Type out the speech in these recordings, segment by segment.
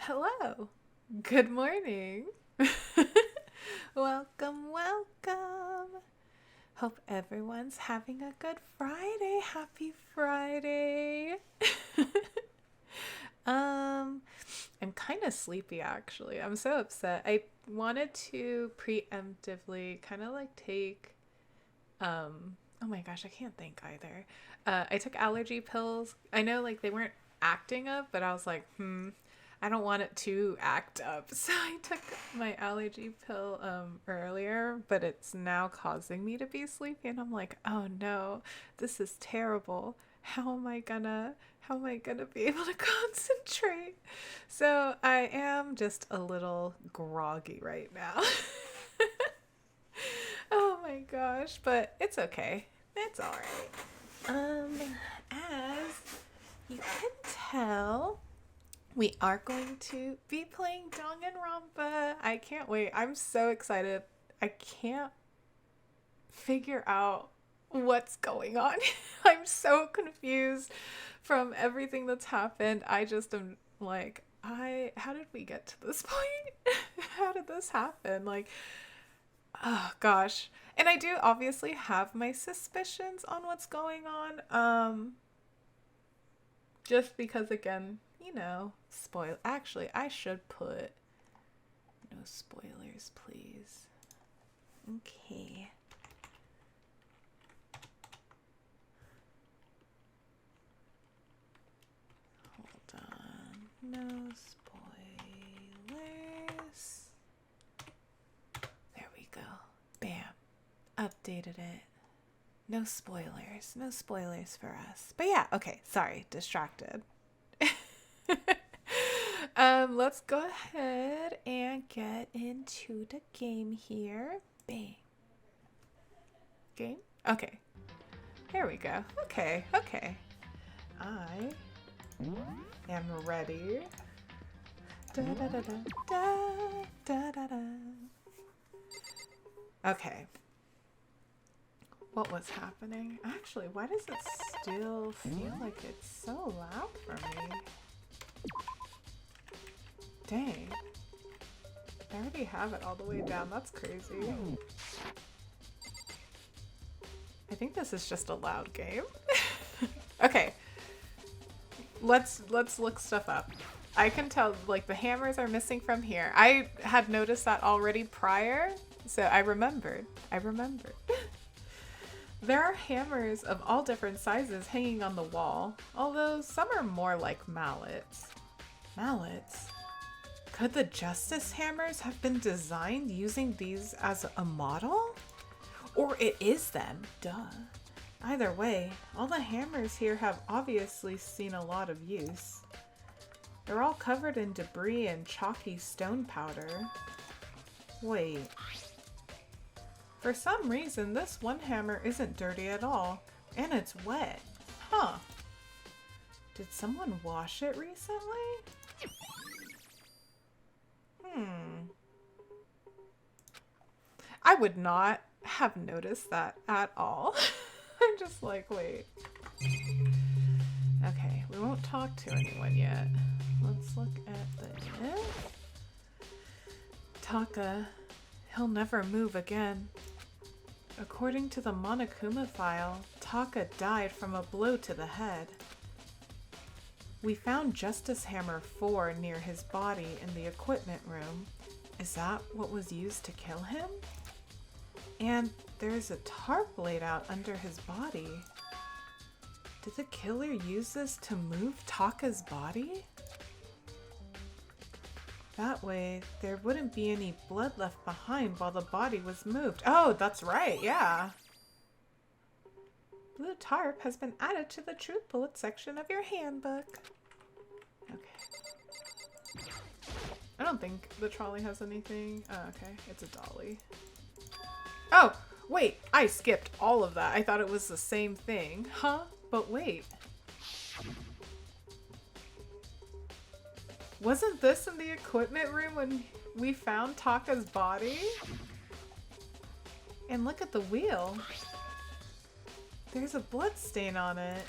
Hello. Good morning. Welcome, welcome. Hope everyone's having a good Friday. Happy Friday. um, I'm kind of sleepy actually. I'm so upset. I wanted to preemptively kind of like take oh my gosh, I can't think either. I took allergy pills. I know like they weren't acting up, but I was like, I don't want it to act up. So I took my allergy pill earlier, but it's now causing me to be sleepy and I'm like, "Oh no, this is terrible. How am I gonna be able to concentrate?" So I am just a little groggy right now. Oh my gosh, but it's okay. It's all right. As you can tell, we are going to be playing Danganronpa. I can't wait. I'm so excited. I can't figure out what's going on. I'm so confused from everything that's happened. I just am like, how did we get to this point? How did this happen? Like, oh gosh. And I do obviously have my suspicions on what's going on. Just because again, spoil actually I should put no spoilers, please. Okay. Hold on. No spoilers. There we go. Bam. Updated it. No spoilers. No spoilers for us. But yeah, okay. Sorry, distracted. Let's go ahead and get into the game here. Bang. Game? Okay. Here we go. Okay. I am ready. Da da da da da da da. Okay. What was happening? Actually, why does it still feel like it's so loud for me? Dang. I already have it all the way down. That's crazy. I think this is just a loud game. Okay. Let's look stuff up. I can tell like the hammers are missing from here. I had noticed that already prior, so I remembered. There are hammers of all different sizes hanging on the wall, although some are more like mallets. Mallets? Could the Justice hammers have been designed using these as a model? Or it is them, duh. Either way, all the hammers here have obviously seen a lot of use. They're all covered in debris and chalky stone powder. Wait. For some reason, this one hammer isn't dirty at all, and it's wet. Huh. Did someone wash it recently? I would not have noticed that at all. I'm just like, wait. Okay, we won't talk to anyone yet. Let's look at the... Taka. He'll never move again. According to the Monokuma file, Taka died from a blow to the head. We found Justice Hammer 4 near his body in the equipment room. Is that what was used to kill him? And there's a tarp laid out under his body. Did the killer use this to move Taka's body? That way, there wouldn't be any blood left behind while the body was moved. Oh, that's right, yeah. Blue tarp has been added to the truth bullet section of your handbook. Okay. I don't think the trolley has anything. Oh, okay. It's a dolly. Oh, wait. I skipped all of that. I thought it was the same thing. Huh? But wait. Wasn't this in the equipment room when we found Taka's body? And look at the wheel. There's a blood stain on it.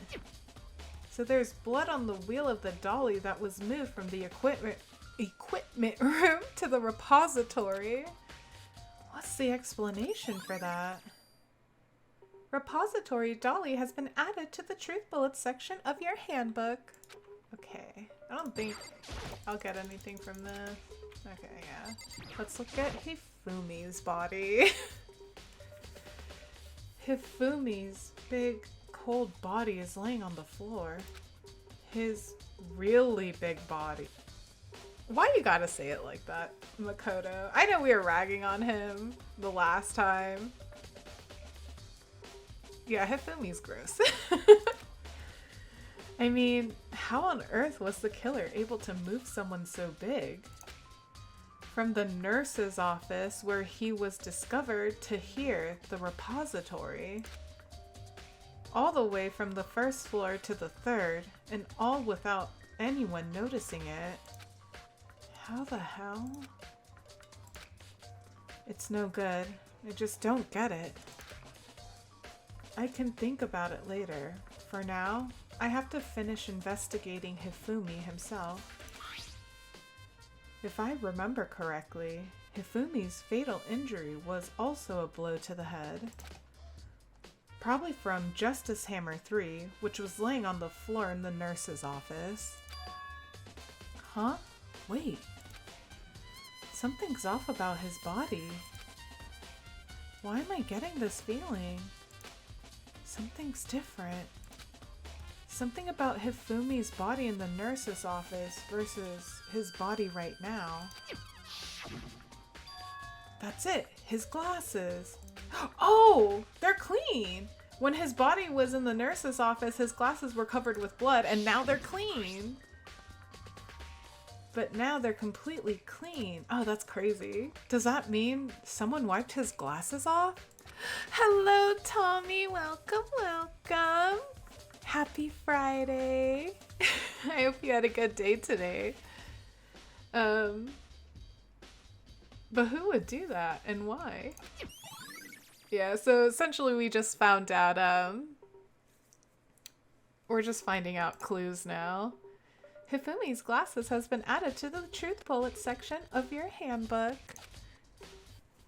So there's blood on the wheel of the dolly that was moved from the equipment equipment room to the repository. What's the explanation for that? Repository dolly has been added to the truth bullets section of your handbook. Okay, I don't think I'll get anything from this. Okay, yeah. Let's look at Hifumi's body. Hifumi's big, cold body is laying on the floor. His really big body. Why you gotta say it like that, Makoto? I know we were ragging on him the last time. Yeah, Hifumi's gross. I mean, how on earth was the killer able to move someone so big? From the nurse's office where he was discovered to here, the repository. All the way from the first floor to the third, and all without anyone noticing it. How the hell? It's no good. I just don't get it. I can think about it later. For now, I have to finish investigating Hifumi himself. If I remember correctly, Hifumi's fatal injury was also a blow to the head. Probably from Justice Hammer 3, which was laying on the floor in the nurse's office. Huh? Wait. Something's off about his body. Why am I getting this feeling? Something's different. Something about Hifumi's body in the nurse's office versus his body right now. That's it. His glasses. Oh, they're clean. When his body was in the nurse's office, his glasses were covered with blood, and now they're clean. But now they're completely clean. Oh, that's crazy. Does that mean someone wiped his glasses off? Hello, Tommy. Welcome, welcome. Happy Friday. I hope you had a good day today. But who would do that and why? Yeah, so essentially we just found out, we're just finding out clues now. Hifumi's glasses has been added to the truth bullet section of your handbook.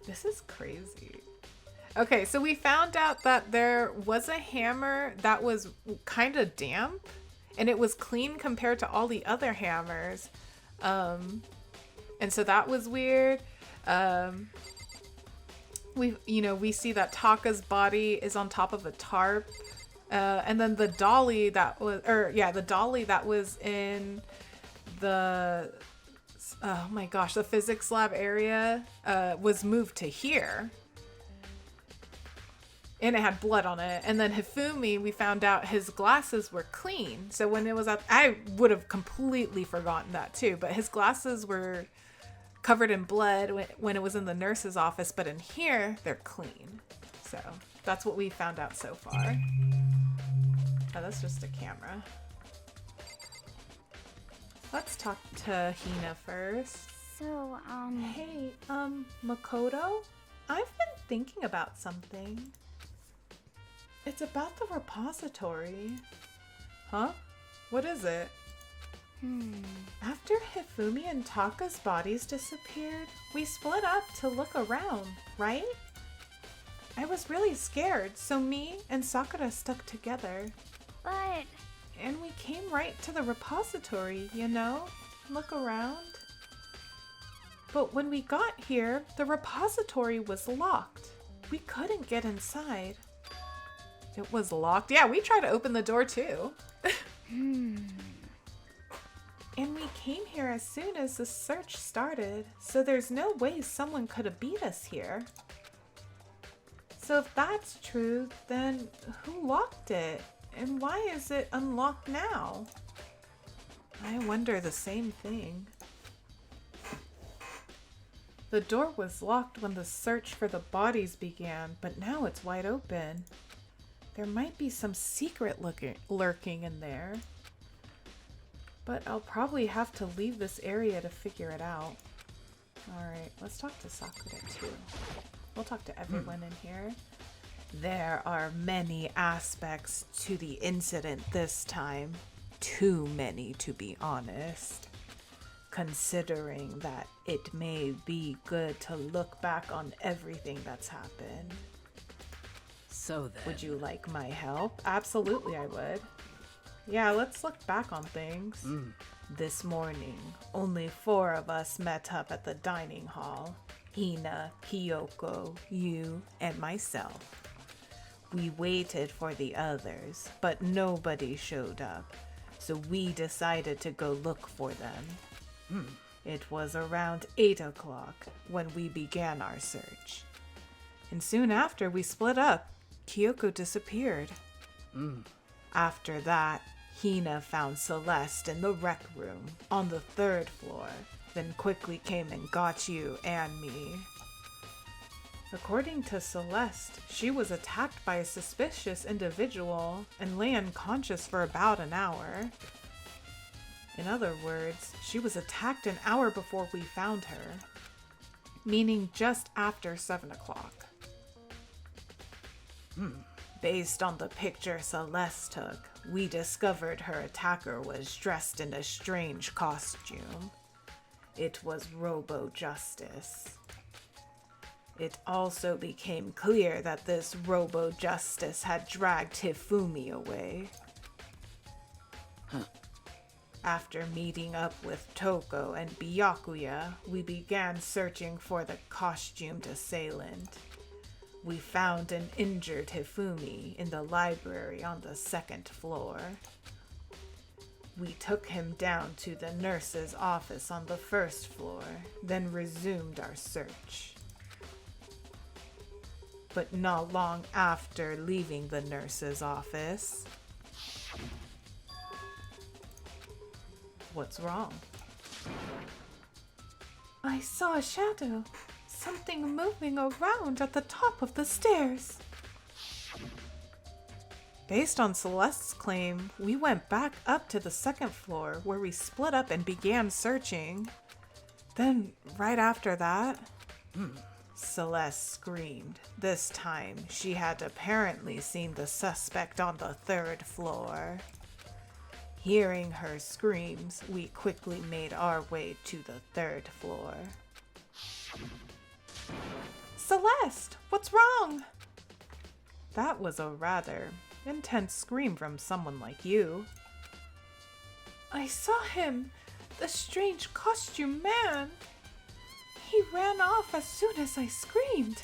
This is crazy. Okay, so we found out that there was a hammer that was kind of damp, and it was clean compared to all the other hammers. And so that was weird. We see that Taka's body is on top of a tarp. And then the dolly that was in the, oh my gosh, the physics lab area, was moved to here. And it had blood on it. And then Hifumi, we found out his glasses were clean. So when it was I would have completely forgotten that too. But his glasses were covered in blood when it was in the nurse's office. But in here, they're clean. So that's what we found out so far. Oh, that's just a camera. Let's talk to Hina first. So, Hey, Makoto? I've been thinking about something. It's about the repository. Huh? What is it? After Hifumi and Taka's bodies disappeared, we split up to look around, right? I was really scared, so me and Sakura stuck together. but... And we came right to the repository, you know? Look around. But when we got here, the repository was locked. We couldn't get inside. It was locked? Yeah, we tried to open the door too. And we came here as soon as the search started, so there's no way someone could have beat us here. So if that's true, then who locked it? And why is it unlocked now? I wonder the same thing. The door was locked when the search for the bodies began, but now it's wide open. There might be some secret lurking in there. But I'll probably have to leave this area to figure it out. Alright, let's talk to Sakura too. We'll talk to everyone in here. There are many aspects to the incident this time. Too many, to be honest. considering that it may be good to look back on everything that's happened. So then... Would you like my help? Absolutely, I would. Yeah, let's look back on things. This morning, only 4 of us met up at the dining hall. Hina, Kyoko, you, and myself. We waited for the others, but nobody showed up, so we decided to go look for them. It was around 8 o'clock when we began our search. And soon after we split up, Kyoko disappeared. After that, Hina found Celeste in the rec room on the 3rd floor, then quickly came and got you and me. According to Celeste, she was attacked by a suspicious individual and lay unconscious for about an hour. In other words, she was attacked an hour before we found her, meaning just after 7 o'clock. Based on the picture Celeste took, we discovered her attacker was dressed in a strange costume. It was Robo-Justice. It also became clear that this Robo-Justice had dragged Hifumi away. After meeting up with Toko and Byakuya, we began searching for the costumed assailant. We found an injured Hifumi in the library on the 2nd floor. We took him down to the nurse's office on the 1st floor, then resumed our search. But not long after leaving the nurse's office... What's wrong? I saw a shadow. Something moving around at the top of the stairs. Based on Celeste's claim, we went back up to the 2nd floor where we split up and began searching. Then, right after that, Celeste screamed. This time, she had apparently seen the suspect on the 3rd floor. Hearing her screams, we quickly made our way to the 3rd floor. Celeste, what's wrong? That was a rather intense scream from someone like you. I saw him, the strange costume man. He ran off as soon as I screamed.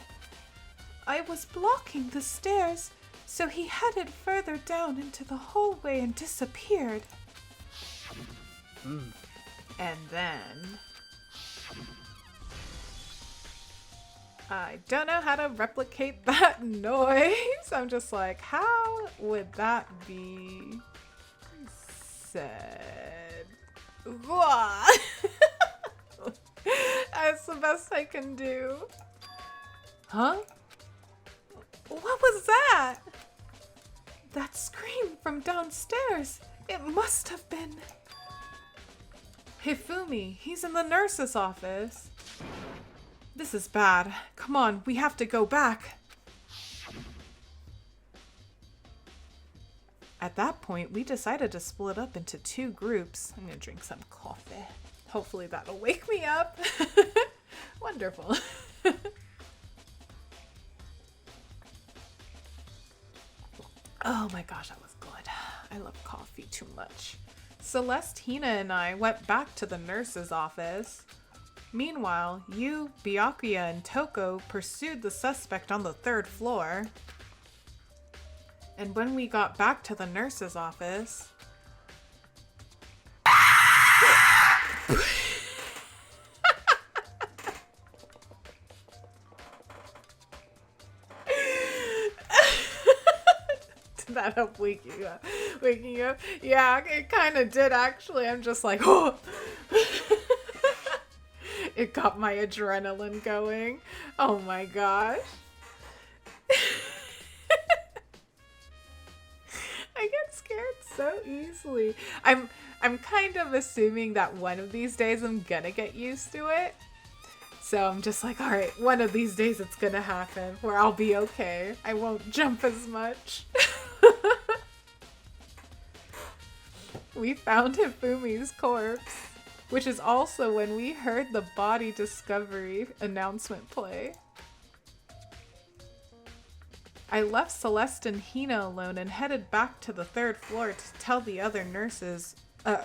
I was blocking the stairs, so he headed further down into the hallway and disappeared. And then... I don't know how to replicate that noise. I'm just like, how would that be said? That's the best I can do. Huh? What was that? That scream from downstairs. It must have been... Hifumi, he's in the nurse's office. This is bad. Come on, we have to go back. At that point, we decided to split up into 2 groups. I'm gonna drink some coffee. Hopefully that'll wake me up. Wonderful. Oh my gosh, that was good. I love coffee too much. Celeste, Hina, and I went back to the nurse's office. Meanwhile, you, Byakuya, and Toko pursued the suspect on the 3rd floor. And when we got back to the nurse's office... Did that help waking you up? Yeah, it kind of did actually. I'm just like, oh. It got my adrenaline going. Oh my gosh. I get scared so easily. I'm kind of assuming that one of these days I'm gonna get used to it. So I'm just like, all right, one of these days it's gonna happen where I'll be okay. I won't jump as much. We found Hifumi's corpse. which is also when we heard the body discovery announcement play. I left Celeste and Hina alone and headed back to the 3rd floor to tell the other nurses, to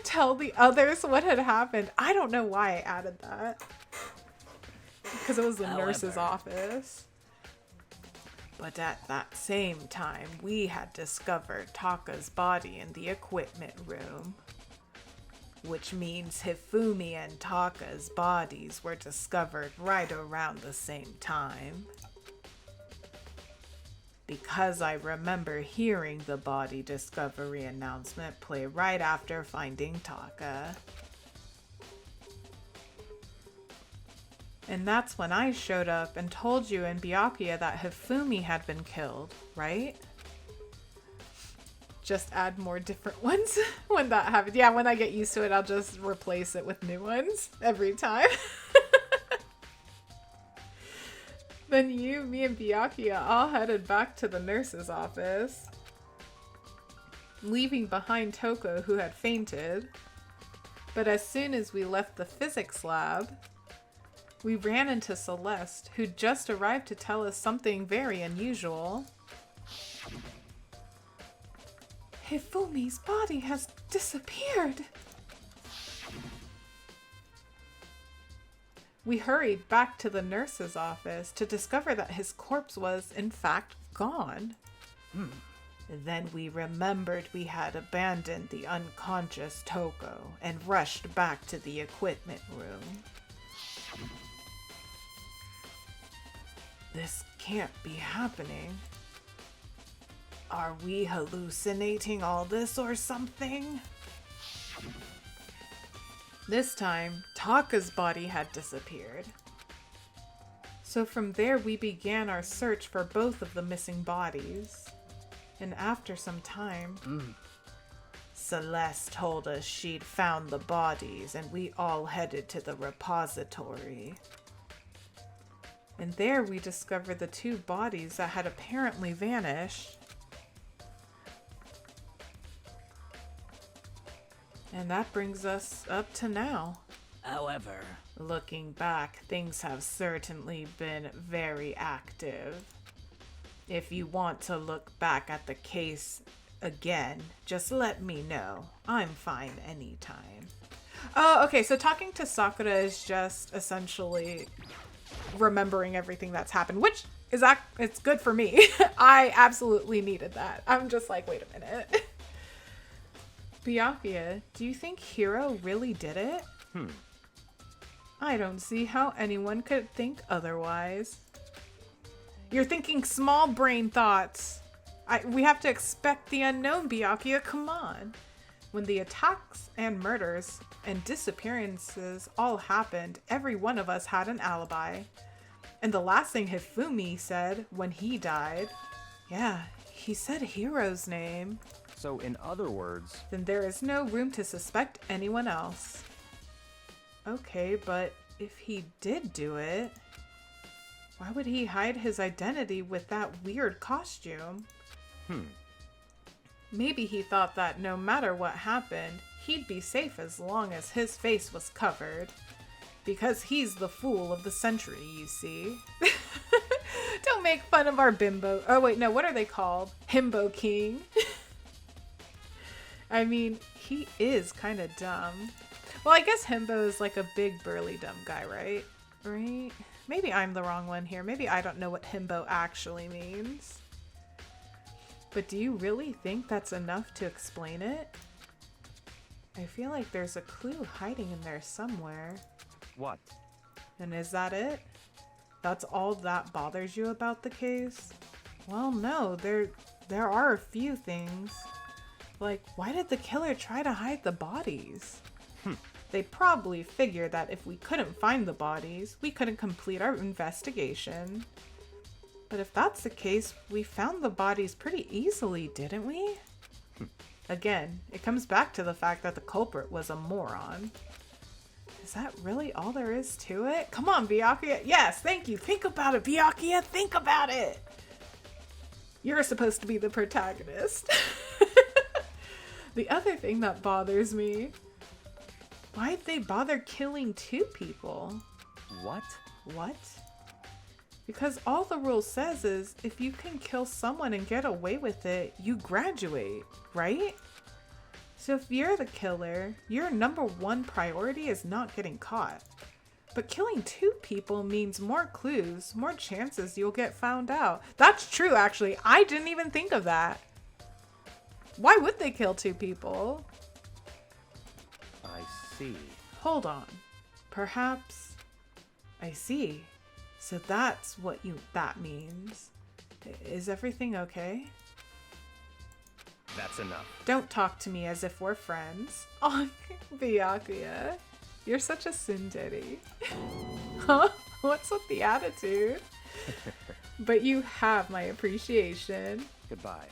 tell the others what had happened. I don't know why I added that. Because it was the nurse's office. But at that same time, we had discovered Taka's body in the equipment room. Which means Hifumi and Taka's bodies were discovered right around the same time. Because I remember hearing the body discovery announcement play right after finding Taka. And that's when I showed up and told you and Byakuya that Hifumi had been killed, right? Just add more different ones when that happens. Yeah, when I get used to it, I'll just replace it with new ones every time. Then you, me, and Byakuya all headed back to the nurse's office, leaving behind Toko, who had fainted. But as soon as we left the physics lab, we ran into Celeste, who just arrived to tell us something very unusual. Hifumi's body has disappeared. We hurried back to the nurse's office to discover that his corpse was, in fact, gone. Then we remembered we had abandoned the unconscious Toko and rushed back to the equipment room. This can't be happening. Are we hallucinating all this or something? This time, Taka's body had disappeared. So from there we began our search for both of the missing bodies. And after some time, Celeste told us she'd found the bodies and we all headed to the repository. And there we discovered the 2 bodies that had apparently vanished. And that brings us up to now. However, looking back, things have certainly been very active. If you want to look back at the case again, just let me know. I'm fine anytime. Oh, okay, so talking to Sakura is just essentially remembering everything that's happened, which is it's good for me. I absolutely needed that. I'm just like, wait a minute. Byakuya, do you think Hiro really did it? I don't see how anyone could think otherwise. You're thinking small brain thoughts. We have to expect the unknown, Byakuya, come on. When the attacks and murders and disappearances all happened, every one of us had an alibi. And the last thing Hifumi said when he died, yeah, he said Hiro's name. So in other words... Then there is no room to suspect anyone else. Okay, but if he did do it, why would he hide his identity with that weird costume? Maybe he thought that no matter what happened, he'd be safe as long as his face was covered. Because he's the fool of the century, you see. Don't make fun of our bimbo. Oh wait, no, what are they called? Himbo King. I mean, he is kind of dumb. Well, I guess Himbo is like a big burly dumb guy, right? Right? Maybe I'm the wrong one here. Maybe I don't know what Himbo actually means. But do you really think that's enough to explain it? I feel like there's a clue hiding in there somewhere. What? And is that it? That's all that bothers you about the case? Well, no, there are a few things. Like, why did the killer try to hide the bodies? They probably figured that if we couldn't find the bodies, we couldn't complete our investigation. But if that's the case, we found the bodies pretty easily, didn't we? Again, it comes back to the fact that the culprit was a moron. Is that really all there is to it? Come on, Byakuya. Yes, thank you. Think about it, Byakuya. Think about it. You're supposed to be the protagonist. The other thing that bothers me Why'd they bother killing 2 people? What? What? Because all the rule says is if you can kill someone and get away with it, you graduate, right? So if you're the killer, your number 1 priority is not getting caught. But killing 2 people means more clues, more chances you'll get found out. That's true, actually. I didn't even think of that. Why would they kill 2 people? I see. Hold on. Perhaps... I see. So that's what that means. Is everything okay? That's enough. Don't talk to me as if we're friends. Oh, Byakuya. You're such a tsundere. Huh? What's with the attitude? But you have my appreciation. Goodbye.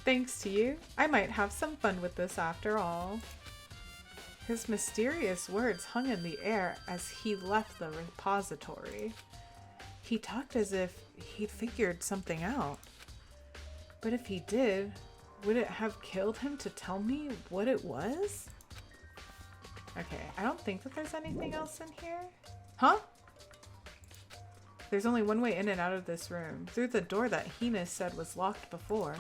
Thanks to you, I might have some fun with this after all. His mysterious words hung in the air as he left the repository. He talked as if he'd figured something out. But if he did, would it have killed him to tell me what it was? Okay, I don't think that there's anything else in here. Huh? There's only one way in and out of this room, through the door that Hina said was locked before.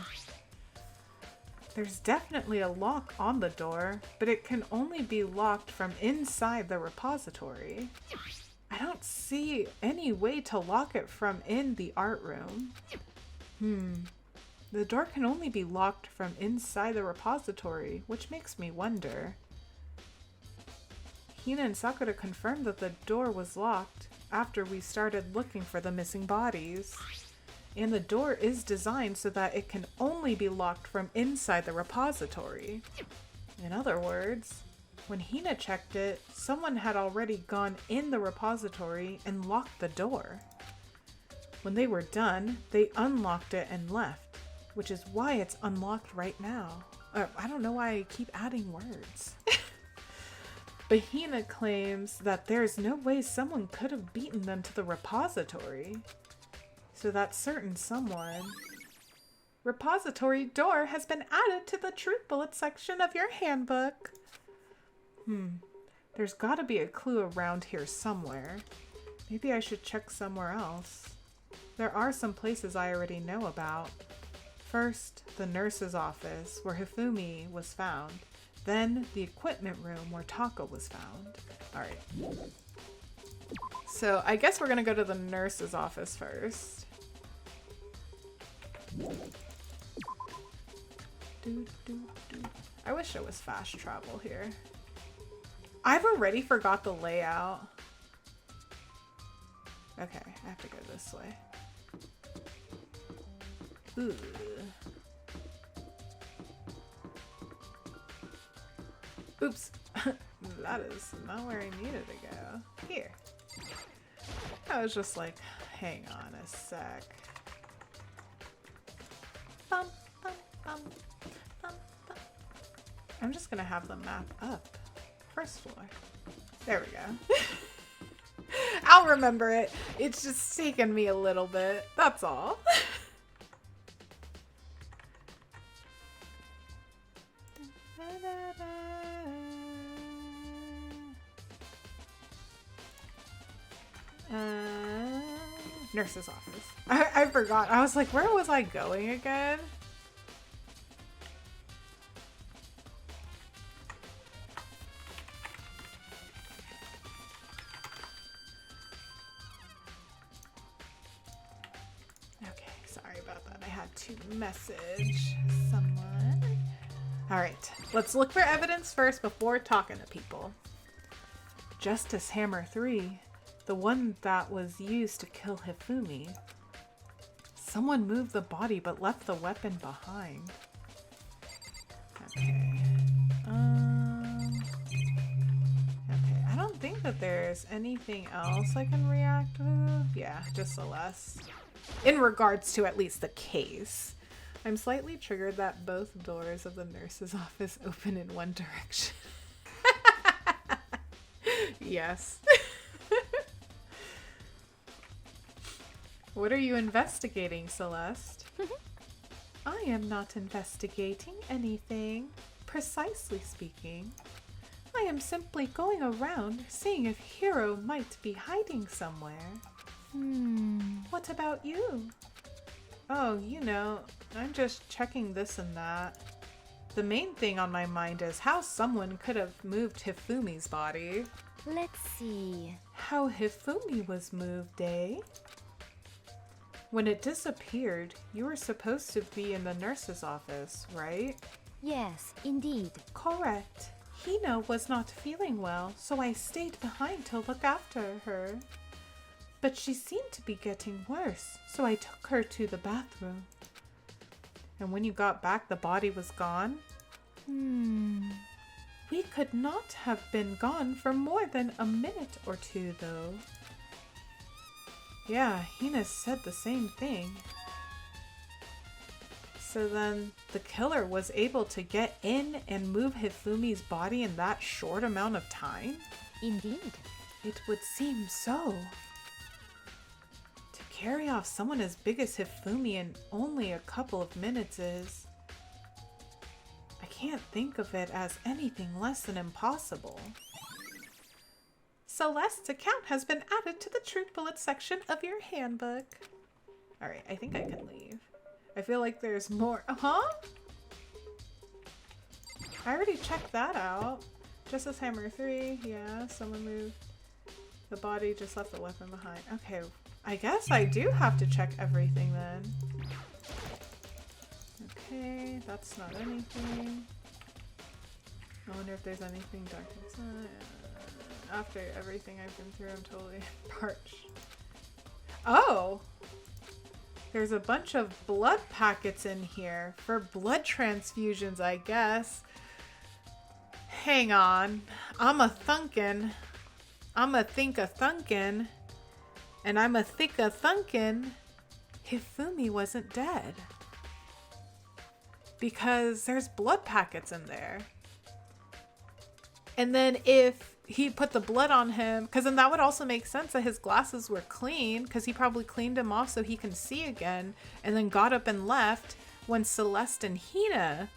There's definitely a lock on the door, but it can only be locked from inside the repository. I don't see any way to lock it from in the art room. The door can only be locked from inside the repository, which makes me wonder. Hina and Sakura confirmed that the door was locked after we started looking for the missing bodies. And the door is designed so that it can only be locked from inside the repository. In other words, when Hina checked it, someone had already gone in the repository and locked the door. When they were done, they unlocked it and left, which is why it's unlocked right now. I don't know why I keep adding words. But Hina claims that there's no way someone could have beaten them to the repository. So that certain someone... Repository door has been added to the truth bullet section of your handbook. There's gotta be a clue around here somewhere. Maybe I should check somewhere else. There are some places I already know about. First, the nurse's office, where Hifumi was found. Then, the equipment room, where Taka was found. Alright. So, I guess we're gonna go to the nurse's office first. I wish it was fast travel here. I've already forgot the layout. Okay, I have to go this way. Ooh. Oops. That is not where I needed to go. Here. I was just like, hang on a sec. Bum, bum, bum, bum, bum. I'm just gonna have the map up. First floor. There we go. I'll remember it. It's just taken me a little bit. That's all. Nurse's office. I forgot. I was like, where was I going again? Okay, sorry about that. I had to message someone. Alright, let's look for evidence first before talking to people. Justice Hammer 3. The one that was used to kill Hifumi. Someone moved the body but left the weapon behind. Okay. Okay, I don't think that there's anything else I can react to. Yeah, just Celeste. In regards to at least the case. I'm slightly triggered that both doors of the nurse's office open in one direction. Yes. What are you investigating, Celeste? I am not investigating anything. Precisely speaking, I am simply going around seeing if Hiro might be hiding somewhere. What about you? Oh, you know, I'm just checking this and that. The main thing on my mind is how someone could have moved Hifumi's body. Let's see. How Hifumi was moved, eh? When it disappeared, you were supposed to be in the nurse's office, right? Yes, indeed. Correct. Hina was not feeling well, so I stayed behind to look after her. But she seemed to be getting worse, so I took her to the bathroom. And when you got back, the body was gone? We could not have been gone for more than a minute or two, though. Yeah, Hina said the same thing. So then the killer was able to get in and move Hifumi's body in that short amount of time? Indeed. It would seem so. To carry off someone as big as Hifumi in only a couple of minutes is... I can't think of it as anything less than impossible. Celeste's account has been added to the Truth Bullet section of your handbook. Alright, I think I can leave. I feel like there's more. Huh? I already checked that out. Justice Hammer 3. Yeah, someone moved. The body just left the weapon behind. Okay, I guess I do have to check everything then. Okay, that's not anything. I wonder if there's anything dark inside. After everything I've been through, I'm totally parched. Oh! There's a bunch of blood packets in here for blood transfusions, I guess. Hang on. I'm a thunkin'. I'm a think-a-thunkin'. And I'm a thick-a-thunkin'. Hifumi wasn't dead. Because there's blood packets in there. And then if he put the blood on him, because then that would also make sense that his glasses were clean, because he probably cleaned them off so he can see again, and then got up and left when Celeste and Hina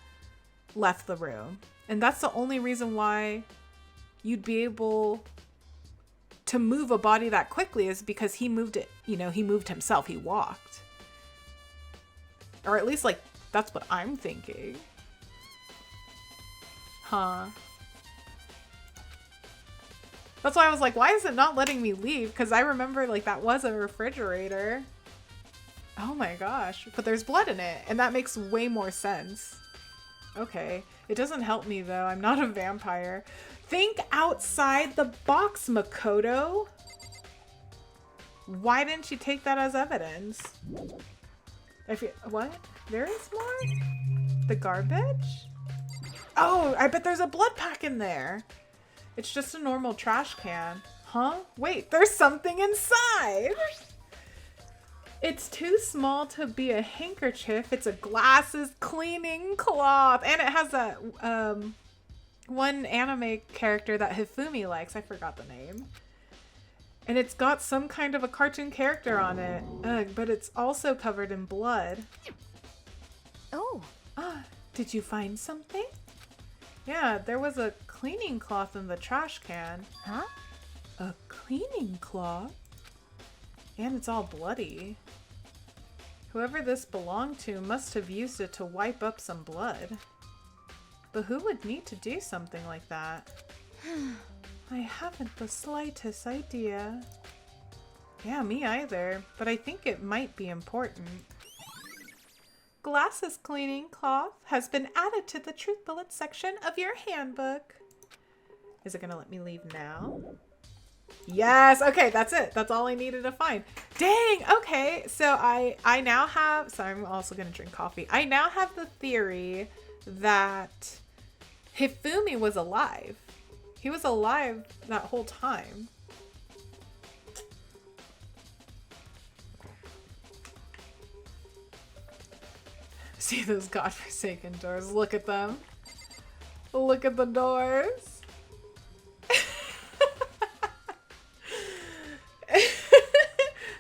left the room. And that's the only reason why you'd be able to move a body that quickly, is because he moved it, you know, he moved himself, he walked. Or at least, like, that's what I'm thinking. Huh. That's why I was like, why is it not letting me leave? Because I remember, like, that was a refrigerator. Oh my gosh. But there's blood in it, and that makes way more sense. Okay. It doesn't help me, though. I'm not a vampire. Think outside the box, Makoto. Why didn't you take that as evidence? What? There is more? The garbage? Oh, I bet there's a blood pack in there. It's just a normal trash can. Huh? Wait, there's something inside! It's too small to be a handkerchief. It's a glasses cleaning cloth. And it has that one anime character that Hifumi likes. I forgot the name. And it's got some kind of a cartoon character on it. Ugh, but it's also covered in blood. Oh. Ah, did you find something? Yeah, there was a cleaning cloth in the trash can. Huh? A cleaning cloth? And it's all bloody. Whoever this belonged to must have used it to wipe up some blood. But who would need to do something like that? I haven't the slightest idea. Yeah, me either. But I think it might be important. Glasses cleaning cloth has been added to the Truth Bullet section of your handbook. Is it gonna let me leave now? Yes, okay, that's it. That's all I needed to find. Dang, okay. So I now have, sorry, I'm also gonna drink coffee. I now have the theory that Hifumi was alive. He was alive that whole time. See those godforsaken doors. Look at them. Look at the doors.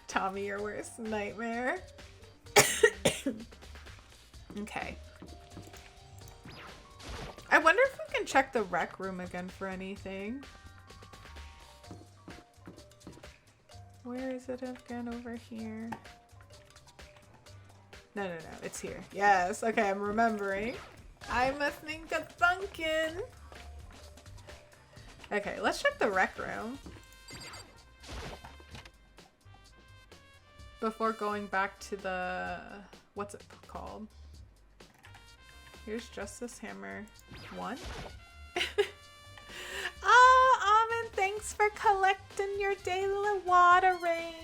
Tommy, your worst nightmare. Okay. I wonder if we can check the rec room again for anything. Where is it again? Over here. No, it's here. Yes, okay, I'm remembering. I'm a think-a-thunkin'. Okay, let's check the rec room. Before going back to the... what's it called? Here's Justice Hammer 1. Oh, Almond, thanks for collecting your daily watering.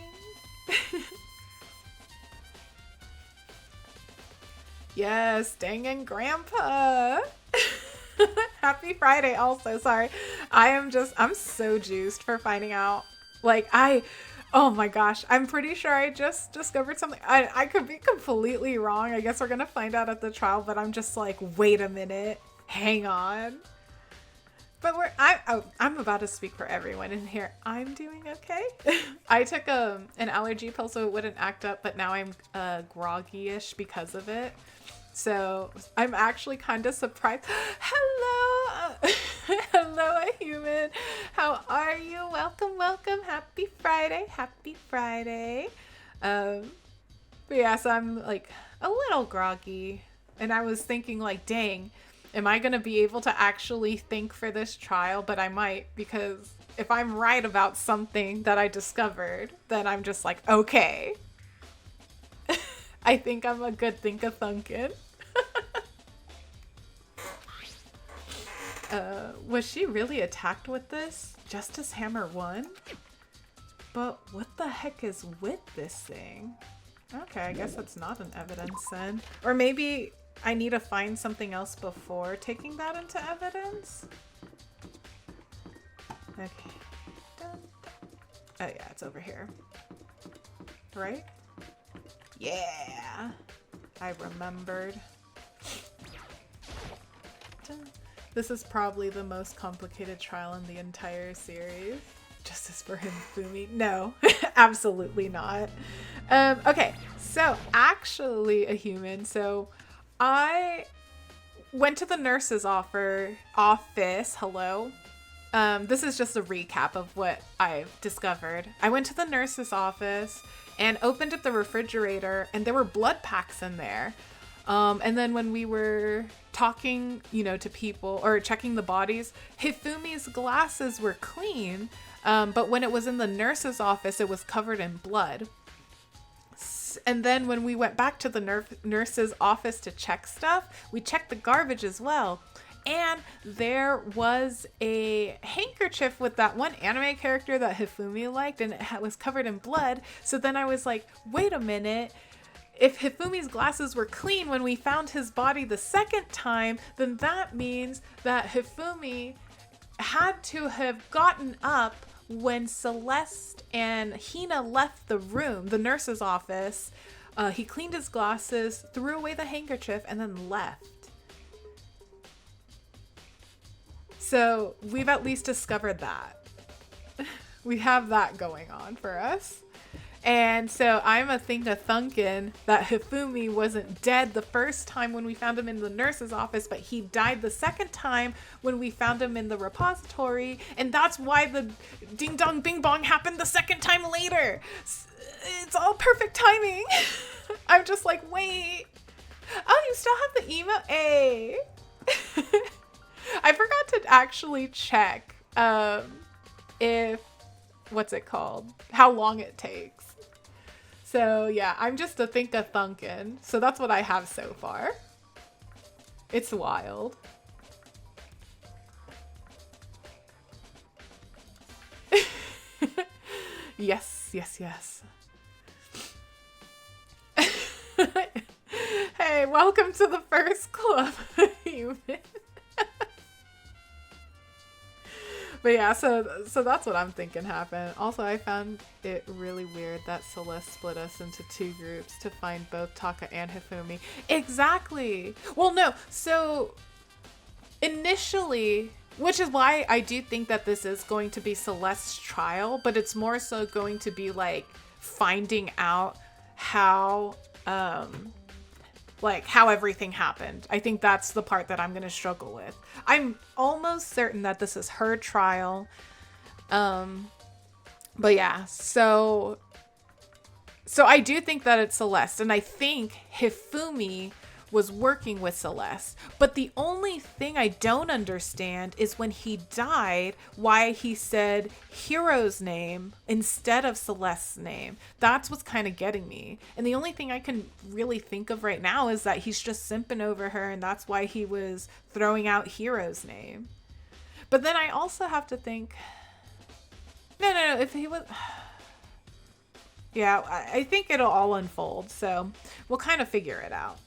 Yes, Danganronpa. Happy Friday also, sorry. I'm so juiced for finding out. Like, oh my gosh, I'm pretty sure I just discovered something. I could be completely wrong. I guess we're gonna find out at the trial, but I'm just like, wait a minute, hang on. But I'm about to speak for everyone in here. I'm doing okay. I took an allergy pill so it wouldn't act up, but now I'm groggy-ish because of it. So I'm actually kind of surprised. Hello, hello, a human. How are you? Welcome, welcome. Happy Friday. Happy Friday. But yeah, so I'm like a little groggy, and I was thinking like, dang, am I gonna be able to actually think for this trial? But I might, because if I'm right about something that I discovered, then I'm just like, okay. I think I'm a good think-a-thunkin'. Was she really attacked with this? Justice Hammer 1? But what the heck is with this thing? Okay, I guess that's not an evidence then. Or maybe I need to find something else before taking that into evidence? Okay. Dun, dun. Oh yeah, it's over here. Right? Yeah! I remembered. This is probably the most complicated trial in the entire series. Justice for Hifumi? No, absolutely not. Okay, so actually a human. So I went to the nurse's office. Hello. This is just a recap of what I've discovered. I went to the nurse's office and opened up the refrigerator, and there were blood packs in there. And then when we were talking, to people or checking the bodies, Hifumi's glasses were clean, but when it was in the nurse's office, it was covered in blood. And then when we went back to the nurse's office to check stuff, we checked the garbage as well. And there was a handkerchief with that one anime character that Hifumi liked, and it was covered in blood. So then I was like, wait a minute. If Hifumi's glasses were clean when we found his body the second time, then that means that Hifumi had to have gotten up when Celeste and Hina left the room, the nurse's office. He cleaned his glasses, threw away the handkerchief, and then left. So we've at least discovered that. We have that going on for us. And so I'm a think-a-thunkin' that Hifumi wasn't dead the first time when we found him in the nurse's office, but he died the second time when we found him in the repository. And that's why the ding-dong bing-bong happened the second time later. It's all perfect timing. I'm just like, wait. Oh, you still have the email? Hey. I forgot to actually check if, what's it called? How long it takes. So yeah, I'm just a think-a-thunkin'. So that's what I have so far. It's wild. Yes, yes, yes. Hey, welcome to the first club, human. But yeah, so that's what I'm thinking happened. Also, I found it really weird that Celeste split us into two groups to find both Taka and Hifumi. Exactly! Well, no, so initially, which is why I do think that this is going to be Celeste's trial, but it's more so going to be like finding out how like how everything happened. I think that's the part that I'm going to struggle with. I'm almost certain that this is her trial. But yeah, so I do think that it's Celeste, and I think Hifumi was working with Celeste. But the only thing I don't understand is when he died, why he said Hero's name instead of Celeste's name. That's what's kind of getting me. And the only thing I can really think of right now is that he's just simping over her, and that's why he was throwing out Hero's name. But then I also have to think, no, if he was... Yeah, I think it'll all unfold, so we'll kind of figure it out.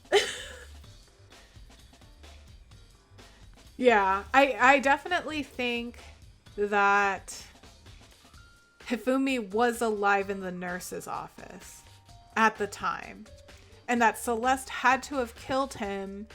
Yeah, I definitely think that Hifumi was alive in the nurse's office at the time, and that Celeste had to have killed him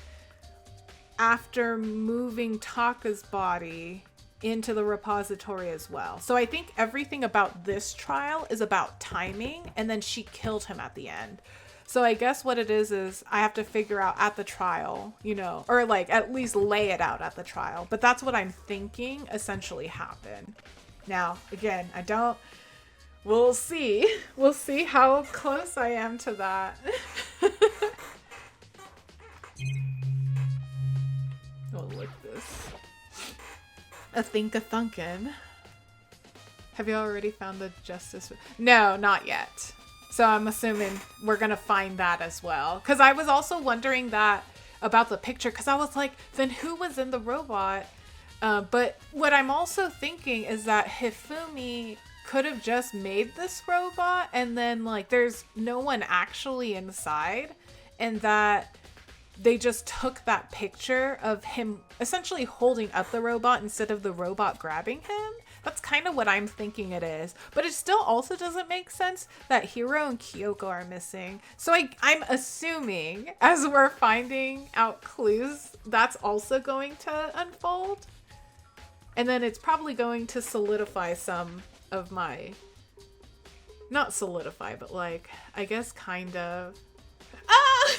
after moving Taka's body into the repository as well. So I think everything about this trial is about timing, and then she killed him at the end. So I guess what it is I have to figure out at the trial, you know, or like at least lay it out at the trial. But that's what I'm thinking essentially happened. Now, again, we'll see. We'll see how close I am to that. Oh, look at this. A think-a-thunkin'. Have you already found the justice? No, not yet. So I'm assuming we're going to find that as well. Because I was also wondering that about the picture. Because I was like, then who was in the robot? But what I'm also thinking is that Hifumi could have just made this robot. And then like there's no one actually inside. And that they just took that picture of him essentially holding up the robot instead of the robot grabbing him. That's kind of what I'm thinking it is. But it still also doesn't make sense that Hiro and Kyoko are missing. So I'm assuming as we're finding out clues, that's also going to unfold. And then it's probably going to solidify some of my... Not solidify, but like, I guess kind of... Ah!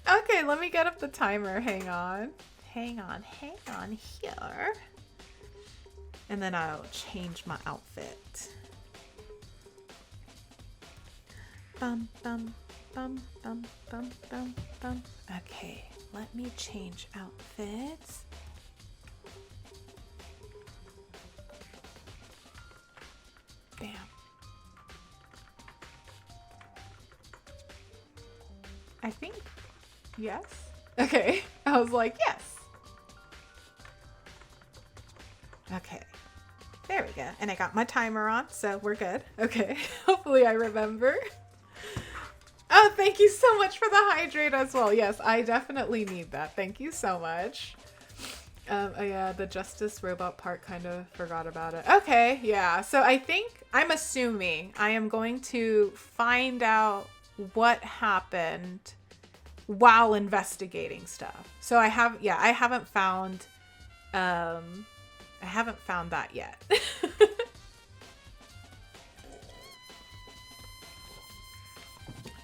Okay, let me get up the timer. Hang on here. And then I'll change my outfit. Bum, bum, bum, bum, bum, bum, bum. Okay, let me change outfits. Bam. I think, yes. Okay, I was like, yes. Okay, there we go. And I got my timer on, so we're good. Okay, hopefully I remember. Oh, thank you so much for the hydrate as well. Yes, I definitely need that. Thank you so much. Oh yeah, the justice robot part, kind of forgot about it. Okay, yeah. So I'm assuming I am going to find out what happened while investigating stuff. So I haven't found that yet.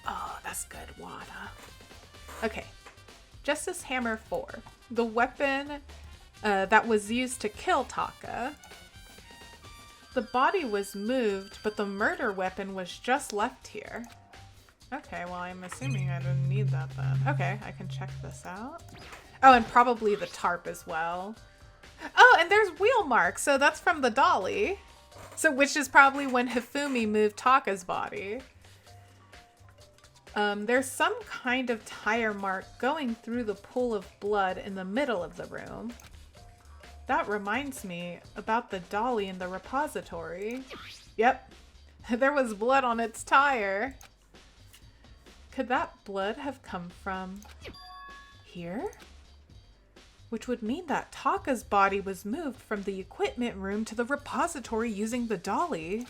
Oh, that's good, Wada. Okay. Justice Hammer 4. The weapon that was used to kill Taka. The body was moved, but the murder weapon was just left here. Okay, well, I'm assuming I didn't need that then. Okay, I can check this out. Oh, and probably the tarp as well. Oh, and there's wheel marks, so that's from the dolly. So, which is probably when Hifumi moved Taka's body. There's some kind of tire mark going through the pool of blood in the middle of the room. That reminds me about the dolly in the repository. Yep, there was blood on its tire. Could that blood have come from here? Which would mean that Taka's body was moved from the equipment room to the repository using the dolly.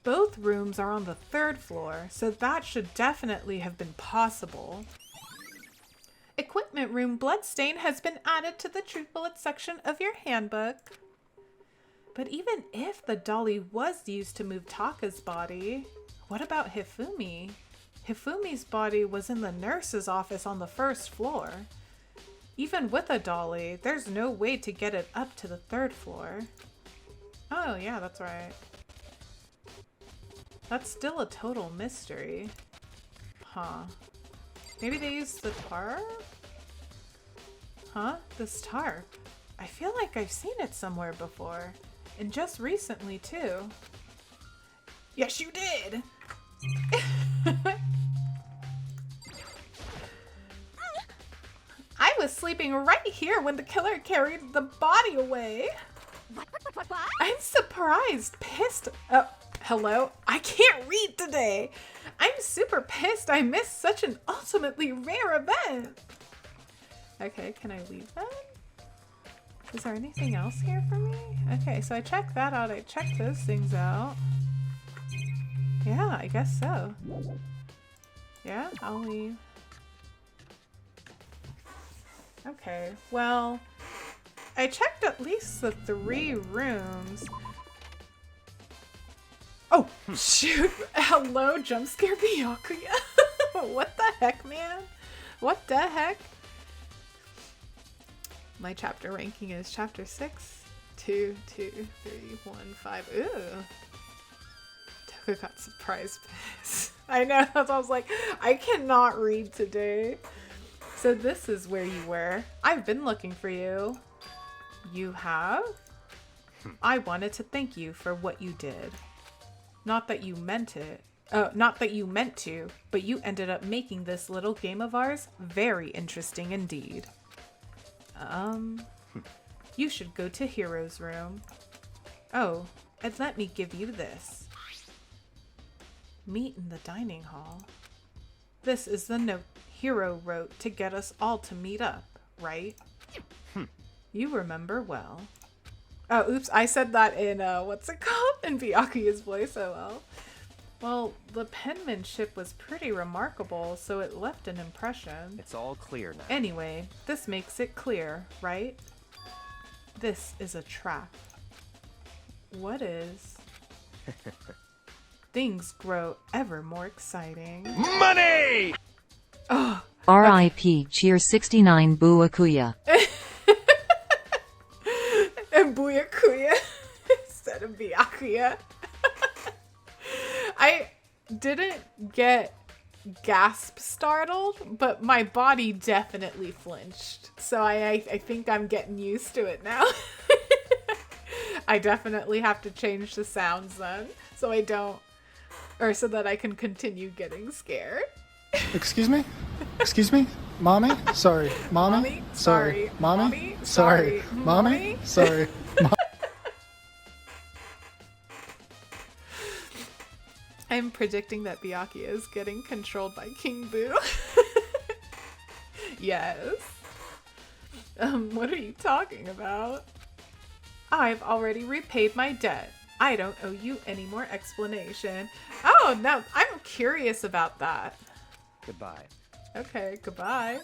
Both rooms are on the 3rd floor, so that should definitely have been possible. Equipment room bloodstain has been added to the True Bullet section of your handbook. But even if the dolly was used to move Taka's body, what about Hifumi? Hifumi's body was in the nurse's office on the first floor. Even with a dolly, there's no way to get it up to the 3rd floor. Oh, yeah, that's right. That's still a total mystery. Huh. Maybe they used the tarp? Huh? This tarp. I feel like I've seen it somewhere before. And just recently, too. Yes, you did! I was sleeping right here when the killer carried the body away. What? I'm surprised, pissed. Oh, hello? I can't read today. I'm super pissed I missed such an ultimately rare event. Okay, can I leave then? Is there anything else here for me? Okay, so I checked that out. I checked those things out. Yeah, I guess so. Yeah, I'll leave. Okay, well, I checked at least the 3 rooms. Oh, shoot. Hello, jump scare Byakuya. What the heck, man? What the heck? My chapter ranking is chapter 6, 2, 2, 3, 1, 5. Ooh. Toka got surprise pissed. I know, that's why I was like, I cannot read today. So this is where you were. I've been looking for you. You have? I wanted to thank you for what you did. Not that you meant it. Not that you meant to, but you ended up making this little game of ours very interesting indeed. You should go to Hero's room. Oh, and let me give you this. Meet in the dining hall. This is the note Hero wrote to get us all to meet up, right? You remember well. Oh, oops, I said that in, what's it called? In Byakuya's voice, oh well. Well, the penmanship was pretty remarkable, so it left an impression. It's all clear now. Anyway, this makes it clear, right? This is a trap. What is? Things grow ever more exciting. Money! Oh, R.I.P. Cheer 69 Buakuya. and Buyakuya instead of Byakuya. I didn't get gasp startled, but my body definitely flinched. So I think I'm getting used to it now. I definitely have to change the sounds then, so I don't, or so that I can continue getting scared. Excuse me? Excuse me? Mommy? Sorry. Mommy? Sorry. Mommy? Sorry. Mommy? Sorry. I'm predicting that Byakuya is getting controlled by King Boo. Yes. What are you talking about? I've already repaid my debt. I don't owe you any more explanation. Oh, no, I'm curious about that. Goodbye. Okay, goodbye.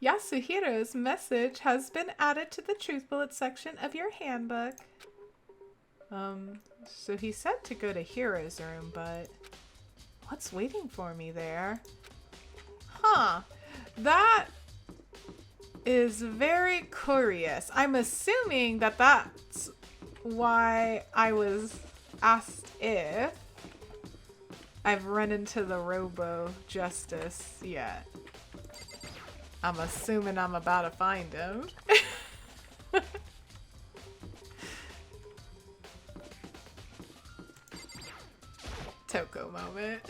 Yasuhiro's message has been added to the truth bullet section of your handbook. So he said to go to Hiro's room, but what's waiting for me there? Huh, that is very curious. I'm assuming that that's why I was asked if I've run into the Robo Justice yet. I'm assuming I'm about to find him. Toko moment.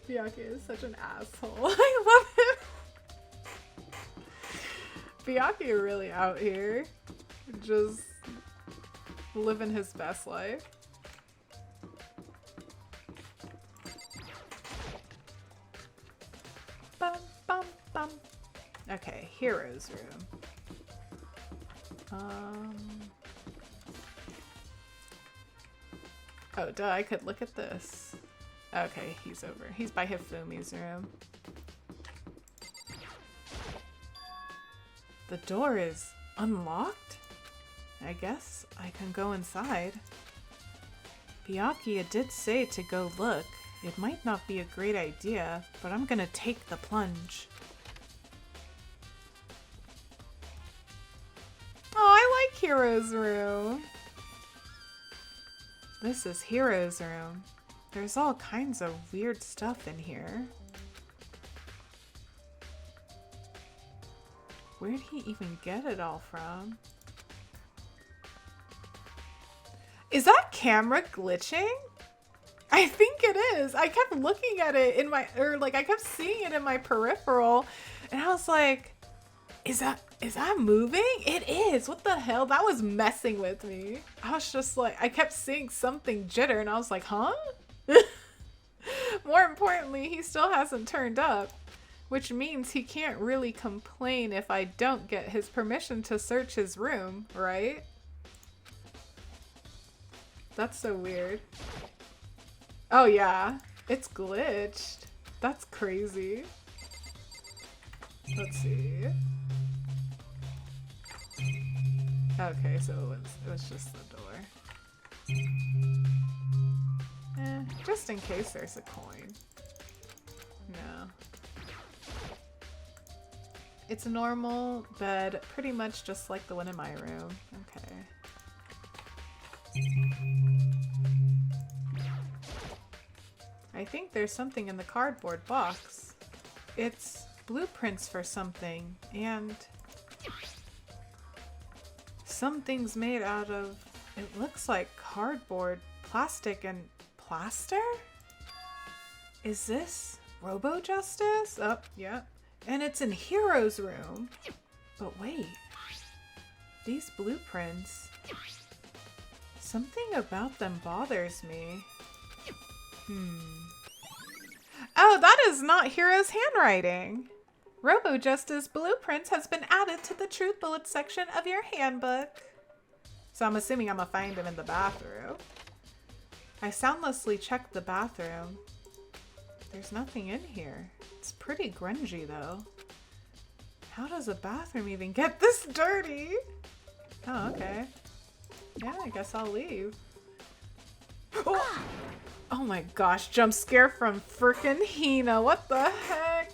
Byakuya is such an asshole. I love him. Byakuya really out here. Just living his best life. Bum, bum, bum. Okay, Hero's room. Oh, duh, I could look at this. Okay, he's over. He's by Hifumi's room. The door is unlocked? I guess I can go inside. Byakuya did say to go look. It might not be a great idea, but I'm gonna take the plunge. Oh, I like Hiro's room. This is Hiro's room. There's all kinds of weird stuff in here. Where'd he even get it all from? Is that camera glitching? I think it is. I kept looking at it in my, I kept seeing it in my peripheral, and I was like, is that moving? It is. What the hell? That was messing with me. I was just like, I kept seeing something jitter, and I was like, huh? More importantly, he still hasn't turned up, which means he can't really complain if I don't get his permission to search his room, right? That's so weird. Oh yeah, it's glitched. That's crazy. Let's see. Okay, so it was just the door. Just in case there's a coin. No. It's a normal bed, pretty much just like the one in my room. Okay. I think there's something in the cardboard box. It's blueprints for something, and something's made out of, it looks like cardboard, plastic, and plaster? Is this Robo Justice? Oh, yeah. And it's in Hiro's room. But wait, these blueprints, something about them bothers me. Oh, that is not Hiro's handwriting. Robo Justice Blueprints has been added to the Truth Bullets section of your handbook. So I'm assuming I'm gonna find him in the bathroom. I soundlessly checked the bathroom. There's nothing in here. It's pretty grungy though. How does a bathroom even get this dirty? Oh, okay. Yeah, I guess I'll leave. Oh! Oh my gosh, jump scare from frickin' Hina. What the heck?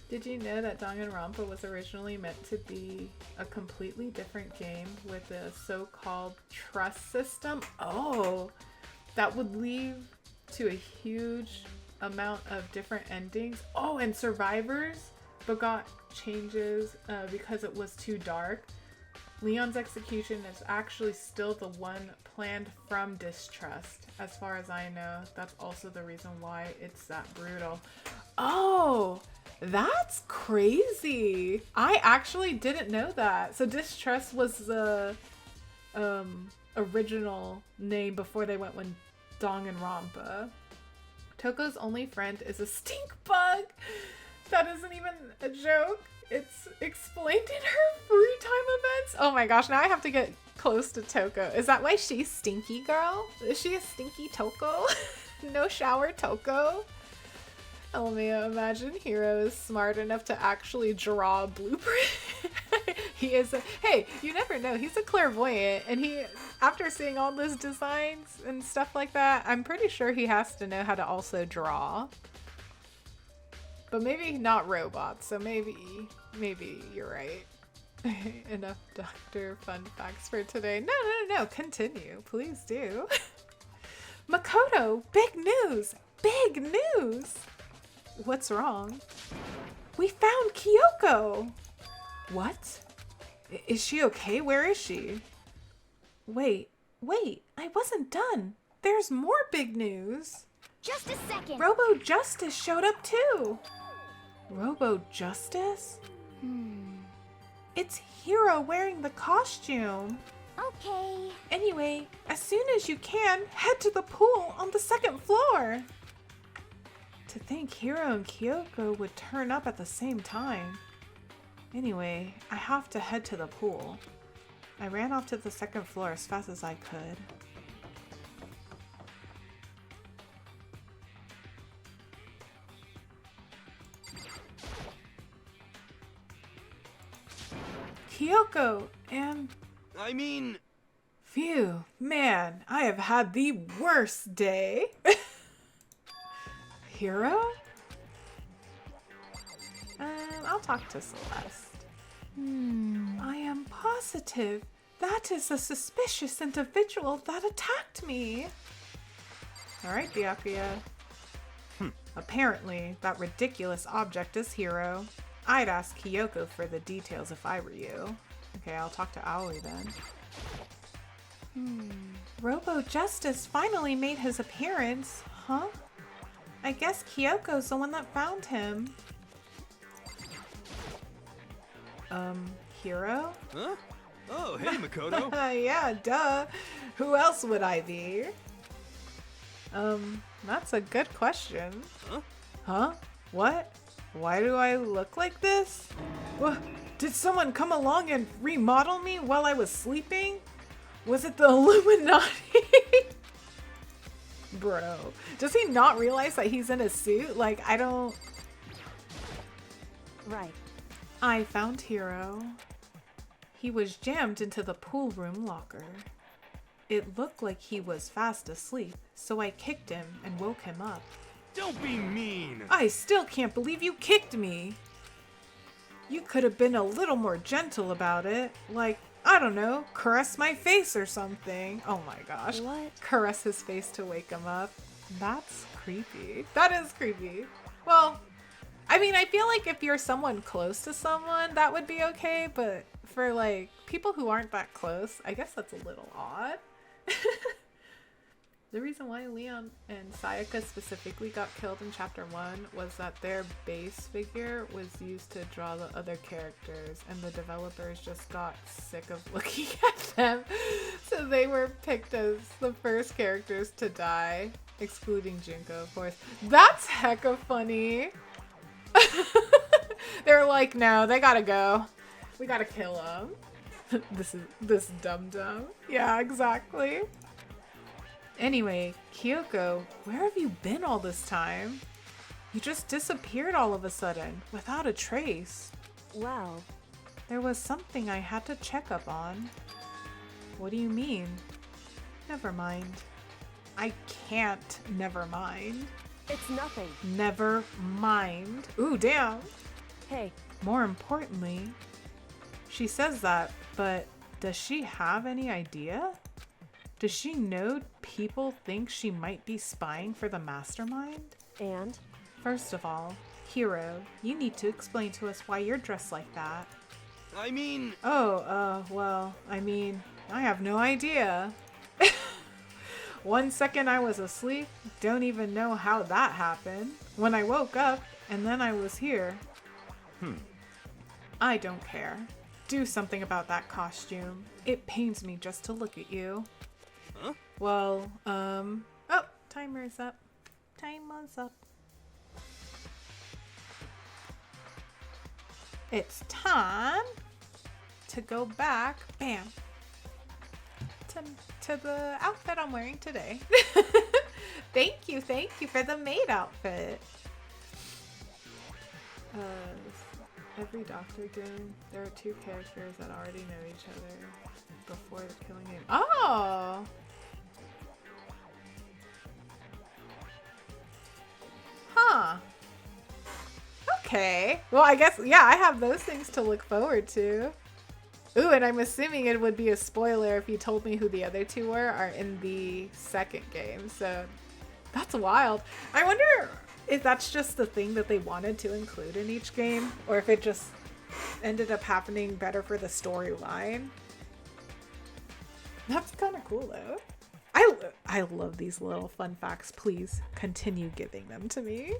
Did you know that Danganronpa was originally meant to be a completely different game with a so-called trust system? Oh, that would lead to a huge amount of different endings. Oh, and survivors but got changes because it was too dark. Leon's execution is actually still the one planned from distrust, as far as I know. That's also the reason why it's that brutal. Oh, that's crazy. I actually didn't know that. So distrust was the original name before they went with Danganronpa. Toko's only friend is a stink bug. That isn't even a joke. It's explained in her free time events. Oh my gosh, now I have to get close to Toko. Is that why she's stinky, girl? Is she a stinky Toko? No shower Toko? LMAO, imagine Hiro is smart enough to actually draw a blueprint. He is a, hey, you never know. He's a clairvoyant, and he, after seeing all those designs and stuff like that, I'm pretty sure he has to know how to also draw. But maybe not robots, so maybe you're right. Enough doctor fun facts for today. No, continue. Please do. Makoto, big news! Big news! What's wrong? We found Kyoko! What? Is she okay? Where is she? Wait, I wasn't done. There's more big news. Just a second. Robo Justice showed up too. Robo Justice? It's Hiro wearing the costume. Okay. Anyway, as soon as you can, head to the pool on the second floor. To think Hiro and Kyoko would turn up at the same time. Anyway, I have to head to the pool. I ran off to the second floor as fast as I could. Kyoko and... Phew, man, I have had the worst day. Hero? I'll talk to Celeste. I am positive that is a suspicious individual that attacked me. Alright, Byakuya. Apparently, that ridiculous object is Hero. I'd ask Kyoko for the details if I were you. Okay, I'll talk to Aoi then. Robo Justice finally made his appearance. Huh? I guess Kyoko's the one that found him. Hero? Huh? Oh, hey, Makoto. Yeah, duh. Who else would I be? That's a good question. Huh? Huh? What? Why do I look like this? What? Did someone come along and remodel me while I was sleeping? Was it the Illuminati? Bro, does he not realize that he's in a suit? Like, I don't... Right. I found Hero. He was jammed into the pool room locker. It looked like he was fast asleep, so I kicked him and woke him up. Don't be mean. I still can't believe you kicked me. You could have been a little more gentle about it. Like, I don't know, caress my face or something. Oh my gosh. What? Caress his face to wake him up. That's creepy. That is creepy. Well, I mean, I feel like if you're someone close to someone, that would be okay. But for like people who aren't that close, I guess that's a little odd. The reason why Leon and Sayaka specifically got killed in chapter 1 was that their base figure was used to draw the other characters, and the developers just got sick of looking at them. So they were picked as the first characters to die, excluding Junko, of course. That's hecka funny. They're like, no, they gotta go. We gotta kill them. This dum-dum. Yeah, exactly. Anyway, Kyoko, where have you been all this time? You just disappeared all of a sudden, without a trace. Well, There was something I had to check up on. What do you mean? Never mind. I can't never mind. it's nothing. Never mind. Ooh, damn. Hey, More importantly, she says that, but does she have any idea? Does she know people think she might be spying for the mastermind? and? First of all, Hero, you need to explain to us why you're dressed like that. I mean, Well, I mean, I have no idea. 1 second I was asleep, don't even know how that happened. When I woke up, and then I was here. I don't care. Do something about that costume. It pains me just to look at you. Huh? Well, oh, timer's up. Timer's up. It's time to go back, bam, to the outfit I'm wearing today. Thank you for the maid outfit. Every Doctor game, there are two characters that already know each other before the killing game. Oh! Huh. Okay. Well, I guess, yeah, I have those things to look forward to. Ooh, and I'm assuming it would be a spoiler if you told me who the other two are in the second game. So that's wild. I wonder if that's just the thing that they wanted to include in each game, or if it just ended up happening better for the storyline. That's kind of cool though. I love these little fun facts. Please continue giving them to me.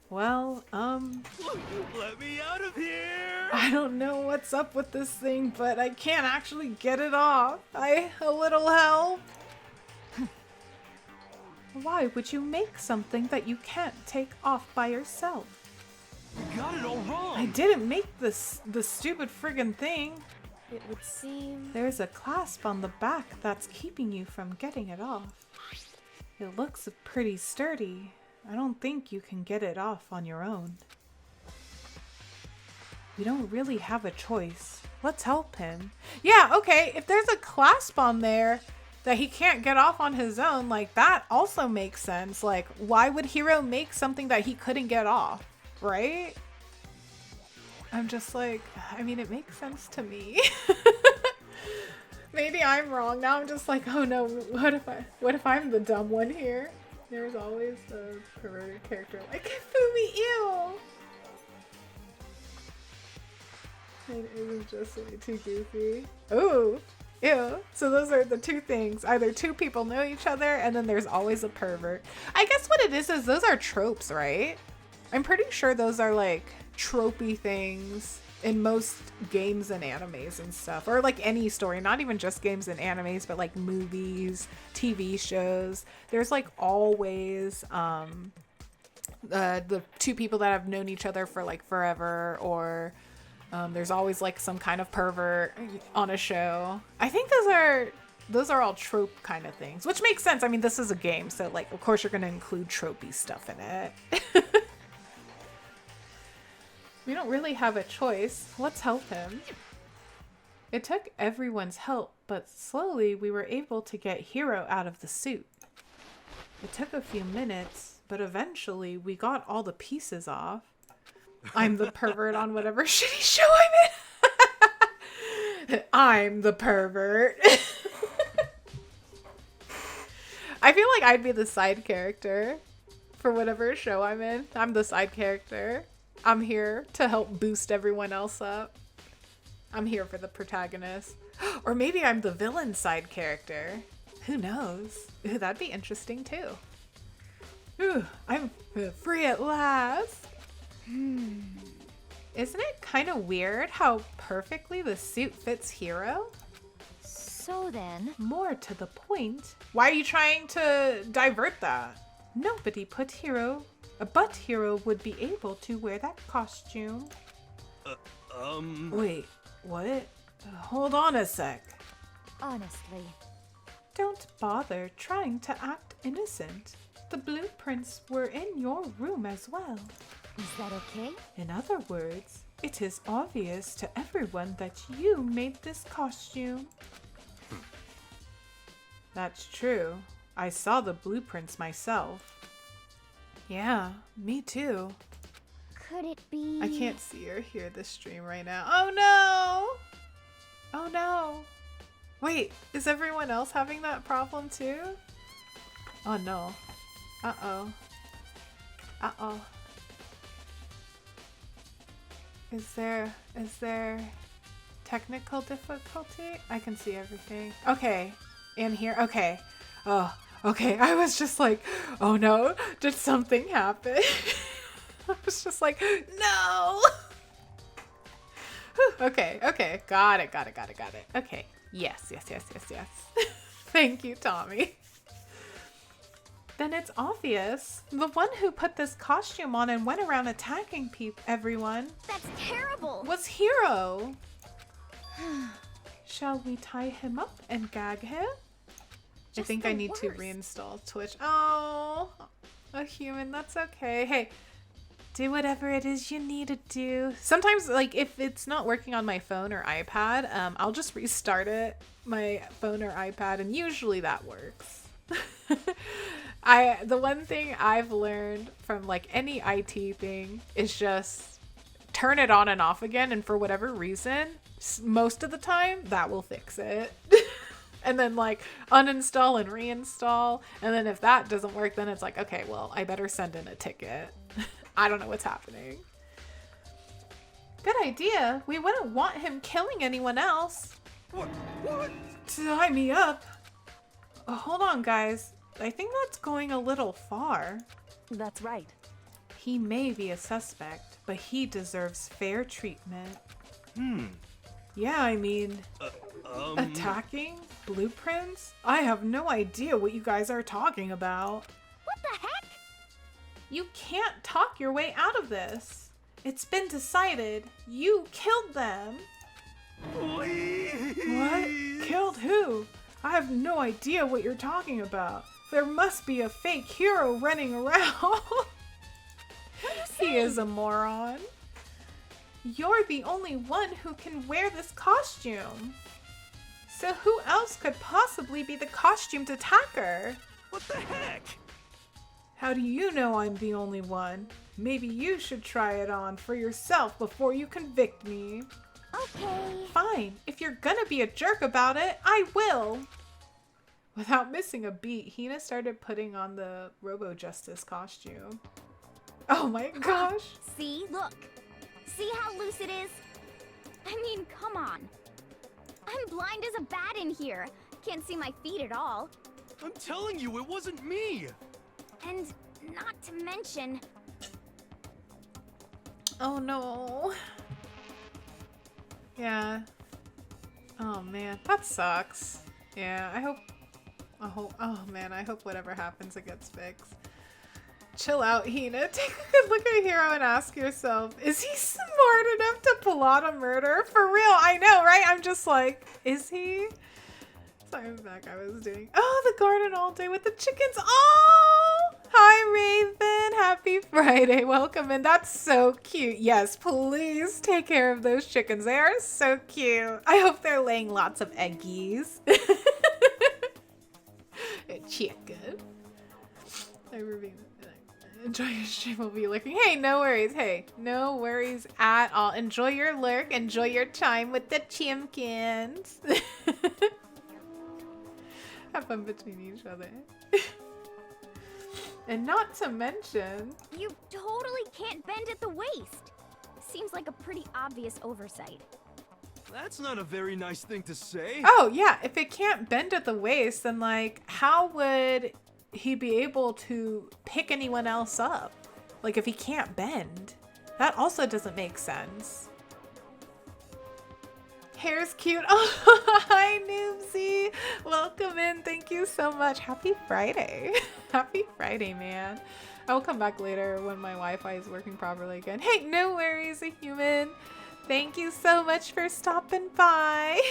Well, let me out of here. I don't know what's up with this thing, but I can't actually get it off. A little help. Why would you make something that you can't take off by yourself? You got it all wrong. I didn't make the stupid friggin' thing. It would seem... There's a clasp on the back that's keeping you from getting it off. It looks pretty sturdy. I don't think you can get it off on your own. We don't really have a choice. Let's help him. Yeah, okay, if there's a clasp on there that he can't get off on his own, like, that also makes sense. Like, why would Hero make something that he couldn't get off, right? I'm just like, I mean, it makes sense to me. Maybe I'm wrong. Now I'm just like, oh no, what if I'm the dumb one here? There's always a perverted character like Fumi, ew! It isn't just way too goofy. Ooh, ew. So those are the two things. Either two people know each other and then there's always a pervert. I guess what it is those are tropes, right? I'm pretty sure those are like tropey things in most games and animes and stuff, or like any story, not even just games and animes, but like movies, TV shows. There's like always the two people that have known each other for like forever, or there's always like some kind of pervert on a show. I think those are all trope kind of things, which makes sense. I mean, this is a game, so like of course you're going to include tropey stuff in it. We don't really have a choice. Let's help him. It took everyone's help, but slowly we were able to get Hero out of the suit. It took a few minutes, but eventually we got all the pieces off. I'm the pervert on whatever shitty show I'm in. I'm the pervert. I feel like I'd be the side character for whatever show I'm in. I'm the side character. I'm here to help boost everyone else up. I'm here for the protagonist. Or maybe I'm the villain side character. Who knows? Ooh, that'd be interesting too. Ooh, I'm free at last. Isn't it kind of weird how perfectly the suit fits Hero? So then, More to the point, why are you trying to divert that? Nobody put Hero, but Hero would be able to wear that costume. Wait, what? Hold on a sec. honestly, Don't bother trying to act innocent. The blueprints were in your room as well. is that okay? In other words, it is obvious to everyone that you made this costume. That's true. I saw the blueprints myself. Yeah, me too. Could it be? I can't see or hear the stream right now. Oh no! Oh no! Wait, is everyone else having that problem too? Oh no. Uh-oh. Uh-oh. Is there technical difficulty? I can see everything. Okay. In here? Okay. Oh, okay. I was just like, oh no, did something happen? I was just like, no! Okay, okay. Got it. Okay. Yes. Thank you, Tommy. Then it's obvious. The one who put this costume on and went around attacking everyone That's terrible! was Hero. Shall we tie him up and gag him? I Just think the I need to worst. reinstall Twitch. Oh, a human, that's okay. Hey, do whatever it is you need to do. Sometimes, like, if it's not working on my phone or iPad, I'll just restart it, my phone or iPad, and usually that works. The one thing I've learned from, like, any IT thing is just turn it on and off again, and for whatever reason, most of the time, that will fix it. And then like uninstall and reinstall. And then if that doesn't work, then it's like, okay, well, I better send in a ticket. I don't know what's happening. Good idea. We wouldn't want him killing anyone else. What? Tie me up. Hold on, guys. I think that's going a little far. That's right. He may be a suspect, but he deserves fair treatment. Yeah, I mean, attacking? Blueprints? I have no idea what you guys are talking about. What the heck? You can't talk your way out of this. It's been decided. You killed them. Please. What? Killed who? I have no idea what you're talking about. There must be a fake Hero running around. What are you He saying? is a moron. You're the only one who can wear this costume. So who else could possibly be the costumed attacker? What the heck? How do you know I'm the only one? Maybe you should try it on for yourself before you convict me. Okay. Fine, if you're gonna be a jerk about it, I will. Without missing a beat, Hina started putting on the Robo-Justice costume. Oh my gosh. See, look. See how loose it is? I mean, come on. I'm blind as a bat in here. Can't see my feet at all. I'm telling you, it wasn't me. And not to mention, Oh no. Yeah. Oh man, that sucks. Yeah, I hope, oh man, I hope whatever happens, it gets fixed. Chill out, Hina. Take a good look at Hiro and ask yourself, is he smart enough to plot a murder? For real, I know, right? I'm just like, is he? Sorry, back I was doing. Oh, the garden all day with the chickens. Oh, hi, Raven. Happy Friday. Welcome in. That's so cute. Yes, please take care of those chickens. They are so cute. I hope they're laying lots of eggies. A chicken. Enjoy your stream. Will be lurking. Hey, no worries. Hey, no worries at all. Enjoy your lurk. Enjoy your time with the chimkins. Have fun between each other. And not to mention, you totally can't bend at the waist. Seems like a pretty obvious oversight. That's not a very nice thing to say. oh yeah, if it can't bend at the waist, then like, how would he be able to pick anyone else up? Like, if he can't bend, that also doesn't make sense. Hair's cute. Oh, hi, Noobsy. Welcome in. Thank you so much. Happy Friday. Happy Friday, man. I will come back later when my Wi-Fi is working properly again. Hey, no worries, a human. Thank you so much for stopping by.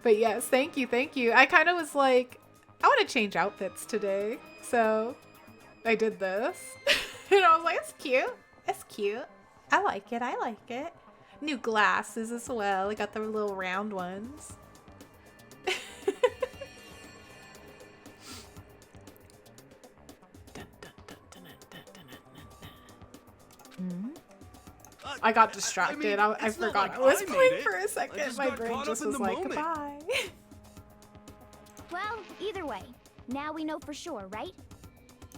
But yes, thank you, thank you. I kind of was like, I want to change outfits today. So I did this. And I was like, it's cute. It's cute. I like it. I like it. New glasses as well. I got the little round ones. I got distracted. I forgot I was playing for a second. My brain just was like, goodbye. Well, either way, now we know for sure, right?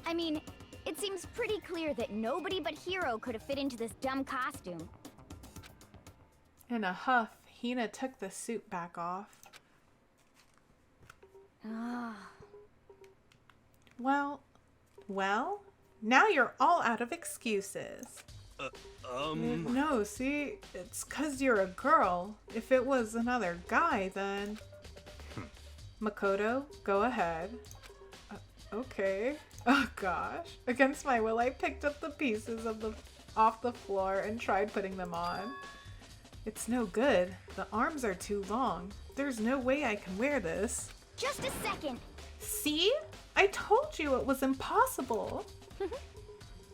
I mean, it seems pretty clear that nobody but Hiro could have fit into this dumb costume. In a huff, Hina took the suit back off. Ah. Well, now you're all out of excuses. No, see, it's 'cause you're a girl. If it was another guy, then... Makoto, go ahead. Okay. Oh gosh. Against my will, I picked up the pieces off the floor and tried putting them on. It's no good. The arms are too long. There's no way I can wear this. Just a second. See? I told you it was impossible.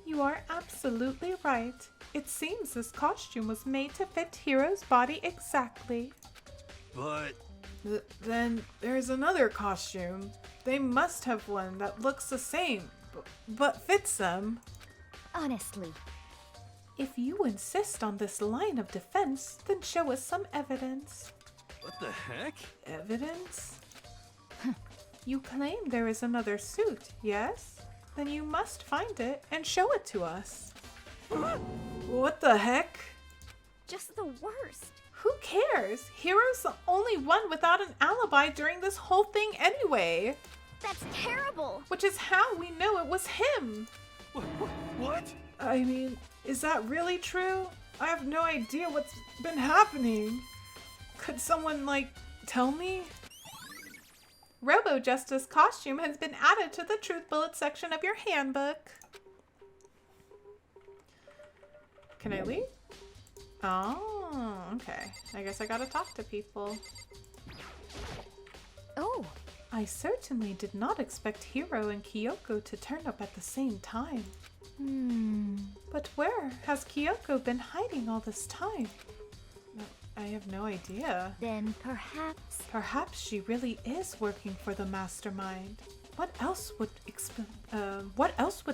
You are absolutely right. It seems this costume was made to fit Hiro's body exactly. But... Then there's another costume. They must have one that looks the same, but fits them. Honestly. If you insist on this line of defense, then show us some evidence. what the heck? Evidence? You claim there is another suit, yes? Then you must find it and show it to us. What the heck? Just the worst. Who cares? Hiro's the only one without an alibi during this whole thing anyway. That's terrible. Which is how we know it was him. What? I mean, is that really true? I have no idea what's been happening. Could someone, like, tell me? Robo-Justice costume has been added to the Truth Bullet section of your handbook. Can I leave? Oh, okay. I guess I gotta talk to people. Oh. I certainly did not expect Hiro and Kyoko to turn up at the same time. But where has Kyoko been hiding all this time? No, I have no idea. Then perhaps... Perhaps she really is working for the mastermind. What else would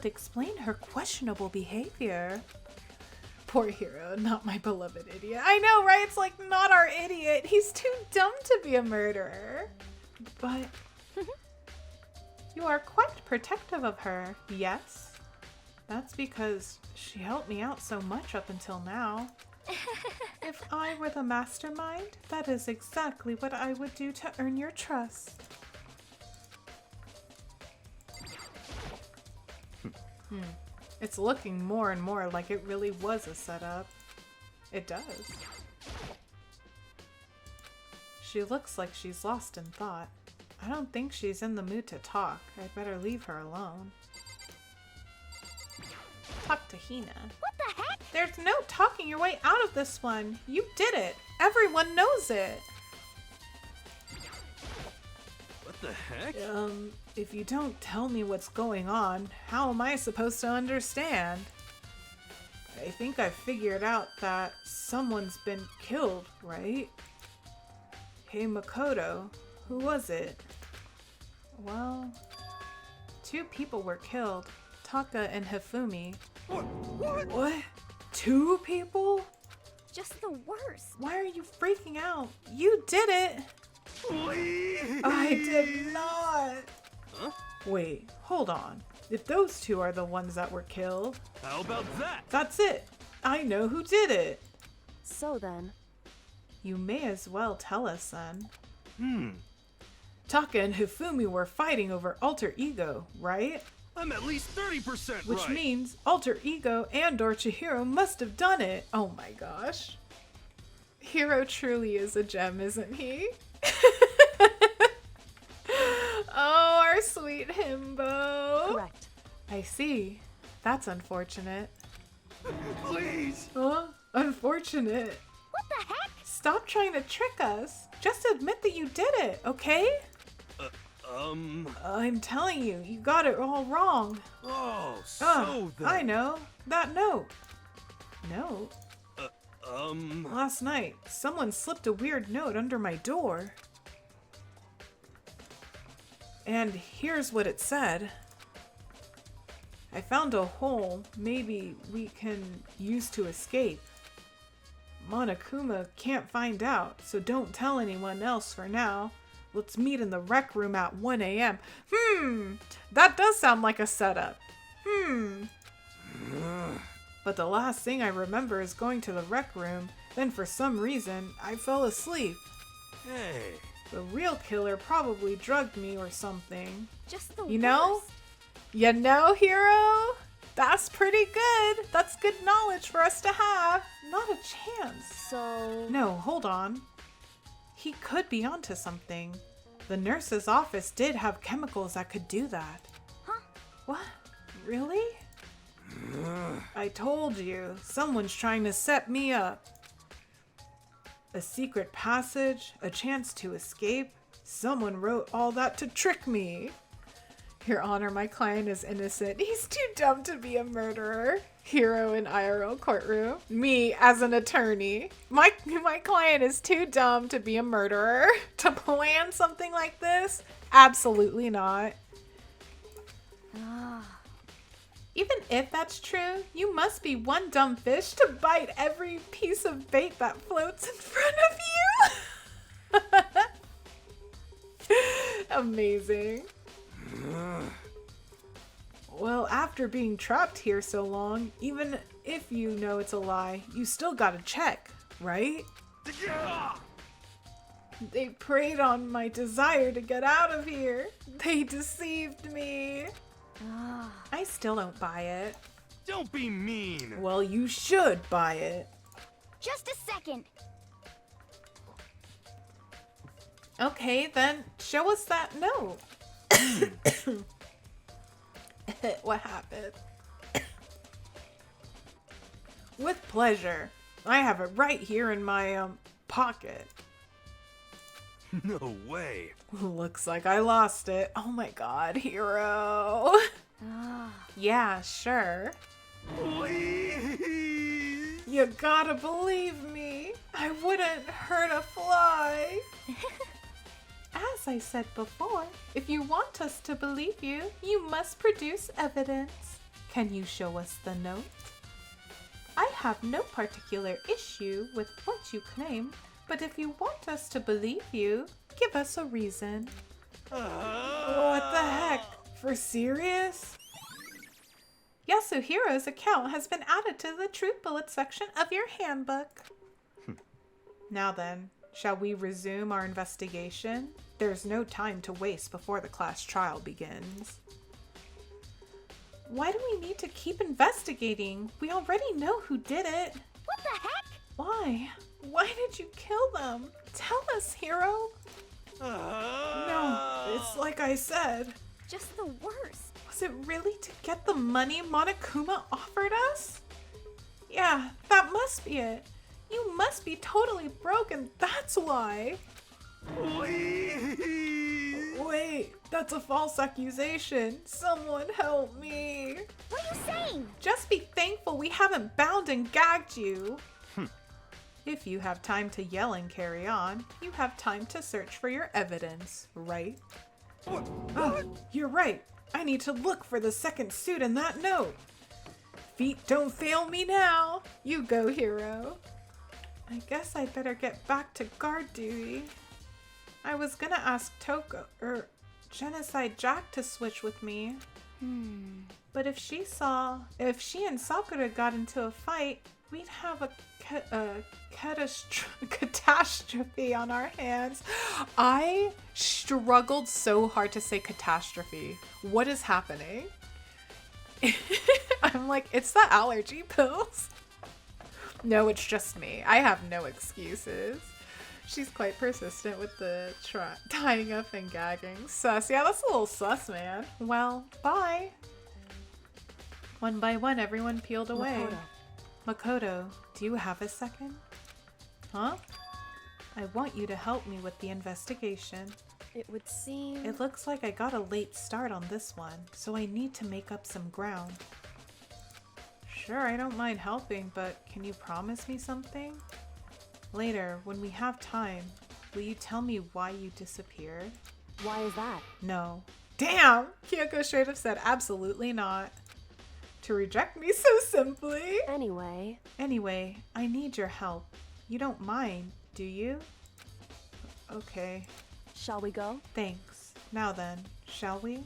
explain her questionable behavior? Poor Hero, not my beloved idiot. I know, right? It's like, not our idiot. He's too dumb to be a murderer. But you are quite protective of her, yes? That's because she helped me out so much up until now. If I were the mastermind, that is exactly what I would do to earn your trust. It's looking more and more like it really was a setup. It does. She looks like she's lost in thought. I don't think she's in the mood to talk. I'd better leave her alone. Talk to Hina. What the heck? There's no talking your way out of this one. You did it. Everyone knows it. What the heck? If you don't tell me what's going on, how am I supposed to understand? I think I figured out that someone's been killed, right? Hey Makoto, who was it? Well, 2 people were killed. Taka and Hifumi. What? What? 2 people? Just the worst. Why are you freaking out? You did it! Please! I did not! Huh? Wait, hold on. If those 2 are the ones that were killed, How about that? that's it! I know who did it! So then, You may as well tell us then. Taka and Hifumi were fighting over Alter Ego, right? I'm at least 30% Which right. means Alter Ego and or Chihiro must have done it. Oh my gosh. Hiro truly is a gem, isn't he? Oh, our sweet himbo. correct. I see. That's unfortunate. Please! Huh? Unfortunate. What the heck? Stop trying to trick us. Just admit that you did it, okay? I'm telling you, you got it all wrong. Oh, so Ugh, then. I know. That note. Note? Um, Last night, someone slipped a weird note under my door. And here's what it said. I found a hole maybe we can use to escape. Monokuma can't find out, so don't tell anyone else for now. Let's meet in the rec room at 1 a.m. That does sound like a setup. But the last thing I remember is going to the rec room, then for some reason, I fell asleep. hey. The real killer probably drugged me or something. Just the You know? worst. You know, Hero? That's pretty good. That's good knowledge for us to have. Not a chance. So, No, hold on. He could be onto something. The nurse's office did have chemicals that could do that. Huh? What? Really? I told you, someone's trying to set me up. A secret passage, a chance to escape. Someone wrote all that to trick me. Your Honor, my client is innocent. He's too dumb to be a murderer. Hero in IRL courtroom. Me as an attorney. My client is too dumb to be a murderer. To plan something like this? Absolutely not. Even if that's true, you must be one dumb fish to bite every piece of bait that floats in front of you. Amazing. Well, after being trapped here so long, even if you know it's a lie, you still gotta check, right? They preyed on my desire to get out of here. They deceived me. I still don't buy it. Don't be mean. Well, you should buy it. Just a second. Okay, then show us that note. What happened? With pleasure. I have it right here in my pocket. No way. Looks like I lost it. Oh my god, hero. Ah, Yeah, sure. Please. You gotta believe me. I wouldn't hurt a fly. As I said before, if you want us to believe you, you must produce evidence. Can you show us the note? I have no particular issue with what you claim, but if you want us to believe you, give us a reason. What the heck? For serious? Yasuhiro's account has been added to the truth bullet section of your handbook. Now then, shall we resume our investigation? There's no time to waste before the class trial begins. Why do we need to keep investigating? We already know who did it. What the heck? Why? Why did you kill them? Tell us, hero. No, it's like I said. Just the worst. Was it really to get the money Monokuma offered us? Yeah, that must be it. You must be totally broken, that's why. Please. Wait, that's a false accusation. Someone help me. What are you saying? Just be thankful we haven't bound and gagged you. If you have time to yell and carry on, you have time to search for your evidence, right? Oh, you're right. I need to look for the second suit in that note. Feet don't fail me now. You go, hero. I guess I better get back to guard duty. I was gonna ask Genocide Jack to switch with me. But if she and Sakura got into a fight, we'd have a catastrophe on our hands. I struggled so hard to say catastrophe. What is happening? I'm like, it's the allergy pills. No, it's just me. I have no excuses. She's quite persistent with the tying up and gagging. Sus. Yeah, that's a little sus, man. Well, bye. One by one, everyone peeled away. Makoto, do you have a second? Huh? I want you to help me with the investigation. it would seem. It looks like I got a late start on this one, so I need to make up some ground. Sure, I don't mind helping, but can you promise me something? Later, when we have time, will you tell me why you disappeared? Why is that? No. Damn! Kyoko straight up said absolutely not. To reject me so simply. Anyway, I need your help. You don't mind, do you? Okay, shall we go? thanks. Now then, shall we?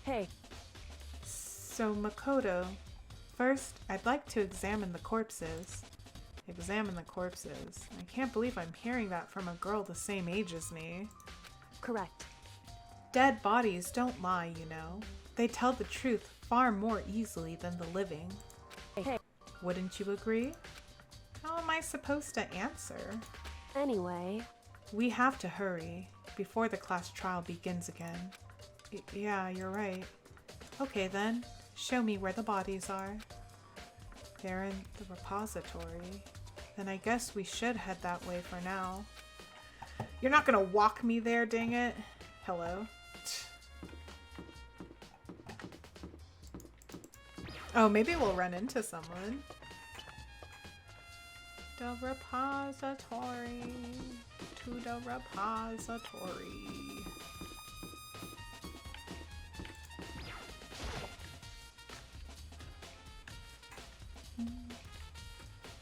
Hey, So, Makoto, first, I'd like to examine the corpses. Examine the corpses. I can't believe I'm hearing that from a girl the same age as me. correct. Dead bodies don't lie, you know. They tell the truth far more easily than the living. Hey, Wouldn't you agree? How am I supposed to answer? anyway, We have to hurry before the class trial begins again. Yeah, you're right. Okay then, show me where the bodies are. They're in the repository. Then I guess we should head that way for now. You're not gonna walk me there, dang it. Hello. Oh, maybe we'll run into someone. The repository. To the repository.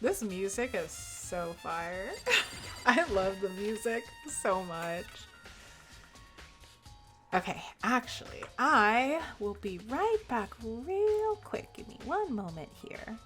This music is so fire. I love the music so much. Okay, actually, I will be right back real quick. Give me one moment here.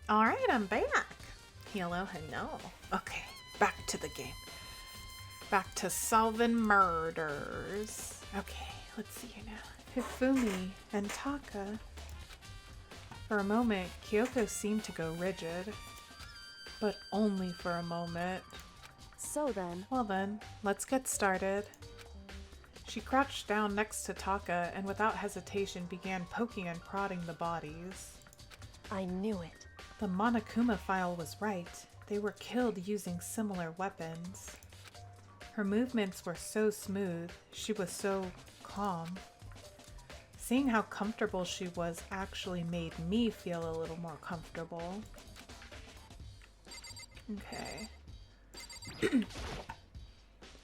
Alright, I'm back. Hello. Okay, back to the game. Back to solving murders. Okay, let's see here now. Hifumi and Taka. For a moment, Kyoko seemed to go rigid. But only for a moment. So then, Well then, let's get started. She crouched down next to Taka and without hesitation began poking and prodding the bodies. I knew it. The Monokuma file was right. They were killed using similar weapons. Her movements were so smooth. She was so calm. Seeing how comfortable she was actually made me feel a little more comfortable. Okay.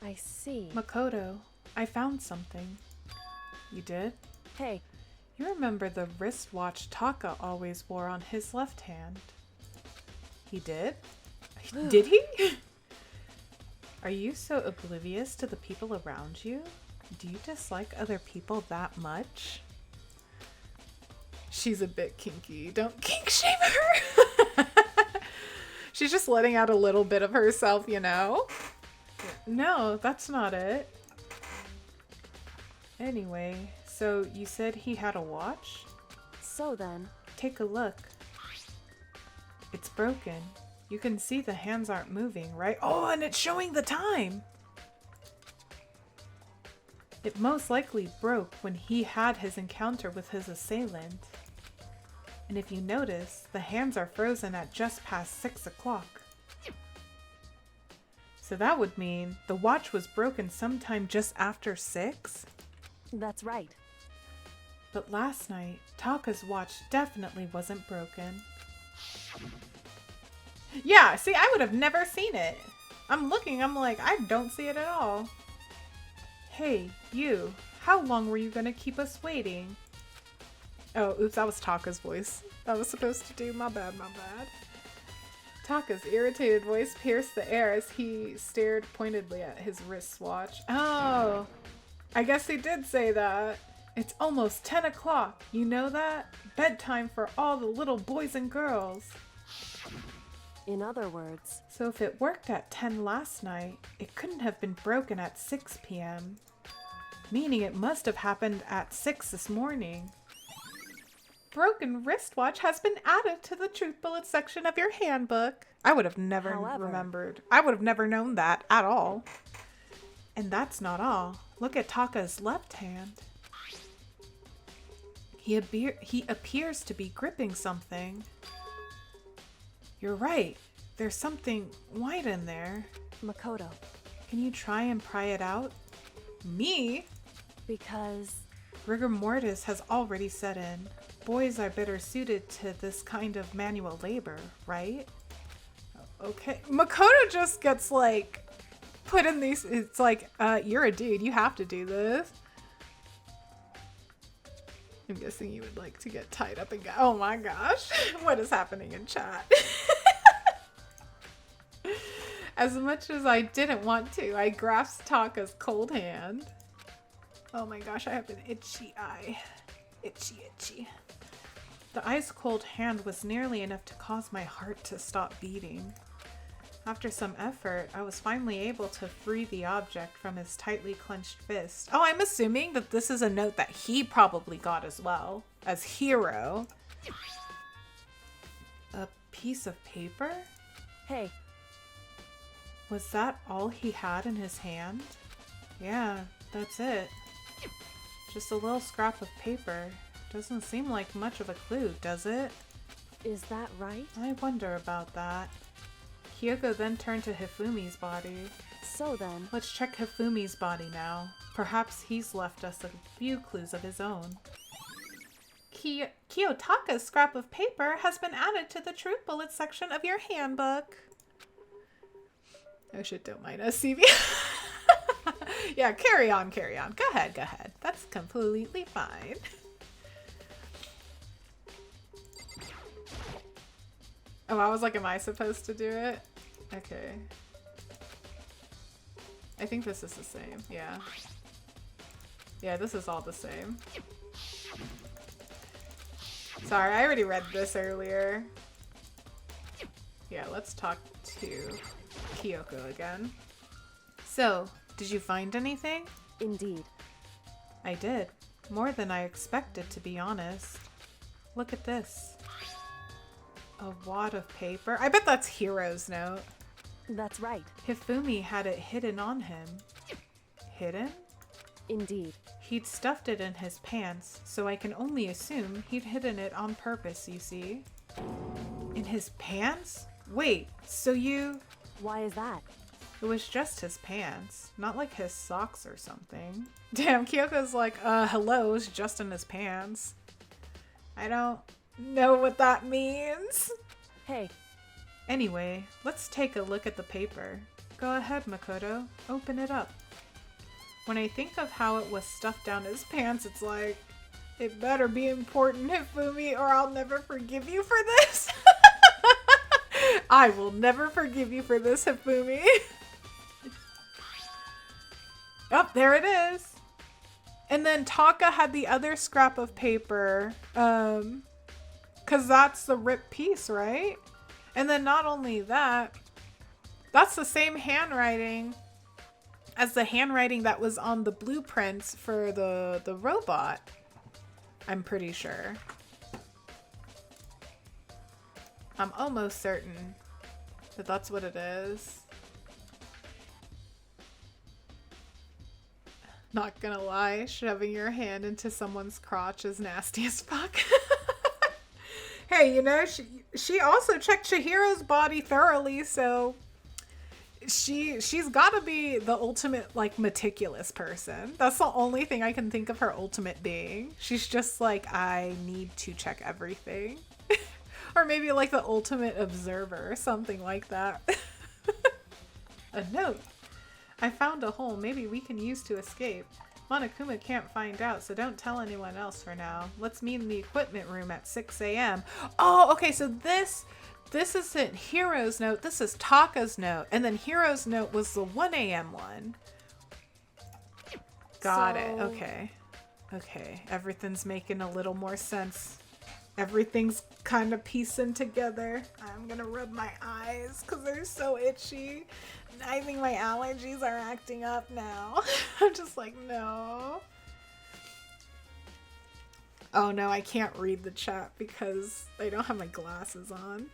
I see. Makoto, I found something. You did? Hey, You remember the wristwatch Taka always wore on his left hand. He did? Did he? Are you so oblivious to the people around you? Do you dislike other people that much? She's a bit kinky. Don't kink shame her! She's just letting out a little bit of herself, you know? No, that's not it. Anyway, so you said he had a watch? so then, Take a look. It's broken. You can see the hands aren't moving, right? Oh, and it's showing the time! It most likely broke when he had his encounter with his assailant. And if you notice, the hands are frozen at just past 6 o'clock. So that would mean the watch was broken sometime just after 6? that's right. But last night, Taka's watch definitely wasn't broken. Yeah, see, I would have never seen it. I'm looking, I'm like, I don't see it at all. Hey, you, how long were you gonna keep us waiting? Oh, oops, that was Taka's voice. That was supposed to do, my bad. Taka's irritated voice pierced the air as he stared pointedly at his wristwatch. Oh, I guess he did say that. It's almost 10 o'clock, you know that? Bedtime for all the little boys and girls. In other words, So if it worked at 10 last night, it couldn't have been broken at 6 p.m. Meaning it must have happened at 6 this morning. Broken wristwatch has been added to the truth bullet section of your handbook. I would have never However- remembered. I would have never known that at all. And that's not all. Look at Taka's left hand. He appears to be gripping something. You're right. There's something white in there. Makoto, Can you try and pry it out? Me? because Rigor mortis has already set in. Boys are better suited to this kind of manual labor, right? Okay. Makoto just gets like put in these. It's like, you're a dude. You have to do this. I'm guessing you would like to get tied up and go. Oh my gosh. What is happening in chat? As much as I didn't want to, I grasped Taka's cold hand. Oh my gosh, I have an itchy eye. Itchy. The ice cold hand was nearly enough to cause my heart to stop beating. After some effort, I was finally able to free the object from his tightly clenched fist. Oh, I'm assuming that this is a note that he probably got as well, as Hero. A piece of paper? hey, Was that all he had in his hand? Yeah, that's it. Just a little scrap of paper. Doesn't seem like much of a clue, does it? is that right? I wonder about that. Kyoko then turned to Hifumi's body. So then, Let's check Hifumi's body now. Perhaps he's left us a few clues of his own. Kiyotaka's scrap of paper has been added to the truth bullet section of your handbook. Oh shit, don't mind us, CV. Yeah, carry on. Go ahead. That's completely fine. Oh, I was like, am I supposed to do it? Okay. I think this is the same, yeah. Yeah, this is all the same. Sorry, I already read this earlier. Yeah, let's talk to Kyoko again. So, did you find anything? Indeed. I did. More than I expected, to be honest. Look at this. A wad of paper. I bet that's Hiro's note. That's right. Hifumi had it hidden on him. Hidden? Indeed. He'd stuffed it in his pants, so I can only assume he'd hidden it on purpose, you see. In his pants? Wait, so you... Why is that? It was just his pants, not like his socks or something. Damn, Kyoko's like, hello, it was just in his pants. I don't know what that means. Hey, Anyway, let's take a look at the paper. Go ahead, Makoto. Open it up. When I think of how it was stuffed down his pants, it's like, it better be important, Hifumi, or I'll never forgive you for this. I will never forgive you for this, Hifumi. Oh, there it is. And then Taka had the other scrap of paper, because that's the ripped piece, right? And then not only that, that's the same handwriting as the handwriting that was on the blueprints for the robot. I'm pretty sure. I'm almost certain that that's what it is. Not gonna lie, shoving your hand into someone's crotch is nasty as fuck. Hey, you know, she also checked Chihiro's body thoroughly, so she's gotta be the ultimate, like, meticulous person. That's the only thing I can think of her ultimate being. She's just like, I need to check everything. Or maybe like the ultimate observer or something like that. A note. I found a hole maybe we can use to escape. Monokuma can't find out, so don't tell anyone else for now. Let's meet in the equipment room at 6 a.m. Oh, okay, so this isn't Hiro's note, this is Taka's note. And then Hiro's note was the 1 a.m. one. Got it, okay. Okay, everything's making a little more sense. Everything's kind of piecing together. I'm gonna rub my eyes because they're so itchy. I think my allergies are acting up now. I'm just like, no. Oh no, I can't read the chat because I don't have my glasses on.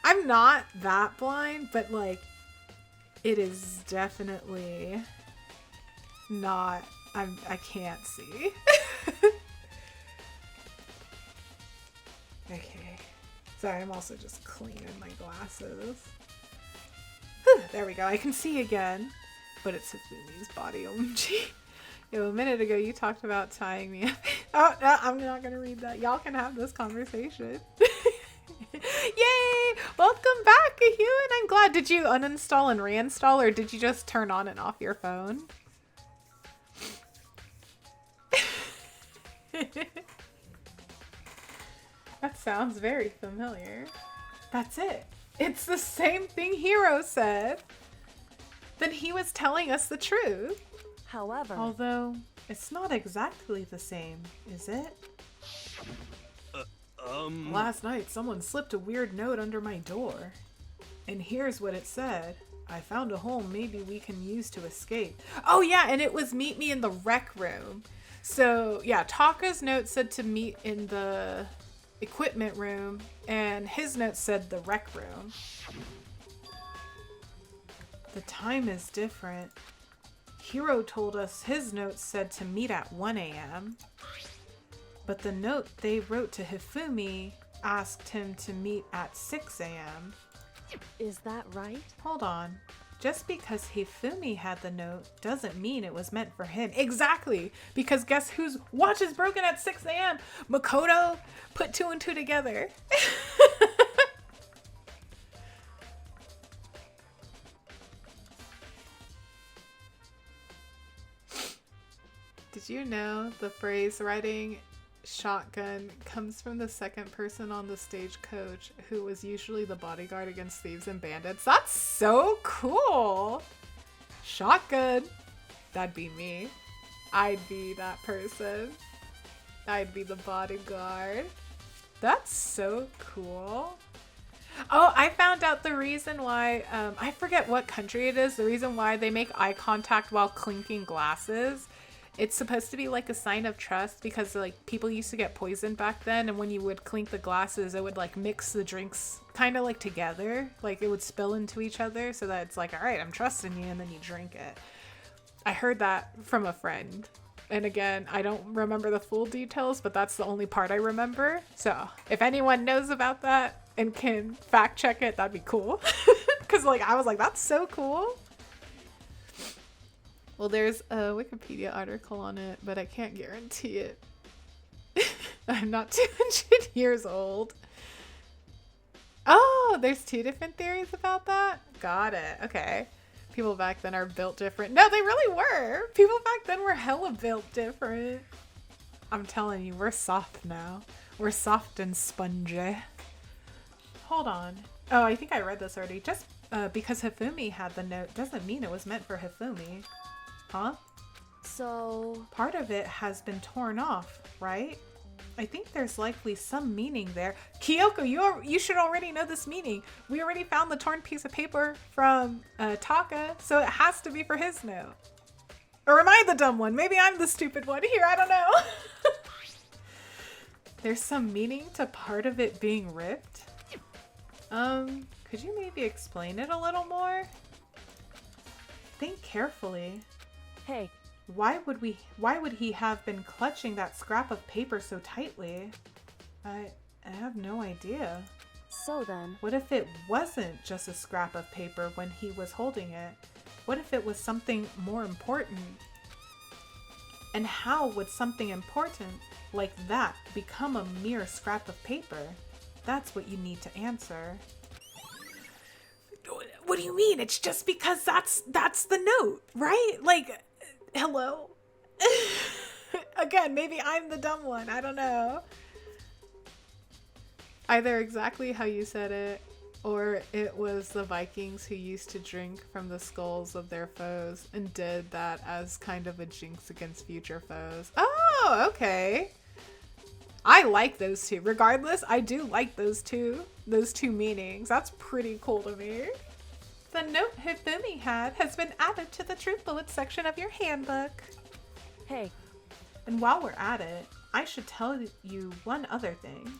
I'm not that blind, but like, it is definitely not, I can't see. Okay. Sorry, I'm also just cleaning my glasses. Whew, there we go. I can see again. But it's Hifumi's body, OMG. Yo, a minute ago you talked about tying me up. Oh, no, I'm not gonna read that. Y'all can have this conversation. Yay! Welcome back, Ahune! I'm glad. Did you uninstall and reinstall, or did you just turn on and off your phone? That sounds very familiar. That's it. It's the same thing Hiro said. Then he was telling us the truth. however, Although, it's not exactly the same, is it? Last night, someone slipped a weird note under my door. And here's what it said. I found a hole maybe we can use to escape. Oh yeah, and it was meet me in the rec room. So yeah, Taka's note said to meet in the equipment room, and his note said the rec room. The time is different. Hiro told us his note said to meet at 1 a.m. But the note they wrote to Hifumi asked him to meet at 6 a.m. is that right? Hold on. Just because Hifumi had the note doesn't mean it was meant for him. Exactly! Because guess whose watch is broken at 6 a.m.? Makoto put 2 and 2 together. Did you know the phrase riding shotgun comes from the second person on the stagecoach who was usually the bodyguard against thieves and bandits? That's so cool! Shotgun. That'd be me. I'd be that person. I'd be the bodyguard. That's so cool. Oh, I found out the reason why, I forget what country it is, the reason why they make eye contact while clinking glasses. It's supposed to be like a sign of trust because like people used to get poisoned back then, and when you would clink the glasses, it would like mix the drinks kind of like together, like it would spill into each other, so that it's like, all right, I'm trusting you, and then you drink it. I heard that from a friend. And again, I don't remember the full details, but that's the only part I remember. So if anyone knows about that and can fact check it, that'd be cool. Because like I was like, that's so cool. Well, there's a Wikipedia article on it, but I can't guarantee it. I'm not 200 years old. Oh, there's 2 different theories about that? Got it. Okay. People back then are built different. No, they really were. People back then were hella built different. I'm telling you, we're soft now. We're soft and spongy. Hold on. Oh, I think I read this already. Just because Hifumi had the note doesn't mean it was meant for Hifumi. Huh? So... Part of it has been torn off, right? I think there's likely some meaning there. Kyoko, you should already know this meaning. We already found the torn piece of paper from Taka, so it has to be for his note. Or am I the dumb one? Maybe I'm the stupid one here, I don't know. There's some meaning to part of it being ripped. Could you maybe explain it a little more? Think carefully. Hey, Why would he have been clutching that scrap of paper so tightly? I have no idea. so then... What if it wasn't just a scrap of paper when he was holding it? What if it was something more important? And how would something important like that become a mere scrap of paper? That's what you need to answer. What do you mean? It's just because that's the note, right? Like, hello? Again, maybe I'm the dumb one. I don't know. Either exactly how you said it, or it was the Vikings who used to drink from the skulls of their foes and did that as kind of a jinx against future foes. Oh, okay. I like those two. Regardless, I do like those two meanings. That's pretty cool to me. The note Hifumi had has been added to the Truth Bullets section of your handbook. Hey, And while we're at it, I should tell you one other thing.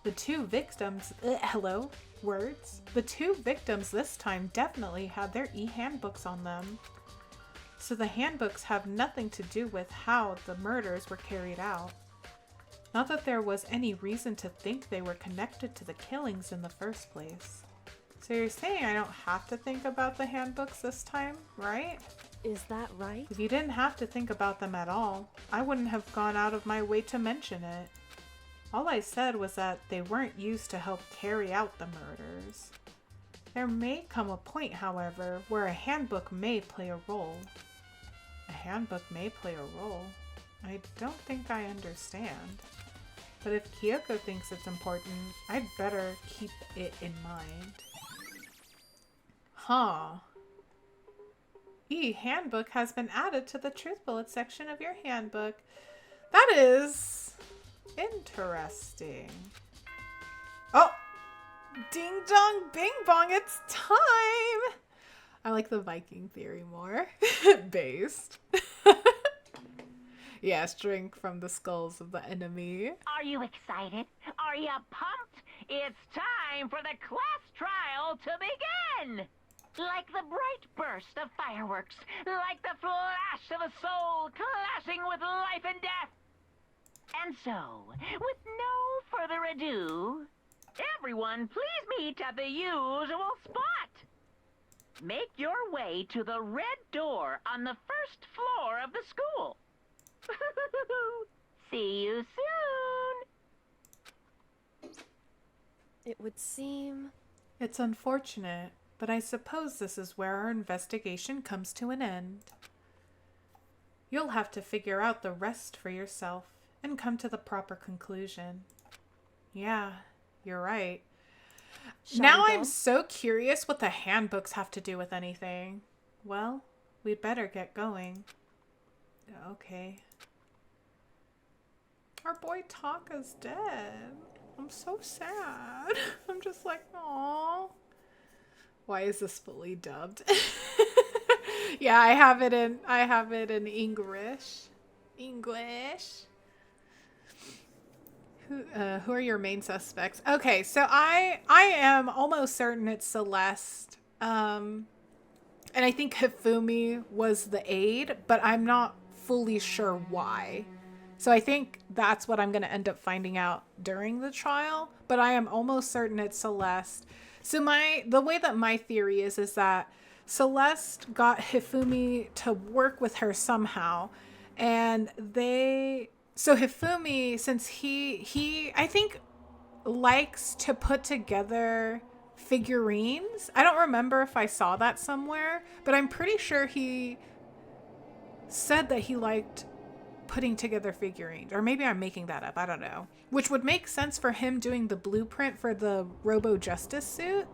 The 2 victims, the 2 victims this time definitely had their e-handbooks on them. So the handbooks have nothing to do with how the murders were carried out. Not that there was any reason to think they were connected to the killings in the first place. So you're saying I don't have to think about the handbooks this time, right? is that right? If you didn't have to think about them at all, I wouldn't have gone out of my way to mention it. All I said was that they weren't used to help carry out the murders. There may come a point, however, where a handbook may play a role. A handbook may play a role? I don't think I understand. But if Kyoko thinks it's important, I'd better keep it in mind. Huh. E-handbook has been added to the Truth Bullet section of your handbook. That is interesting. Oh! Ding dong bing bong, it's time! I like the Viking theory more. Based. Yes, drink from the skulls of the enemy. Are you excited? Are you pumped? It's time for the class trial to begin! Like the bright burst of fireworks, like the flash of a soul clashing with life and death. And so, with no further ado, everyone please meet at the usual spot. Make your way to the red door on the first floor of the school. See you soon! It would seem... It's unfortunate, but I suppose this is where our investigation comes to an end. You'll have to figure out the rest for yourself and come to the proper conclusion. Yeah, you're right. Shall Now we go? I'm so curious what the handbooks have to do with anything. Well, we'd better get going. Okay. Our boy Taka's dead. I'm so sad. I'm just like, aw. Why is this fully dubbed? Yeah, I have it in English. Who are your main suspects? Okay, so I am almost certain it's Celeste. And I think Hifumi was the aide, but I'm not fully sure why. So I think that's what I'm going to end up finding out during the trial, but I am almost certain it's Celeste. So the way that my theory is that Celeste got Hifumi to work with her somehow, and so Hifumi, since he I think likes to put together figurines. I don't remember if I saw that somewhere, but I'm pretty sure he said that he liked putting together figurines, or maybe I'm making that up. I don't know, which would make sense for him doing the blueprint for the Robo Justice suit.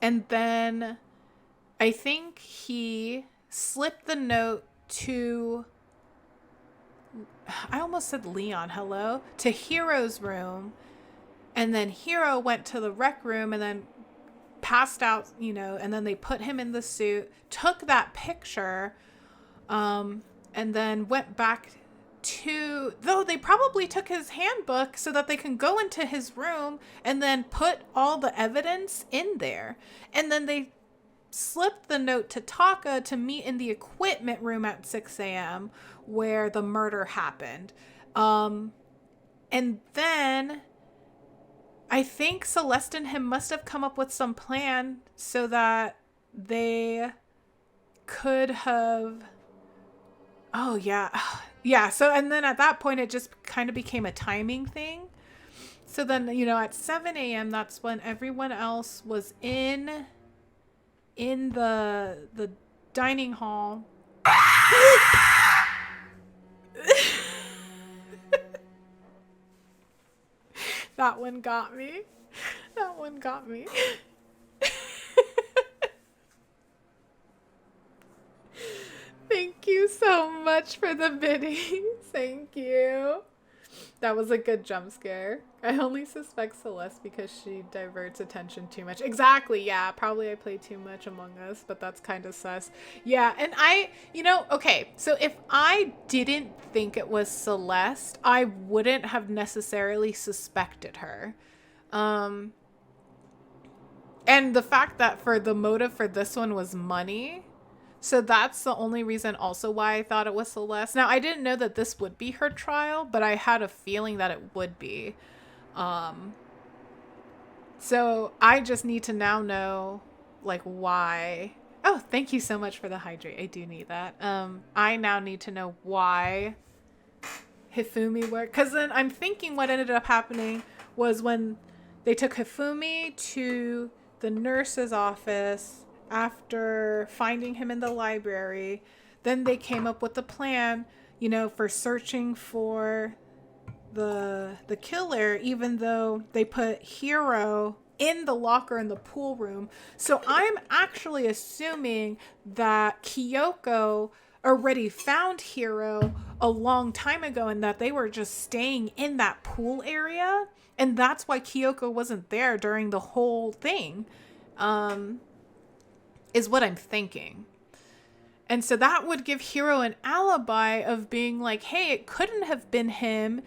And then I think he slipped the note to, I almost said Leon, hello, to Hero's room. And then Hero went to the rec room and then passed out, and then they put him in the suit, took that picture, and then went back though they probably took his handbook so that they can go into his room and then put all the evidence in there. And then they slipped the note to Taka to meet in the equipment room at 6 a.m. where the murder happened. And then I think Celeste and him must have come up with some plan so that they could have... Oh, yeah. Yeah, so, and then at that point, it just kind of became a timing thing. So then, at 7 a.m., that's when everyone else was in the dining hall. That one got me. Thank you so much for the bidding. Thank you. That was a good jump scare. I only suspect Celeste because she diverts attention too much. Exactly, yeah. Probably I play too much Among Us, but that's kind of sus. Yeah, and okay, so if I didn't think it was Celeste, I wouldn't have necessarily suspected her. And the fact that for the motive for this one was money, so that's the only reason also why I thought it was Celeste. Now, I didn't know that this would be her trial, but I had a feeling that it would be. So I just need to now know, why. Oh, thank you so much for the hydrate. I do need that. I now need to know why Hifumi worked. Because then I'm thinking what ended up happening was when they took Hifumi to the nurse's office after finding him in the library, then they came up with a plan, for searching for the killer, even though they put Hero in the locker in the pool room. So I'm actually assuming that Kyoko already found Hero a long time ago and that they were just staying in that pool area. And that's why Kyoko wasn't there during the whole thing. Is what I'm thinking. And so that would give Hero an alibi of being like, hey, it couldn't have been him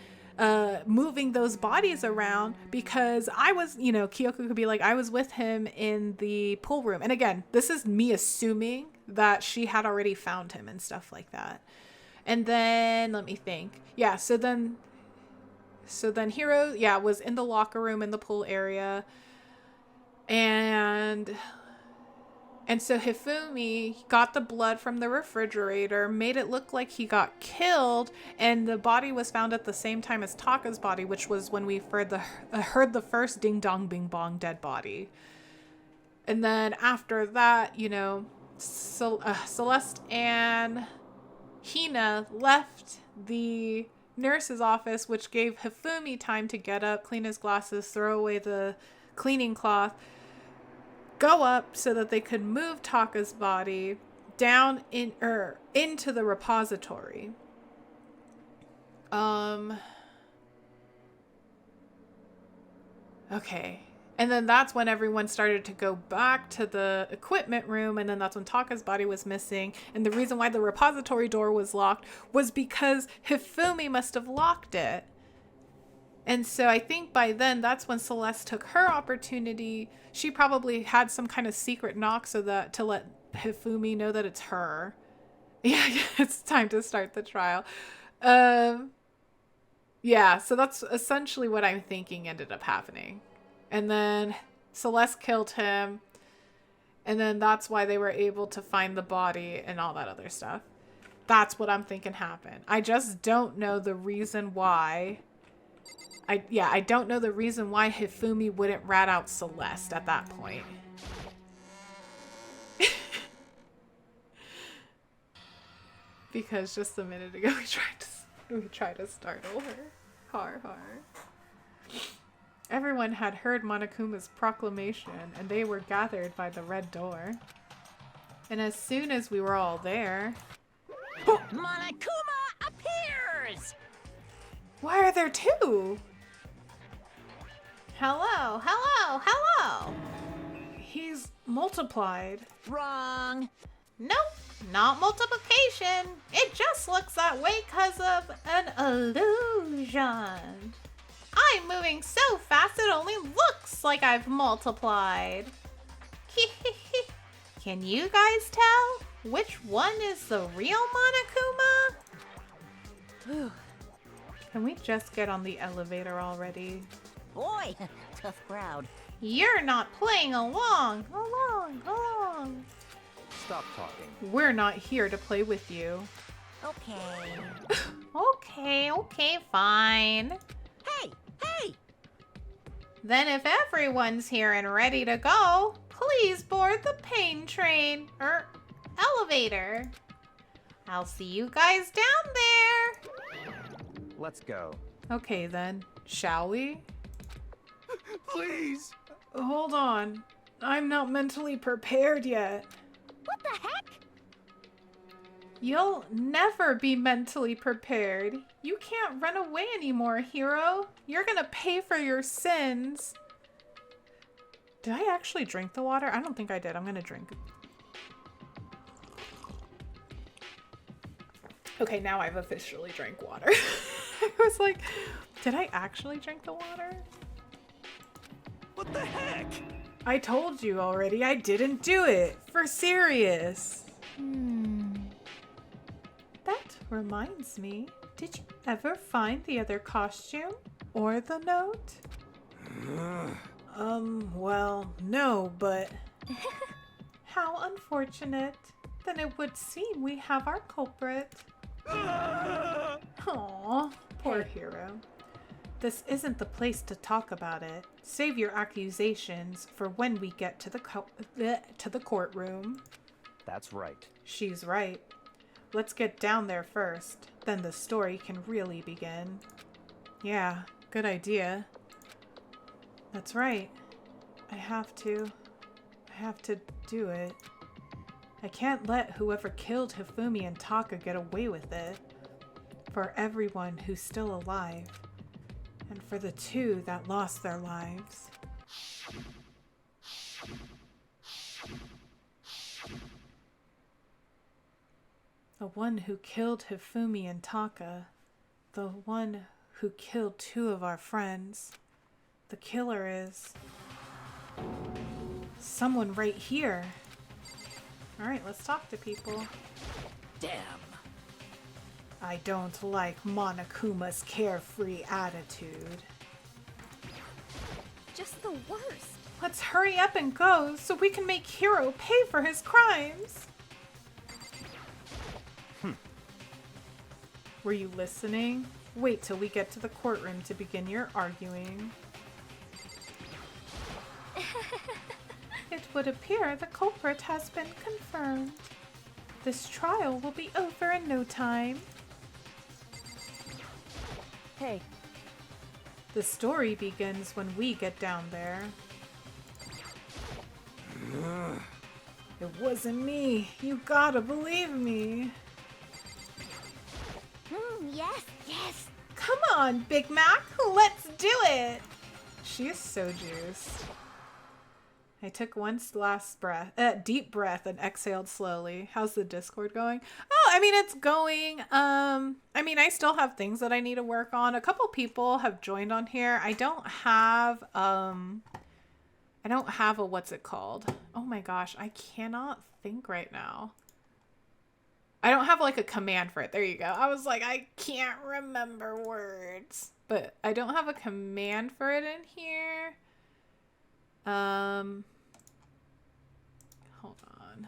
moving those bodies around because I was, Kyoko could be like, I was with him in the pool room. And again, this is me assuming that she had already found him and stuff like that. And then let me think. Yeah, so then Hero, was in the locker room in the pool area. And so Hifumi got the blood from the refrigerator, made it look like he got killed, and the body was found at the same time as Taka's body, which was when we heard the first ding dong bing bong dead body. And then after that, Celeste and Hina left the nurse's office, which gave Hifumi time to get up, clean his glasses, throw away the cleaning cloth, go up so that they could move Taka's body down into the repository. Okay. And then that's when everyone started to go back to the equipment room. And then that's when Taka's body was missing. And the reason why the repository door was locked was because Hifumi must have locked it. And so I think by then that's when Celeste took her opportunity. She probably had some kind of secret knock so that to let Hifumi know that it's her. Yeah, it's time to start the trial. Yeah, so that's essentially what I'm thinking ended up happening. And then Celeste killed him. And then that's why they were able to find the body and all that other stuff. That's what I'm thinking happened. I just don't know the reason why. I don't know the reason why Hifumi wouldn't rat out Celeste at that point. Because just a minute ago we tried to startle her. Har. Everyone had heard Monokuma's proclamation, and they were gathered by the red door. And as soon as we were all there... Monokuma appears! Why are there two? Hello. He's multiplied. Wrong. Nope, not multiplication. It just looks that way because of an illusion. I'm moving so fast it only looks like I've multiplied. Can you guys tell which one is the real Monokuma? Can we just get on the elevator already? Boy, tough crowd. You're not playing along. Stop talking. We're not here to play with you. Okay. Okay, fine. Hey! Then if everyone's here and ready to go, please board the pain train, elevator. I'll see you guys down there. Let's go. Okay then, shall we? Please! Hold on. I'm not mentally prepared yet. What the heck? You'll never be mentally prepared. You can't run away anymore, hero. You're gonna pay for your sins. Did I actually drink the water? I don't think I did. I'm gonna drink. Okay, now I've officially drank water. I was like, did I actually drink the water? What the heck? I told you already, I didn't do it. For serious. That reminds me, did you ever find the other costume? Or the note? Well, no, but... How unfortunate. Then it would seem we have our culprit. Aw, poor hero. This isn't the place to talk about it. Save your accusations for when we get to the courtroom. That's right. She's right. Let's get down there first. Then the story can really begin. Yeah, good idea. That's right. I have to do it. I can't let whoever killed Hifumi and Taka get away with it. For everyone who's still alive. And for the two that lost their lives. The one who killed Hifumi and Taka. The one who killed two of our friends. The killer is... someone right here. Alright, let's talk to people. Damn. I don't like Monokuma's carefree attitude. Just the worst. Let's hurry up and go so we can make Hiro pay for his crimes. Were you listening? Wait till we get to the courtroom to begin your arguing. It would appear the culprit has been confirmed. This trial will be over in no time. Hey, The story begins when we get down there. It wasn't me. You gotta believe me. Yes. Come on, Big Mac. Let's do it. She is so juiced. I took one last breath, deep breath and exhaled slowly. How's the Discord going? Oh, I mean, it's going. I mean, I still have things that I need to work on. A couple people have joined on here. I don't have a, what's it called? Oh my gosh, I cannot think right now. I don't have like a command for it. There you go. I was like, I can't remember words, but I don't have a command for it in here. Hold on.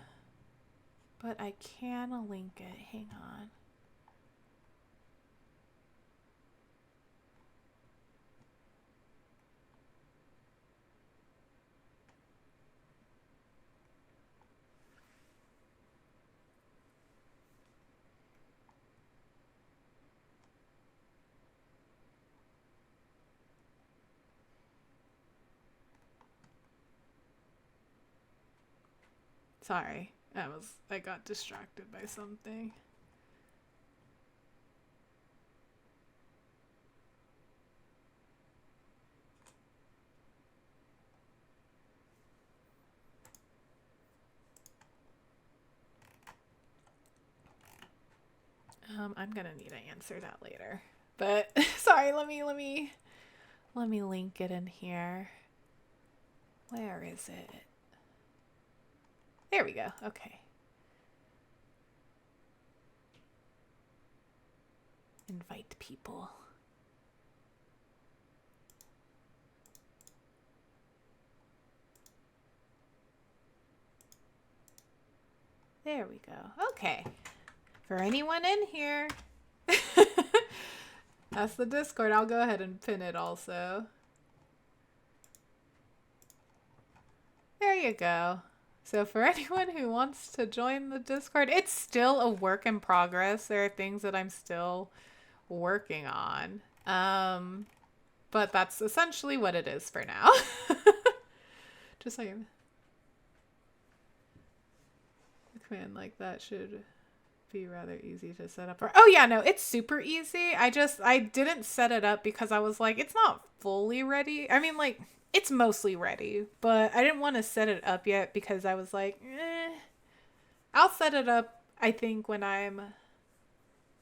But I can link it. Hang on. Sorry, I got distracted by something. I'm gonna need to answer that later. But sorry, let me link it in here. Where is it? There we go. Okay. Invite people. There we go. Okay. For anyone in here. That's the Discord. I'll go ahead and pin it also. There you go. So for anyone who wants to join the Discord, it's still a work in progress. There are things that I'm still working on. But that's essentially what it is for now. Just like a command like that should be rather easy to set up. Oh yeah, no, it's super easy. I didn't set it up because I was like, it's not fully ready. I mean, like, it's mostly ready, but I didn't want to set it up yet because I was like, I'll set it up, I think, when I'm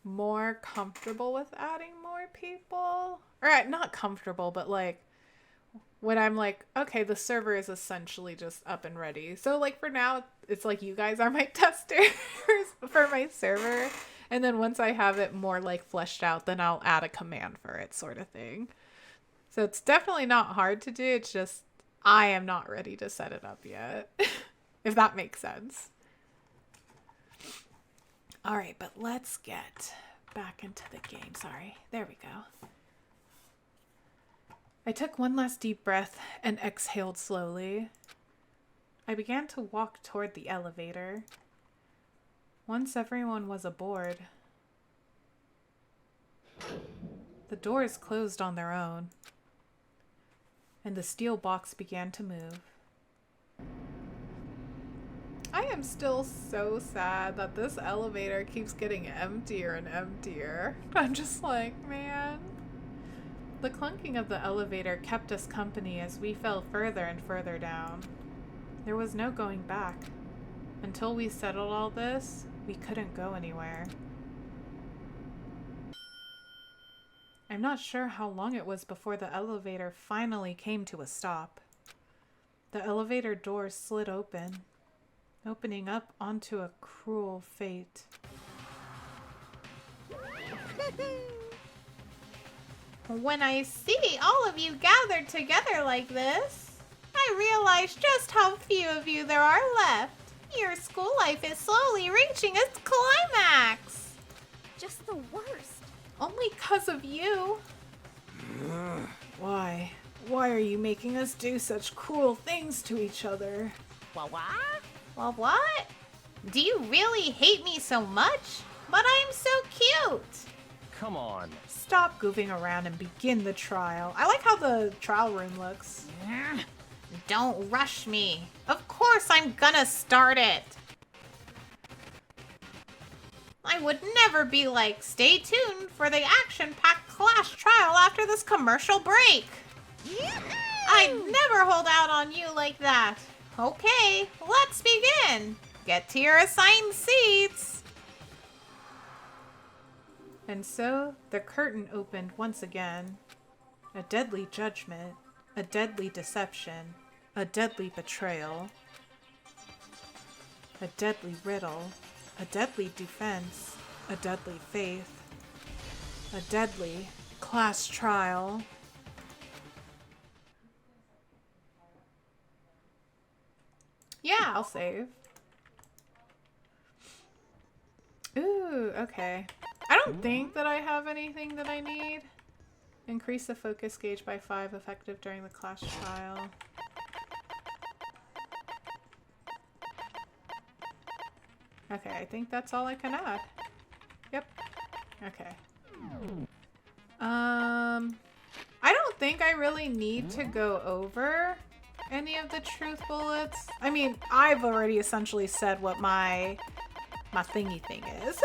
more comfortable with adding more people. Or not comfortable, but like when I'm like, okay, the server is essentially just up and ready. So like for now, it's like you guys are my testers for my server. And then once I have it more like fleshed out, then I'll add a command for it, sort of thing. So it's definitely not hard to do. It's just I am not ready to set it up yet, if that makes sense. All right, but let's get back into the game. Sorry. There we go. I took one last deep breath and exhaled slowly. I began to walk toward the elevator. Once everyone was aboard, the doors closed on their own, and the steel box began to move. I am still so sad that this elevator keeps getting emptier and emptier. I'm just like, man. The clunking of the elevator kept us company as we fell further and further down. There was no going back. Until we settled all this, we couldn't go anywhere. I'm not sure how long it was before the elevator finally came to a stop. The elevator doors slid open, opening up onto a cruel fate. When I see all of you gathered together like this, I realize just how few of you there are left. Your school life is slowly reaching its climax. Just the worst. Only 'cause of you. Why? Why are you making us do such cruel things to each other? What? Well, what? Do you really hate me so much? But I'm so cute. Come on. Stop goofing around and begin the trial. I like how the trial room looks. Don't rush me. Of course I'm gonna start it. I would never be like, stay tuned for the action-packed class trial after this commercial break. I'd never hold out on you like that. Okay, let's begin. Get to your assigned seats. And so the curtain opened once again. A deadly judgment, a deadly deception, a deadly betrayal, a deadly riddle, a deadly defense, a deadly faith, a deadly class trial. Yeah, I'll save. Ooh, okay. I don't think that I have anything that I need. Increase the focus gauge by 5, effective during the class trial. Okay, I think that's all I can add. Yep. Okay. I don't think I really need to go over any of the truth bullets. I mean, I've already essentially said what my thingy thing is.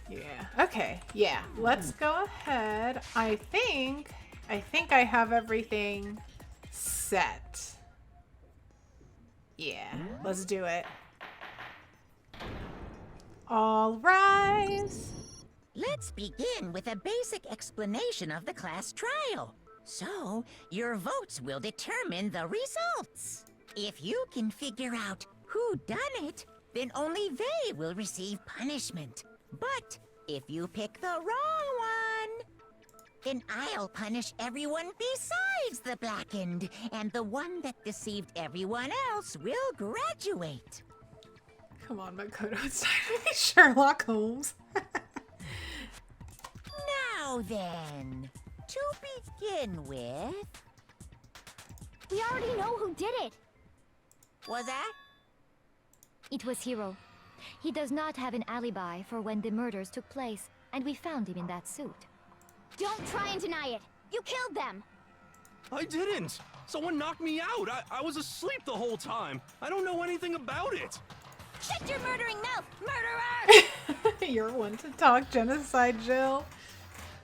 Yeah. Okay. Yeah. Let's go ahead. I think I have everything set. Yeah. Let's do it. All rise. Let's begin with a basic explanation of the class trial. So, your votes will determine the results. If you can figure out who done it, then only they will receive punishment. But if you pick the wrong one, then I'll punish everyone besides the blackened, and the one that deceived everyone else will graduate. Come on, Makoto. It's time to be Sherlock Holmes. Now then, to begin with... We already know who did it. Was that? It was Hiro. He does not have an alibi for when the murders took place, and we found him in that suit. Don't try and deny it. You killed them. I didn't! Someone knocked me out! I was asleep the whole time! I don't know anything about it! Shut your murdering mouth, murderer! You're one to talk genocide, Jill.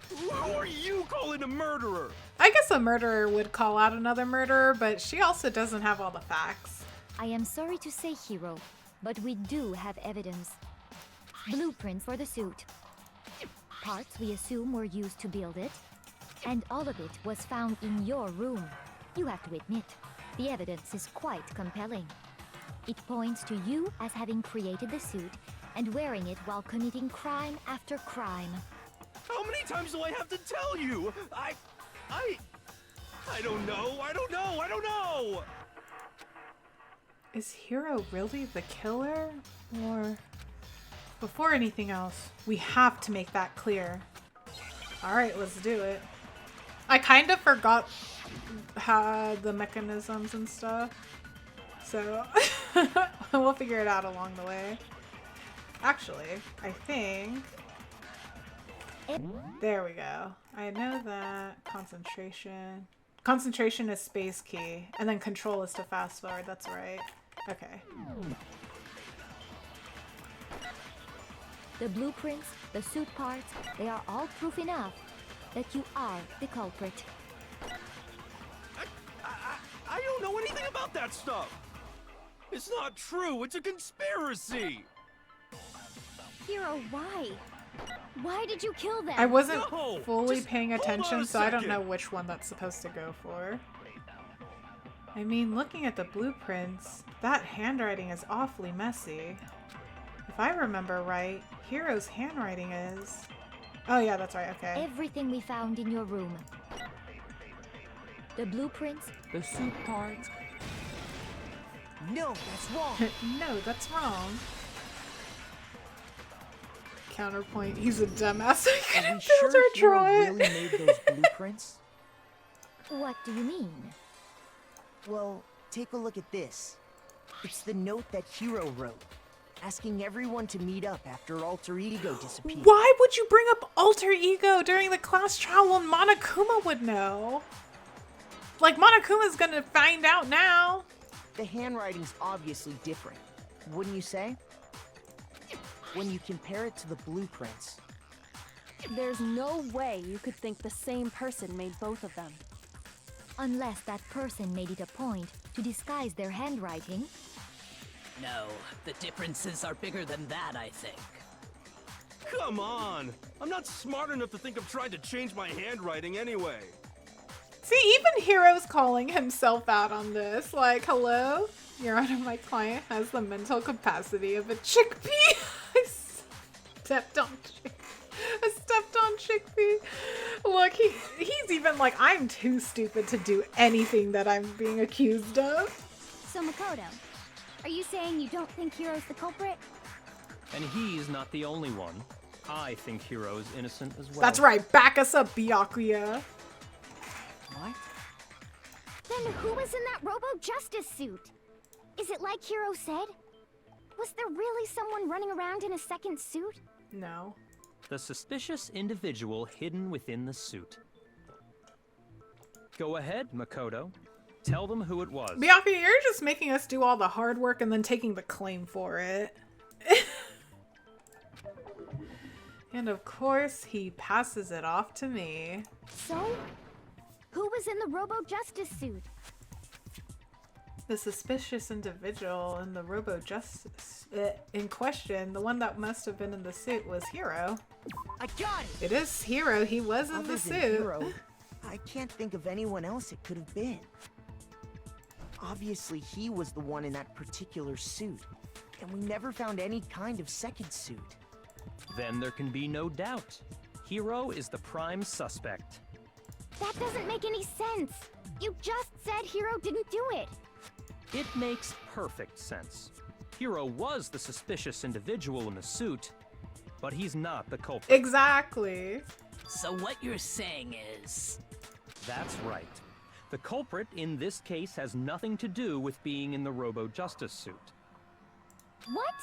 Who are you calling a murderer? I guess a murderer would call out another murderer, but she also doesn't have all the facts. I am sorry to say, Hiro, but we do have evidence. Blueprints for the suit. Parts we assume were used to build it. And all of it was found in your room. You have to admit, the evidence is quite compelling. It points to you as having created the suit and wearing it while committing crime after crime. How many times do I have to tell you? I don't know, I don't know! Is Hiro really the killer? Or... Before anything else, we have to make that clear. Alright, let's do it. I kind of forgot how the mechanisms and stuff. So, we'll figure it out along the way. Actually, I think... There we go. I know that. Concentration. Concentration is space key. And then control is to fast forward. That's right. Okay. The blueprints, the suit parts, they are all proof enough that you are the culprit. I don't know anything about that stuff! It's not true, it's a conspiracy! Hiro, why? Why did you kill them? I wasn't No, fully just paying hold on attention, a so I don't second. know which one that's supposed to go for. I mean, looking at the blueprints, that handwriting is awfully messy. If I remember right, Hiro's handwriting is... Oh yeah, that's right, okay. Everything we found in your room. The blueprints, The suit parts. No, that's wrong. No, that's wrong. Counterpoint, he's a dumbass, so he Are couldn't we build sure or Hiro draw it. really made those blueprints? what do you mean? Well, take a look at this. It's the note that Hiro wrote, asking everyone to meet up after Alter Ego disappeared. Why would you bring up Alter Ego during the class trial when Monokuma would know? Like, Monokuma's gonna find out now. The handwriting's obviously different. wouldn't you say? When you compare it to the blueprints. There's no way you could think the same person made both of them. Unless that person made it a point to disguise their handwriting. No, the differences are bigger than that, I think. Come on! I'm not smart enough to think of trying to change my handwriting anyway. See, even Hero's calling himself out on this. Like, hello? Your Honor, my client has the mental capacity of a chickpea. I stepped on chickpea. Look, he's even like, I'm too stupid to do anything that I'm being accused of. So Makoto, are you saying you don't think Hiro's the culprit? And he's not the only one. I think Hiro is innocent as well. That's right. Back us up, Byakuya. What? Then who was in that Robo-Justice suit? Is it like Hiro said? Was there really someone running around in a second suit? No. The suspicious individual hidden within the suit. Go ahead, Makoto. Tell them who it was. Byakuya, you're just making us do all the hard work and then taking the claim for it. And of course, he passes it off to me. So, who was in the Robo-Justice suit? The suspicious individual in the Robo-Justice in question, the one that must have been in the suit, was Hiro. I got it! It is Hiro. He was in Other the than suit. Hiro, I can't think of anyone else it could have been. Obviously, he was the one in that particular suit, and we never found any kind of second suit. Then there can be no doubt. Hiro is the prime suspect. That doesn't make any sense. You just said Hiro didn't do it. It makes perfect sense. Hiro was the suspicious individual in the suit, but he's not the culprit. Exactly. So what you're saying is... That's right. The culprit in this case has nothing to do with being in the Robo-Justice suit. What?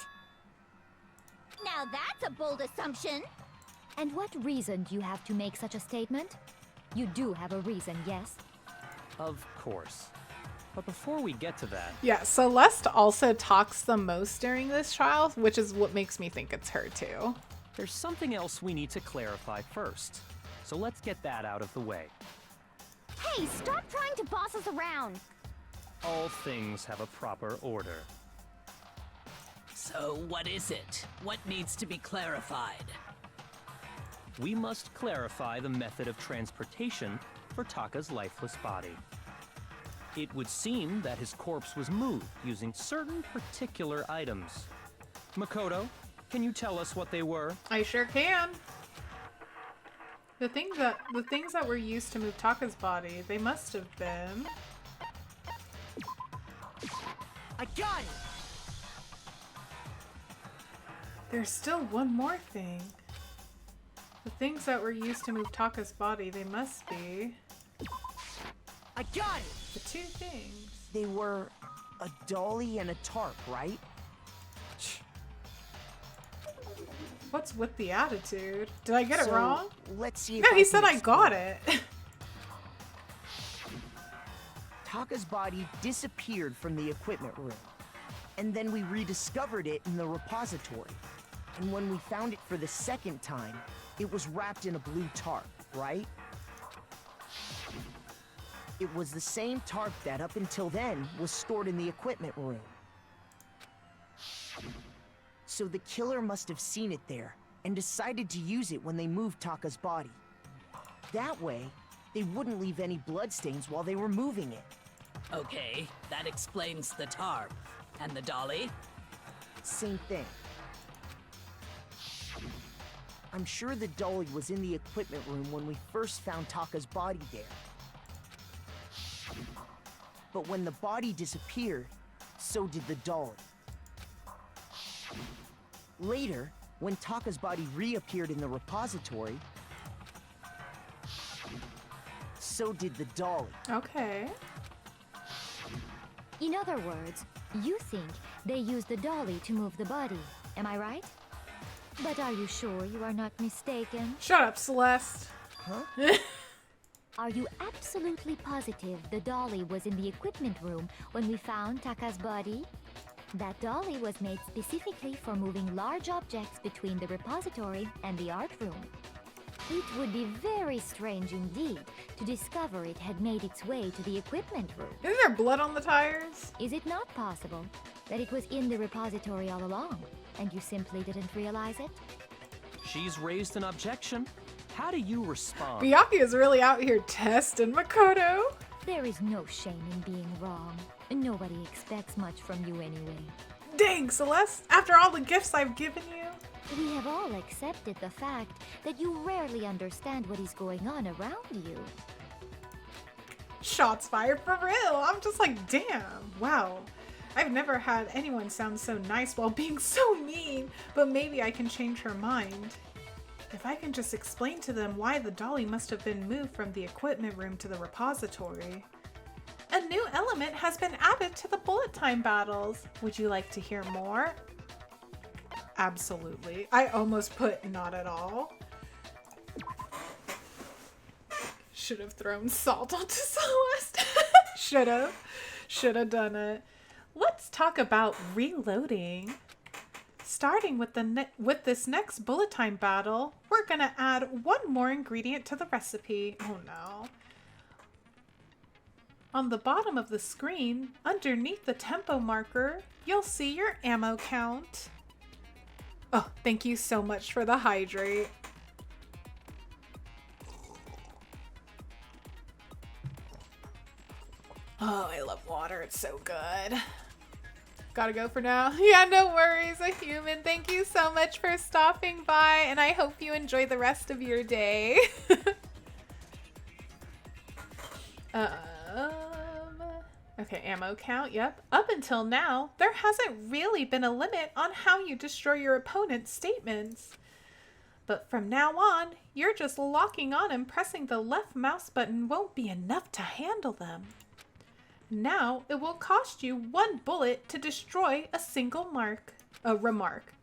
Now that's a bold assumption. And what reason do you have to make such a statement? You do have a reason, yes? Of course. But before we get to that... Yeah, Celeste also talks the most during this trial, which is what makes me think it's her too. There's something else we need to clarify first. So let's get that out of the way. Hey, stop trying to boss us around. All things have a proper order. So what is it? What needs to be clarified? We must clarify the method of transportation for Taka's lifeless body. It would seem that his corpse was moved using certain particular items. Makoto, can you tell us what they were? I sure can. The things that were used to move Taka's body, they must have been... I got it! There's still one more thing. The things that were used to move Taka's body, they must be... I got it! The two things. They were a dolly and a tarp, right? What's with the attitude? Did I get it wrong? Let's see if No, he I said can I got explain. it. Taka's body disappeared from the equipment room, and then we rediscovered it in the repository. And when we found it for the second time, it was wrapped in a blue tarp, right? It was the same tarp that up until then was stored in the equipment room. So the killer must have seen it there and decided to use it when they moved Taka's body. That way, they wouldn't leave any bloodstains while they were moving it. Okay, that explains the tarp. And the dolly? Same thing. I'm sure the dolly was in the equipment room when we first found Taka's body there. But when the body disappeared, so did the dolly. Later, when Taka's body reappeared in the repository, so did the dolly. Okay. In other words, you think they used the dolly to move the body, am I right? But are you sure you are not mistaken? Shut up, Celeste. Huh? Are you absolutely positive the dolly was in the equipment room when we found Taka's body? That dolly was made specifically for moving large objects between the repository and the art room. It would be very strange indeed to discover it had made its way to the equipment room. Isn't there blood on the tires? Is it not possible that it was in the repository all along, and you simply didn't realize it? She's raised an objection. How do you respond? Miyake is really out here testing Makoto. There is no shame in being wrong. Nobody expects much from you anyway. Dang, Celeste, after all the gifts I've given you. We have all accepted the fact that you rarely understand what is going on around you. Shots fired for real. I'm just like, damn, wow. I've never had anyone sound so nice while being so mean, but maybe I can change her mind. If I can just explain to them why the dolly must have been moved from the equipment room to the repository. A new element has been added to the bullet time battles. Would you like to hear more? Absolutely. I almost put not at all. Should have thrown salt onto Celeste. Should have done it. Let's talk about reloading. Starting with this next bullet time battle, we're gonna add one more ingredient to the recipe. Oh no. On the bottom of the screen, underneath the tempo marker, you'll see your ammo count. Oh, thank you so much for the hydrate. Oh, I love water. It's so good. Gotta go for now. Yeah, no worries, a human. Thank you so much for stopping by, and I hope you enjoy the rest of your day. Okay, ammo count, yep. Up until now, there hasn't really been a limit on how you destroy your opponent's statements. But from now on, you're just locking on and pressing the left mouse button won't be enough to handle them. Now, it will cost you 1 bullet to destroy a single remark.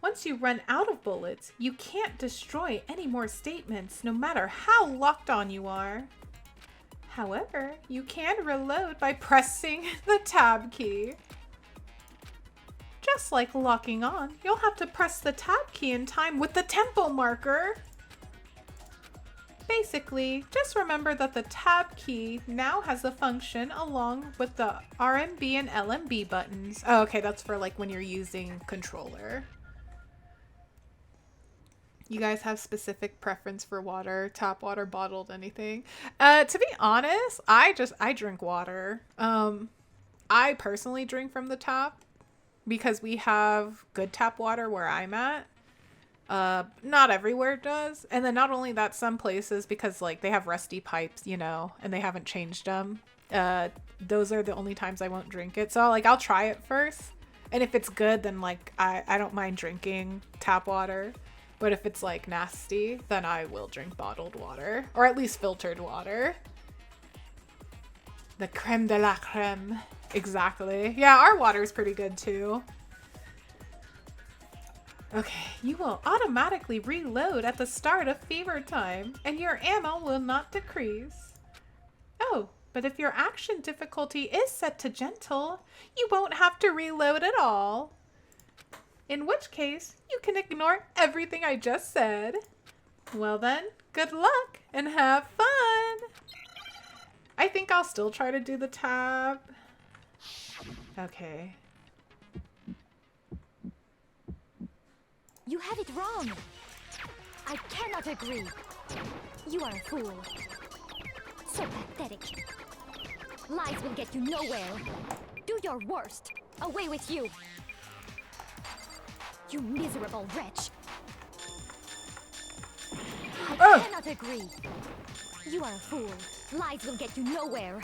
Once you run out of bullets, you can't destroy any more statements, no matter how locked on you are. However, you can reload by pressing the tab key. Just like locking on, you'll have to press the tab key in time with the tempo marker. Basically, just remember that the tab key now has a function along with the RMB and LMB buttons. Oh, okay, that's for like when you're using controller. You guys have specific preference for water, tap water, bottled, anything? To be honest, I drink water. I personally drink from the tap because we have good tap water where I'm at. Not everywhere does. And then not only that, some places, because like they have rusty pipes, you know, and they haven't changed them. Those are the only times I won't drink it. So like I'll try it first. And if it's good, then like I don't mind drinking tap water. But if it's like nasty, then I will drink bottled water, or at least filtered water. The creme de la creme. Exactly. Yeah, our water is pretty good too. Okay, you will automatically reload at the start of fever time, and your ammo will not decrease. Oh, but if your action difficulty is set to gentle, you won't have to reload at all. In which case, you can ignore everything I just said. Well then, good luck and have fun! I think I'll still try to do the tab. Okay. You have it wrong. I cannot agree. You are a fool. So pathetic. Lies will get you nowhere. Do your worst. Away with you. You miserable wretch. I cannot agree. You are a fool. Lies will get you nowhere.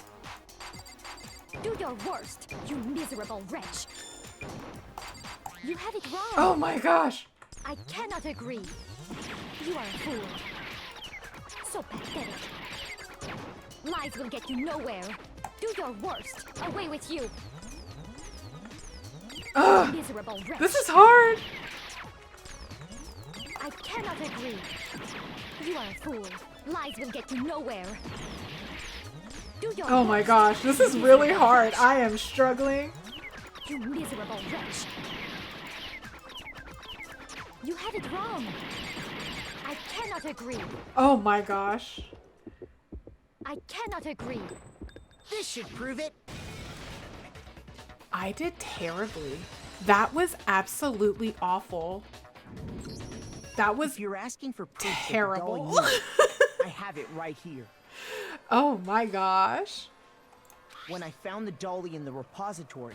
Do your worst, you miserable wretch. You have it wrong. Oh my gosh. I cannot agree. You are a fool. So pathetic. Lies will get you nowhere. Do your worst. Away with you. Ugh. Miserable wretch. This is hard. I cannot agree. You are a fool. Lies will get you nowhere. Do your Oh my gosh, this is really hard. I am struggling. You miserable wretch. You had it wrong. I cannot agree. Oh my gosh. I cannot agree. This should prove it. I did terribly. That was absolutely awful. That was If you're asking for proof that the terrible. dolly moved, I have it right here. Oh my gosh. When I found the dolly in the repository,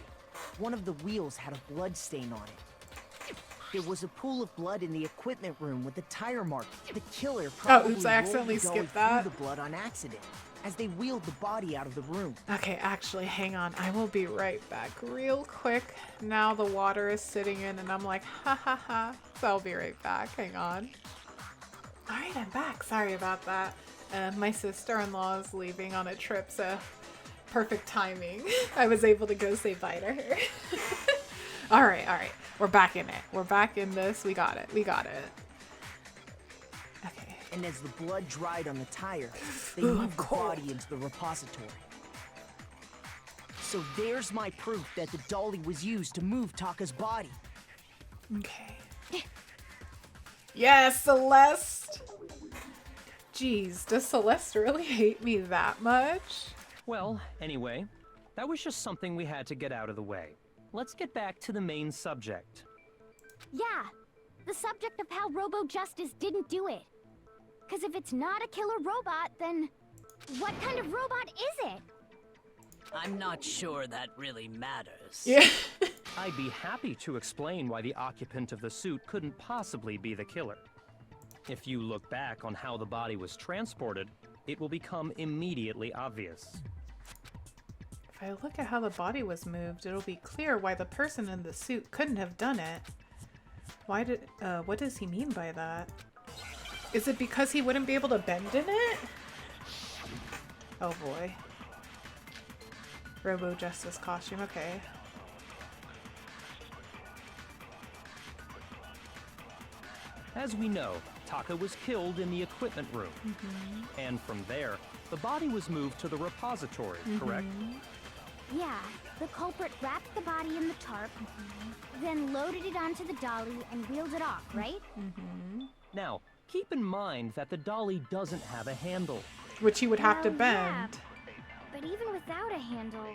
one of the wheels had a blood stain on it. There was a pool of blood in the equipment room with a tire mark. The killer probably oops, I accidentally rolled the dolly skipped that. through the blood on accident as they wheeled the body out of the room. Okay, actually, hang on. I will be right back real quick. Now the water is sitting in and I'm like, ha ha ha. So I'll be right back. Hang on. All right, I'm back. Sorry about that. My sister-in-law is leaving on a trip, so perfect timing. I was able to go say bye to her. All right. We're back in it. We're back in this. We got it. Okay. And as the blood dried on the tire, they moved the body into the repository. So there's my proof that the dolly was used to move Taka's body. Okay. Yes, Celeste! Jeez, does Celeste really hate me that much? Well, anyway, that was just something we had to get out of the way. Let's get back to the main subject. Yeah, the subject of how Robo Justice didn't do it. Because if it's not a killer robot, then what kind of robot is it? I'm not sure that really matters. Yeah. I'd be happy to explain why the occupant of the suit couldn't possibly be the killer. If you look back on how the body was transported, it will become immediately obvious. If I look at how the body was moved, it'll be clear why the person in the suit couldn't have done it. What does he mean by that? Is it because he wouldn't be able to bend in it? Oh boy. Robo Justice costume, okay. As we know, Taka was killed in the equipment room. And from there, the body was moved to the repository, correct? Yeah, the culprit wrapped the body in the tarp, then loaded it onto the dolly and wheeled it off, right? Now, keep in mind that the dolly doesn't have a handle. Which he would have to Well, bend. yeah, but even without a handle,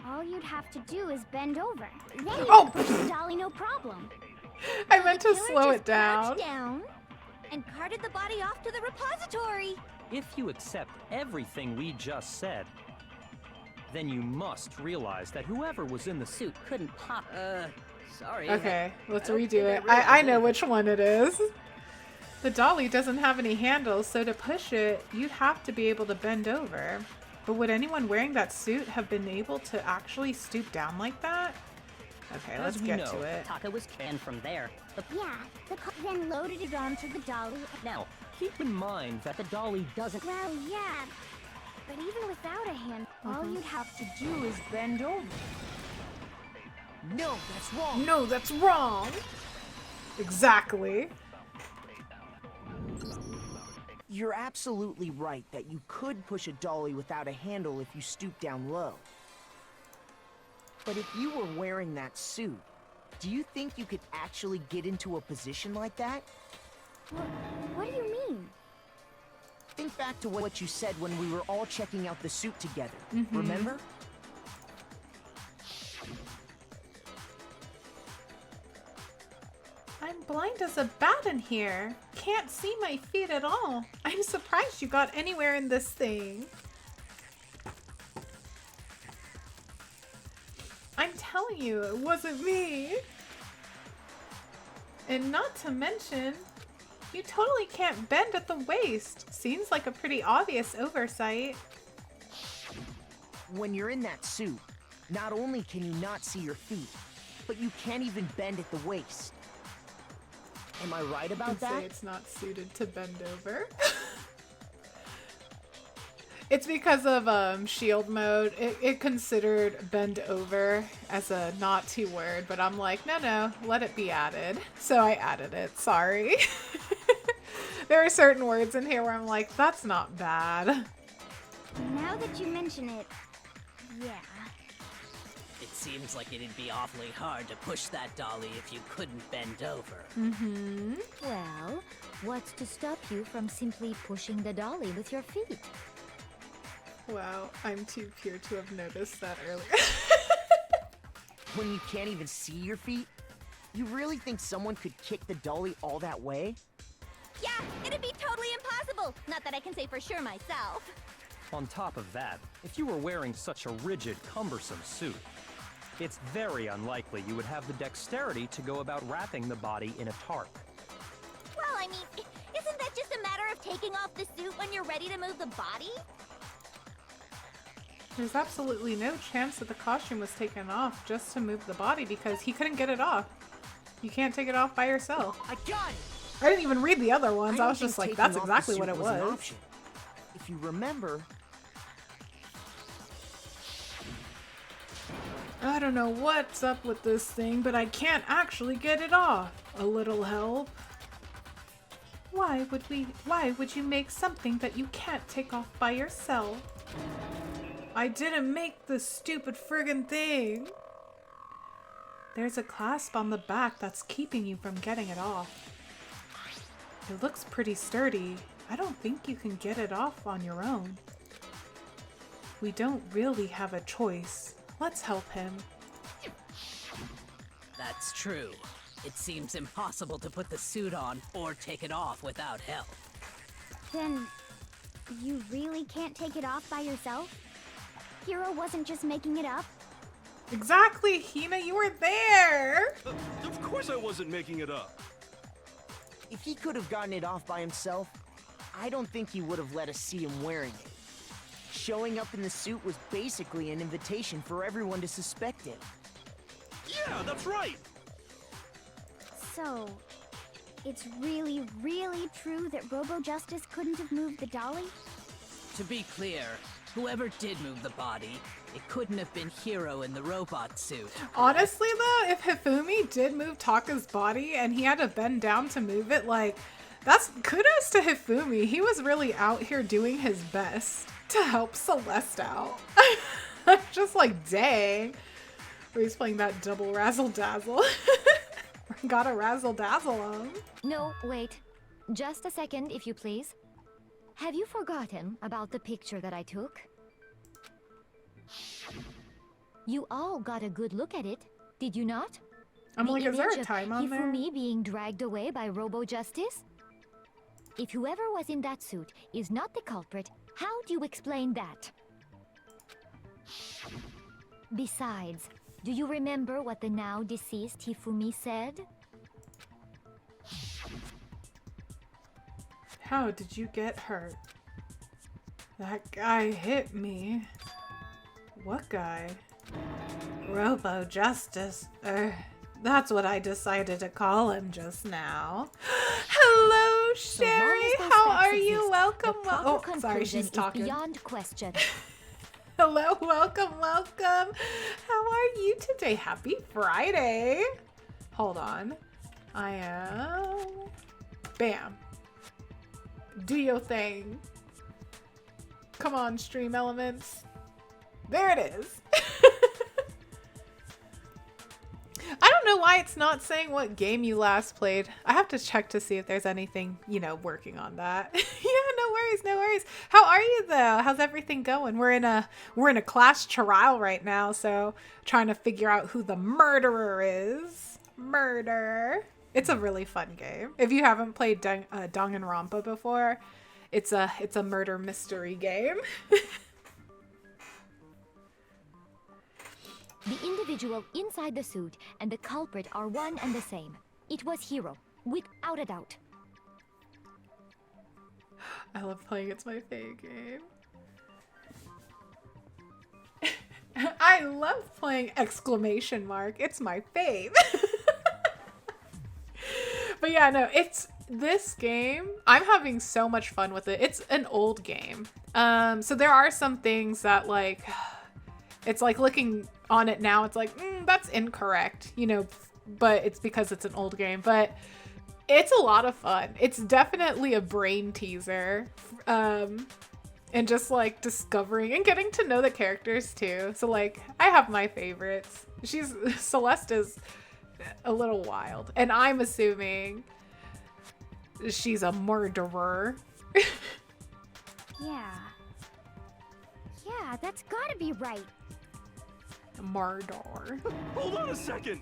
all you'd have to do is bend over. Then you Oh! can push the dolly no problem. I meant to Killer slow just it down. crouched down and carted the body off to the repository. If you accept everything we just said, then you must realize that whoever was in the suit couldn't Sorry. Okay, let's I don't redo think it. really I know did. which one it is. The dolly doesn't have any handles, so to push it, you'd have to be able to bend over. But would anyone wearing that suit have been able to actually stoop down like that? Okay, let's get to it. Taka was canned from there. Yeah, then loaded it onto the dolly. Now, keep in mind that the dolly doesn't... Well, yeah, but even without a hand, all you'd have to do is bend over. No, that's wrong. No, that's wrong! Exactly. You're absolutely right that you could push a dolly without a handle if you stoop down low. But if you were wearing that suit, do you think you could actually get into a position like that? What do you mean? Think back to what you said when we were all checking out the suit together. Remember? I'm blind as a bat in here. Can't see my feet at all. I'm surprised you got anywhere in this thing. I'm telling you, it wasn't me. And not to mention, you totally can't bend at the waist. Seems like a pretty obvious oversight. When you're in that suit, not only can you not see your feet, but you can't even bend at the waist. Am I right about I'd say that? it's not suited to bend over. It's because of shield mode. It considered bend over as a not to word, but I'm like, no, let it be added. So I added it. Sorry. There are certain words in here where I'm like, that's not bad. Now that you mention it, yeah. It seems like it'd be awfully hard to push that dolly if you couldn't bend over. Mm-hmm. Well, what's to stop you from simply pushing the dolly with your feet? Wow, I'm too pure to have noticed that earlier. When you can't even see your feet? You really think someone could kick the dolly all that way? Yeah, it'd be totally impossible. Not that I can say for sure myself. On top of that, if you were wearing such a rigid, cumbersome suit, it's very unlikely you would have the dexterity to go about wrapping the body in a tarp. Well, I mean, isn't that just a matter of taking off the suit when you're ready to move the body? There's absolutely no chance that the costume was taken off just to move the body because he couldn't get it off. You can't take it off by yourself. I got it! I didn't even read the other ones. I was don't just think like, taking that's off the exactly suit what it an was. option. If you remember, I don't know what's up with this thing, but I can't actually get it off. A little help. Why would you make something that you can't take off by yourself? I didn't make the stupid friggin' thing. There's a clasp on the back that's keeping you from getting it off. It looks pretty sturdy. I don't think you can get it off on your own. We don't really have a choice. Let's help him. That's true. It seems impossible to put the suit on or take it off without help. Then, you really can't take it off by yourself? Hero wasn't just making it up? Exactly, Hina, you were there! Of course I wasn't making it up. if he could have gotten it off by himself, I don't think he would have let us see him wearing it. Showing up in the suit was basically an invitation for everyone to suspect it. Yeah, that's right! So, it's really, really true that Robo Justice couldn't have moved the dolly? To be clear, whoever did move the body, it couldn't have been Hiro in the robot suit. Honestly though, if Hifumi did move Taka's body and he had to bend down to move it, like, that's kudos to Hifumi. He was really out here doing his best to help Celeste out. Just like, dang. Where he's playing that double razzle dazzle. Gotta razzle dazzle him. No, wait. Just a second, if you please. Have you forgotten about the picture that I took? You all got a good look at it, did you not? I'm the like, is there a image time of on there? Hifumi being dragged away by Robo Justice? If whoever was in that suit is not the culprit, how do you explain that? Besides, do you remember what the now deceased Hifumi said? How did you get hurt? That guy hit me. What guy? Robo Justice. That's what I decided to call him just now. Hello, Sherry. How are you? Welcome. Oh, sorry, she's talking. Beyond question. Hello, welcome, welcome. How are you today? Happy Friday. Hold on. I am... Bam. Do your thing. Come on, stream elements. There it is. I don't know why it's not saying what game you last played. I have to check to see if there's anything, you know, working on that. Yeah, no worries, no worries. How are you though? How's everything going? We're in a class trial right now, so trying to figure out who the murderer is. Murder. It's a really fun game. If you haven't played Danganronpa before, it's a murder mystery game. The individual inside the suit and the culprit are one and the same. It was Hiro, without a doubt. I love playing It's My Fave game. I love playing exclamation mark. It's my fave. But yeah, no, it's this game. I'm having so much fun with it. It's an old game. So there are some things that like, it's like looking on it now, it's like, that's incorrect, you know, but it's because it's an old game, but it's a lot of fun. It's definitely a brain teaser. And just like discovering and getting to know the characters too. So like, I have my favorites. Celeste is a little wild. And I'm assuming she's a murderer. Yeah. Yeah, that's gotta be right. Murder. Hold on a second!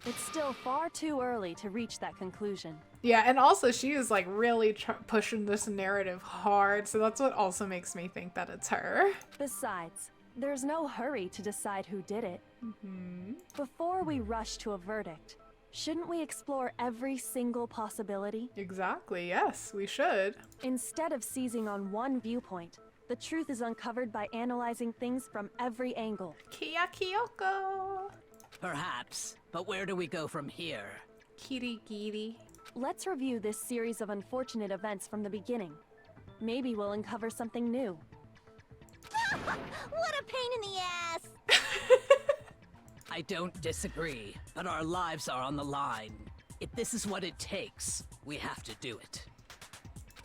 It's still far too early to reach that conclusion. Yeah, and also she is like really pushing this narrative hard, so that's what also makes me think that it's her. Besides, there's no hurry to decide who did it. Before we rush to a verdict, shouldn't we explore every single possibility? Exactly, yes, we should. Instead of seizing on one viewpoint, the truth is uncovered by analyzing things from every angle. Kia Kyoko! Perhaps, but where do we go from here? Kirigiri. Let's review this series of unfortunate events from the beginning. Maybe we'll uncover something new. What a pain in the ass! I don't disagree, but our lives are on the line. If this is what it takes, we have to do it.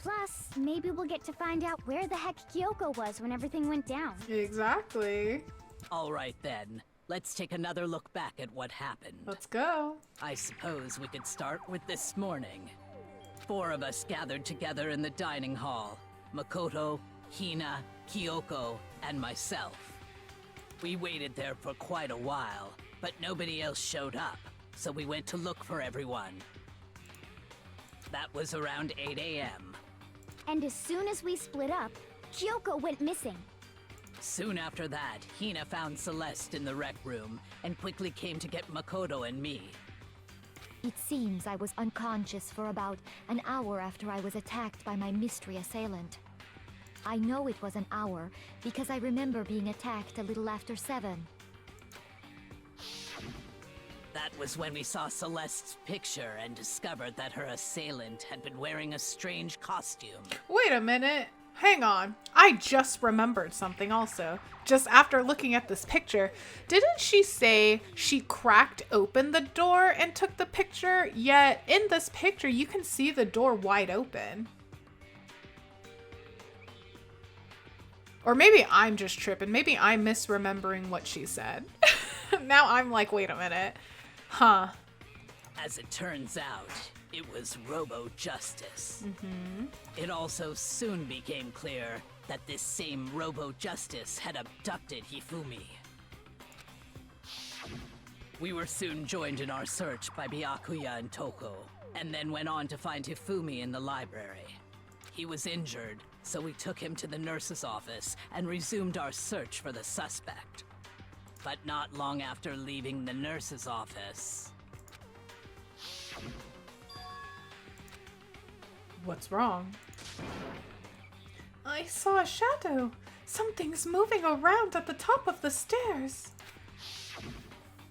Plus, maybe we'll get to find out where the heck Kyoko was when everything went down. Exactly. All right then, let's take another look back at what happened. Let's go. I suppose we could start with this morning. 4 of us gathered together in the dining hall. Makoto, Hina, Kyoko, and myself. We waited there for quite a while, but nobody else showed up, so we went to look for everyone. That was around 8 a.m. And as soon as we split up, Kyoko went missing. Soon after that, Hina found Celeste in the rec room and quickly came to get Makoto and me. It seems I was unconscious for about an hour after I was attacked by my mystery assailant. I know it was an hour because I remember being attacked a little after 7. That was when we saw Celeste's picture and discovered that her assailant had been wearing a strange costume. Wait a minute. Hang on. I just remembered something also. Just after looking at this picture, didn't she say she cracked open the door and took the picture? Yet in this picture, you can see the door wide open. Or maybe I'm just tripping. Maybe I'm misremembering what she said. Now I'm like, wait a minute. Huh. As it turns out, it was Robo Justice. It also soon became clear that this same Robo Justice had abducted Hifumi. We were soon joined in our search by Byakuya and Toko, and then went on to find Hifumi in the library. He was injured, so we took him to the nurse's office and resumed our search for the suspect. But not long after leaving the nurse's office... What's wrong? I saw a shadow. Something's moving around at the top of the stairs.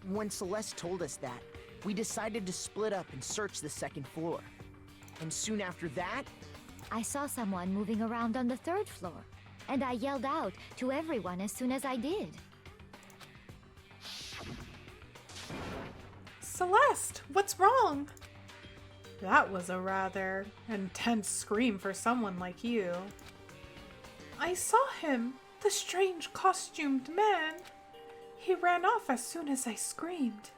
When Celeste told us that, we decided to split up and search the second floor. And soon after that, I saw someone moving around on the 3rd floor, and I yelled out to everyone as soon as I did. Celeste, what's wrong? That was a rather intense scream for someone like you. I saw him, the strange costumed man. He ran off as soon as I screamed.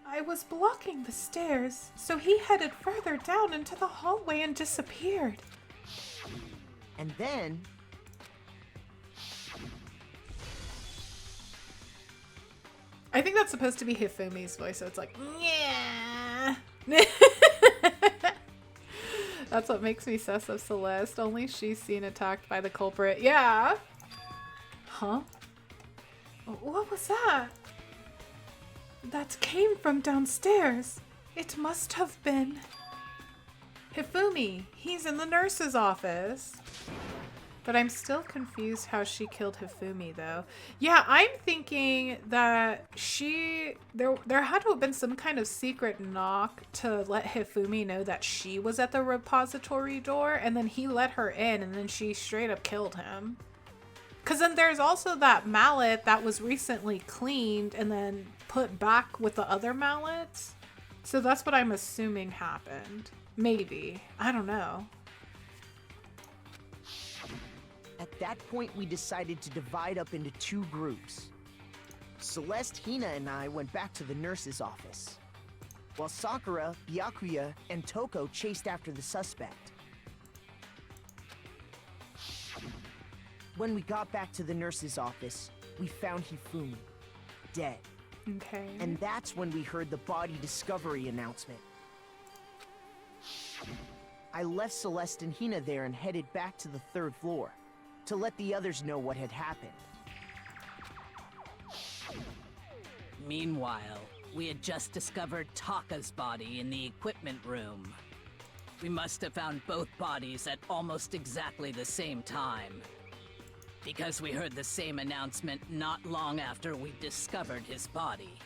I was blocking the stairs, so he headed further down into the hallway and disappeared. and then... I think that's supposed to be Hifumi's voice, so it's like, yeah. That's what makes me sus of Celeste. Only she's seen attacked by the culprit. Yeah. Huh? What was that? That came from downstairs. It must have been Hifumi. He's in the nurse's office. But I'm still confused how she killed Hifumi, though. Yeah, I'm thinking that there had to have been some kind of secret knock to let Hifumi know that she was at the repository door, and then he let her in, and then she straight up killed him. Because then there's also that mallet that was recently cleaned and then put back with the other mallets. So that's what I'm assuming happened. Maybe. I don't know. At that point, we decided to divide up into two groups. Celeste, Hina, and I went back to the nurse's office, while Sakura, Byakuya, and Toko chased after the suspect. When we got back to the nurse's office, we found Hifumi, dead. Okay. And that's when we heard the body discovery announcement. I left Celeste and Hina there and headed back to the 3rd floor to let the others know what had happened. Meanwhile, we had just discovered Taka's body in the equipment room. We must have found both bodies at almost exactly the same time, because we heard the same announcement not long after we discovered his body.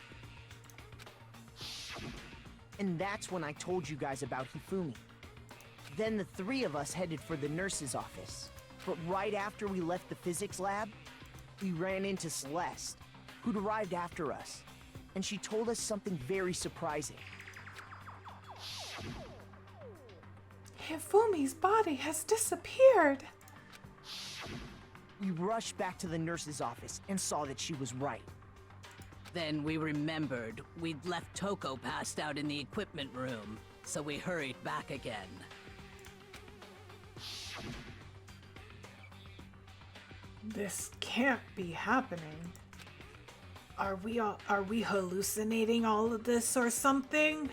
And that's when I told you guys about Hifumi. Then the 3 of us headed for the nurse's office. But right after we left the physics lab, we ran into Celeste, who'd arrived after us. And she told us something very surprising. Hifumi's body has disappeared. We rushed back to the nurse's office and saw that she was right. Then we remembered we'd left Toko passed out in the equipment room, so we hurried back again. This can't be happening. Are we hallucinating all of this or something?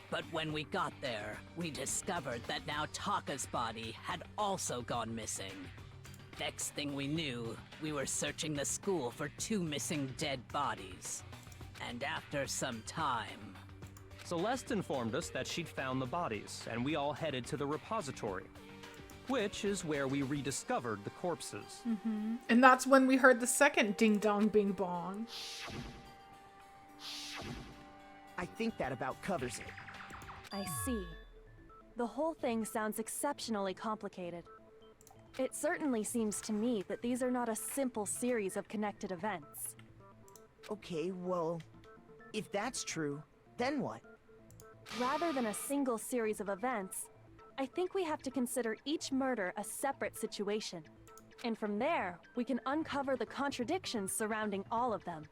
But when we got there, we discovered that now Taka's body had also gone missing. Next thing we knew, we were searching the school for 2 missing dead bodies. And after some time... Celeste informed us that she'd found the bodies, and we all headed to the repository, which is where we rediscovered the corpses. Mm-hmm. And that's when we heard the second ding dong bing bong. I think that about covers it. I see. The whole thing sounds exceptionally complicated. It certainly seems to me that these are not a simple series of connected events. Okay, well, if that's true, then what? Rather than a single series of events, I think we have to consider each murder a separate situation. And from there, we can uncover the contradictions surrounding all of them.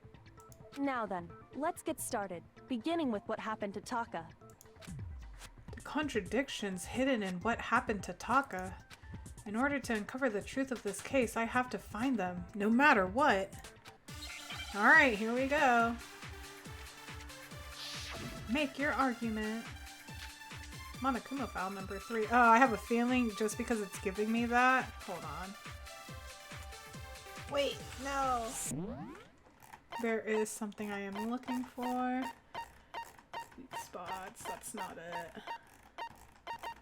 Now then, let's get started, beginning with what happened to Taka. The contradictions hidden in what happened to Taka. In order to uncover the truth of this case, I have to find them, no matter what. Alright, here we go. Make your argument. Monokuma file number 3. Oh, I have a feeling just because it's giving me that. Hold on. Wait, no. There is something I am looking for. Weak spots, that's not it.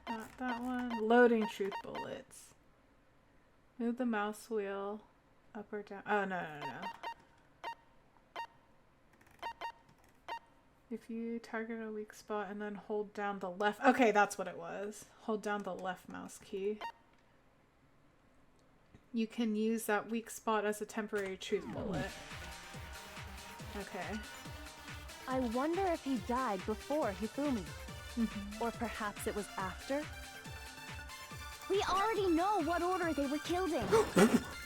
Not that one. Loading truth bullets. Move the mouse wheel up or down. Oh, no. If you target a weak spot and then hold down the left... Okay, that's what it was. Hold down the left mouse key. You can use that weak spot as a temporary truth bullet. Okay. I wonder if he died before Hifumi. Or perhaps it was after? We already know what order they were killed in.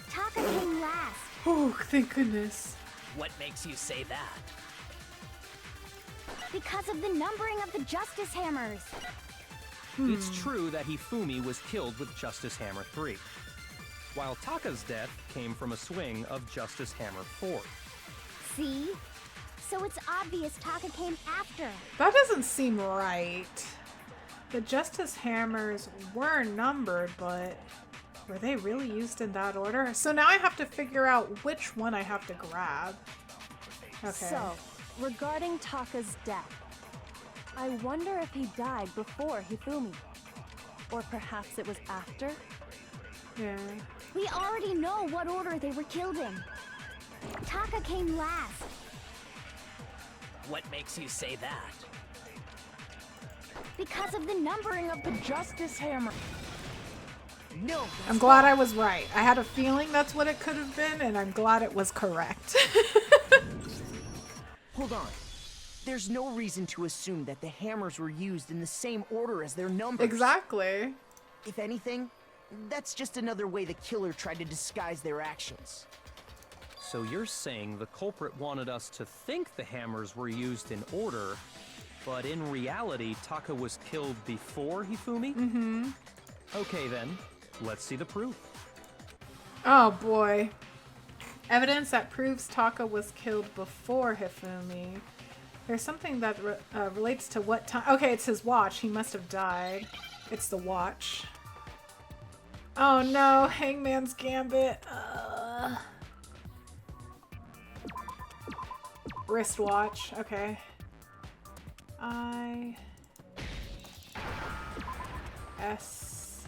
Taka came last. Oh, thank goodness. What makes you say that? Because of the numbering of the Justice Hammers. It's true that Hifumi was killed with Justice Hammer 3, while Taka's death came from a swing of Justice Hammer 4. See? So it's obvious Taka came after. That doesn't seem right. The Justice Hammers were numbered, but were they really used in that order? So now I have to figure out which one I have to grab. Okay. So, regarding Taka's death, I wonder if he died before Hifumi. Or perhaps it was after? Yeah. We already know what order they were killed in. Taka came last. What makes you say that? Because of the numbering of the Justice Hammer. No. I'm glad I was right. I had a feeling that's what it could have been, and I'm glad it was correct. Hold on. There's no reason to assume that the hammers were used in the same order as their numbers. Exactly. If anything, that's just another way the killer tried to disguise their actions. So you're saying the culprit wanted us to think the hammers were used in order, but in reality, Taka was killed before Hifumi? Mm-hmm. Okay then, let's see the proof. Oh boy. Evidence that proves Taka was killed before Hifumi. There's something that relates to what time. Okay, it's his watch. He must have died. It's the watch. Oh no, Hangman's Gambit. Wristwatch. Okay. I. S.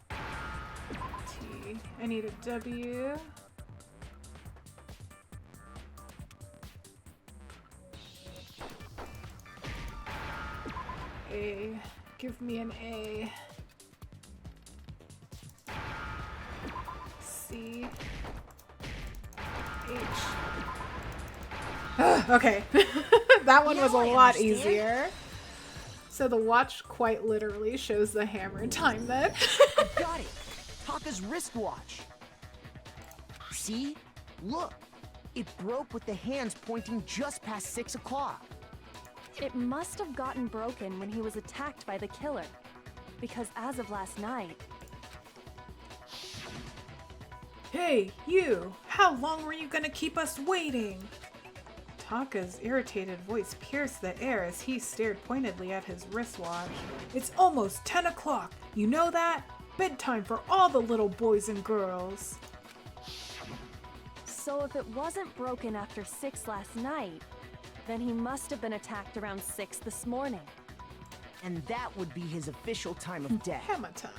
T. I need a W. A. Give me an A. C. H. Okay. That one was a lot easier. So the watch quite literally shows the hammer time then. I got it! Taka's wristwatch. See? Look! It broke with the hands pointing just past 6 o'clock. It must have gotten broken when he was attacked by the killer. Because as of last night... Hey, you! How long were you gonna keep us waiting? Taka's irritated voice pierced the air as he stared pointedly at his wristwatch. It's almost 10 o'clock. You know that? Bedtime for all the little boys and girls. So if it wasn't broken after 6 last night, then he must have been attacked around 6 this morning. And that would be his official time of death. Hammer time.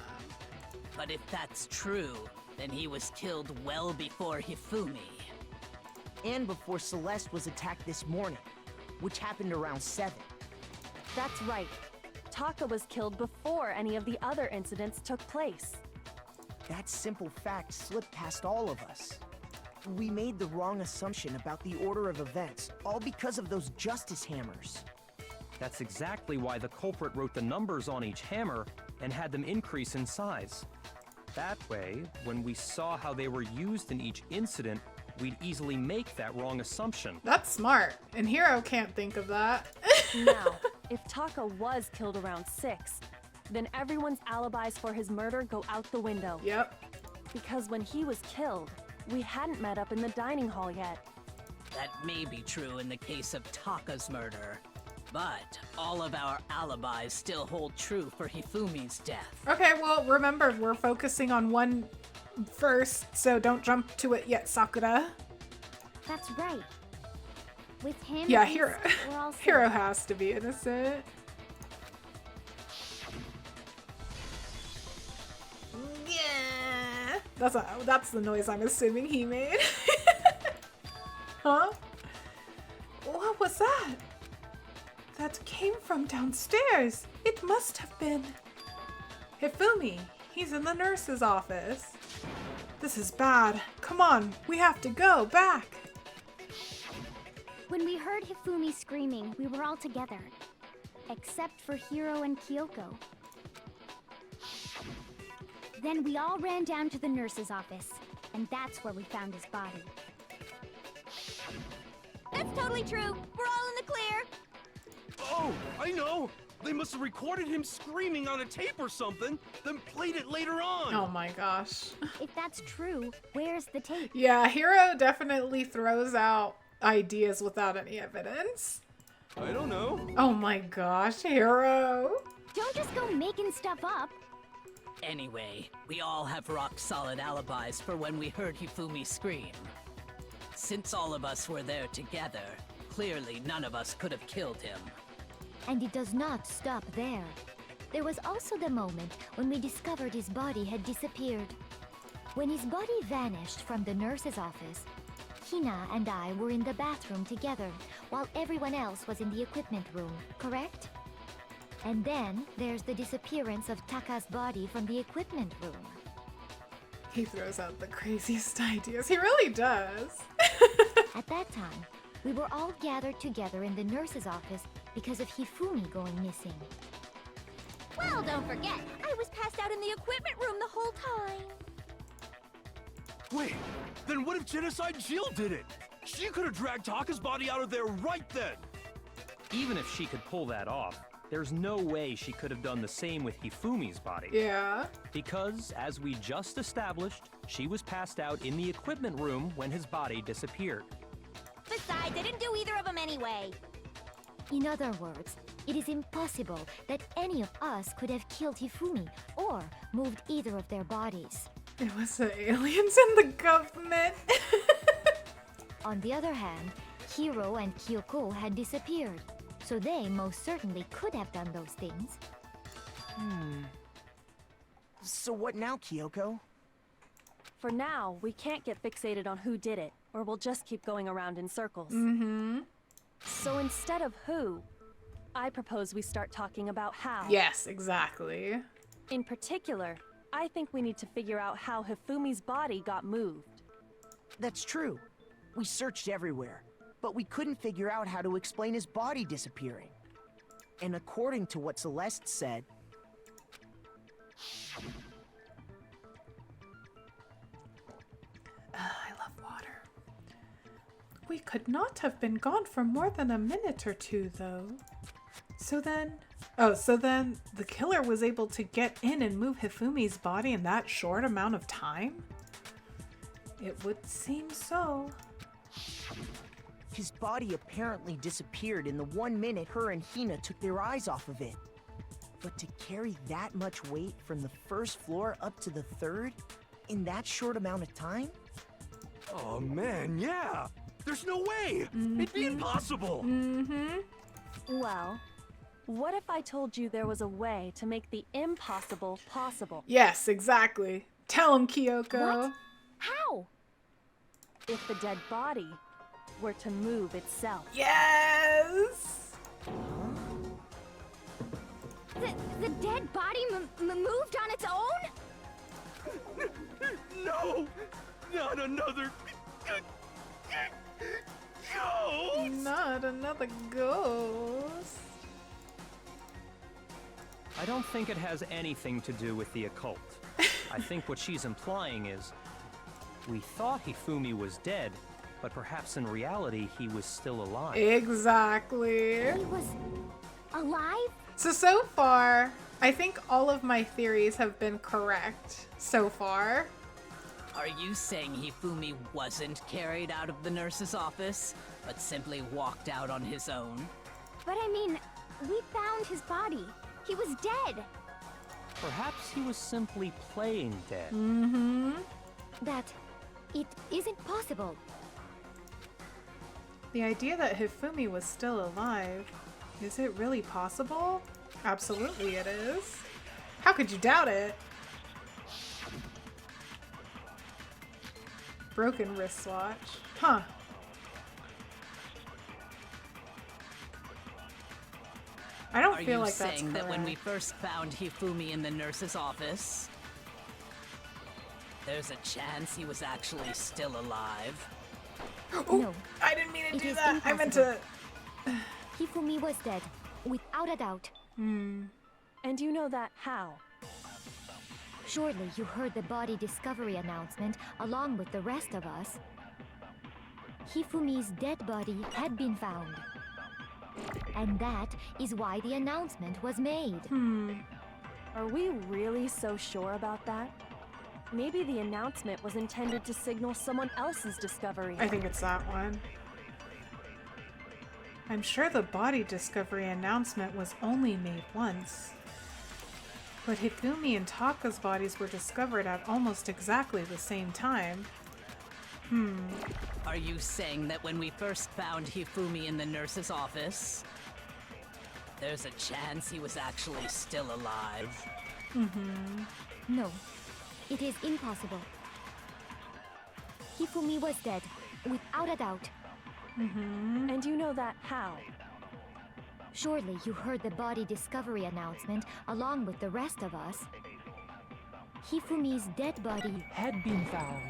But if that's true, then he was killed well before Hifumi. And before Celeste was attacked this morning, which happened around 7. That's right. Taka was killed before any of the other incidents took place. That simple fact slipped past all of us. We made the wrong assumption about the order of events, all because of those justice hammers. That's exactly why the culprit wrote the numbers on each hammer and had them increase in size. That way, when we saw how they were used in each incident, we'd easily make that wrong assumption. That's smart. And Hiro can't think of that. Now, if Taka was killed around 6, then everyone's alibis for his murder go out the window. Yep. Because when he was killed, we hadn't met up in the dining hall yet. That may be true in the case of Taka's murder. But all of our alibis still hold true for Hifumi's death. Okay, well, remember, we're focusing on one first, so don't jump to it yet, Sakura. That's right. With him, Yeah, we're all safe. Hiro has to be innocent. Yeah. That's the noise I'm assuming he made. Huh? What was that? That came from downstairs. It must have been Hifumi. He's in the nurse's office. This is bad. Come on, we have to go back. When we heard Hifumi screaming, we were all together. Except for Hiro and Kyoko. Then we all ran down to the nurse's office, and that's where we found his body. That's totally true. We're all in the clear. Oh, I know! They must have recorded him screaming on a tape or something, then played it later on! Oh my gosh. If that's true, where's the tape? Yeah, Hiro definitely throws out ideas without any evidence. I don't know. Oh my gosh, Hiro. Don't just go making stuff up. Anyway, we all have rock-solid alibis for when we heard Hifumi scream. Since all of us were there together, clearly none of us could have killed him. And it does not stop there. There was also the moment when we discovered his body had disappeared. When his body vanished from the nurse's office, Hina and I were in the bathroom together, while everyone else was in the equipment room, correct? And then there's the disappearance of Taka's body from the equipment room. He throws out the craziest ideas. He really does. At that time, we were all gathered together in the nurse's office because of Hifumi going missing. Well, don't forget, I was passed out in the equipment room the whole time. Wait, then what if Genocide Jill did it? She could have dragged Taka's body out of there right then! Even if she could pull that off, there's no way she could have done the same with Hifumi's body. Yeah. Because, as we just established, she was passed out in the equipment room when his body disappeared. Besides, I didn't do either of them anyway. In other words, it is impossible that any of us could have killed Hifumi or moved either of their bodies. It was the aliens and the government. On the other hand, Hiro and Kyoko had disappeared, so they most certainly could have done those things. So what now, Kyoko? For now, we can't get fixated on who did it, or we'll just keep going around in circles. Mm-hmm. So instead of who, I propose we start talking about how. Yes, exactly. In particular, I think we need to figure out how Hifumi's body got moved. That's true. We searched everywhere, but we couldn't figure out how to explain his body disappearing. And according to what Celeste said... I love water. We could not have been gone for more than a minute or two, though. So then the killer was able to get in and move Hifumi's body in that short amount of time? It would seem so. His body apparently disappeared in the 1 minute her and Hina took their eyes off of it. But to carry that much weight from the first floor up to the third in that short amount of time? Oh man, yeah! There's no way! It'd be impossible! Well, what if I told you there was a way to make the impossible possible? Yes, exactly. Tell him, Kyoko. What? How? If the dead body were to move itself. Yes! The dead body moved on its own? No! Not another... ghost! Not another ghost. I don't think it has anything to do with the occult. I think what she's implying is, we thought Hifumi was dead, but perhaps in reality he was still alive. Exactly. He was alive? So far, I think all of my theories have been correct so far. Are you saying Hifumi wasn't carried out of the nurse's office, but simply walked out on his own? But I mean, we found his body. He was dead. Perhaps he was simply playing dead. That it isn't possible. The idea that Hifumi was still alive, is it really possible? Absolutely it is. How could you doubt it? Broken wristwatch. Huh. I don't feel like that's correct. Are you saying that when we first found Hifumi in the nurse's office, there's a chance he was actually still alive? Oh, No. I didn't mean to It do is that. I meant to... Hifumi was dead, without a doubt. And you know that how? Surely you heard the body discovery announcement along with the rest of us. Hifumi's dead body had been found. And that is why the announcement was made. Are we really so sure about that? Maybe the announcement was intended to signal someone else's discovery. I think it's that one. I'm sure the body discovery announcement was only made once. But Hifumi and Taka's bodies were discovered at almost exactly the same time. Are you saying that when we first found Hifumi in the nurse's office, there's a chance he was actually still alive? No, it is impossible. Hifumi was dead, without a doubt. And you know that how? Surely you heard the body discovery announcement along with the rest of us. Hifumi's dead body Had been found.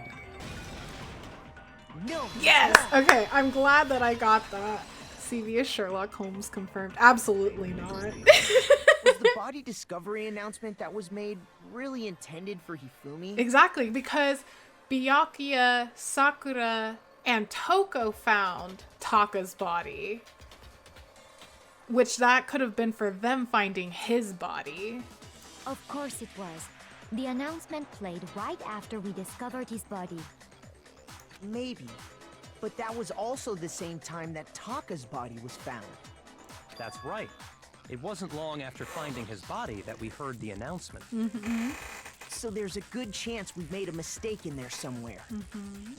No! Yes! Okay, I'm glad that I got that. CV is Sherlock Holmes confirmed. Absolutely not. Was the body discovery announcement that was made really intended for Hifumi? Exactly, because Byakuya, Sakura, and Toko found Taka's body. Which that could have been for them finding his body. Of course it was. The announcement played right after we discovered his body. Maybe. But that was also the same time that Taka's body was found. That's right. It wasn't long after finding his body that we heard the announcement. Mm-hmm. So there's a good chance we've made a mistake in there somewhere. Mm-hmm.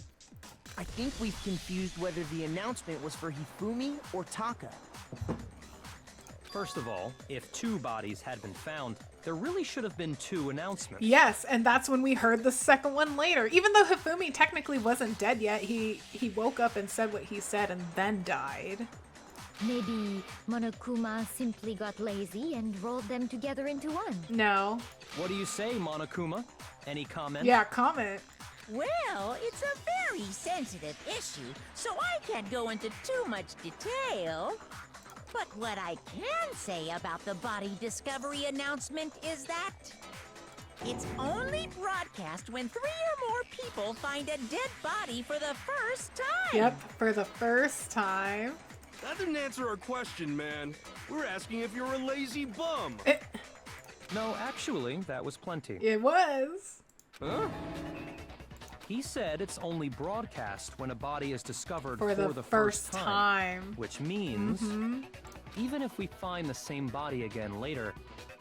I think we've confused whether the announcement was for Hifumi or Taka. First of all, if 2 bodies had been found, there really should have been 2 announcements. Yes, and that's when we heard the second one later. Even though Hifumi technically wasn't dead yet, he woke up and said what he said and then died. Maybe Monokuma simply got lazy and rolled them together into one. No. What do you say, Monokuma? Any comment? Yeah, comment. Well, it's a very sensitive issue, so I can't go into too much detail. But what I can say about the body discovery announcement is that it's only broadcast when 3 or more people find a dead body for the first time. Yep, for the first time. That didn't answer our question, man. We're asking if you're a lazy bum. No, actually, that was plenty. It was. Huh? He said it's only broadcast when a body is discovered For the first time. Which means, even if we find the same body again later,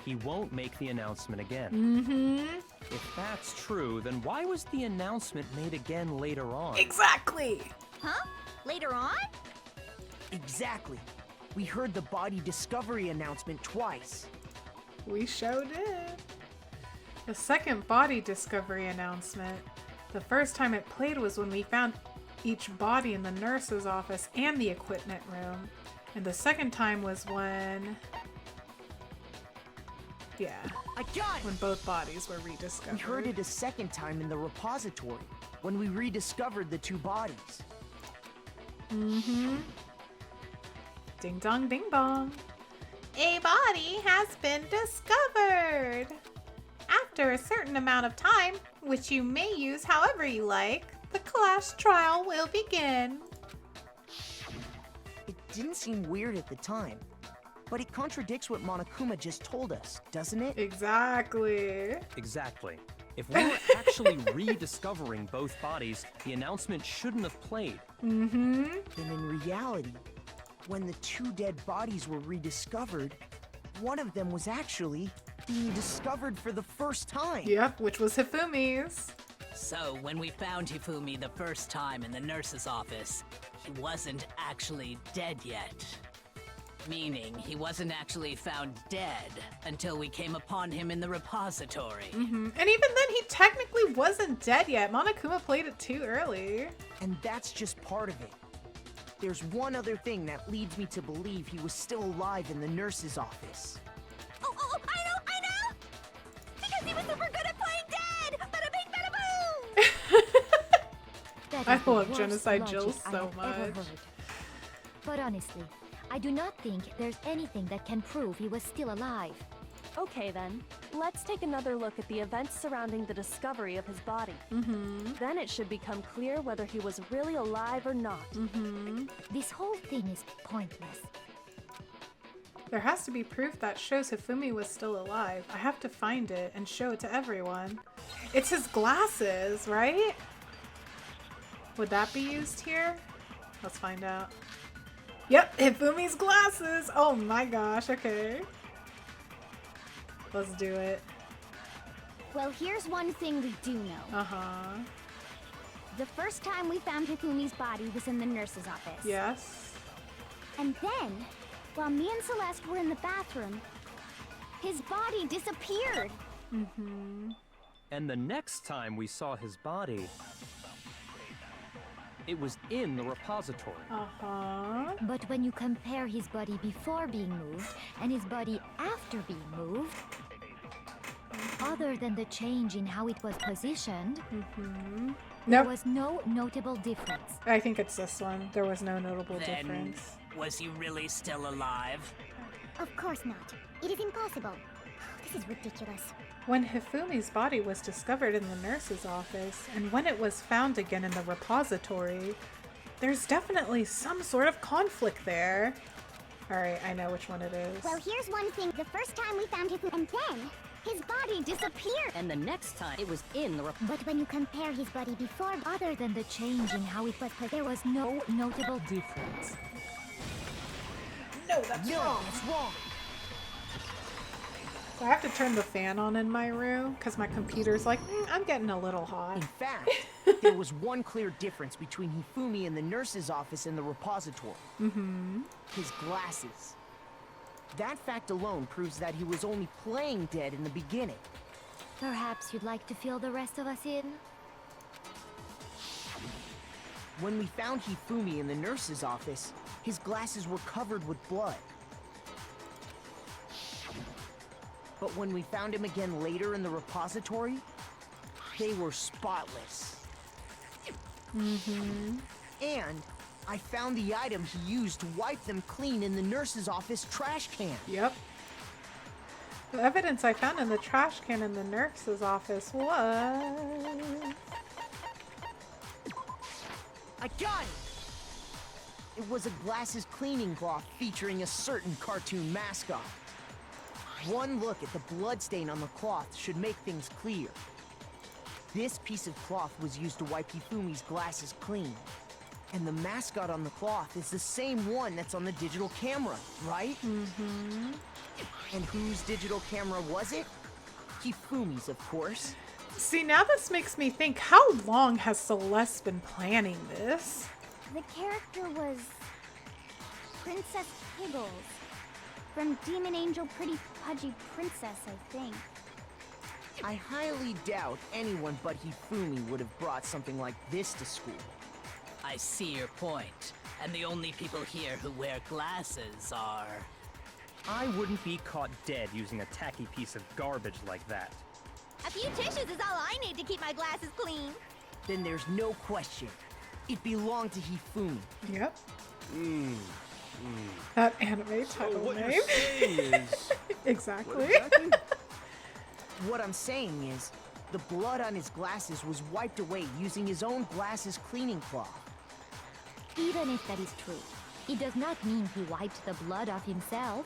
he won't make the announcement again. Mm-hmm. If that's true, then why was the announcement made again later on? Exactly. Huh? Later on? Exactly. We heard the body discovery announcement twice. We sure did. The second body discovery announcement. The first time it played was when we found each body in the nurse's office and the equipment room. And the second time was when... Yeah. I got it! When both bodies were rediscovered. We heard it a second time in the repository, when we rediscovered the 2 bodies. Mm-hmm. Ding dong ding bong. A body has been discovered! After a certain amount of time, which you may use however you like, the class trial will begin. It didn't seem weird at the time, but it contradicts what Monokuma just told us, doesn't it? Exactly. Exactly. If we were actually rediscovering both bodies, the announcement shouldn't have played. Mm-hmm. Then in reality, when the 2 dead bodies were rediscovered, one of them was actually being discovered for the first time. Yep, which was Hifumi's. So, when we found Hifumi the first time in the nurse's office, he wasn't actually dead yet. Meaning, he wasn't actually found dead until we came upon him in the repository. Mm-hmm. And even then, he technically wasn't dead yet. Monokuma played it too early. And that's just part of it. There's one other thing that leads me to believe he was still alive in the nurse's office. Oh, I know! Because he was super good at playing dead! Bada bing, bada boom! I love Genocide Jill so much. But honestly, I do not think there's anything that can prove he was still alive. Okay then, let's take another look at the events surrounding the discovery of his body. Mm-hmm. Then it should become clear whether he was really alive or not. Mm-hmm. This whole thing is pointless. There has to be proof that shows Hifumi was still alive. I have to find it and show it to everyone. It's his glasses, right? Would that be used here? Let's find out. Yep, Hifumi's glasses! Oh my gosh, okay. Let's do it. Well, here's one thing we do know. Uh-huh. The first time we found Hifumi's body was in the nurse's office. Yes. And then, while me and Celeste were in the bathroom, his body disappeared. Mm-hmm. And the next time we saw his body, it was in the repository. Uh-huh. But when you compare his body before being moved and his body after being moved, other than the change in how it was positioned, there was no notable difference. I think it's this one. There was no notable Then, difference. was he really still alive? Of course not. It is impossible. This is ridiculous. When Hifumi's body was discovered in the nurse's office, and when it was found again in the repository, there's definitely some sort of conflict there. Alright, I know which one it is. Well, here's one thing. The first time we found Hifumi, and then his body disappeared. And the next time it was in the But when you compare his body before, Other than the change in how it was put, there was no notable difference. No, that's wrong. That's wrong. So I have to turn the fan on in my room because my computer's like, I'm getting a little hot. In fact, there was one clear difference between Hifumi in the nurse's office and the repository. His glasses. That fact alone proves that he was only playing dead in the beginning. Perhaps you'd like to fill the rest of us in? When we found Hifumi in the nurse's office, his glasses were covered with blood. But when we found him again later in the repository, they were spotless. And I found the item he used to wipe them clean in the nurse's office trash can. Yep. The evidence I found in the trash can in the nurse's office was... I got it! It was a glasses cleaning cloth featuring a certain cartoon mascot. One look at the bloodstain on the cloth should make things clear. This piece of cloth was used to wipe Hifumi's glasses clean. And the mascot on the cloth is the same one that's on the digital camera, right? And whose digital camera was it? Hifumi's, of course. See, now this makes me think, how long has Celeste been planning this? the character was Princess Piggles. From Demon Angel Pretty Pudgy Princess, I think. I highly doubt anyone but Hifumi would have brought something like this to school. I see your point. And the only people here who wear glasses are... I wouldn't be caught dead using a tacky piece of garbage like that. A few tissues is all I need to keep my glasses clean. Then there's no question. It belonged to Hifumi. Yep. That anime title what name. you're saying is... Exactly. What exactly? What I'm saying is, the blood on his glasses was wiped away using his own glasses cleaning cloth. Even if that is true, it does not mean he wiped the blood off himself.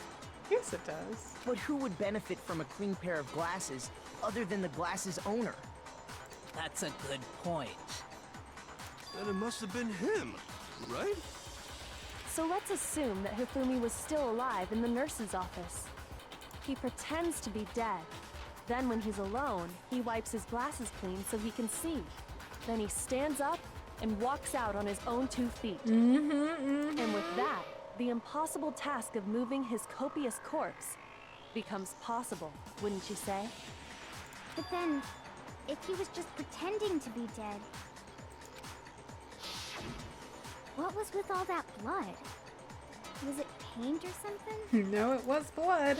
Yes, it does. But who would benefit from a clean pair of glasses other than the glasses owner? That's a good point. Then it must have been him, right? So let's assume that Hifumi was still alive in the nurse's office. He pretends to be dead. Then when he's alone, he wipes his glasses clean so he can see. Then he stands up and walks out on his own 2 feet. And with that, the impossible task of moving his copious corpse becomes possible, wouldn't you say? But then, if he was just pretending to be dead, what was with all that blood? Was it paint or something? No, it was blood.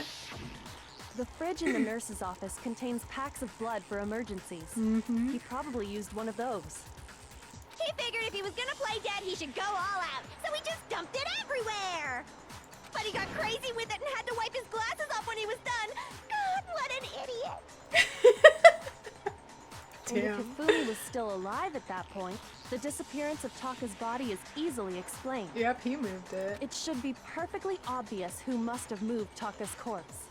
The fridge in the nurse's office contains packs of blood for emergencies. He probably used one of those. He figured if he was gonna play dead, he should go all out, so he just dumped it everywhere! But he got crazy with it and had to wipe his glasses off when he was done! God, what an idiot! And if Hifumi was still alive at that point, the disappearance of Taka's body is easily explained. Yep, he moved it. It should be perfectly obvious who must have moved Taka's corpse.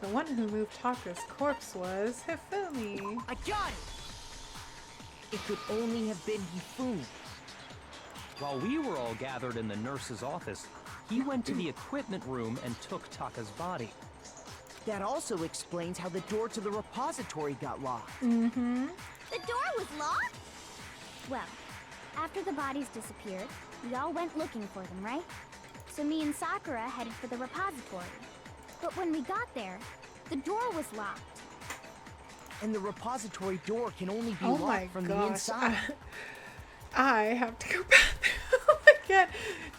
The one who moved Taka's corpse was Hifumi. I got it! It could only have been Hifumi. While we were all gathered in the nurse's office, he went to the equipment room and took Taka's body. That also explains how the door to the repository got locked. The door was locked? Well, after the bodies disappeared, we all went looking for them, right? So me and Sakura headed for the repository. But when we got there, the door was locked. And the repository door can only be Oh my locked from the gosh. inside. I have to go back. Oh my god.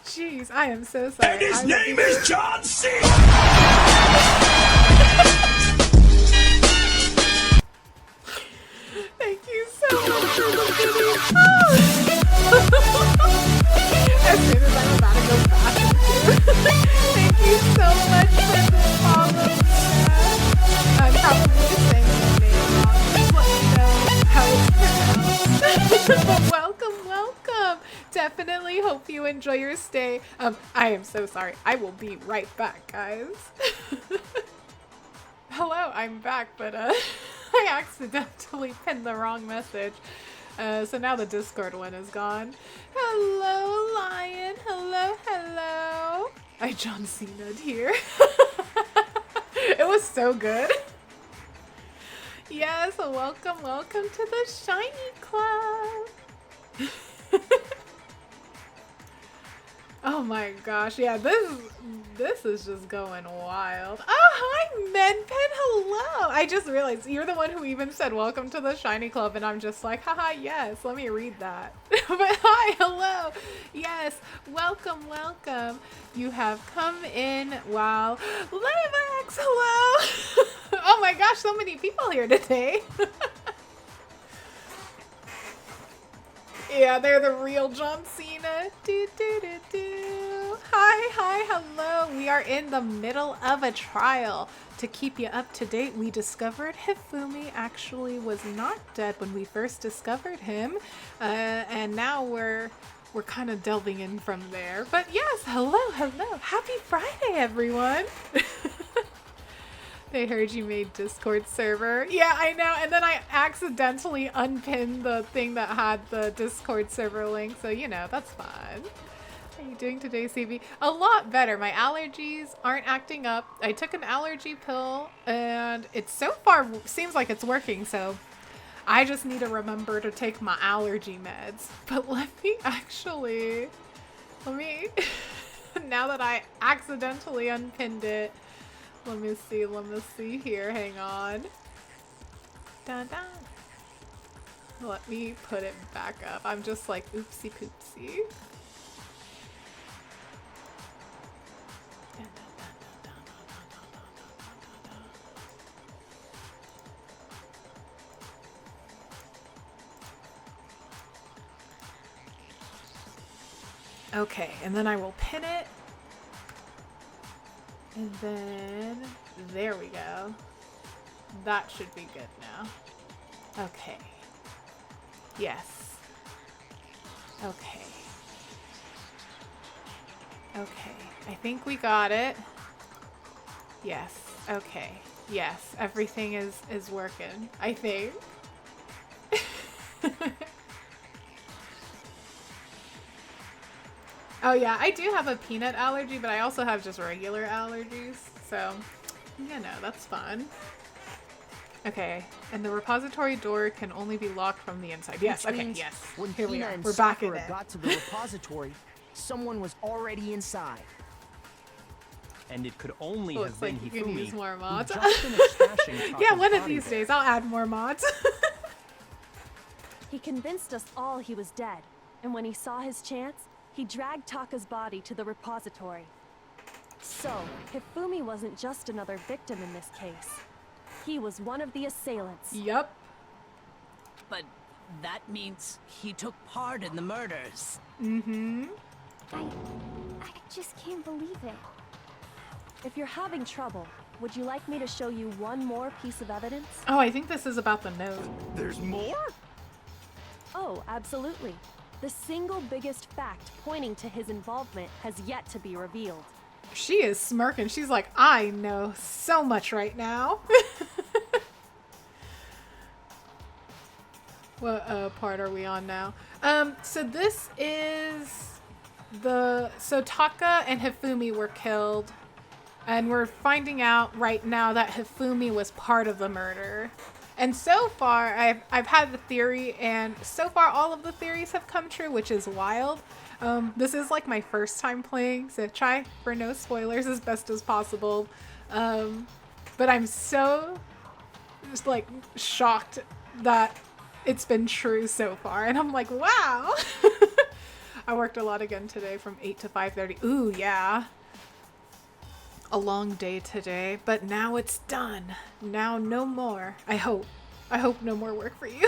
Jeez, I am so sorry. And his name is John C. Thank you so much for the video. As soon as I'm about to go back into. Thank you so much for the follow. definitely hope you enjoy your stay. I am so sorry. I will be right back, guys. Hello, I'm back, but I accidentally pinned the wrong message. So now the Discord one is gone. Hello, Lion. Hello, hello. I John Cena'd here. It was so good. Yes, welcome, welcome to the Shiny Club. Oh my gosh, yeah, this is just going wild. Oh, hi, Menpen, hello! I just realized you're the one who even said welcome to the Shiny Club, and I'm just like, haha, yes, let me read that. But hi, hello, yes, welcome, welcome. You have come in, wow. Levax, hello! Oh my gosh, so many people here today. Yeah, they're the real John Cena. Do, do, do, do. Hi, hi, hello. We are in the middle of a trial. To keep you up to date, we discovered Hifumi actually was not dead when we first discovered him. And now we're kind of delving in from there. But yes, hello, hello. Happy Friday, everyone. They heard you made Discord server. Yeah, I know. And then I accidentally unpinned the thing that had the Discord server link. So, you know, that's fun. How are you doing today, CB? A lot better. My allergies aren't acting up. I took an allergy pill and it so far seems like it's working. So I just need to remember to take my allergy meds. But let me now that I accidentally unpinned it, let me see here, hang on. Dun, dun. Let me put it back up. I'm just like, oopsie poopsie. Dun, dun, dun, dun, dun, dun, dun, dun, dun. Okay, and then I will pin it. And then, there we go. That should be good now. Okay. Yes. Okay. Okay. I think we got it. Yes. Okay. Yes. Everything is working, I think. Oh yeah, I do have a peanut allergy, but I also have just regular allergies, so, you know, that's fun. Okay, and the repository door can only be locked from the inside. Yes, okay, yes. When Here we Hina are. and We're back in Sakura it. got to the repository, someone was already inside. And it could only Oh, have it's been like you can use Hifumi, more who mods. just finished stashing Yeah, Taka's one of body these there. days I'll add more mods. He convinced us all he was dead, and when he saw his chance, he dragged Taka's body to the repository. So, Hifumi wasn't just another victim in this case. He was one of the assailants. Yep. But that means he took part in the murders. Mm-hmm. I just can't believe it. If you're having trouble, would you like me to show you one more piece of evidence? Oh, I think this is about the note. There's more? Oh, absolutely. The single biggest fact pointing to his involvement has yet to be revealed. She is smirking. She's like, I know so much right now. What part are we on now? So this is so Taka and Hifumi were killed, and we're finding out right now that Hifumi was part of the murder. And so far, I've had the theory, and so far all of the theories have come true, which is wild. This is like my first time playing, so try for no spoilers as best as possible. But I'm so just like shocked that it's been true so far, and I'm like, wow. I worked a lot again today from 8 to 5:30. Ooh, yeah. A long day today, but now it's done. Now no more. I hope no more work for you.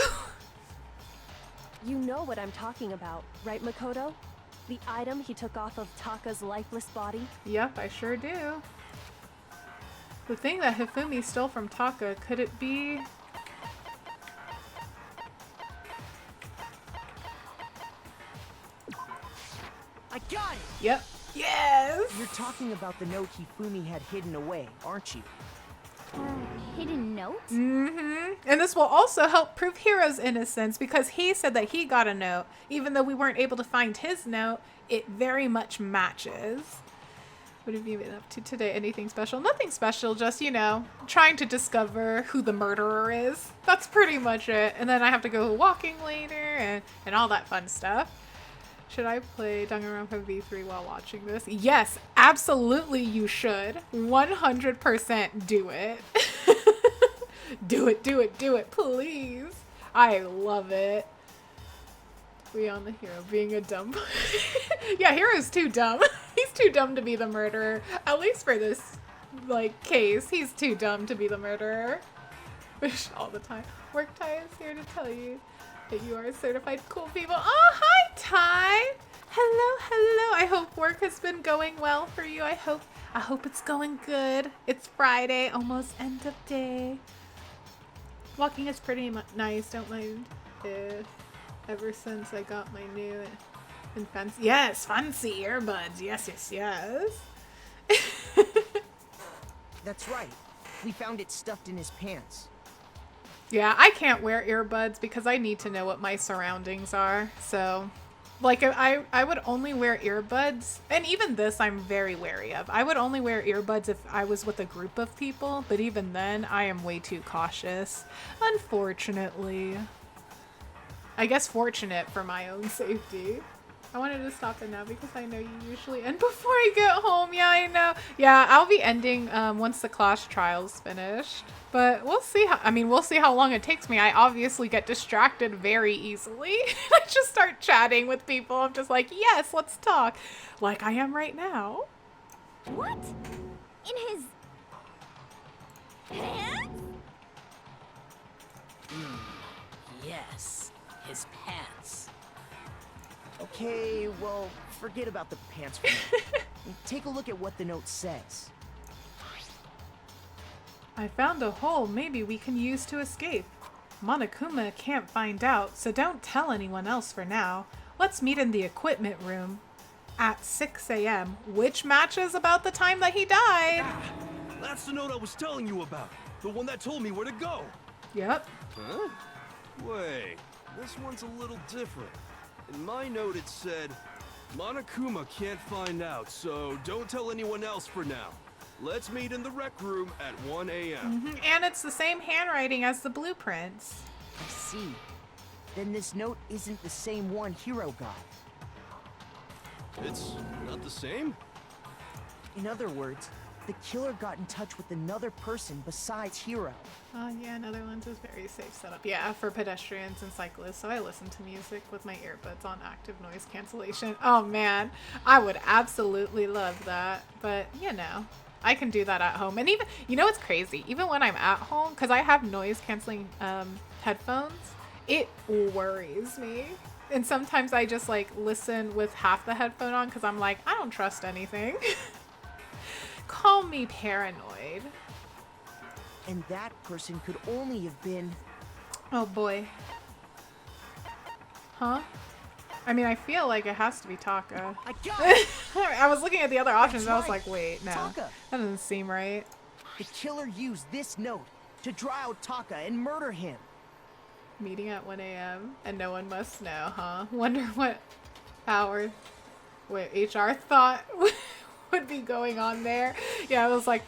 You know what I'm talking about, right, Makoto? The item he took off of Taka's lifeless body? Yep, I sure do. The thing that Hifumi stole from Taka, could it be... Yep. Yes! You're talking about the note Hifumi had hidden away, aren't you? Hidden note? Mm-hmm. And this will also help prove Hiro's innocence because he said that he got a note. Even though we weren't able to find his note, it very much matches. What have you been up to today? Anything special? Nothing special, just, you know, trying to discover who the murderer is. That's pretty much it. And then I have to go walking later and all that fun stuff. Should I play Danganronpa V3 while watching this? Yes, absolutely you should. 100% do it. Do it, do it, do it, please. I love it. We on the hero being a dumb... Yeah, Hero's too dumb. He's too dumb to be the murderer. At least for this, like, case. He's too dumb to be the murderer. Wish all the time. Work Ty is here to tell you that you are certified cool people. Oh, hi, Ty. Hello, hello. I hope work has been going well for you. I hope it's going good. It's Friday, almost end of day. Walking is pretty nice. Don't mind if ever since I got my new and fancy. Yes, fancy earbuds. Yes, yes, yes. That's right. We found it stuffed in his pants. Yeah, I can't wear earbuds because I need to know what my surroundings are. So, like, I would only wear earbuds, and even this I'm very wary of. I would only wear earbuds if I was with a group of people, but even then, I am way too cautious. Unfortunately. I guess fortunate for my own safety. I wanted to stop it now because I know you usually end before I get home. Yeah, I know. Yeah, I'll be ending once the class trial's finished. But we'll see we'll see how long it takes me. I obviously get distracted very easily. I just start chatting with people. I'm just like, yes, let's talk. Like I am right now. What? In his... pants? Yes, his pants. Okay, well, forget about the pants for now. Take a look at what the note says. I found a hole maybe we can use to escape. Monokuma can't find out, so don't tell anyone else for now. Let's meet in the equipment room at 6 a.m., which matches about the time that he died. That's the note I was telling you about. The one that told me where to go. Yep. Huh? Wait, this one's a little different. In my note it said, Monokuma can't find out, so don't tell anyone else for now. Let's meet in the rec room at 1 a.m. And it's the same handwriting as the blueprints. I see. Then this note isn't the same one Hiro got. It's not the same? In other words, the killer got in touch with another person besides Hiro. Oh yeah, Netherlands is very safe setup. Yeah, for pedestrians and cyclists, so I listen to music with my earbuds on active noise cancellation. Oh man, I would absolutely love that. But, you know, I can do that at home. And even, you know what's crazy? Even when I'm at home, because I have noise canceling headphones, it worries me. And sometimes I just like listen with half the headphone on because I'm like, I don't trust anything. Call me paranoid. And that person could only have been... Oh boy. Huh? I mean, I feel like it has to be Taka. I got it! I was looking at the other options and I was right. like, wait, no. Taka. That doesn't seem right. The killer used this note to draw out Taka and murder him. Meeting at 1 a.m. and no one must know, huh? Wonder what HR thought would be going on there. Yeah, I was like,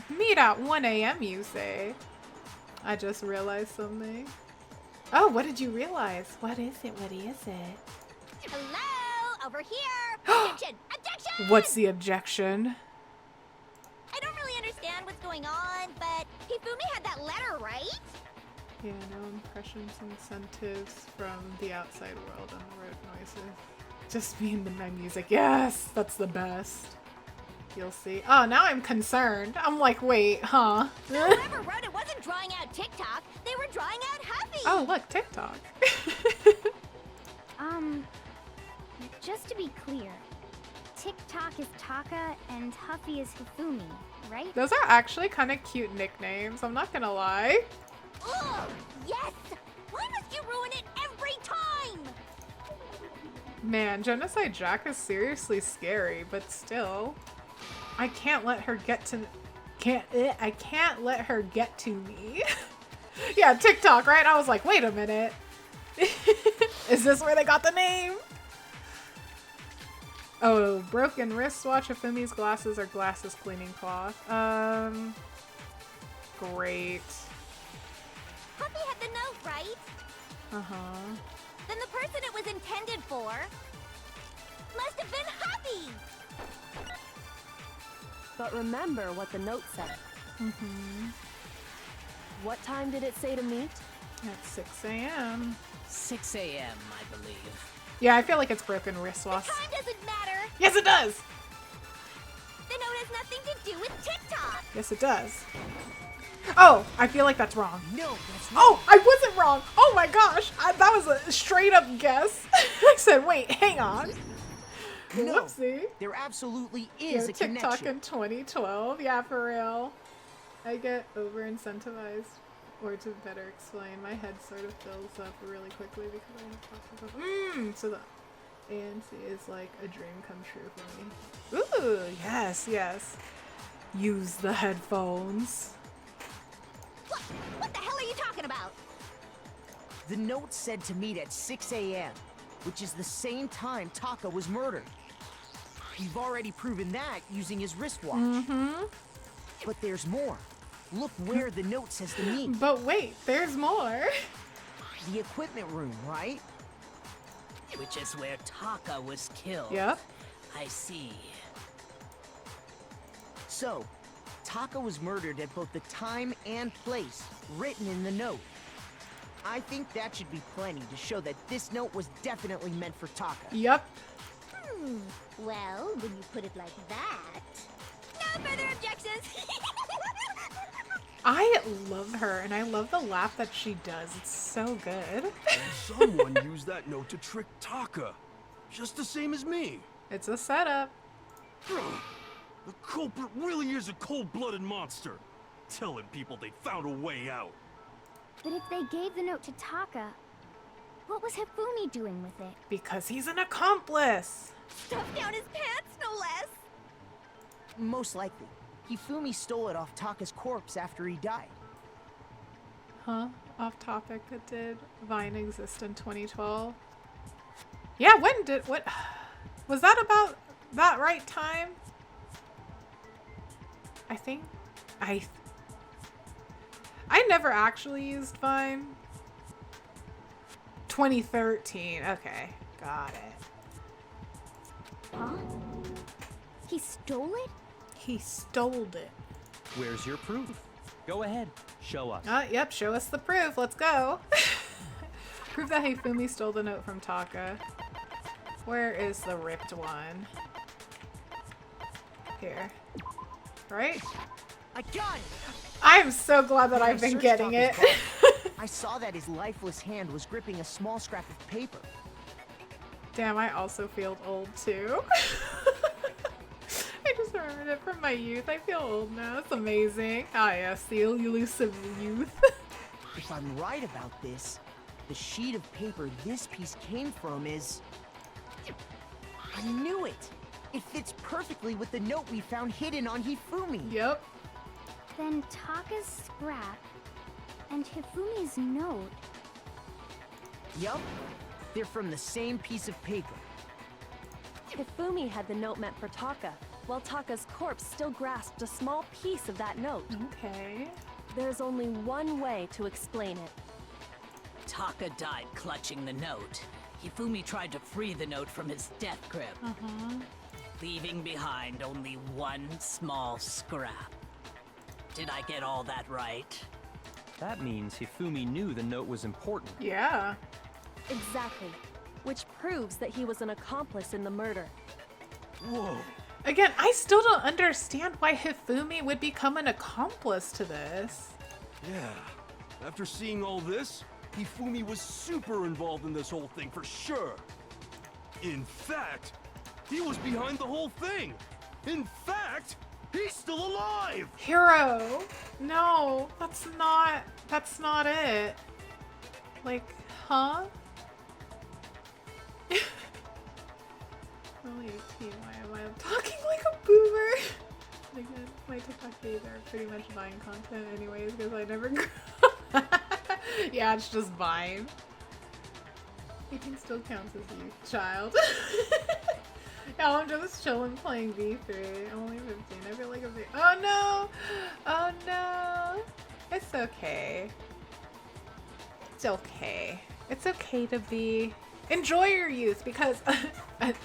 meet at 1 a.m. you say. I just realized something. Oh, what did you realize? What is it? What is it? Hello? Over here! Objection! Objection! What's the objection? I don't really understand what's going on, but Hifumi had that letter, right? Yeah, no impressions, incentives from the outside world on the road noises. Just me and my music. Yes, that's the best. You'll see. Oh, now I'm concerned. I'm like, wait, huh? So whoever wrote it wasn't drawing out TikTok. They were drawing out Huffy. Oh, look, TikTok. Just to be clear, TikTok is Taka and Huffy is Hifumi, right? Those are actually kind of cute nicknames. I'm not gonna lie. Oh, yes! Why must you ruin it every time? Man, Genocide Jack is seriously scary, but still. I can't let her get to... I can't let her get to me. Yeah, TikTok, right? I was like, wait a minute. Is this where they got the name? Oh, broken wristwatch, Hifumi's glasses, or glasses cleaning cloth. Great. Puppy had the note, right? Uh-huh. Then the person it was intended for must have been Happy! But remember what the note said. Mm-hmm. What time did it say to meet? At 6 a.m. 6 a.m., I believe. Yeah, I feel like it's broken wristwatch. Time doesn't matter! Yes, it does! The note has nothing to do with TikTok! Yes, it does. Oh, I feel like that's wrong. No, that's not. Oh, I wasn't wrong. Oh my gosh. That was a straight up guess. I said, wait, hang on. No, Whoopsie. there absolutely is a TikTok connection. in 2012. Yeah, for real. I get over incentivized. Or to better explain, my head sort of fills up really quickly because I want to talk to myself. So the ANC is like a dream come true for me. Ooh, yes, yes. Use the headphones. What the hell are you talking about? The note said to meet at 6 a.m., which is the same time Taka was murdered. We've already proven that using his wristwatch. Mm-hmm. But there's more. Look where the note says to meet. But wait, there's more. The equipment room, right? Which is where Taka was killed. Yep. I see. So, Taka was murdered at both the time and place written in the note. I think that should be plenty to show that this note was definitely meant for Taka. Yep. Well, when you put it like that... No further objections! I love her, and I love the laugh that she does. It's so good. Someone used that note to trick Taka. Just the same as me. It's a setup. The culprit really is a cold-blooded monster. Telling people they found a way out. But if they gave the note to Taka, what was Hifumi doing with it? Because he's an accomplice. Stuffed down his pants, no less! Most likely. Hifumi stole it off Taka's corpse after he died. Huh? Off topic, but did Vine exist in 2012? Yeah, what? Was that about that right time? I think, I never actually used Vine. 2013, okay, got it. Huh? He stole it? He stole it. Where's your proof? Go ahead, show us. Yep, show us the proof. Let's go. Prove that Hifumi stole the note from Taka. Where is the ripped one? Here. Right? I got it! I am so glad that When I I've been searched getting it. Taka's body, I saw that his lifeless hand was gripping a small scrap of paper. Damn, I also feel old too. I just remembered it from my youth. I feel old now. It's amazing. Ah, yes, the elusive youth. If I'm right about this, the sheet of paper this piece came from is... I knew it! It fits perfectly with the note we found hidden on Hifumi. Yep. Then Taka's scrap and Hifumi's note. Yup. They're from the same piece of paper. Hifumi had the note meant for Taka, while Taka's corpse still grasped a small piece of that note. Okay. There's only one way to explain it. Taka died clutching the note. Hifumi tried to free the note from his death grip, leaving behind only one small scrap. Did I get all that right? That means Hifumi knew the note was important. Yeah. Exactly. Which proves that he was an accomplice in the murder. Whoa. Again, I still don't understand why Hifumi would become an accomplice to this. Yeah. After seeing all this, Hifumi was super involved in this whole thing for sure. In fact, he was behind the whole thing. In fact, he's still alive! Hero! No, that's not it. Like, huh? I'm only 18. Why am I talking like a boomer? Again, my TikTok days are pretty much Vine content anyways because I never grew up. Yeah, it's just Vine. 18 still counts as youth, child. Yeah, I'm just chilling playing V3. I'm only 15. I feel like oh no! Oh no! It's okay. It's okay. It's okay to be... Enjoy your youth because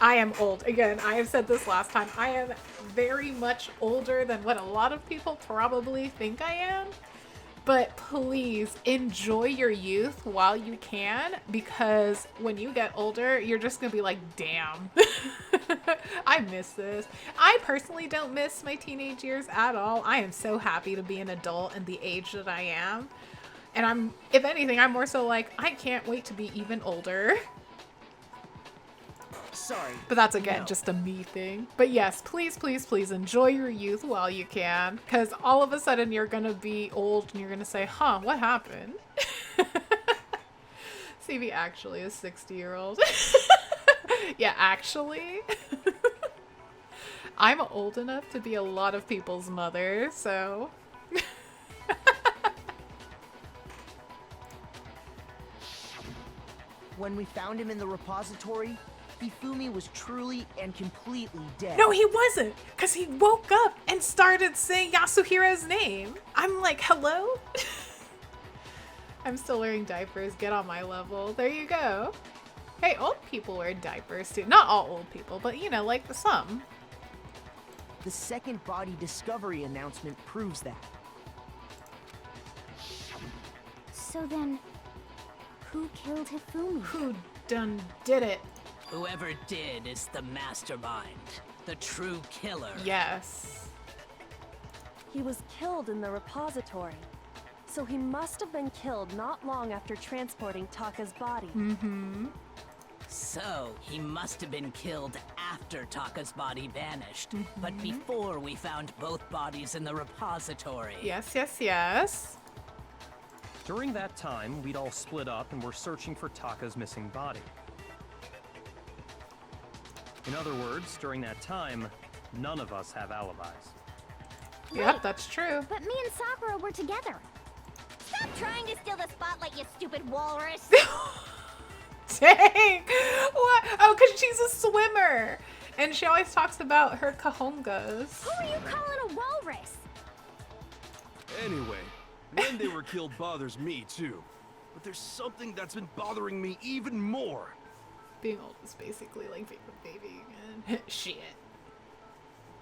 I am old. Again, I have said this last time. I am very much older than what a lot of people probably think I am. But please enjoy your youth while you can, because when you get older, you're just gonna be like, damn, I miss this. I personally don't miss my teenage years at all. I am so happy to be an adult and the age that I am. And if anything, I'm more so like, I can't wait to be even older. Sorry. But that's, again, just a me thing. But yes, please, please, please enjoy your youth while you can. Because all of a sudden you're going to be old and you're going to say, huh, what happened? CB actually is 60-year-old. Yeah, actually. I'm old enough to be a lot of people's mother, so... When we found him in the repository, Hifumi was truly and completely dead. No, he wasn't, because he woke up and started saying Yasuhiro's name. I'm like, hello? I'm still wearing diapers. Get on my level. There you go. Hey, old people wear diapers too. Not all old people, but you know, like some. The second body discovery announcement proves that. So then, who killed Hifumi? Who done did it? Whoever did is the mastermind, the true killer. Yes. He was killed in the repository, so he must have been killed not long after transporting Taka's body. Mm-hmm. So, he must have been killed after Taka's body vanished, but before we found both bodies in the repository. Yes, yes, yes. During that time, we'd all split up and were searching for Taka's missing body. In other words, during that time, none of us have alibis. Yep, that's true. But me and Sakura were together. Stop trying to steal the spotlight, you stupid walrus! Dang! What? Oh, because she's a swimmer! And she always talks about her kahongas. Who are you calling a walrus? Anyway, when they were killed bothers me too. But there's something that's been bothering me even more. Being old is basically like being a baby again. Shit.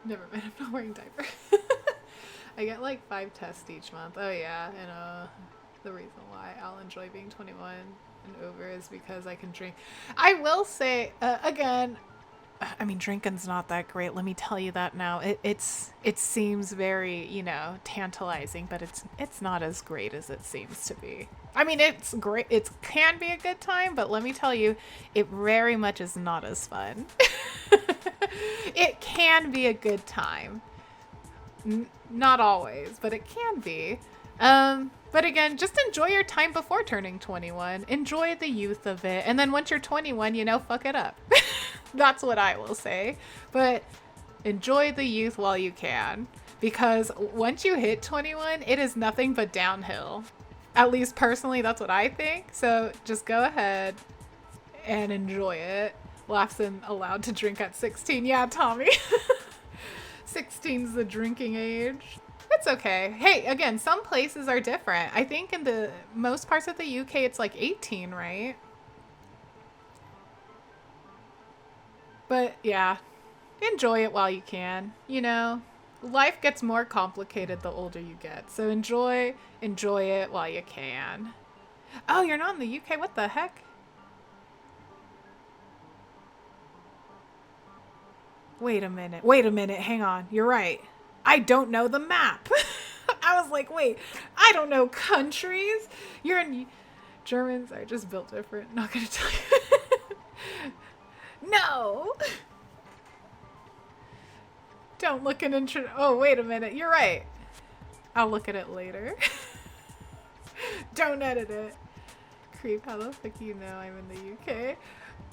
Never mind, I'm not wearing diapers. I get like 5 tests each month. Oh yeah, and the reason why I'll enjoy being 21 and over is because I can drink. I will say, again, I mean, drinking's not that great. Let me tell you that now. It seems very, you know, tantalizing, but it's not as great as it seems to be. I mean, it's great. It can be a good time, but let me tell you, it very much is not as fun. It can be a good time. Not always, but it can be. But again, just enjoy your time before turning 21. Enjoy the youth of it. And then once you're 21, you know, fuck it up. That's what I will say. But enjoy the youth while you can. Because once you hit 21, it is nothing but downhill. At least personally, that's what I think. So just go ahead and enjoy it. Laughson allowed to drink at 16. Yeah, Tommy. 16's the drinking age. It's okay. Hey, again, some places are different. I think in the most parts of the UK, it's like 18, right? But yeah, enjoy it while you can. You know, life gets more complicated the older you get. So enjoy it while you can. Oh, you're not in the UK? What the heck? Wait a minute, hang on. You're right. I don't know the map. I was like, wait, I don't know countries. You're in... Germans are just built different. Not gonna tell you. No! Don't look at intro... Oh, wait a minute. You're right. I'll look at it later. Don't edit it. Creep, how the fuck you know I'm in the UK?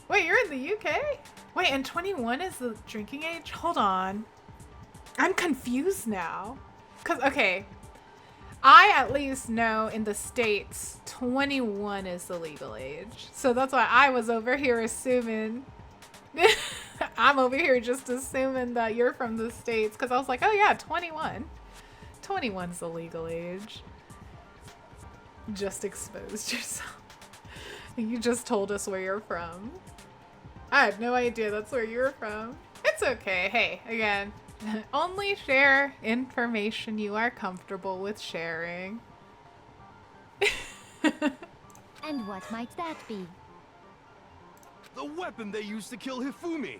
Wait, you're in the UK? Wait, and 21 is the drinking age? Hold on. I'm confused now. Cause, okay, I at least know in the States, 21 is the legal age. So that's why I was over here assuming, I'm over here just assuming that you're from the States. Cause I was like, oh yeah, 21. 21's the legal age. Just exposed yourself. You just told us where you're from. I had no idea that's where you were from. It's okay. Hey, again, only share information you are comfortable with sharing. And what might that be? The weapon they used to kill Hifumi.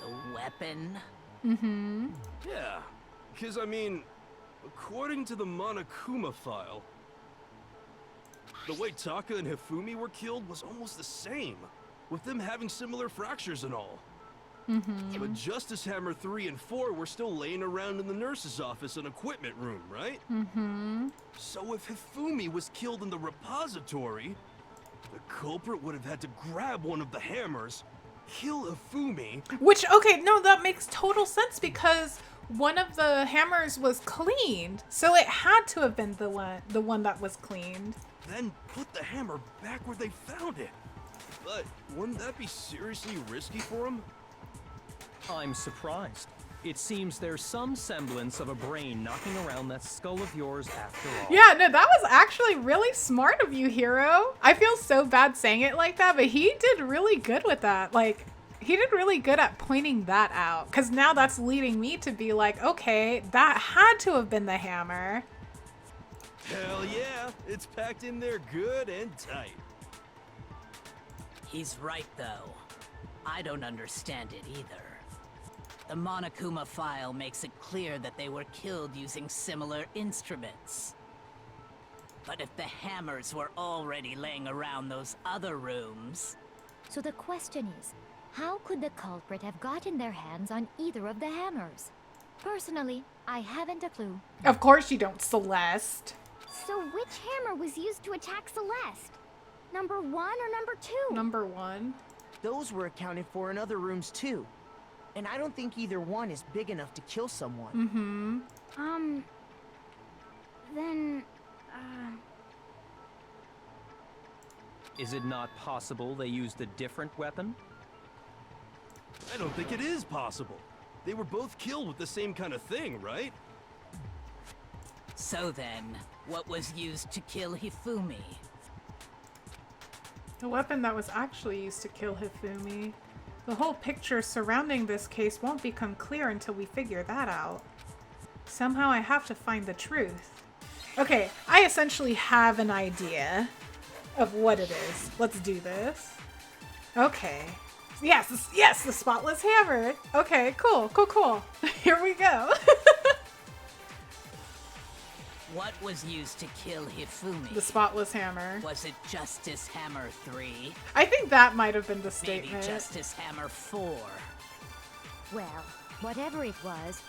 The weapon? Mm-hmm. Yeah, because I mean, according to the Monokuma file, the way Taka and Hifumi were killed was almost the same, with them having similar fractures and all. Mm-hmm. But Justice Hammer 3 and 4 were still laying around in the nurse's office and equipment room, right? Mm-hmm. So if Hifumi was killed in the repository, the culprit would have had to grab one of the hammers, kill Hifumi. Which, okay, no, that makes total sense because one of the hammers was cleaned. So it had to have been the one that was cleaned. Then put the hammer back where they found it. But wouldn't that be seriously risky for him? I'm surprised. It seems there's some semblance of a brain knocking around that skull of yours after all. Yeah, no, that was actually really smart of you, Hero. I feel so bad saying it like that, but he did really good with that. Like, he did really good at pointing that out. Because now that's leading me to be like, okay, that had to have been the hammer. Hell yeah, it's packed in there good and tight. He's right, though. I don't understand it either. The Monokuma file makes it clear that they were killed using similar instruments. But if the hammers were already laying around those other rooms... So the question is, how could the culprit have gotten their hands on either of the hammers? Personally, I haven't a clue. Of course you don't, Celeste. So which hammer was used to attack Celeste? Number 1 or number 2? Number 1. Those were accounted for in other rooms too. And I don't think either one is big enough to kill someone. Mm-hmm. Then, Is it not possible they used a different weapon? I don't think it is possible. They were both killed with the same kind of thing, right? So then, what was used to kill Hifumi? The weapon that was actually used to kill Hifumi. The whole picture surrounding this case won't become clear until we figure that out. Somehow I have to find the truth. Okay, I essentially have an idea of what it is. Let's do this. Okay. Yes, yes, the spotless hammer. Okay, cool, cool, cool. Here we go. What was used to kill Hifumi? The spotless hammer. Was it Justice Hammer 3? I think that might have been the statement. Maybe Justice Hammer 4. Well, whatever it was,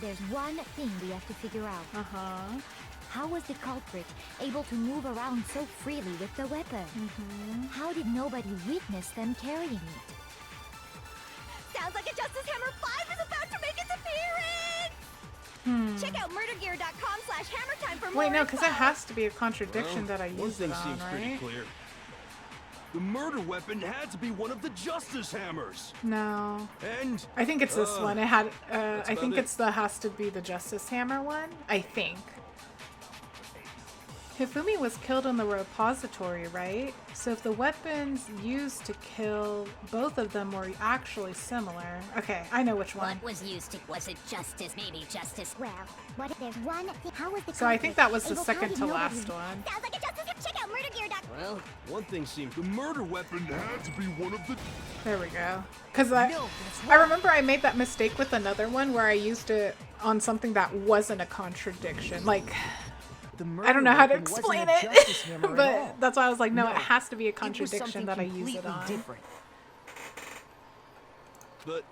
there's one thing we have to figure out. Uh-huh. How was the culprit able to move around so freely with the weapon? How did nobody witness them carrying it? Sounds like a Justice Hammer 5 is about to make its appearance! Check out murdergear.com/hammertime for more Wait, no, because it info. has to be a contradiction that I one used thing it on, seems pretty right? clear. The murder weapon had to be one of the Justice Hammers. No. And I think it's this one. It had I think about it's the has to be the Justice Hammer one. I think. Hifumi was killed in the repository, right? So if the weapons used to kill both of them were actually similar. Okay, I know which one. What was used to... Was it Justice? Maybe Justice... Well, what if there's one thing... How was the So I think that was the able- second how to did last nobody- one. Sounds like a Justice... Check out murdergear.com. well, one thing seems the murder weapon had to be one of the. There we go. Because I remember I made that mistake with another one where I used it on something that wasn't a contradiction. Like, I don't know how to explain it, but that's why I was like, no, it has to be a contradiction that I use it on. Different. But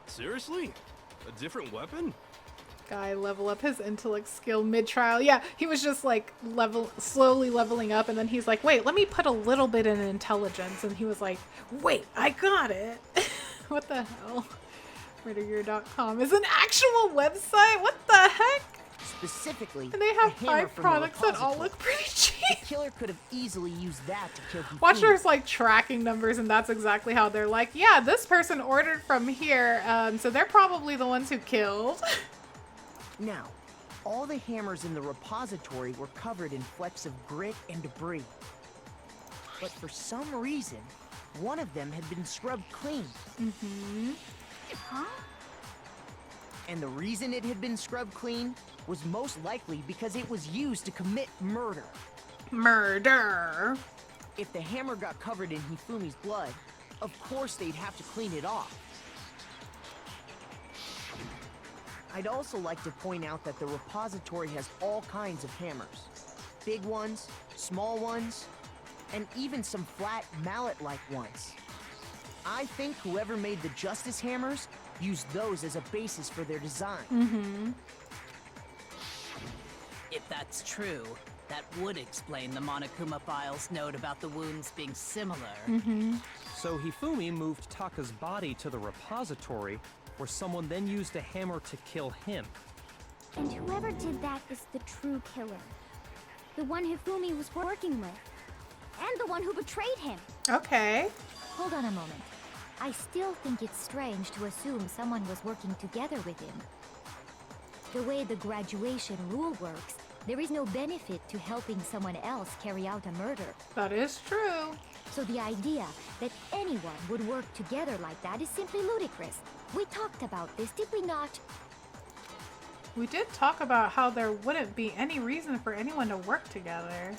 seriously, a different weapon? guy level up his intellect skill mid-trial. Yeah, he was just like slowly leveling up, and then he's like, wait, let me put a little bit in intelligence. And he was like, wait, I got it. What the hell? Murdergear.com is an actual website? What the heck? Specifically, and they have a hammer 5 from products the that all look pretty cheap. The killer could have easily used that to kill Hifumi. Watch there's like tracking numbers, and that's exactly how they're like, yeah, this person ordered from here, so they're probably the ones who killed. Now, all the hammers in the repository were covered in flecks of grit and debris. But for some reason, one of them had been scrubbed clean. Mm-hmm. Huh? And the reason it had been scrubbed clean was most likely because it was used to commit murder. Murder! If the hammer got covered in Hifumi's blood, of course they'd have to clean it off. I'd also like to point out that the repository has all kinds of hammers. Big ones, small ones, and even some flat mallet-like ones. I think whoever made the Justice Hammers used those as a basis for their design. Mm-hmm. If that's true, that would explain the Monokuma file's note about the wounds being similar. Mm-hmm. So Hifumi moved Taka's body to the repository, where someone then used a hammer to kill him. And whoever did that is the true killer. The one Hifumi was working with. And the one who betrayed him. Okay. Hold on a moment. I still think it's strange to assume someone was working together with him. The way the graduation rule works, there is no benefit to helping someone else carry out a murder. That is true. So the idea that anyone would work together like that is simply ludicrous. We talked about this, did we not? We did talk about how there wouldn't be any reason for anyone to work together.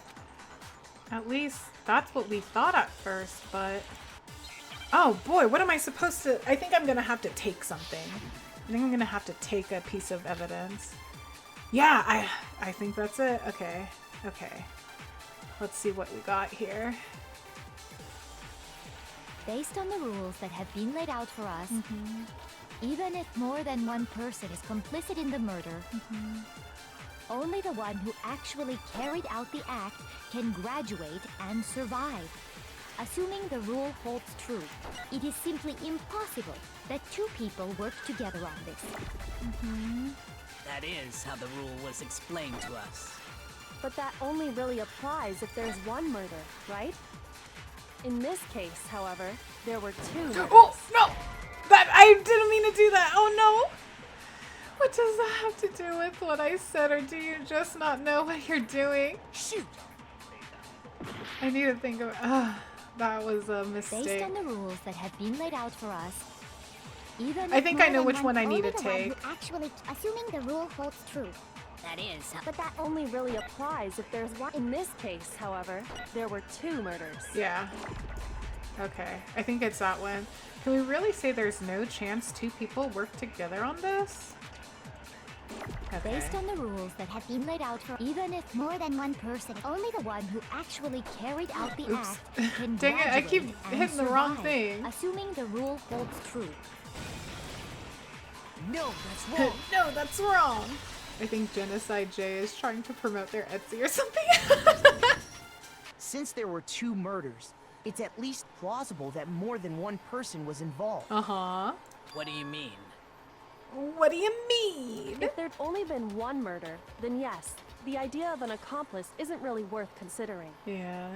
At least, that's what we thought at first, but... Oh boy, what am I supposed to... I think I'm gonna have to take something. I think I'm gonna have to take a piece of evidence. Yeah, I think that's it. Okay, okay. Let's see what we got here. Based on the rules that have been laid out for us, even if more than one person is complicit in the murder, only the one who actually carried out the act can graduate and survive. Assuming the rule holds true, it is simply impossible that 2 people work together on this. That is how the rule was explained to us. But that only really applies if there's one murder, right? In this case, however, there were 2 murders. Oh, no! That I didn't mean to do that. Oh, no! What does that have to do with what I said, or do you just not know what you're doing? Shoot! I need to think of... that was a mistake. Based on the rules that have been laid out for us, even I think I know which one I need to take. Actually, assuming the rule holds true. That is. But that only really applies if there's one. In this case, however, there were 2 murders. Yeah. Okay, I think it's that one. Can we really say there's no chance 2 people work together on this? Okay. Based on the rules that have been laid out for even if more than one person, only the one who actually carried out the act can Dang it, I keep graduate and hitting the wrong survive, thing. Assuming the rule holds true. No, that's wrong. No, that's wrong. I think Genocide J is trying to promote their Etsy or something. Since there were 2 murders, it's at least plausible that more than one person was involved. Uh-huh. What do you mean? What do you mean? If there'd only been one murder, then yes, the idea of an accomplice isn't really worth considering. Yeah.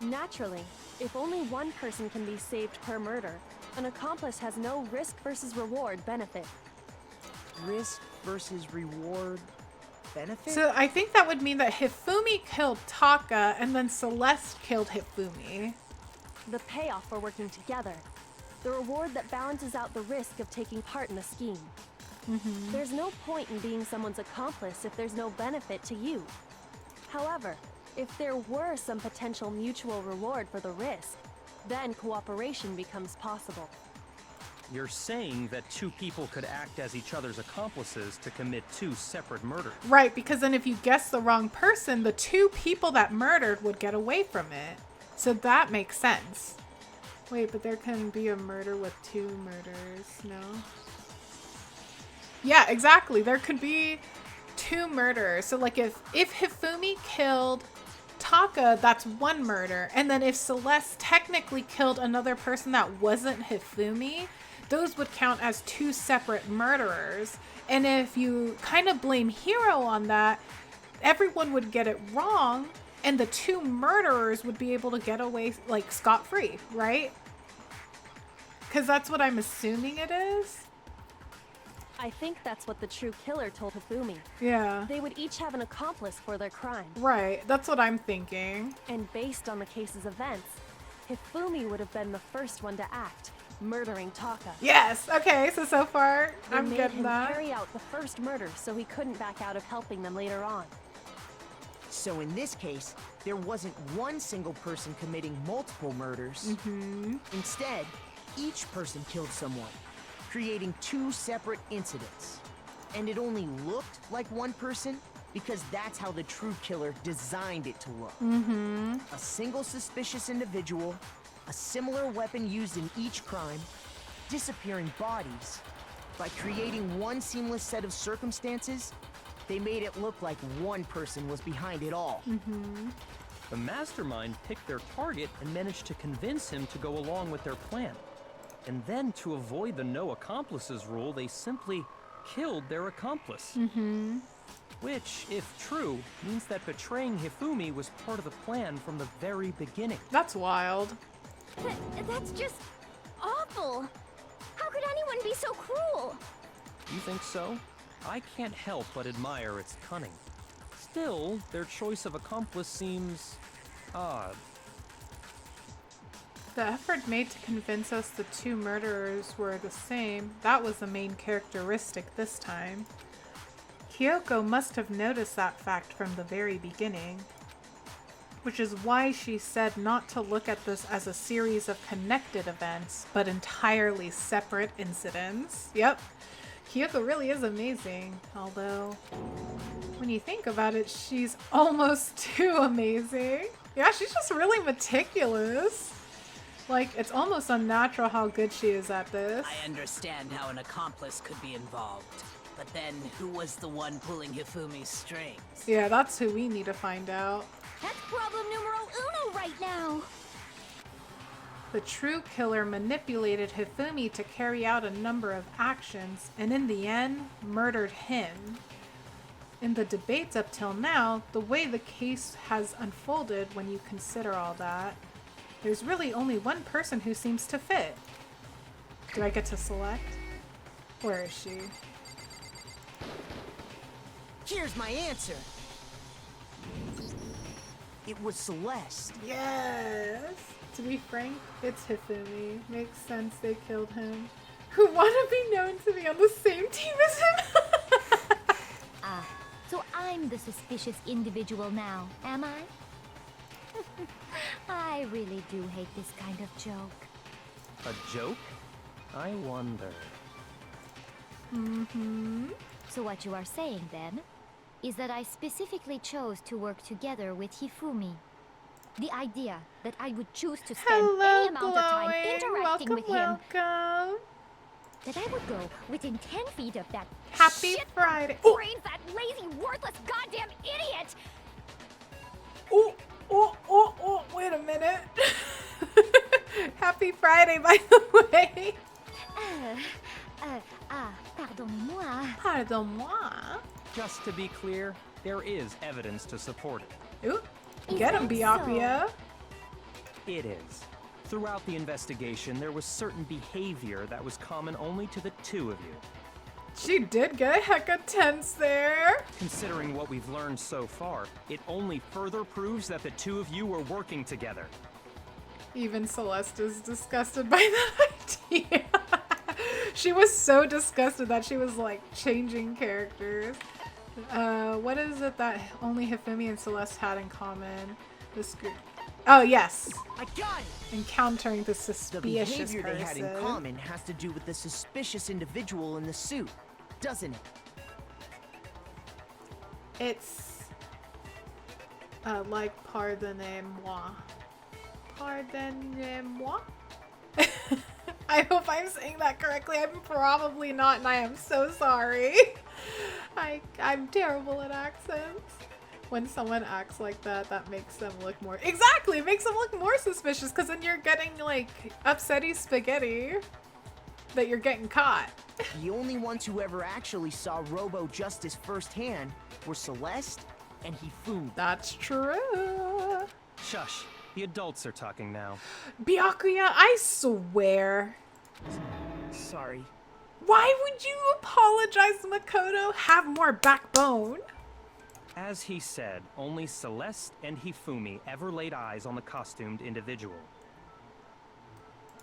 Naturally, if only one person can be saved per murder, an accomplice has no risk versus reward benefit. Risk versus reward benefit? So I think that would mean that Hifumi killed Taka and then Celeste killed Hifumi. The payoff for working together. The reward that balances out the risk of taking part in the scheme. There's no point in being someone's accomplice if there's no benefit to you. However, if there were some potential mutual reward for the risk, then cooperation becomes possible. You're saying that 2 people could act as each other's accomplices to commit 2 separate murders. Right, because then if you guess the wrong person, the 2 people that murdered would get away from it. So that makes sense. Wait, but there can be a murder with 2 murders, no? Yeah, exactly. There could be 2 murderers. So like if Hifumi killed Taka, that's 1 murder. And then if Celeste technically killed another person that wasn't Hifumi, those would count as 2 separate murderers. And if you kind of blame Hiro on that, everyone would get it wrong and the 2 murderers would be able to get away like scot-free, right? Because that's what I'm assuming it is. I think that's what the true killer told Hifumi. Yeah. They would each have an accomplice for their crime. Right, that's what I'm thinking. And based on the case's events, Hifumi would have been the first one to act, murdering Taka. Yes, okay, so far They I'm made getting him that. carry out the first murder so he couldn't back out of helping them later on. So in this case, there wasn't one single person committing multiple murders. Instead, each person killed someone, creating 2 separate incidents. And it only looked like one person because that's how the true killer designed it to look. A single suspicious individual, a similar weapon used in each crime, disappearing bodies. By creating one seamless set of circumstances, they made it look like one person was behind it all. The mastermind picked their target and managed to convince him to go along with their plan. And then, to avoid the no accomplices rule, they simply killed their accomplice. Which, if true, means that betraying Hifumi was part of the plan from the very beginning. That's wild. That's just awful. How could anyone be so cruel? You think so? I can't help but admire its cunning. Still, their choice of accomplice seems odd. The effort made to convince us the 2 murderers were the same, that was the main characteristic this time. Kyoko must have noticed that fact from the very beginning, which is why she said not to look at this as a series of connected events, but entirely separate incidents. Yep, Kyoko really is amazing, although when you think about it, she's almost too amazing. Yeah, she's just really meticulous. Like, it's almost unnatural how good she is at this. I understand how an accomplice could be involved. But then, who was the one pulling Hifumi's strings? Yeah, that's who we need to find out. That's problem numero uno right now. The true killer manipulated Hifumi to carry out a number of actions, and in the end, murdered him. In the debates up till now, the way the case has unfolded when you consider all that, there's really only one person who seems to fit. Do I get to select? Where is she? Here's my answer. It was Celeste. Yes! To be frank, it's Hifumi. Makes sense they killed him. Who want to be known to be on the same team as him? Ah, so I'm the suspicious individual now, am I? I really do hate this kind of joke. A joke? I wonder. So what you are saying then, is that I specifically chose to work together with Hifumi. The idea that I would choose to spend any amount of time interacting with him. Welcome. That I would go within 10 feet of that Happy shit Friday. Brains, that lazy, worthless, goddamn idiot! Oh, wait a minute. Happy Friday, by the way. Pardonnez-moi. Pardon-moi. Just to be clear, there is evidence to support it. Ooh, get him, that Byakuya. It is. Throughout the investigation, there was certain behavior that was common only to the 2 of you. She did get hecka tense there. Considering what we've learned so far, it only further proves that the 2 of you were working together. Even Celeste is disgusted by that idea. She was so disgusted that she was like changing characters. What is it that only Hifumi and Celeste had in common? This group. Oh, yes. I got it! Encountering the The suspicious behavior person. they had in common has to do with the suspicious individual in the suit, doesn't it? It's like pardonnez-moi. Pardonnez-moi? I hope I'm saying that correctly. I'm probably not, and I am so sorry. I'm terrible at accents. When someone acts like that, that makes them look more... Exactly! It makes them look more suspicious, because then you're getting, like, upsetty spaghetti that you're getting caught. The only ones who ever actually saw Robo Justice firsthand were Celeste and Hifumi. That's true. Shush. The adults are talking now. Byakuya, I swear. Sorry. Why would you apologize, Makoto? Have more backbone. As he said, only Celeste and Hifumi ever laid eyes on the costumed individual.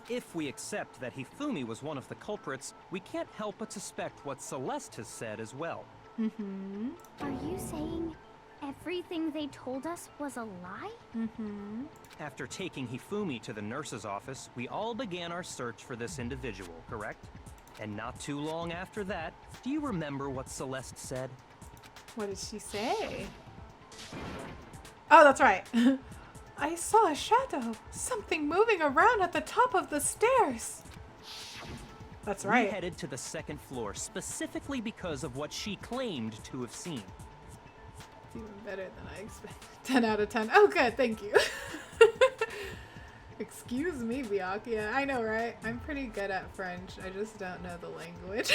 If we accept that Hifumi was one of the culprits, we can't help but suspect what Celeste has said as well. Mm-hmm. Are you saying everything they told us was a lie? Mm-hmm. After taking Hifumi to the nurse's office, we all began our search for this individual, correct? And not too long after that, do you remember what Celeste said? What did she say? Oh, that's right. I saw a shadow. Something moving around at the top of the stairs. That's right. We headed to the second floor specifically because of what she claimed to have seen. It's even better than I expected. 10 out of 10. Oh, good. Thank you. Excuse me, Byakuya. I know, right? I'm pretty good at French. I just don't know the language.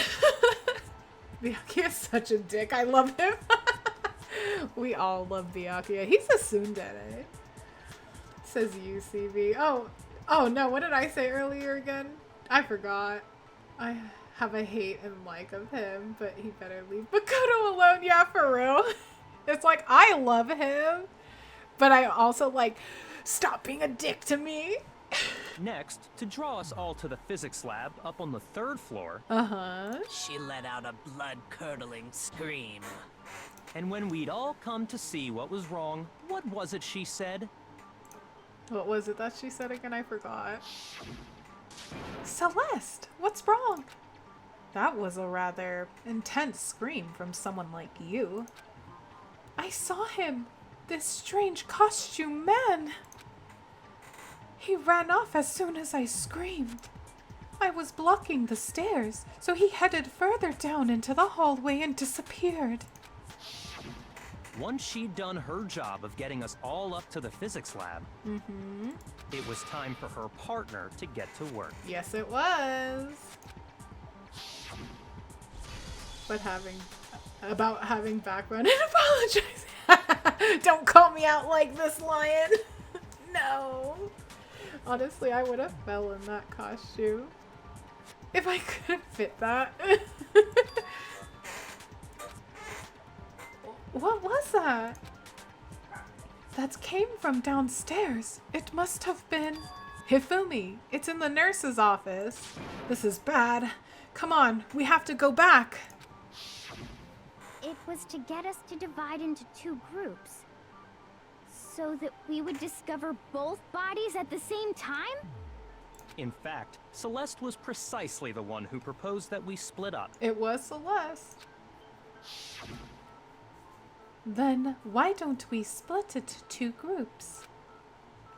Byakuya is such a dick. I love him. We all love Byakuya. He's a tsundere. Says UCB. Oh no, what did I say earlier again? I forgot. I have a hate and like of him, but he better leave Makoto alone. Yeah, for real. It's like, I love him, but I also like, stop being a dick to me. Next, to draw us all to the physics lab up on the 3rd floor. Uh-huh. She let out a blood-curdling scream. And when we'd all come to see what was wrong, what was it she said? What was it that she said again? I forgot. Celeste, what's wrong? That was a rather intense scream from someone like you. I saw him, this strange costume man. He ran off as soon as I screamed. I was blocking the stairs, so he headed further down into the hallway and disappeared. Once she'd done her job of getting us all up to the physics lab, it was time for her partner to get to work. Yes, it was. But about having background and apologizing. Don't call me out like this, Lion. No. Honestly, I would have fell in that costume if I could fit that. What was that? That came from downstairs. It must have been Hifumi. It's in the nurse's office. This is bad. Come on, we have to go back. It was to get us to divide into 2 groups. So that we would discover both bodies at the same time? In fact, Celeste was precisely the one who proposed that we split up. It was Celeste. Then why don't we split it to 2 groups?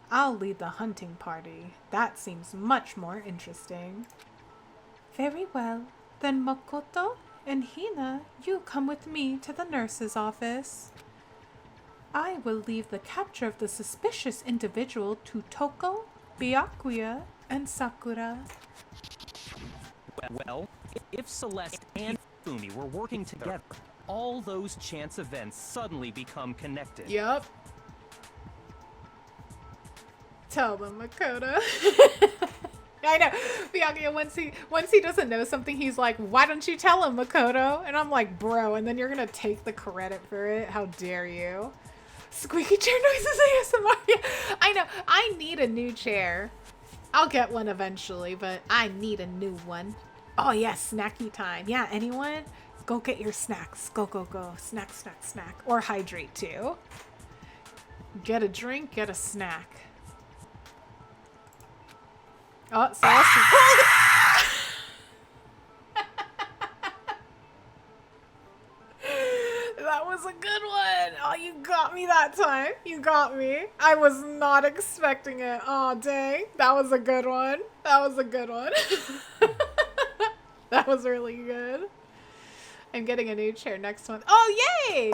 I'll lead the hunting party. That seems much more interesting. Very well. Then Makoto and Hina, you come with me to the nurse's office. I will leave the capture of the suspicious individual to Toko, Byakuya, and Sakura. Well, if Celeste and Fumi were working together, all those chance events suddenly become connected. Yup. Tell them, Makoto. I know. Byakuya, once he doesn't know something, he's like, why don't you tell him, Makoto? And I'm like, bro, and then you're gonna take the credit for it? How dare you? Squeaky chair noises ASMR. Yeah, I know. I need a new chair. I'll get one eventually, but I need a new one. Oh yeah, snacky time. Yeah, anyone? Go get your snacks. Go, go, go. Snack, snack, snack. Or hydrate too. Get a drink, get a snack. Oh, Celeste. That was a good one. Oh, you got me that time. You got me. I was not expecting it. Oh, dang. That was a good one. That was a good one. That was really good. I'm getting a new chair next month. Oh, yay!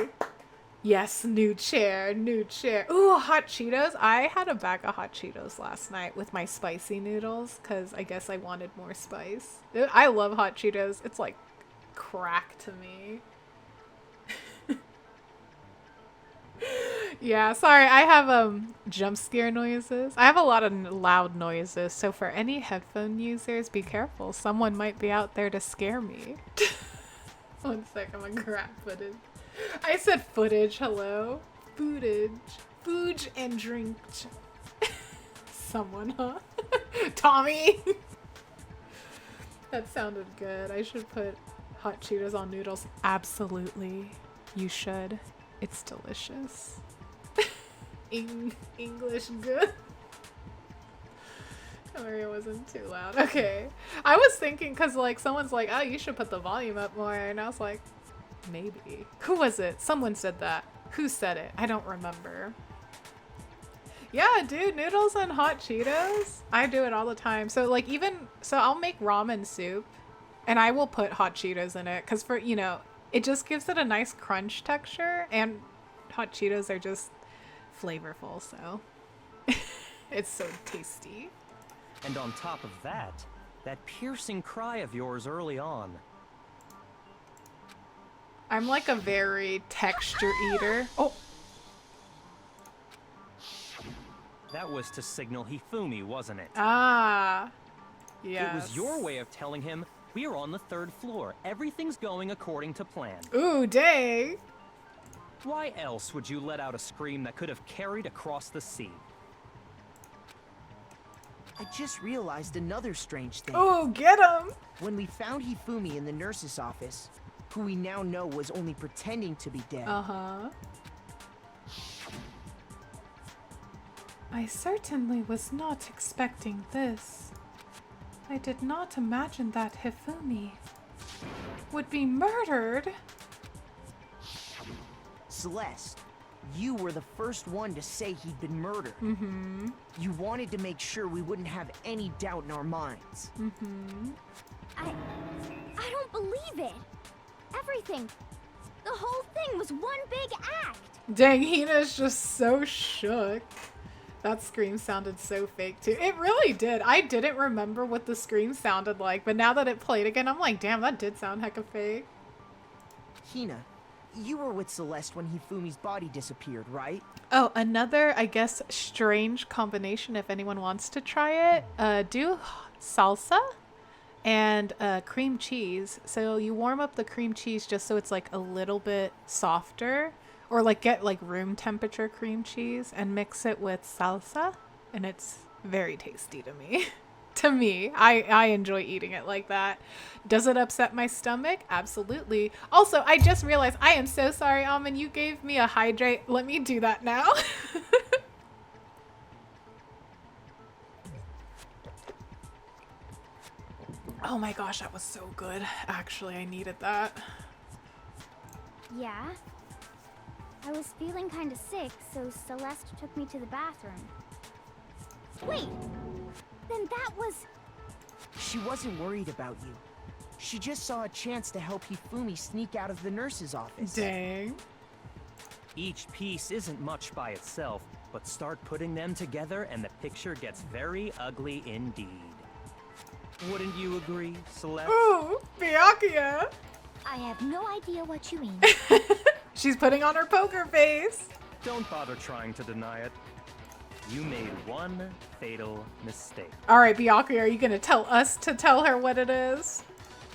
Yes, new chair, new chair. Ooh, hot Cheetos. I had a bag of hot Cheetos last night with my spicy noodles because I guess I wanted more spice. I love hot Cheetos. It's like crack to me. Yeah, sorry. I have jump scare noises. I have a lot of loud noises. So for any headphone users, be careful. Someone might be out there to scare me. 1 sec, I'm gonna grab footage. I said footage, hello? Footage. Food and drink. Someone, huh? Tommy! That sounded good. I should put hot Cheetos on noodles. Absolutely. You should. It's delicious. English good. Sorry, it wasn't too loud. Okay. I was thinking, because like someone's like, oh, you should put the volume up more. And I was like, maybe. Who was it? Someone said that. Who said it? I don't remember. Yeah, dude, noodles and hot Cheetos. I do it all the time. So like so I'll make ramen soup and I will put hot Cheetos in it. Because for, you know, it just gives it a nice crunch texture. And hot Cheetos are just flavorful. So it's so tasty. And on top of that, that piercing cry of yours early on. I'm like a very texture eater. Oh! That was to signal Hifumi, wasn't it? Ah! Yes. It was your way of telling him, we're on the 3rd floor. Everything's going according to plan. Ooh, dang! Why else would you let out a scream that could have carried across the sea? I just realized another strange thing. Oh, get him! When we found Hifumi in the nurse's office, who we now know was only pretending to be dead. Uh-huh. I certainly was not expecting this. I did not imagine that Hifumi would be murdered. Celeste, you were the first one to say he'd been murdered. Mm-hmm. You wanted to make sure we wouldn't have any doubt in our minds. Mm-hmm. I don't believe it. Everything. The whole thing was one big act. Dang, Hina's just so shook. That scream sounded so fake too. It really did. I didn't remember what the scream sounded like, but now that it played again, I'm like, damn, that did sound hecka fake. Hina, you were with Celeste when Hifumi's body disappeared, right? Oh, another, I guess, strange combination if anyone wants to try it. Do salsa and cream cheese. So you warm up the cream cheese just so it's like a little bit softer, or like get like room temperature cream cheese and mix it with salsa, and it's very tasty to me. To me, I enjoy eating it like that. Does it upset my stomach? Absolutely. Also, I just realized I am so sorry, Almond. You gave me a hydrate. Let me do that now. Oh my gosh, that was so good. Actually, I needed that. Yeah. I was feeling kind of sick, so Celeste took me to the bathroom. Wait! Then that was... She wasn't worried about you. She just saw a chance to help Hifumi sneak out of the nurse's office. Dang. Each piece isn't much by itself, but start putting them together and the picture gets very ugly indeed. Wouldn't you agree, Celeste? Ooh, Byakuya! I have no idea what you mean. She's putting on her poker face. Don't bother trying to deny it. You made one fatal mistake. All right, Byakuya, are you gonna tell us to tell her what it is?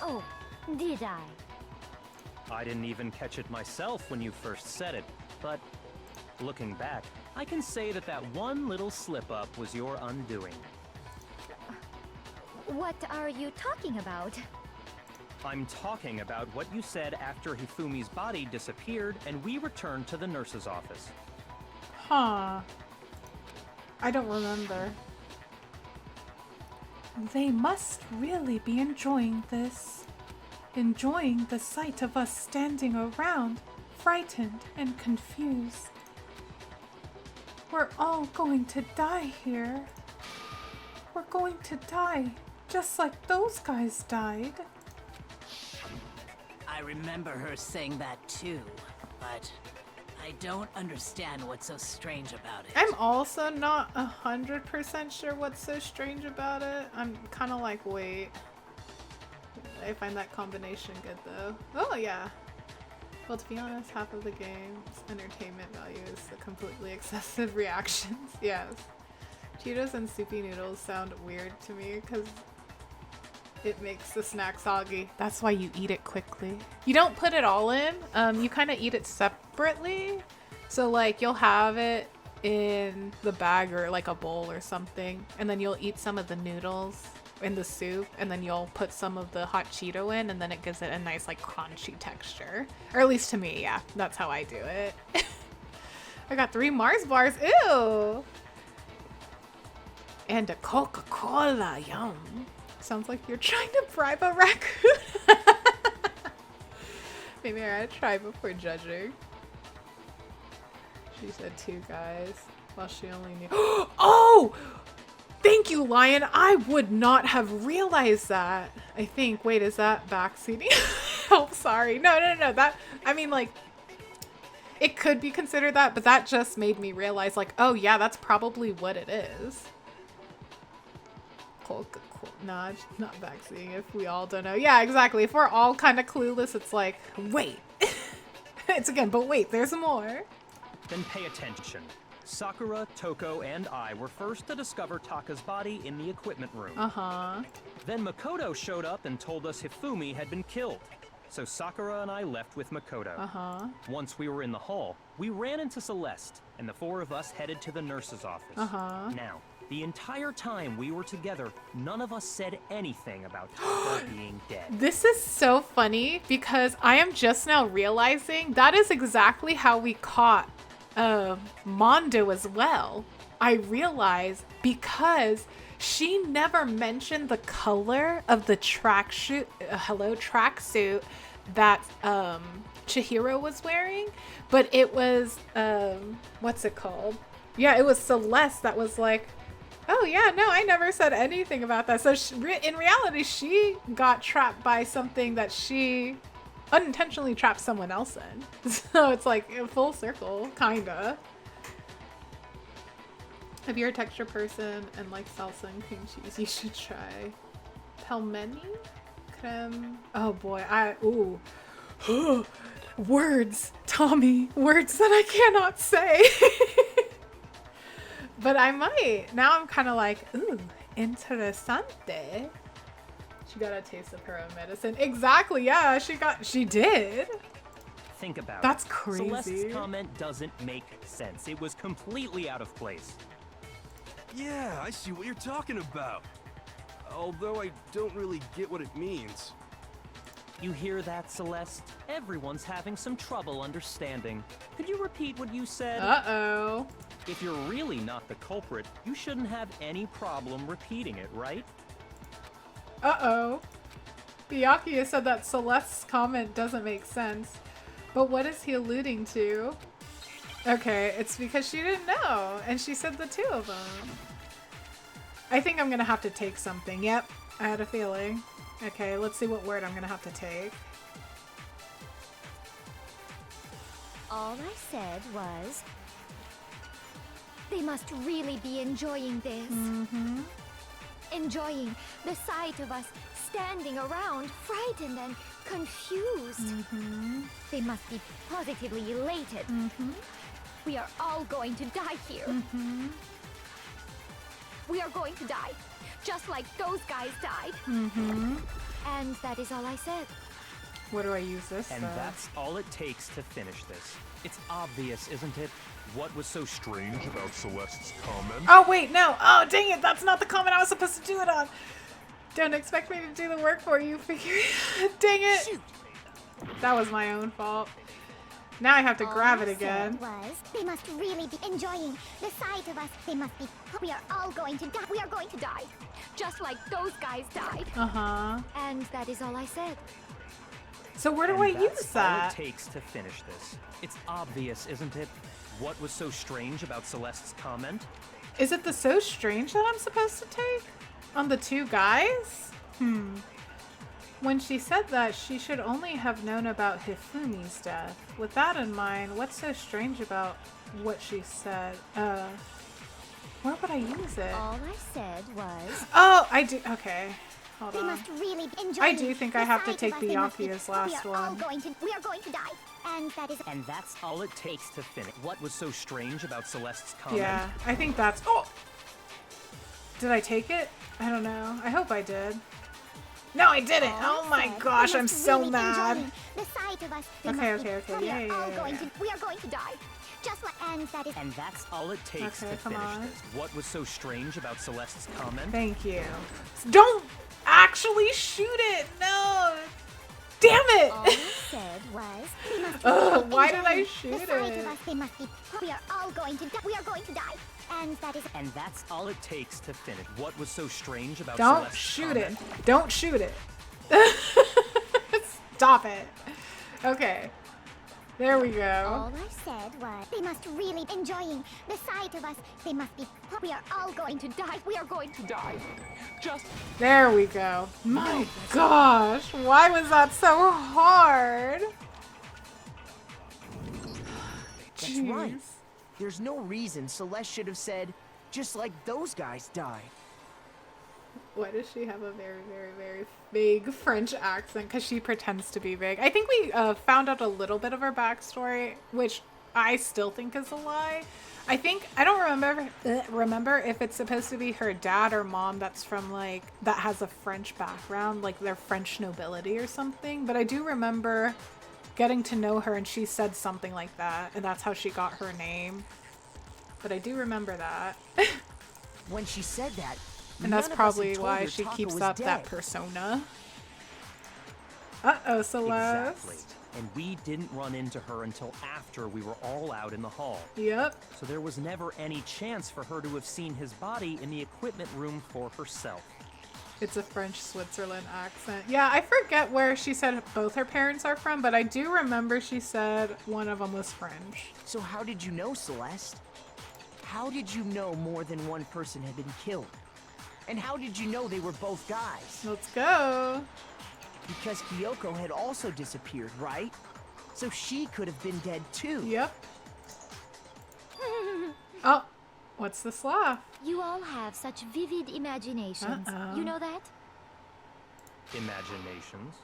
Oh, did I? I didn't even catch it myself when you first said it, but looking back, I can say that that one little slip-up was your undoing. What are you talking about? I'm talking about what you said after Hifumi's body disappeared and we returned to the nurse's office. Huh. I don't remember. They must really be enjoying this. Enjoying the sight of us standing around, frightened and confused. We're all going to die here. We're going to die, just like those guys died. I remember her saying that too, but I don't understand what's so strange about it. I'm also not 100% sure what's so strange about it. I'm kind of like, wait. I find that combination good though. Oh yeah. Well, to be honest, half of the game's entertainment value is the completely excessive reactions. Yes. Cheetos and soupy noodles sound weird to me because it makes the snack soggy. That's why you eat it quickly. You don't put it all in. You kind of eat it separately. So like you'll have it in the bag or like a bowl or something, and then you'll eat some of the noodles in the soup, and then you'll put some of the hot Cheeto in, and then it gives it a nice like crunchy texture. Or at least to me, yeah. That's how I do it. I got 3 Mars bars. Ew! And a Coca-Cola. Yum. Sounds like you're trying to bribe a raccoon. Maybe I gotta try before judging. She said 2 guys. Well, she only knew. Oh! Thank you, Lion. I would not have realized that. I think. Wait, is that backseating? Oh, sorry. No. That, I mean, like, it could be considered that, but that just made me realize, like, oh, yeah, that's probably what it is. Nah, it's not backseating if we all don't know. Yeah, exactly. If we're all kind of clueless, it's like, wait. It's again, but wait, there's more. Then pay attention. Sakura, Toko, and I were first to discover Taka's body in the equipment room. Uh-huh. Then Makoto showed up and told us Hifumi had been killed. So Sakura and I left with Makoto. Uh-huh. Once we were in the hall, we ran into Celeste, and the 4 of us headed to the nurse's office. Uh-huh. Now, the entire time we were together, none of us said anything about Taka being dead. This is so funny because I am just now realizing that is exactly how we caught Mondo as well. I realize because she never mentioned the color of the tracksuit that Chihiro was wearing, but it was what's it called? Yeah, it was Celeste that was like, oh yeah, no, I never said anything about that. So in reality, she got trapped by something that she unintentionally trapped someone else in. So it's like a full circle, kinda. If you're a texture person and like salsa and cream cheese, you should try pelmeni creme. Oh boy, ooh. Words, Tommy, words that I cannot say. But I might. Now I'm kind of like, ooh, interessante. She got a taste of her own medicine. Exactly, yeah, she did. Think about That's it. crazy. Celeste's comment doesn't make sense. It was completely out of place. Yeah, I see what you're talking about. Although I don't really get what it means. You hear that, Celeste? Everyone's having some trouble understanding. Could you repeat what you said? Uh-oh. If you're really not the culprit, you shouldn't have any problem repeating it, right? Uh-oh. Byakuya said that Celeste's comment doesn't make sense. But what is he alluding to? Okay, it's because she didn't know, and she said the 2 of them. I think I'm gonna have to take something. Yep, I had a feeling. Okay, let's see what word I'm gonna have to take. All I said was, they must really be enjoying this. Mm-hmm. Enjoying the sight of us standing around, frightened and confused. Mm-hmm. They must be positively elated. Mm-hmm. We are all going to die here. Mm-hmm. We are going to die, just like those guys died. Mm-hmm. And that is all I said. What do I use this And for? that's all it takes to finish this. It's obvious, isn't it? What was so strange about Celeste's comment? Oh, wait, no. Oh, dang it. That's not the comment I was supposed to do it on. Don't expect me to do the work for you, figure. Dang it. Shoot. That was my own fault. Now I have to grab it again. Was, they must really be enjoying the sight of us. They must be. We are all going to die. We are going to die, just like those guys died. Uh-huh. And that is all I said. So where do I use that? All it takes to finish this. It's obvious, isn't it? What was so strange about Celeste's comment? Is it the so strange that I'm supposed to take? On the two guys? When she said that, she should only have known about Hifumi's death. With that in mind, what's so strange about what she said? Where would I use it? All I said was... Oh, I do. Okay. Hold We on. must really enjoy I do think I have to the take sight of us, they must be- Bianchi's last we are all one. we are going to die. And that is... And that's all it takes to finish. What was so strange about Celeste's comment? Yeah, I think that's... Oh! Did I take it? I don't know. I hope I did. No, I didn't! Oh my gosh, I'm so mad. The sight of us, they Okay, must be- okay. We Yeah, are yeah, all yeah, going yeah. to... We are going to die. Just like... And that is... And that's all it takes Okay, to come finish on. this. What was so strange about Celeste's comment? Thank you. Don't actually shoot it! No! Damn it! All I said was... We must Ugh, really why did enjoy I shoot the sight it? of us, they must be... We are all going to die. We are going to die. And that is... And that's all it takes to finish. What was so strange about Don't Celeste's shoot it. comment? Don't shoot it. Stop it. Okay. There we go. All I said was... They must really enjoying the sight of us. They must be... We are all going to die. We are going to die. Just... There we go. My gosh. Why was that so hard? That's right. There's no reason Celeste should have said, just like those guys died. Why does she have a very, very, very vague French accent? Because she pretends to be vague. I think we found out a little bit of her backstory, which I still think is a lie. I don't remember if it's supposed to be her dad or mom that's from like, that has a French background, like they're French nobility or something. But I do remember getting to know her and she said something like that. And that's how she got her name. But I do remember that. When she said that, And that's none of us had probably told why her she Taka keeps was up that dead. persona. Uh-oh, Celeste. Exactly. And we didn't run into her until after we were all out in the hall. Yep. So there was never any chance for her to have seen his body in the equipment room for herself. It's a French Switzerland accent. Yeah, I forget where she said both her parents are from, but I do remember she said one of them was French. So how did you know, Celeste? How did you know more than one person had been killed? And how did you know they were both guys? Let's go. Because Kyoko had also disappeared, right? So she could have been dead too. Yep. Oh, what's this laugh? You all have such vivid imaginations. Uh-oh. You know that? Imaginations.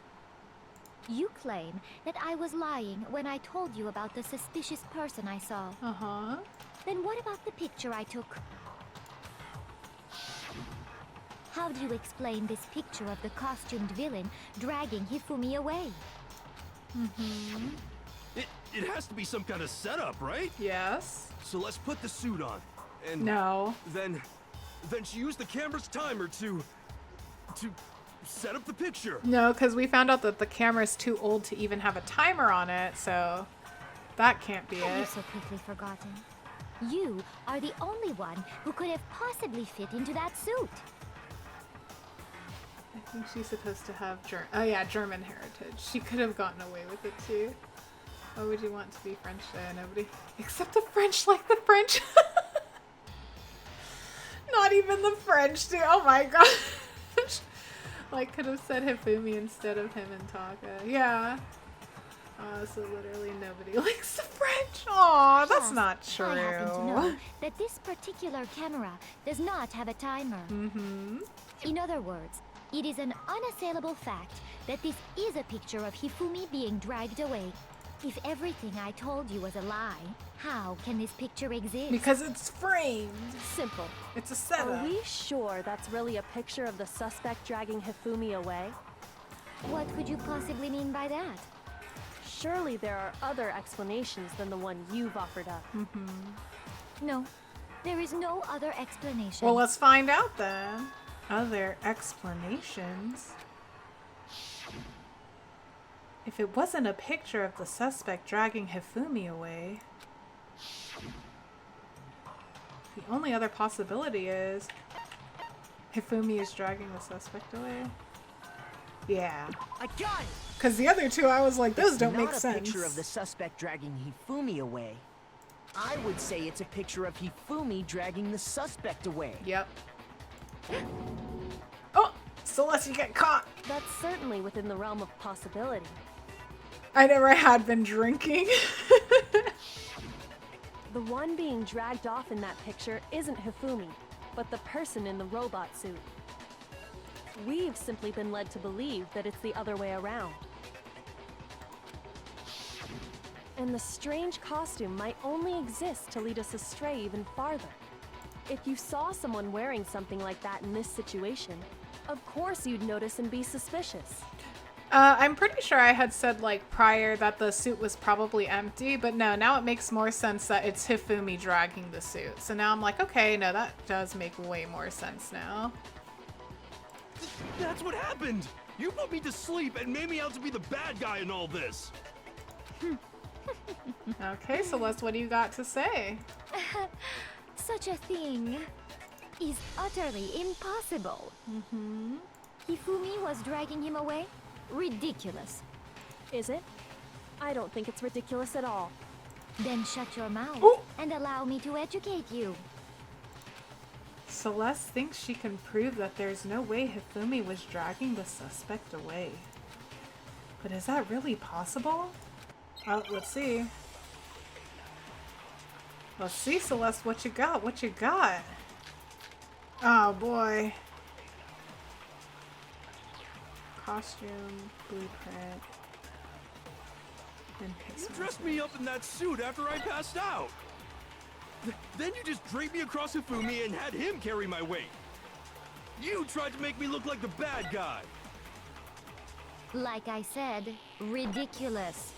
You claim that I was lying when I told you about the suspicious person I saw. Uh-huh. Then what about the picture I took? How do you explain this picture of the costumed villain dragging Hifumi away? Mm-hmm. It has to be some kind of setup, right? Yes. So let's put the suit on. And No. Then she used the camera's timer to set up the picture. No, because we found out that the camera's too old to even have a timer on it, so that can't be Have you it. so quickly forgotten? You are the only one who could have possibly fit into that suit. I think she's supposed to have German heritage. She could have gotten away with it too. Why would you want to be French though? Nobody except the French like the French. Not even the French do. Oh my gosh. Like could have said Hifumi instead of him and Taka. Yeah. So literally nobody likes the French. Aw, that's Plus, not true. I happen to know that this particular camera does not have a timer. Mm-hmm. In other words, it is an unassailable fact that this is a picture of Hifumi being dragged away. If everything I told you was a lie, how can this picture exist? Because it's framed. Simple. It's a setup. Are we sure that's really a picture of the suspect dragging Hifumi away? What could you possibly mean by that? Surely there are other explanations than the one you've offered up. Mm-hmm. No, there is no other explanation. Well, let's find out then. Other explanations? If it wasn't a picture of the suspect dragging Hifumi away, the only other possibility is Hifumi is dragging the suspect away. Yeah. I got it! Because the other two, I was like, those don't make sense. It's not a picture of the suspect dragging Hifumi away. I would say it's a picture of Hifumi dragging the suspect away. Yep. Oh! Celeste, you get caught! That's certainly within the realm of possibility. I never had been drinking. The one being dragged off in that picture isn't Hifumi, but the person in the robot suit. We've simply been led to believe that it's the other way around. And the strange costume might only exist to lead us astray even farther. If you saw someone wearing something like that in this situation, of course you'd notice and be suspicious. I'm pretty sure I had said, like, prior that the suit was probably empty, but no, now it makes more sense that it's Hifumi dragging the suit. So now I'm like, okay, no, that does make way more sense now. That's what happened! You put me to sleep and made me out to be the bad guy in all this! Okay, Celeste, what do you got to say? Such a thing is utterly impossible. Hifumi was dragging him away? Ridiculous. Is it? I don't think it's ridiculous at all. Then shut your mouth and allow me to educate you. Celeste thinks she can prove that there's no way Hifumi was dragging the suspect away. But is that really possible? Oh, let's see. Let's see, Celeste, what you got? What you got? Oh, boy. Costume, blueprint, and You dressed me up in that suit after I passed out! Then you just draped me across Hifumi and had him carry my weight! You tried to make me look like the bad guy! Like I said, ridiculous.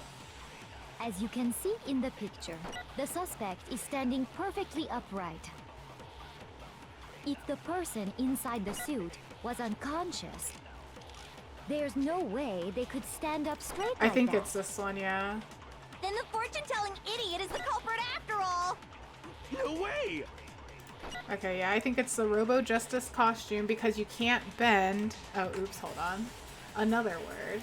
As you can see in the picture, the suspect is standing perfectly upright. If the person inside the suit was unconscious, there's no way they could stand up straight like that. I think it's this one, yeah. Then the fortune-telling idiot is the culprit after all! No way! Okay, yeah, I think it's the Robo-Justice costume because you can't bend... Oh, oops, hold on. Another word.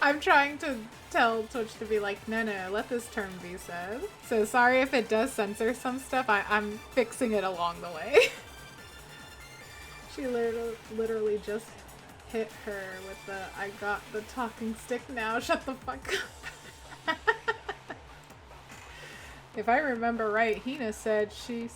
I'm trying to tell Twitch to be like, no, let this term be said. So sorry if it does censor some stuff. I'm fixing it along the way. She literally just hit her with the, I got the talking stick now, shut the fuck up. If I remember right, Hina said she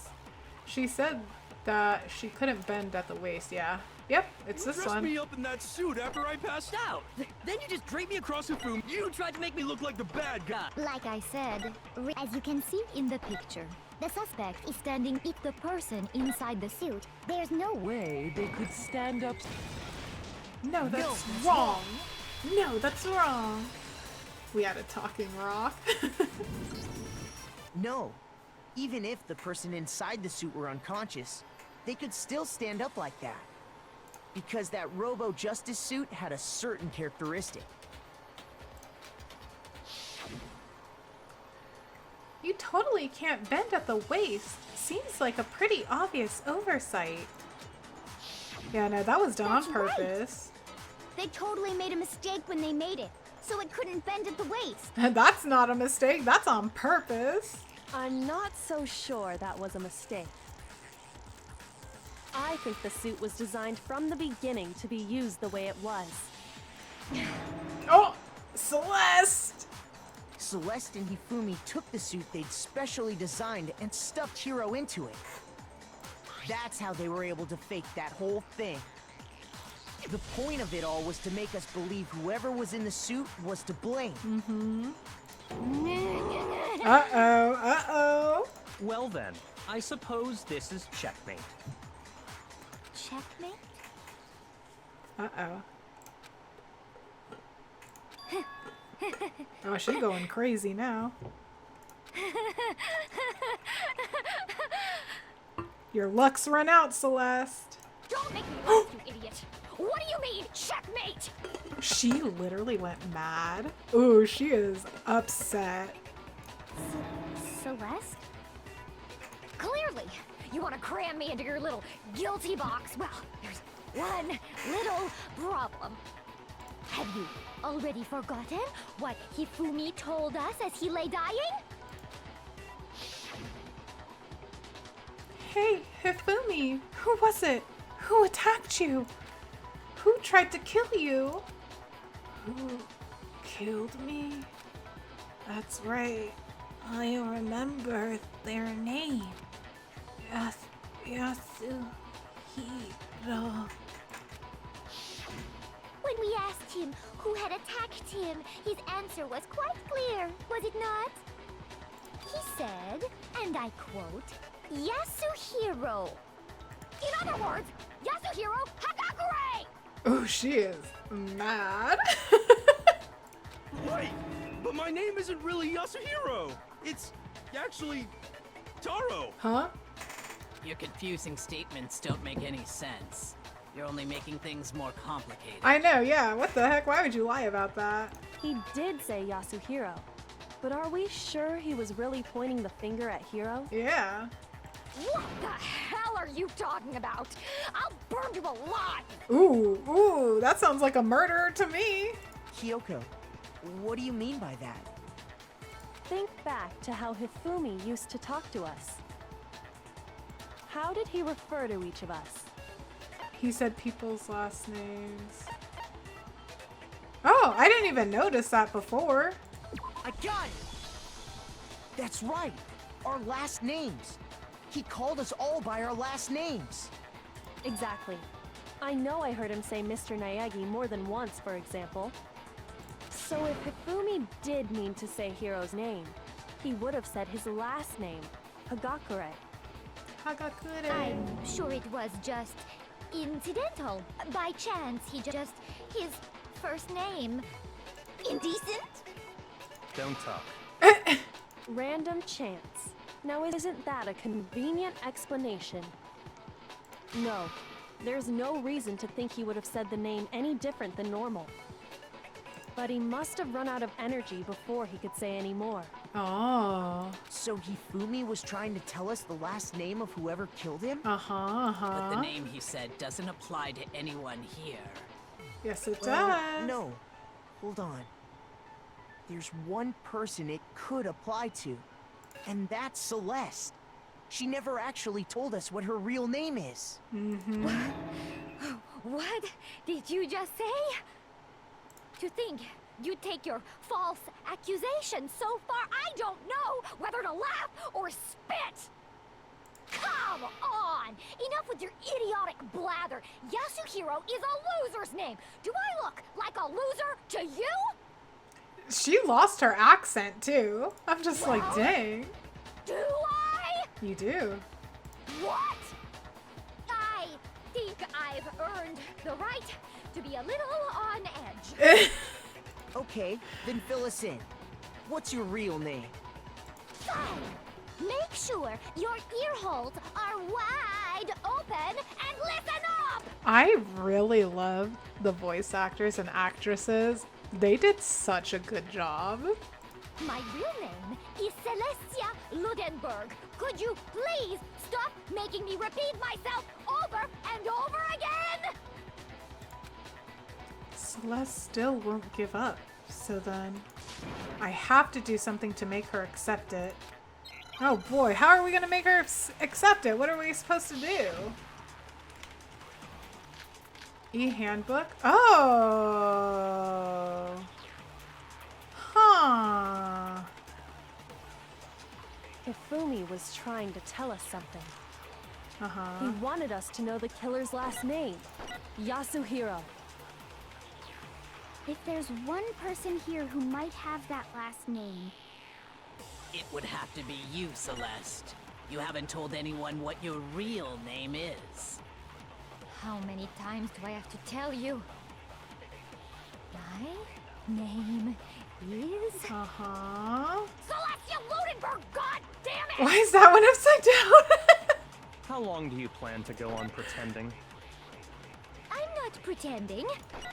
said that she couldn't bend at the waist, yeah. Yep, it's this one. You dressed me up in that suit after I passed out. Then you just draped me across Hifumi. You tried to make me look like the bad guy. Like I said, as you can see in the picture, the suspect is standing. If the person inside the suit, there's no way they could stand up. No, that's wrong. No, that's wrong. We had a talking rock. No. Even if the person inside the suit were unconscious, they could still stand up like that. Because that Robo-Justice suit had a certain characteristic. You totally can't bend at the waist. Seems like a pretty obvious oversight. Yeah, no, that was done on purpose. Right. They totally made a mistake when they made it, so it couldn't bend at the waist. That's not a mistake, that's on purpose. I'm not so sure that was a mistake. I think the suit was designed from the beginning to be used the way it was. Oh, Celeste! Celeste and Hifumi took the suit they'd specially designed and stuffed Hiro into it. That's how they were able to fake that whole thing. The point of it all was to make us believe whoever was in the suit was to blame. Uh-oh, uh-oh. Well then, I suppose this is checkmate. Checkmate? Uh-oh. Oh, she's going crazy now. Your luck's run out, Celeste. Don't make me laugh, you idiot! What do you mean, checkmate? She literally went mad. Ooh, she is upset. Celeste? Clearly, you want to cram me into your little guilty box. Well, there's one little problem. Have you already forgotten what Hifumi told us as he lay dying? Hey, Hifumi, who was it? Who attacked you? Who tried to kill you? Who killed me? That's right. I remember their name. Yasuhiro. When we asked him who had attacked him, his answer was quite clear, was it not? He said, and I quote, Yasuhiro. In other words, Yasuhiro Hagakure! Oh, she is mad. Wait, but my name isn't really Yasuhiro. It's actually Taro. Huh? Your confusing statements don't make any sense. You're only making things more complicated. I know, yeah. What the heck? Why would you lie about that? He did say Yasuhiro. But are we sure he was really pointing the finger at Hiro? Yeah. What the hell are you talking about? I'll burn you alive! Ooh, that sounds like a murderer to me. Kyoko, what do you mean by that? Think back to how Hifumi used to talk to us. How did he refer to each of us? He said people's last names. Oh, I didn't even notice that before. I got it! That's right! Our last names! He called us all by our last names! Exactly. I know I heard him say Mr. Naegi more than once, for example. So if Hifumi did mean to say Hiro's name, he would have said his last name, Hagakure. Hagakure. I'm sure it was just incidental. By chance, his first name. Indecent? Don't talk. Random chance. Now isn't that a convenient explanation? No, there's no reason to think he would have said the name any different than normal. But he must have run out of energy before he could say any more. Oh. So Hifumi was trying to tell us the last name of whoever killed him? But the name he said doesn't apply to anyone here. Yes, it Well, does. no. Hold on. There's one person it could apply to, and that's Celeste. She never actually told us what her real name is. Mm-hmm. What did you just say? To think you take your false accusation so far, I don't know whether to laugh or spit! Come on! Enough with your idiotic blather! Yasuhiro is a loser's name! Do I look like a loser to you? She lost her accent too. I'm just like, dang. Do I? You do. What? I think I've earned the right to be a little on edge. Okay, then fill us in. What's your real name? Fine. Make sure your ear holes are wide open and listen up! I really love the voice actors and actresses. They did such a good job. My real name is Celestia Ludenberg. Could you please stop making me repeat myself over and over again? Celeste still won't give up. So then I have to do something to make her accept it. Oh boy, how are we gonna make her accept it? What are we supposed to do? E-handbook? Oh! Huh. Hifumi was trying to tell us something. Uh-huh. He wanted us to know the killer's last name, Yasuhiro. If there's one person here who might have that last name, It would have to be you, Celeste. You haven't told anyone what your real name is. How many times do I have to tell you? My name is... Uh-huh. Celestia Ludenberg, god damn it! Why is that one upside down? How long do you plan to go on pretending? I'm not pretending.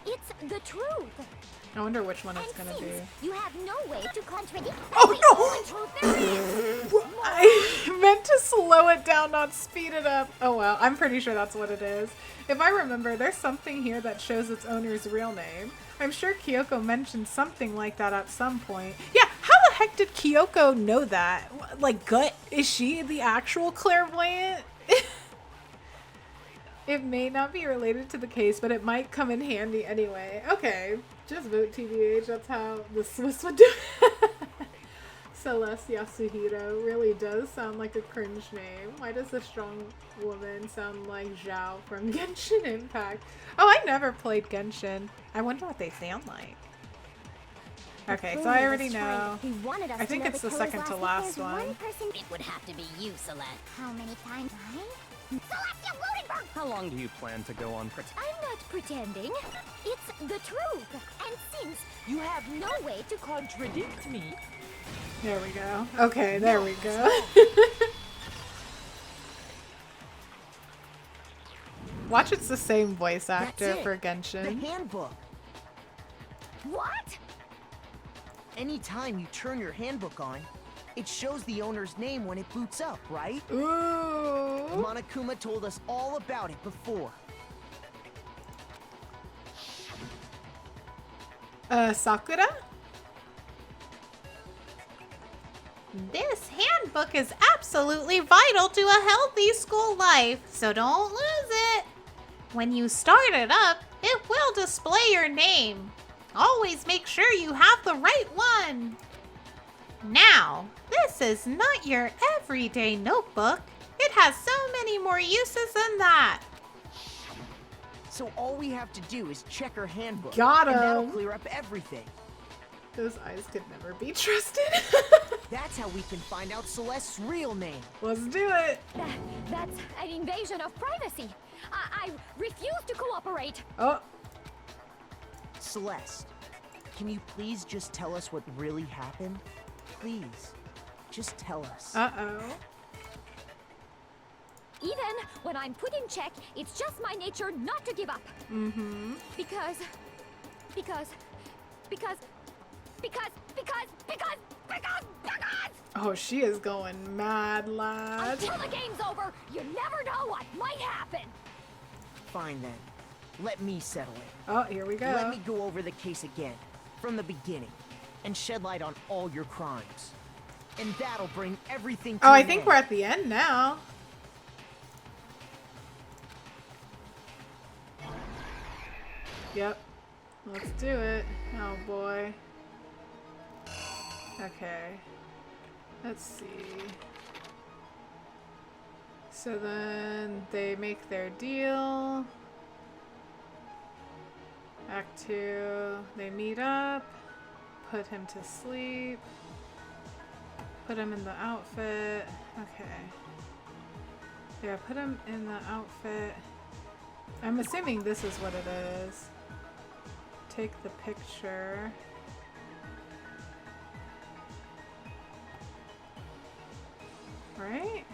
It's the truth. I wonder which one it's gonna be. You have no way to contradict Oh the no! only truth there is. I meant to select slow it down, not speed it up. Oh well, I'm pretty sure that's what it is. If I remember, there's something here that shows its owner's real name. I'm sure Kyoko mentioned something like that at some point. Yeah, how the heck did Kyoko know that? Like, gut, is she the actual clairvoyant? It may not be related to the case, but it might come in handy anyway. Okay, just vote TBH, that's how the Swiss would do it. Celeste Yasuhiro really does sound like a cringe name. Why does the strong woman sound like Zhao from Genshin Impact? Oh, I never played Genshin. I wonder what they sound like. Okay, so I already know. I think it's the second to last one. It would have to be you, Celeste. How many times? Celestia Ludenberg! How long do you plan to go on I'm not pretending. It's the truth. And since you have no way to contradict me. There we go. Okay, there we go. Watch, it's the same voice actor for Genshin. The handbook. What? Anytime you turn your handbook on, it shows the owner's name when it boots up, right? Ooh. Monokuma told us all about it before. Sakura? This handbook is absolutely vital to a healthy school life, so don't lose it. When you start it up, it will display your name. Always make sure you have the right one. Now, this is not your everyday notebook. It has so many more uses than that. So all we have to do is check her handbook. Got him. And that'll clear up everything. Those eyes could never be trusted. That's how we can find out Celeste's real name. Let's do it. That's an invasion of privacy. I refuse to cooperate. Oh. Celeste, can you please just tell us what really happened? Please, just tell us. Uh-oh. Even when I'm put in check, it's just my nature not to give up. Mm-hmm. Because... Oh, she is going mad, lad. Until the game's over, you never know what might happen. Fine then. Let me settle it. Oh, here we go. Let me go over the case again, from the beginning, and shed light on all your crimes. And that'll bring everything to Oh, I an think end. we're at the end now. Yep. Let's do it. Oh boy. Okay. Let's see. So then they make their deal. Act 2, they meet up, put him to sleep, put him in the outfit. Okay. Yeah, put him in the outfit. I'm assuming this is what it is. Take the picture. Right?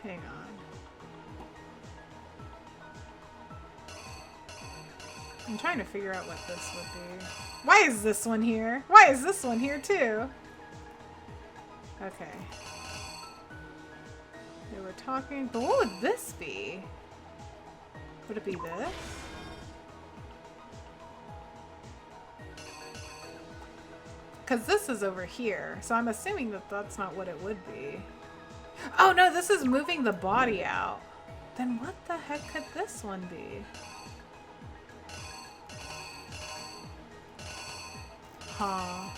Hang on. I'm trying to figure out what this would be. Why is this one here? Why is this one here too? Okay. They were talking, but what would this be? Would it be this? Because this is over here, so I'm assuming that that's not what it would be. Oh no, this is moving the body out. Then what the heck could this one be? Huh.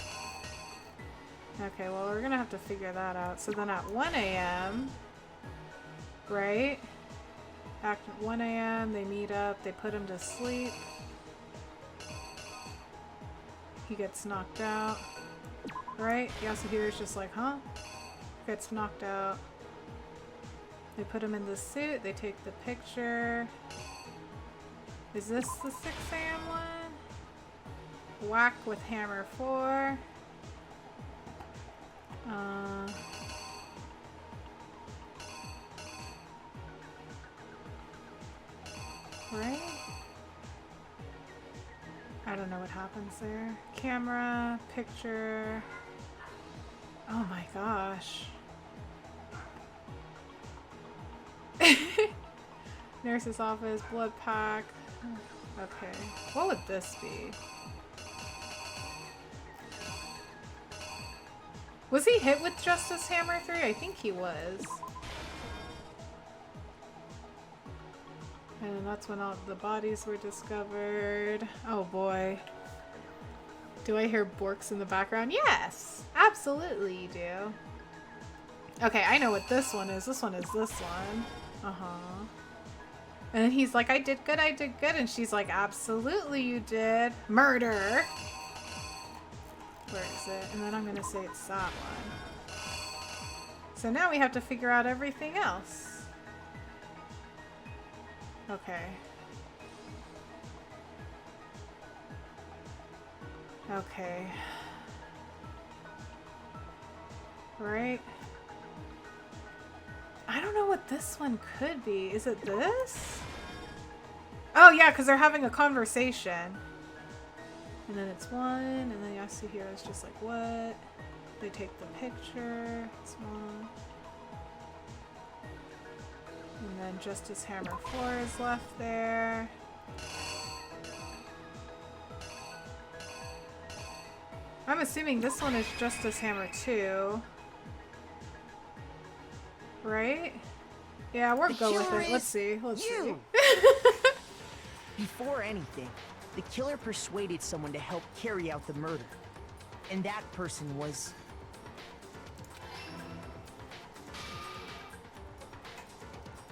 Okay, well we're gonna have to figure that out. So then at 1 a.m., right? At 1 a.m. they meet up, they put him to sleep. He gets knocked out. Right? Yasuhiro's just like, huh? Gets knocked out. They put him in the suit, they take the picture. Is this the 6 a.m. one? Whack with hammer 4. Right? I don't know what happens there. Camera, picture. Oh my gosh. Nurse's office, blood pack. Okay. What would this be? Was he hit with Justice Hammer 3? I think he was. And that's when all the bodies were discovered. Oh boy. Do I hear Borks in the background? Yes! Absolutely you do. Okay, I know what this one is. This one is this one. Uh-huh. And then he's like, I did good, and she's like, absolutely you did. Murder! Where is it? And then I'm gonna say it's that one. So now we have to figure out everything else. Okay. Okay. Right? I don't know what this one could be. Is it this? Oh yeah, because they're having a conversation. And then it's one, and then Yasuhiro's just like, what? They take the picture. It's one. And then Justice Hammer 4 is left there. I'm assuming this one is Justice Hammer 2. Right? Yeah, we'll go with it. Let's see. Let's see. Before anything, the killer persuaded someone to help carry out the murder. And that person was...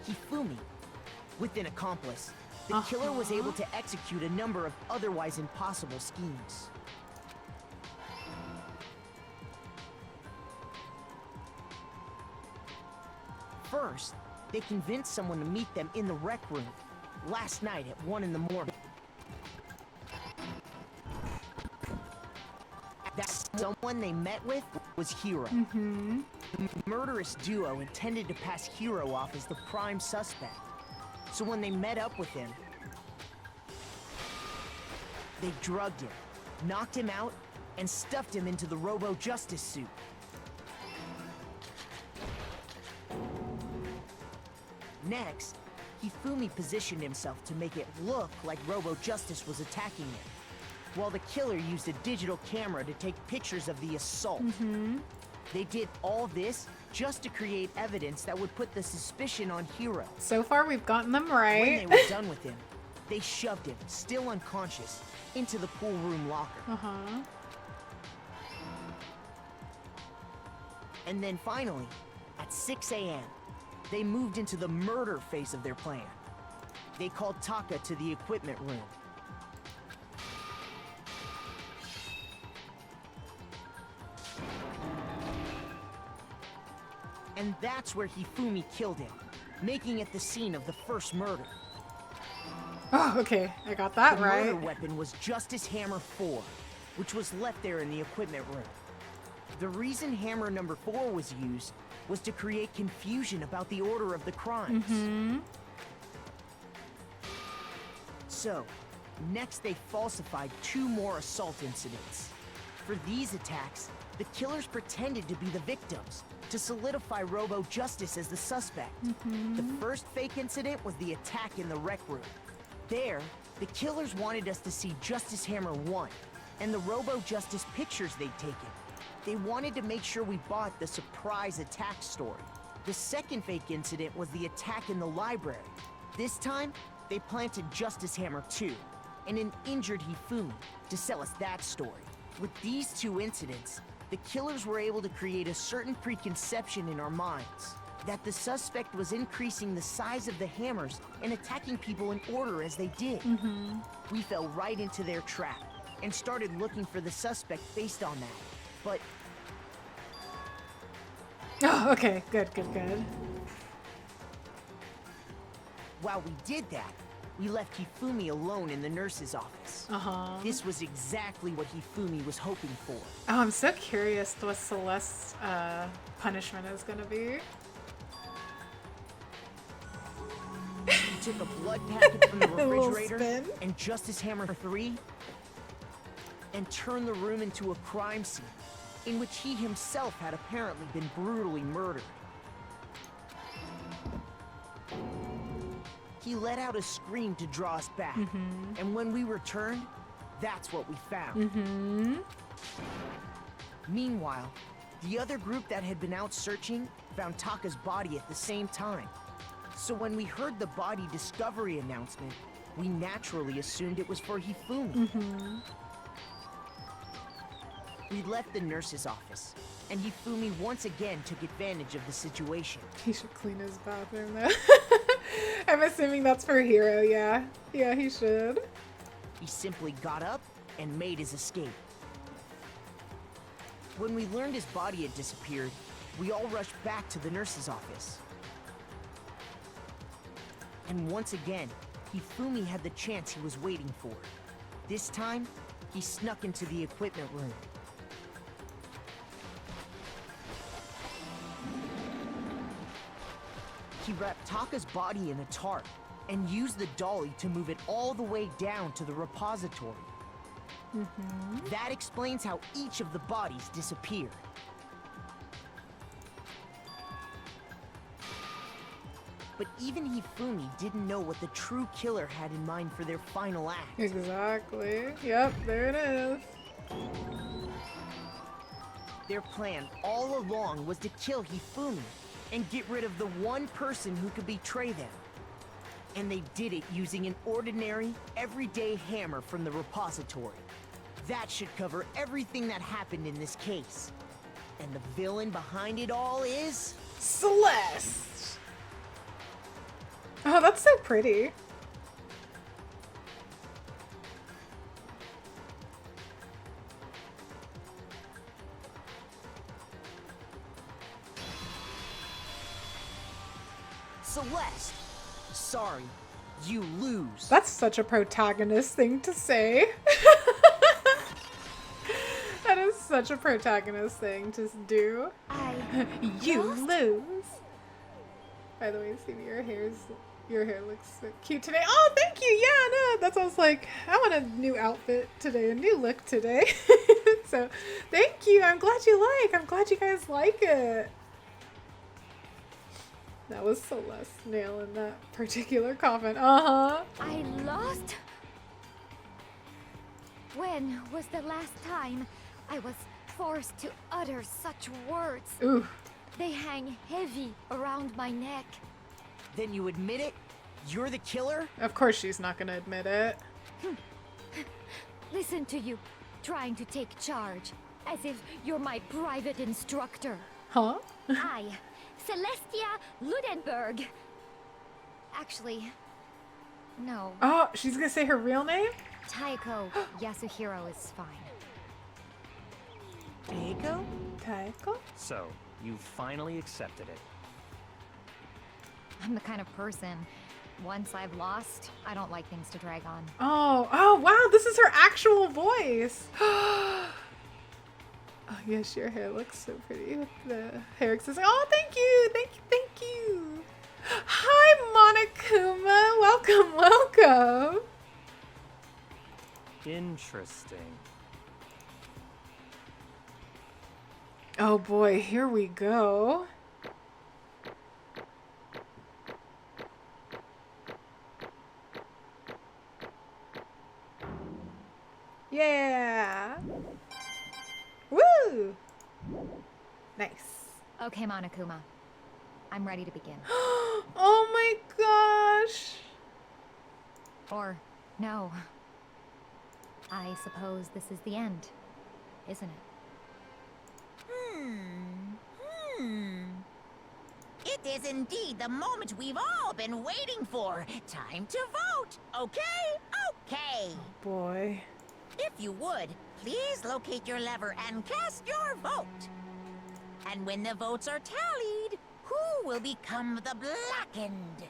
Hifumi. With an accomplice, the killer was able to execute a number of otherwise impossible schemes. First, they convinced someone to meet them in the rec room last night at 1 in the morning. That someone they met with was Hiro. The murderous duo intended to pass Hiro off as the prime suspect. So when they met up with him, they drugged him, knocked him out, and stuffed him into the Robo-Justice suit. Next, Hifumi positioned himself to make it look like Robo-Justice was attacking him, while the killer used a digital camera to take pictures of the assault. They did all this just to create evidence that would put the suspicion on Hiro. So far, we've gotten them right. When they were done with him, they shoved him, still unconscious, into the pool room locker. And then finally, at 6 a.m., they moved into the murder phase of their plan. They called Taka to the equipment room. And that's where Hifumi killed him, making it the scene of the first murder. Oh, okay. I got that right. The murder weapon was Justice Hammer 4, which was left there in the equipment room. The reason Hammer number 4 was used was to create confusion about the order of the crimes. So, next they falsified 2 more assault incidents. For these attacks, the killers pretended to be the victims, to solidify Robo-Justice as the suspect. The first fake incident was the attack in the rec room. There, the killers wanted us to see Justice Hammer 1, and the Robo-Justice pictures they'd taken. They wanted to make sure we bought the surprise attack story. The second fake incident was the attack in the library. This time, they planted Justice Hammer 2, and an injured Hifumi, to sell us that story. With these 2 incidents, the killers were able to create a certain preconception in our minds that the suspect was increasing the size of the hammers and attacking people in order as they did. We fell right into their trap and started looking for the suspect based on that. But... Oh, okay. Good, good, good. While we did that, we left Hifumi alone in the nurse's office. This was exactly what Hifumi was hoping for. Oh, I'm so curious what Celeste's punishment is gonna be. He took a blood packet from the refrigerator and Justice Hammer 3 and turned the room into a crime scene in which he himself had apparently been brutally murdered. He let out a scream to draw us back. And when we returned, that's what we found. Meanwhile, the other group that had been out searching found Taka's body at the same time. So when we heard the body discovery announcement, we naturally assumed it was for Hifumi. We left the nurse's office, and Hifumi once again took advantage of the situation. He should clean his bathroom though. I'm assuming that's for Hiro, yeah. Yeah, he should. He simply got up and made his escape. When we learned his body had disappeared, we all rushed back to the nurse's office. And once again, Hifumi had the chance he was waiting for. This time, he snuck into the equipment room. He wrapped Taka's body in a tarp and used the dolly to move it all the way down to the repository. That explains how each of the bodies disappeared. But even Hifumi didn't know what the true killer had in mind for their final act. Exactly. Yep, there it is. Their plan all along was to kill Hifumi and get rid of the one person who could betray them. And they did it using an ordinary, everyday hammer from the repository. That should cover everything that happened in this case. And the villain behind it all is... Celeste! Oh, that's so pretty. Celeste! Sorry, you lose. That's such a protagonist thing to say. That is such a protagonist thing to do. You lose. By the way, Stevie, your hair looks so cute today. Oh, thank you. Yeah, no, that's what I was like. I want a new outfit today, a new look today. So, thank you. I'm glad you guys like it. That was Celeste nailing that particular coffin. I lost? When was the last time I was forced to utter such words? Ooh. They hang heavy around my neck. Then you admit it? You're the killer? Of course she's not gonna admit it. Listen to you, trying to take charge, as if you're my private instructor. Huh? I, Celestia Ludenberg. Actually, no. Oh, she's gonna say her real name? Taiko Yasuhiro is fine. Taiko? Taiko? So, you finally accepted it. I'm the kind of person, once I've lost, I don't like things to drag on. Oh, wow, this is her actual voice. Oh, yes, your hair looks so pretty with the hair accessory. Oh, thank you. Hi, Monokuma. Welcome. Interesting. Oh boy, here we go. Yeah. Woo! Nice. Okay, Monokuma. I'm ready to begin. Oh my gosh. Or, no. I suppose this is the end, isn't it? It is indeed the moment we've all been waiting for. Time to vote, okay? Okay. Oh boy. If you would, please locate your lever and cast your vote. And when the votes are tallied, who will become the blackened?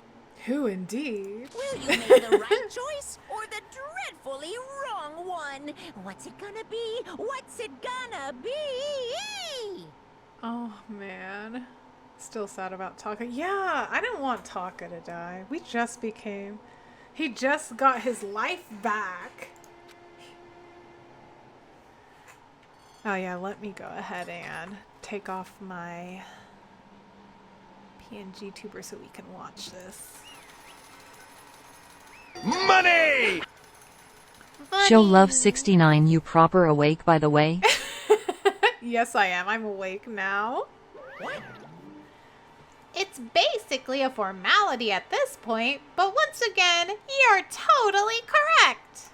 Who indeed? Will you make the right choice or the dreadfully wrong one? What's it gonna be? What's it gonna be? Oh man. Still sad about Taka. Yeah, I didn't want Taka to die. He just got his life back. Oh yeah, let me go ahead and take off my PNG tuber so we can watch this. Money! She'll love 69 you proper awake by the way? Yes, I am. I'm awake now. It's basically a formality at this point, but once again, you're totally correct.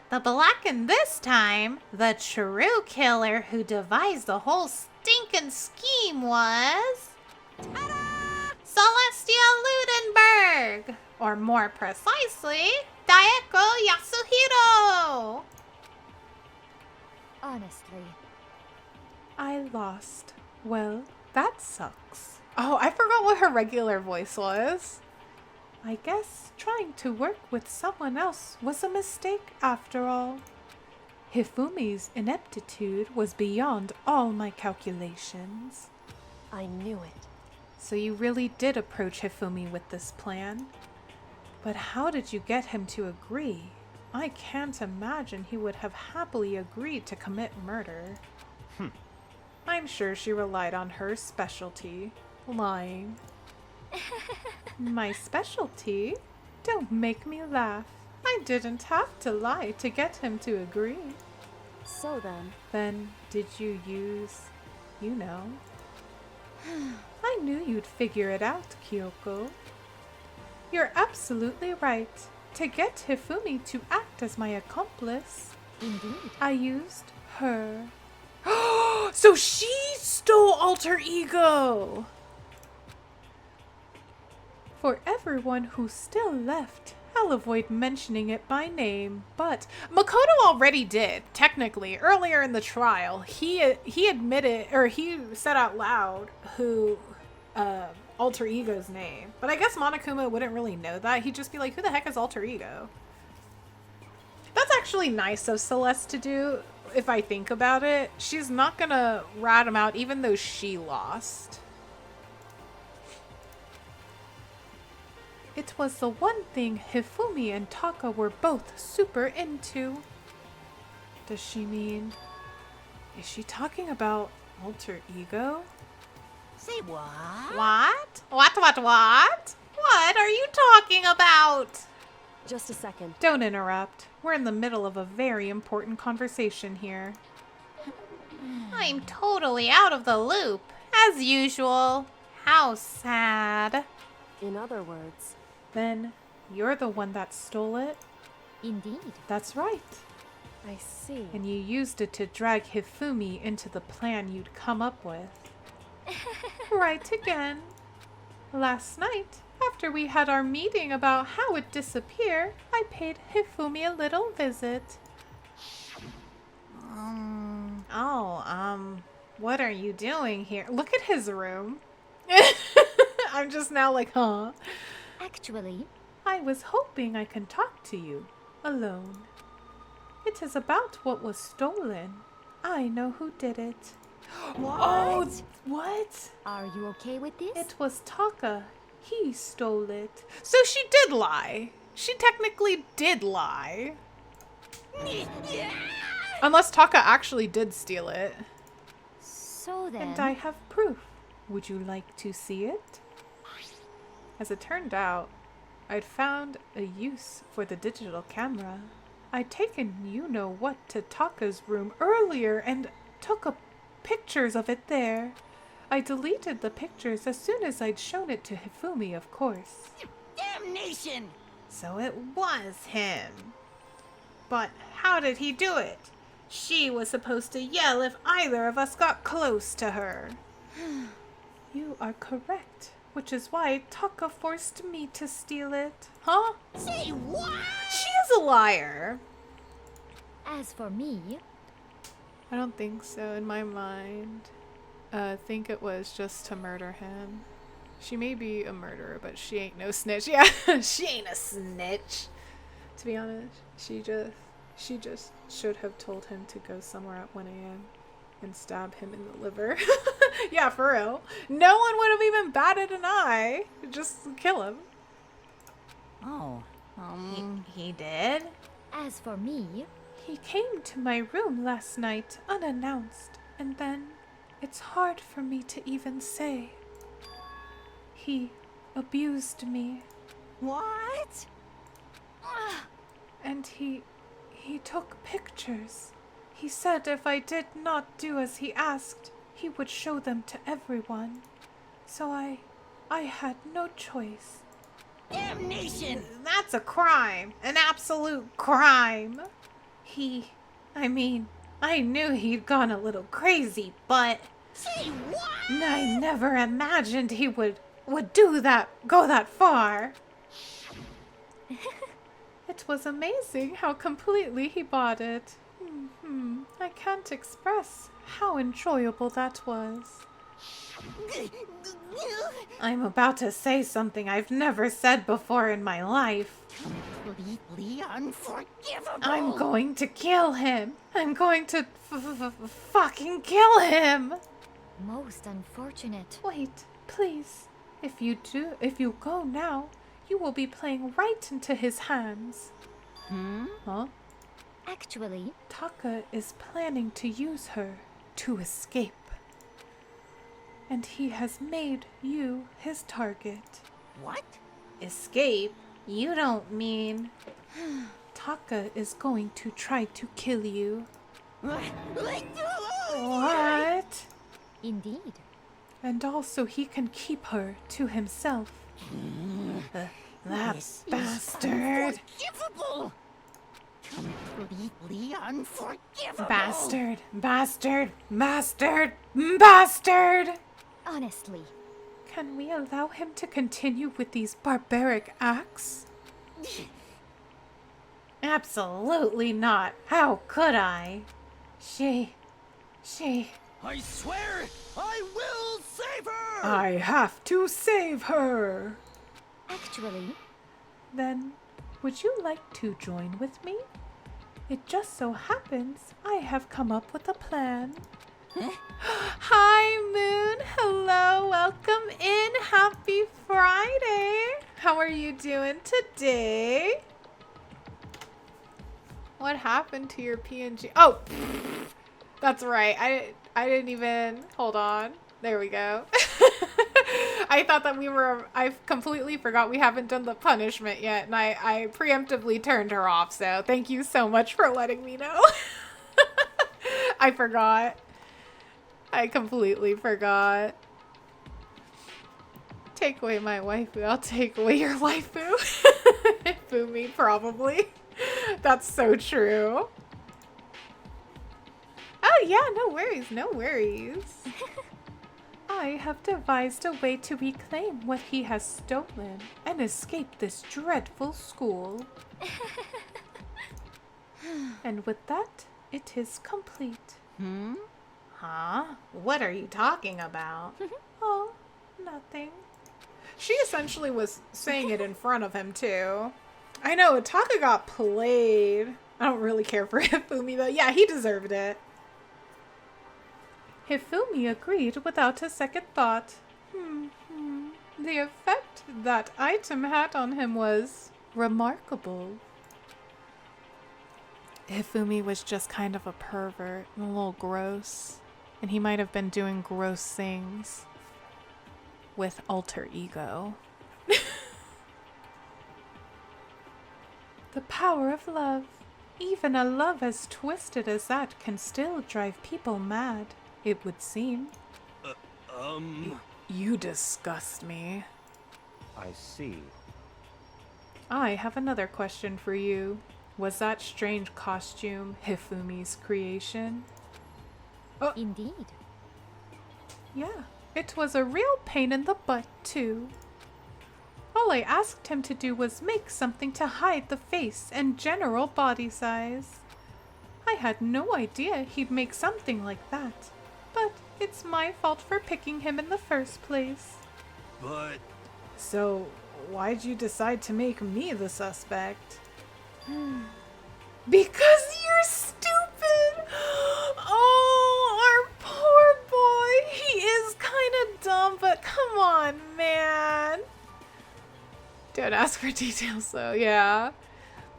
The Blacken this time, the true killer who devised the whole stinking scheme was... Celestia Ludenberg! Or more precisely, Daeko Yasuhiro! Honestly. I lost. Well, that sucks. Oh, I forgot what her regular voice was. I guess trying to work with someone else was a mistake after all. Hifumi's ineptitude was beyond all my calculations. I knew it. So you really did approach Hifumi with this plan? But how did you get him to agree? I can't imagine he would have happily agreed to commit murder. I'm sure she relied on her specialty, lying. My specialty? Don't make me laugh. I didn't have to lie to get him to agree. So then... Then did you use, you know? I knew you'd figure it out, Kyoko. You're absolutely right. To get Hifumi to act as my accomplice, Indeed. I used her. So she stole Alter Ego! For everyone who's still left, I'll avoid mentioning it by name, but Makoto already did, technically. Earlier in the trial, he admitted, or he said out loud who Alter Ego's name. But I guess Monokuma wouldn't really know that. He'd just be like, who the heck is Alter Ego? That's actually nice of Celeste to do, if I think about it. She's not gonna rat him out even though she lost. It was the one thing Hifumi and Taka were both super into. Does she mean... Is she talking about Alter Ego? Say what? What? What? What are you talking about? Just a second. Don't interrupt. We're in the middle of a very important conversation here. I'm totally out of the loop, as usual. How sad. In other words... Then you're the one that stole it? Indeed. That's right. I see. And you used it to drag Hifumi into the plan you'd come up with. Right again. Last night, after we had our meeting about how it disappeared, I paid Hifumi a little visit. What are you doing here? Look at his room. I'm just now like, huh? Actually, I was hoping I can talk to you, alone. It is about what was stolen. I know who did it. What? Oh, what? Are you okay with this? It was Taka. He stole it. So she did lie. She technically did lie. Unless Taka actually did steal it. So then... And I have proof. Would you like to see it? As it turned out, I'd found a use for the digital camera. I'd taken you-know-what to Taka's room earlier and took pictures of it there. I deleted the pictures as soon as I'd shown it to Hifumi, of course. Damnation! So it was him. But how did he do it? She was supposed to yell if either of us got close to her. You are correct, which is why Taka forced me to steal it. Huh? Say what? She is a liar. As for me... I don't think so in my mind. I think it was just to murder him. She may be a murderer, but she ain't no snitch. Yeah, she ain't a snitch. To be honest, she just should have told him to go somewhere at 1 a.m. and stab him in the liver. Yeah, for real. No one would have even batted an eye. Just kill him. Oh, He did? As for me... He came to my room last night unannounced, and then it's hard for me to even say. He abused me. What? And he took pictures. He said if I did not do as he asked, he would show them to everyone. So I had no choice. Damnation! That's a crime. An absolute crime. I knew he'd gone a little crazy, but... Say what? I never imagined he would do that, go that far. It was amazing how completely he bought it. I can't express how enjoyable that was. I'm about to say something I've never said before in my life. Completely unforgivable. I'm going to kill him. I'm going to fucking kill him. Most unfortunate. Wait, please. If you go now, you will be playing right into his hands. Huh? Actually, Taka is planning to use her to escape. And he has made you his target. What? Escape? You don't mean... Taka is going to try to kill you. What? Indeed. And also he can keep her to himself. That bastard. Unforgivable. Completely unforgivable. Bastard. Bastard. Bastard. Bastard. Honestly. Can we allow him to continue with these barbaric acts? Absolutely not. How could I? She... I swear I will save her! I have to save her. Actually... Then, would you like to join with me? It just so happens I have come up with a plan. Hi, Moon. Hello. Welcome in. Happy Friday. How are you doing today? What happened to your PNG? Oh, that's right. I didn't even... Hold on. There we go. I thought that I completely forgot we haven't done the punishment yet, and I preemptively turned her off, so thank you so much for letting me know. I forgot. I completely forgot. Take away my waifu. I'll take away your waifu. Fumi, probably. That's so true. Oh yeah, no worries, no worries. I have devised a way to reclaim what he has stolen and escape this dreadful school. And with that, it is complete. Huh? What are you talking about? Oh, nothing. She essentially was saying it in front of him, too. I know, Taka got played. I don't really care for Hifumi, though. Yeah, he deserved it. Hifumi agreed without a second thought. The effect that item had on him was remarkable. Hifumi was just kind of a pervert, a little gross. And he might have been doing gross things with alter ego. The power of love. Even a love as twisted as that can still drive people mad, it would seem. You disgust me. I see. I have another question for you. Was that strange costume Hifumi's creation? Oh. Indeed. Yeah, it was a real pain in the butt, too. All I asked him to do was make something to hide the face and general body size. I had no idea he'd make something like that, but it's my fault for picking him in the first place. But... So, why'd you decide to make me the suspect? Because you're stupid! Oh, our poor boy! He is kind of dumb, but come on, man! Don't ask for details, though, yeah.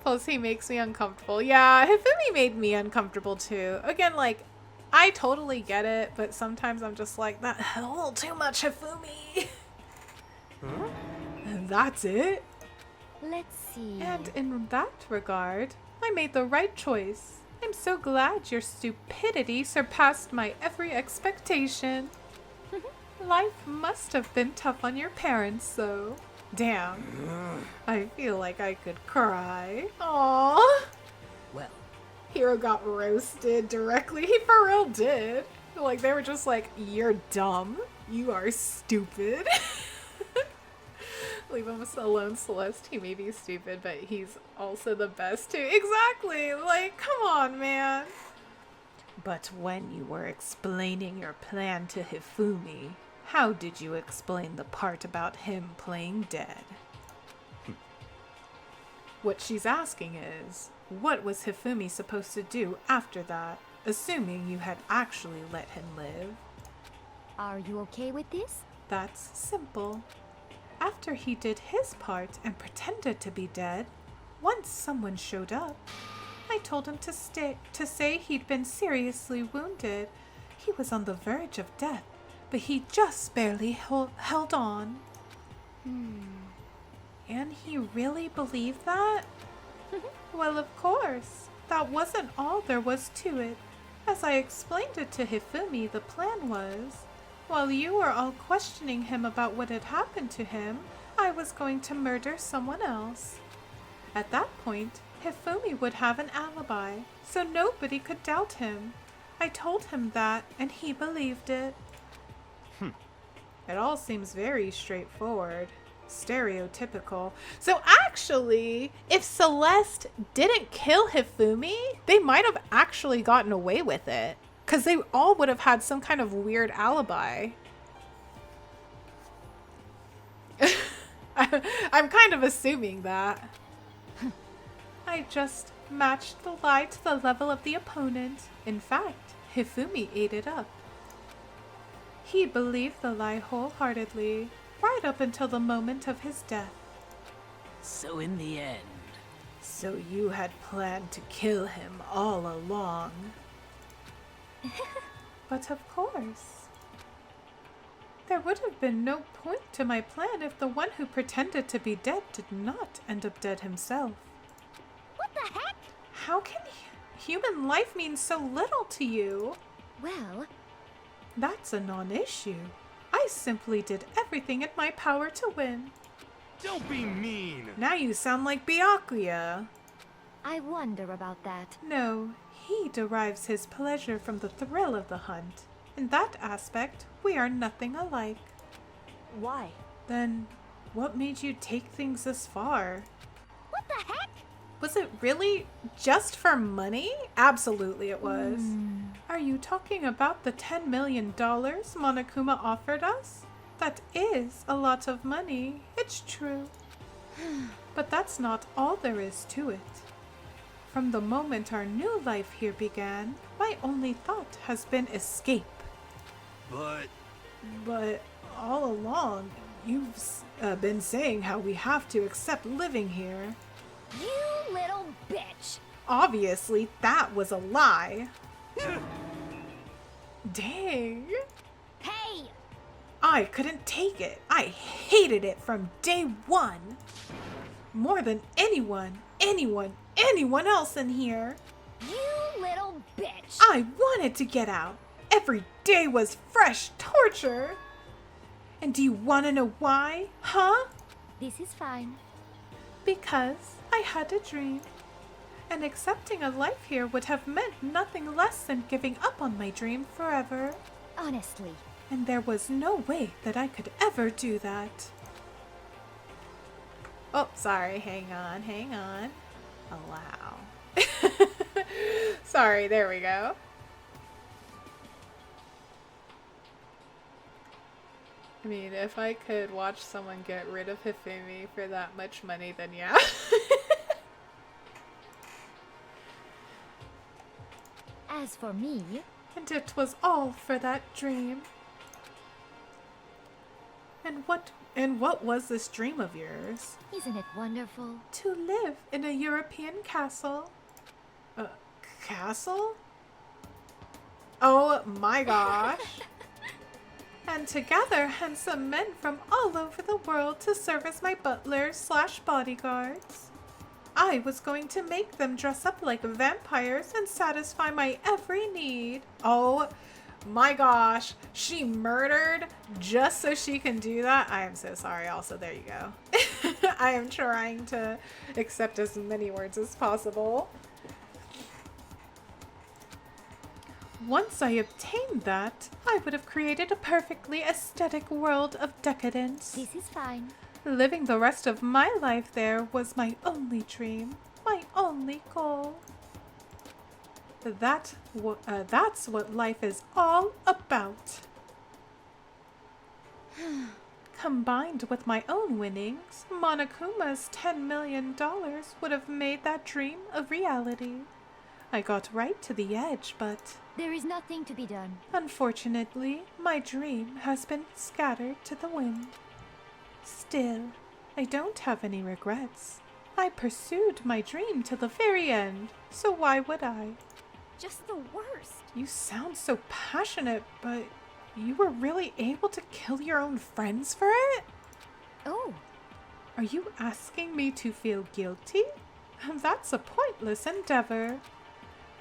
Plus, he makes me uncomfortable. Yeah, Hifumi made me uncomfortable, too. Again, like, I totally get it, but sometimes I'm just like, that's a little too much Hifumi. And that's it? Let's see. And in that regard, I made the right choice. I'm so glad your stupidity surpassed my every expectation. Life must have been tough on your parents, though. Damn. I feel like I could cry. Aww. Well, Hero got roasted directly. He for real did. Like, they were just like, you're dumb. You are stupid. Leave him alone, Celeste. He may be stupid, but he's also the best too. Exactly. Like, come on, man. But when you were explaining your plan to Hifumi, how did you explain the part about him playing dead? What she's asking is, what was Hifumi supposed to do after that, assuming you had actually let him live? Are you okay with this? That's simple. After he did his part and pretended to be dead, once someone showed up, I told him to say he'd been seriously wounded. He was on the verge of death, but he just barely held on. And he really believed that? Well, of course. That wasn't all there was to it. As I explained it to Hifumi, the plan was, while you were all questioning him about what had happened to him, I was going to murder someone else. At that point, Hifumi would have an alibi, so nobody could doubt him. I told him that, and he believed it. It all seems very straightforward. Stereotypical. So actually, if Celeste didn't kill Hifumi, they might have actually gotten away with it. Because they all would have had some kind of weird alibi. I'm kind of assuming that. I just matched the lie to the level of the opponent. In fact, Hifumi ate it up. He believed the lie wholeheartedly, right up until the moment of his death. so in the end... So you had planned to kill him all along. But of course. There would have been no point to my plan if the one who pretended to be dead did not end up dead himself. What the heck? How can human life mean so little to you? Well, That's a non-issue. I simply did everything in my power to win. Don't be mean! Now you sound like Byakuya. I wonder about that. No, he derives his pleasure from the thrill of the hunt. In that aspect, we are nothing alike. Why? Then, what made you take things this far? What the heck? Was it really just for money? Absolutely it was. Are you talking about the $10 million Monokuma offered us? That is a lot of money, it's true. But that's not all there is to it. From the moment our new life here began, my only thought has been escape. But all along, you've been saying how we have to accept living here. You little bitch! Obviously, that was a lie. Dang. Hey! I couldn't take it. I hated it from day one. More than anyone else in here. You little bitch! I wanted to get out. Every day was fresh torture. And do you want to know why, huh? This is fine. Because I had a dream. And accepting a life here would have meant nothing less than giving up on my dream forever. Honestly. And there was no way that I could ever do that. Oh, sorry. Hang on. Allow. Sorry, there we go. I mean, if I could watch someone get rid of Hifumi for that much money, then yeah. As for me... And it was all for that dream. And what was this dream of yours? Isn't it wonderful? To live in a European castle. Castle? Oh my gosh. and to gather handsome men from all over the world to serve as my butlers/bodyguards. I was going to make them dress up like vampires and satisfy my every need. Oh my gosh, she murdered just so she can do that? I am so sorry. Also, there you go. I am trying to accept as many words as possible. Once I obtained that, I would have created a perfectly aesthetic world of decadence. This is fine. Living the rest of my life there was my only dream, my only goal. That's what life is all about. Combined with my own winnings, Monokuma's $10 million would have made that dream a reality. I got right to the edge, but there is nothing to be done. Unfortunately, my dream has been scattered to the wind. Still, I don't have any regrets. I pursued my dream to the very end, so why would I? Just the worst. You sound so passionate, but you were really able to kill your own friends for it? Oh. Are you asking me to feel guilty? That's a pointless endeavor.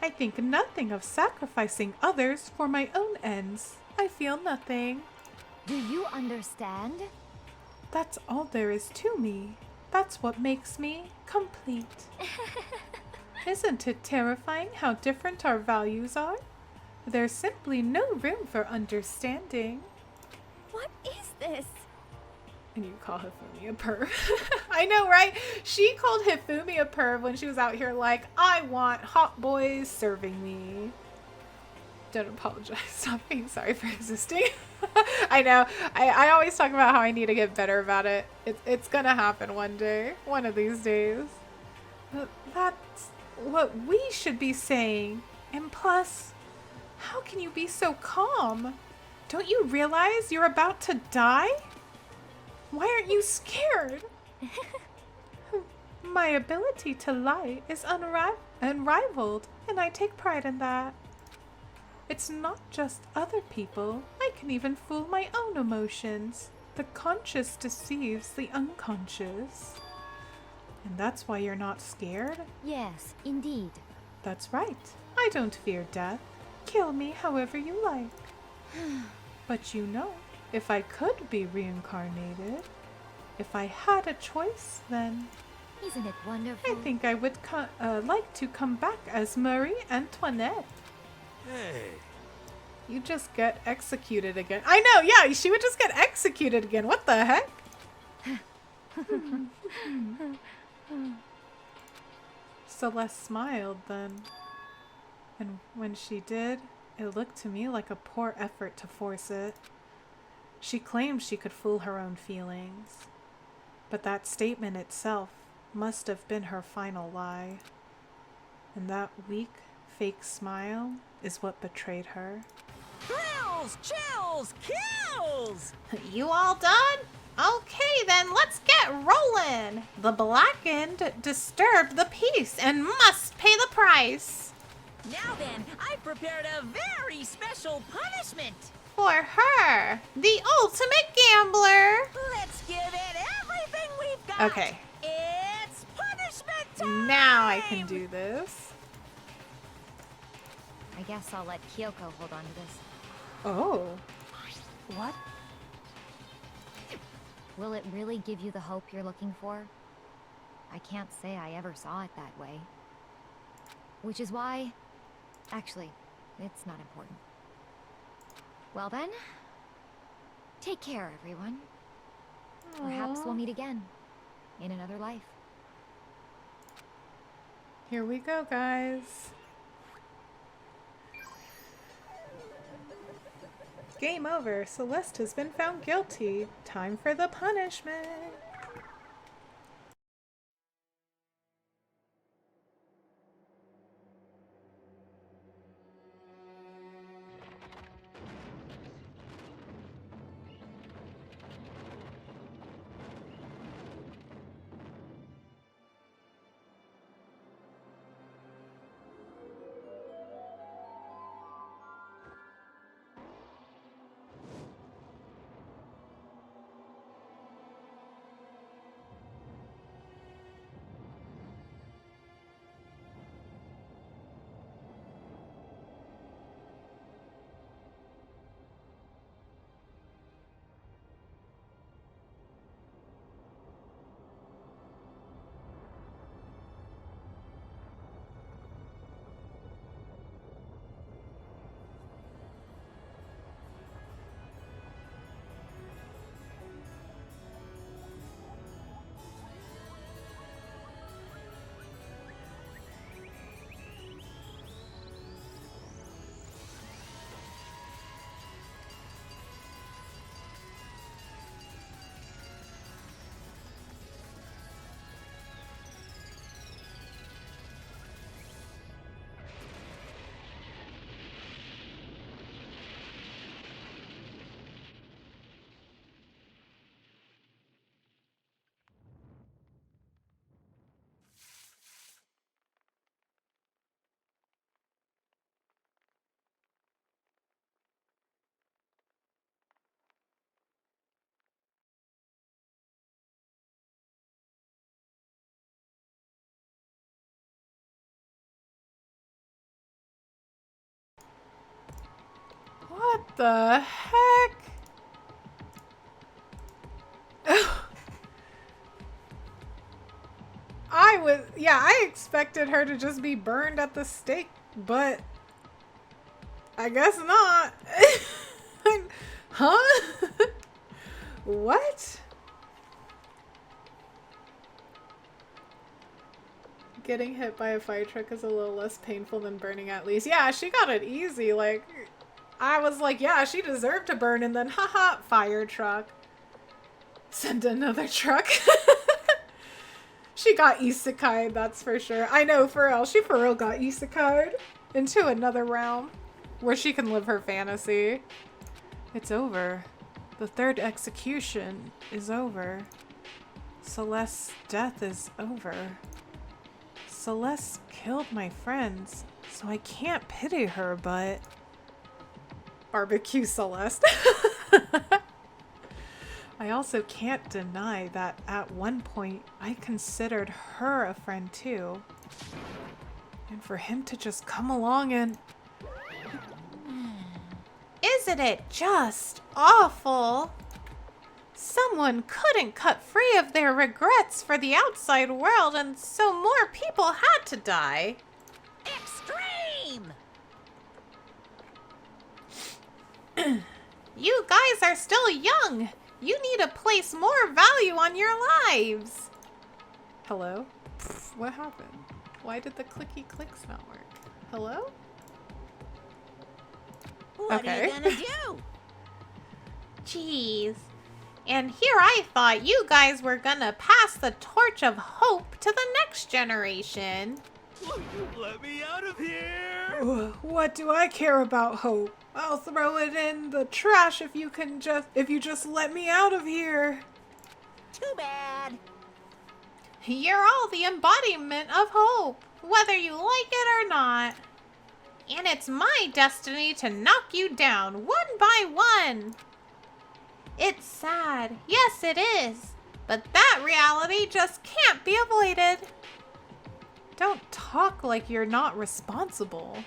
I think nothing of sacrificing others for my own ends. I feel nothing. Do you understand? That's all there is to me. That's what makes me complete. Isn't it terrifying how different our values are? There's simply no room for understanding. What is this? And you call Hifumi a perv. I know, right? She called Hifumi a perv when she was out here like, I want hot boys serving me. Don't apologize. Stop being sorry for existing. I know. I always talk about how I need to get better about it. It's gonna happen one day. One of these days. But that's what we should be saying. And plus, how can you be so calm? Don't you realize you're about to die? Why aren't you scared? My ability to lie is unrivaled, and I take pride in that. It's not just other people. I can even fool my own emotions. The conscious deceives the unconscious. And that's why you're not scared? Yes, indeed. That's right. I don't fear death. Kill me however you like. But you know, if I could be reincarnated, if I had a choice, then... Isn't it wonderful? I think I would like to come back as Marie Antoinette. Hey. You just get executed again. I know, yeah, she would just get executed again. What the heck? Celeste smiled then. And when she did, it looked to me like a poor effort to force it. She claimed she could fool her own feelings. But that statement itself must have been her final lie. And that weak, fake smile is what betrayed her. Thrills, chills, kills! You all done? Okay, then let's get rolling. The Blackened disturbed the peace and must pay the price. Now then, I've prepared a very special punishment. For her, the ultimate gambler. Let's give it everything we've got. Okay. It's punishment time. Now I can do this. I guess I'll let Kyoko hold on to this. Oh. What? Will it really give you the hope you're looking for? I can't say I ever saw it that way. Which is why... Actually, it's not important. Well then, take care, everyone. Perhaps we'll meet again, in another life. Here we go, guys. Game over. Celeste has been found guilty. Time for the punishment. the heck? I expected her to just be burned at the stake, but I guess not. Huh? What? Getting hit by a fire truck is a little less painful than burning at least. Yeah, she got it easy. Like, I was like, yeah, she deserved to burn, and then haha, fire truck. Send another truck. She got isekai'd, that's for sure. I know, for real. She for real got isekai'd into another realm where she can live her fantasy. It's over. The third execution is over. Celeste's death is over. Celeste killed my friends, so I can't pity her, but... Barbecue Celeste. I also can't deny that at one point I considered her a friend too. And for him to just come along and... Isn't it just awful? Someone couldn't cut free of their regrets for the outside world, and so more people had to die. Extreme! You guys are still young. You need to place more value on your lives. Hello? Pfft, what happened? Why did the clicky clicks not work? Hello? What are you gonna do? Jeez. And here I thought you guys were gonna pass the torch of hope to the next generation. Let me out of here! What do I care about hope? I'll throw it in the trash if you just let me out of here. Too bad. You're all the embodiment of hope, whether you like it or not. And it's my destiny to knock you down one by one. It's sad, yes it is, but that reality just can't be avoided. Don't talk like you're not responsible.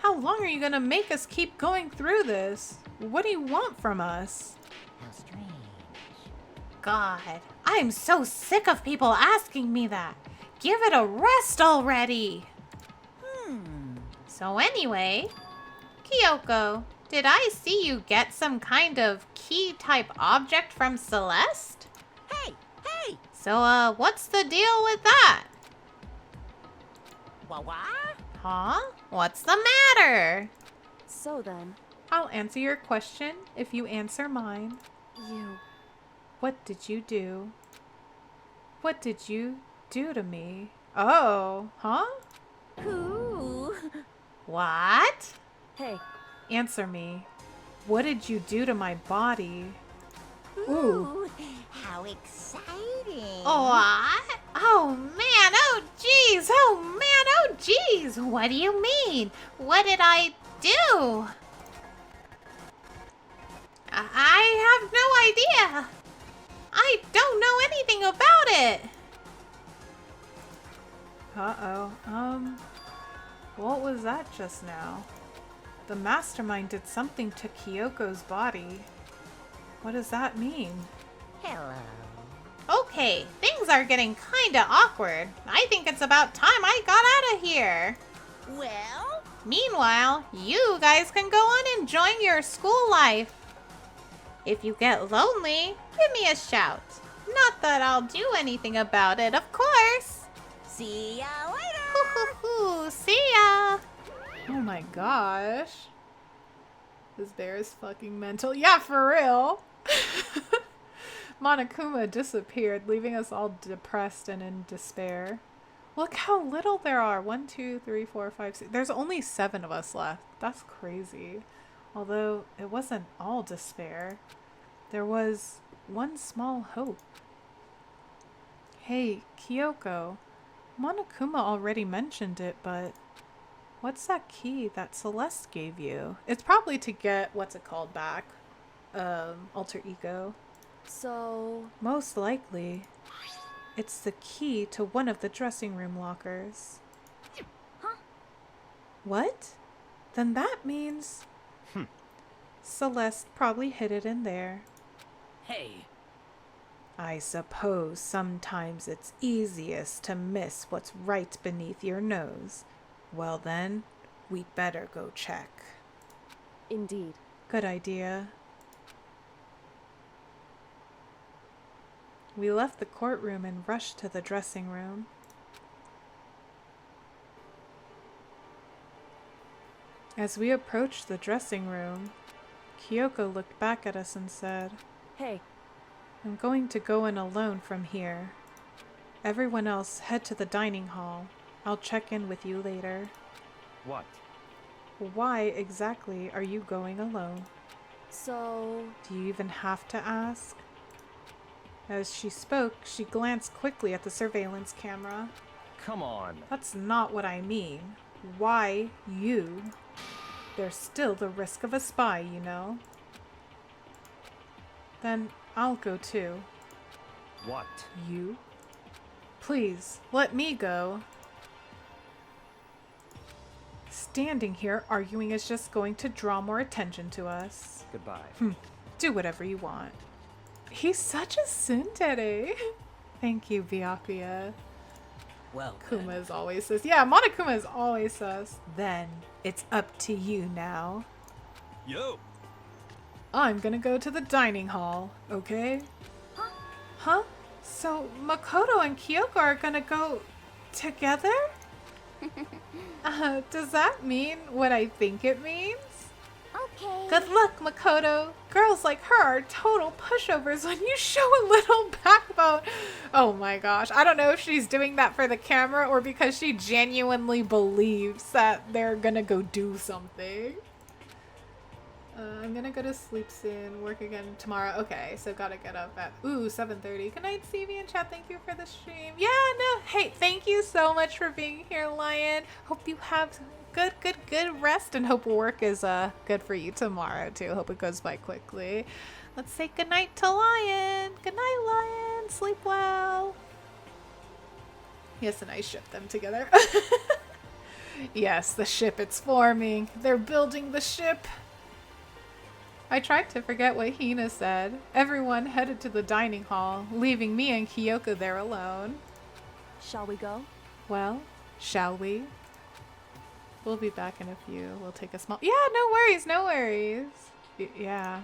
How long are you gonna make us keep going through this? What do you want from us? How strange. God, I'm so sick of people asking me that. Give it a rest already. So anyway, Kyoko, did I see you get some kind of key-type object from Celeste? Hey! So, what's the deal with that? What? Huh? What's the matter? So then, I'll answer your question if you answer mine. What did you do? What did you do to me? Oh, huh? Ooh. What? hey, Answer me. What did you do to my body? Ooh. How exciting. What? Oh man, oh jeez, oh man, oh jeez. What do you mean? What did I do? I have no idea. I don't know anything about it. Uh-oh. What was that just now? The mastermind did something to Kyoko's body. What does that mean? Hello. Okay, things are getting kinda awkward. I think it's about time I got out of here. Well? Meanwhile, you guys can go on enjoying your school life. If you get lonely, give me a shout. Not that I'll do anything about it, of course. See ya later. See ya. Oh my gosh. This bear is fucking mental. Yeah, for real. Monokuma disappeared, leaving us all depressed and in despair. Look how little there are. 1, 2, 3, 4, 5, 6. There's only 7 of us left. That's crazy. Although it wasn't all despair. There was one small hope. Hey, Kyoko. Monokuma already mentioned it, but what's that key that Celeste gave you? It's probably to get, what's it called, back? Alter ego. so... Most likely. It's the key to one of the dressing room lockers. Huh? What? Then that means... Celeste probably hid it in there. Hey, I suppose sometimes it's easiest to miss what's right beneath your nose. Well then, we better go check. Indeed. Good idea. We left the courtroom and rushed to the dressing room. As we approached the dressing room, Kyoko looked back at us and said, Hey. I'm going to go in alone from here. Everyone else head to the dining hall. I'll check in with you later. What? Why exactly are you going alone? So... Do you even have to ask? As she spoke, she glanced quickly at the surveillance camera. Come on. That's not what I mean. Why you? There's still the risk of a spy, you know. Then I'll go too. What? You? Please, let me go. Standing here arguing is just going to draw more attention to us. Goodbye. Do whatever you want. He's such a tsundere. Thank you, Byakuya. well, Kuma is always sus. Yeah, Monokuma is always sus. Then, it's up to you now. Yo! I'm gonna go to the dining hall, okay? Huh? So, Makoto and Kyoko are gonna go together? Does that mean what I think it means? Okay. Good luck, Makoto. Girls like her are total pushovers when you show a little backbone. Oh my gosh. I don't know if she's doing that for the camera or because she genuinely believes that they're gonna go do something. I'm gonna go to sleep soon, work again tomorrow. Okay, so gotta get up at 7:30. Good night, CV and chat. Thank you for the stream. Yeah, no, hey, thank you so much for being here, Lion. Hope you have good rest, and hope work is good for you tomorrow too. Hope it goes by quickly. Let's say good night to Lion. Good night, Lion. Sleep well. Yes, and I ship them together. Yes, the ship, it's forming. They're building the ship. I tried to forget what Hina said. Everyone headed to the dining hall, leaving me and Kyoko there alone. Shall we go? Well, shall we? We'll be back in a few. We'll take a small... Yeah, no worries, no worries. Yeah.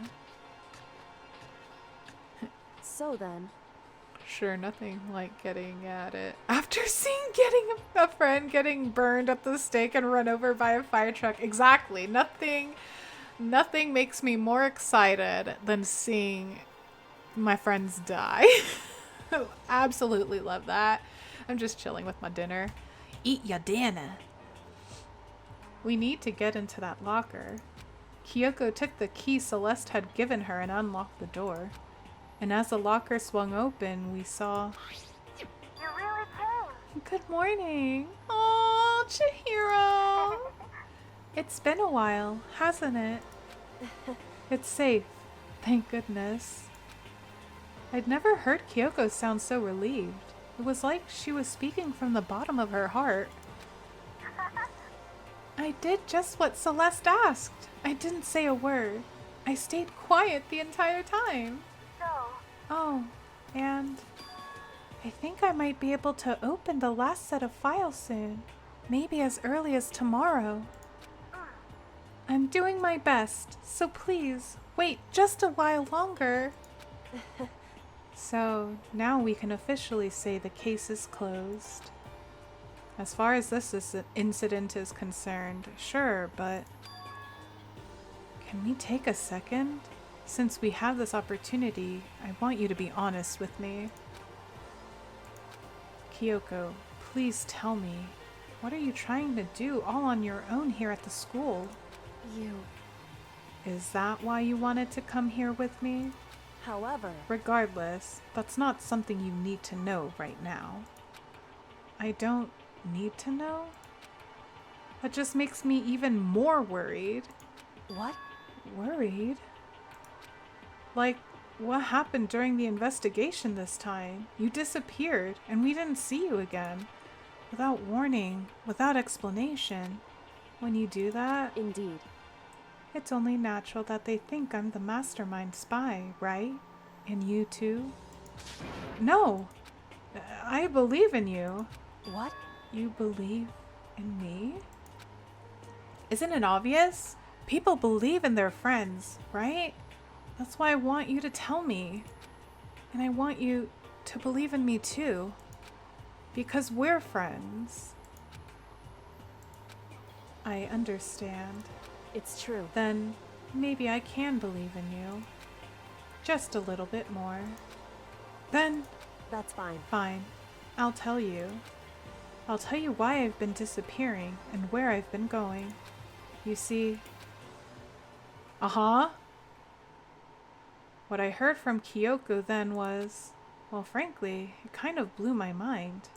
So then... Sure, nothing like getting at it. After seeing a friend getting burned at the stake and run over by a fire truck. Exactly. Nothing makes me more excited than seeing my friends die. Absolutely love that. I'm just chilling with my dinner. Eat ya dinner. We need to get into that locker. Kyoko took the key Celeste had given her and unlocked the door. And as the locker swung open, we saw... You really came. Good morning. Oh, Chihiro. It's been a while, hasn't it? It's safe. Thank goodness. I'd never heard Kyoko sound so relieved. It was like she was speaking from the bottom of her heart. I did just what Celeste asked. I didn't say a word. I stayed quiet the entire time. So? Oh, and I think I might be able to open the last set of files soon. Maybe as early as tomorrow. I'm doing my best, so please, wait just a while longer. So, now we can officially say the case is closed. As far as this incident is concerned, sure, but... Can we take a second? Since we have this opportunity, I want you to be honest with me. Kyoko, please tell me, what are you trying to do all on your own here at the school? Is that why you wanted to come here with me? However... Regardless, that's not something you need to know right now. I don't need to know? That just makes me even more worried. What? Worried? Like, what happened during the investigation this time? You disappeared, and we didn't see you again. Without warning, without explanation. When you do that... Indeed. It's only natural that they think I'm the mastermind spy, right? And you too? No! I believe in you. What? You believe in me? Isn't it obvious? People believe in their friends, right? That's why I want you to tell me. And I want you to believe in me too. Because we're friends. I understand. It's true. Then maybe I can believe in you. Just a little bit more. Then... That's fine. Fine. I'll tell you. I'll tell you why I've been disappearing and where I've been going. You see... Uh-huh. What I heard from Kyoko then was... Well, frankly, it kind of blew my mind.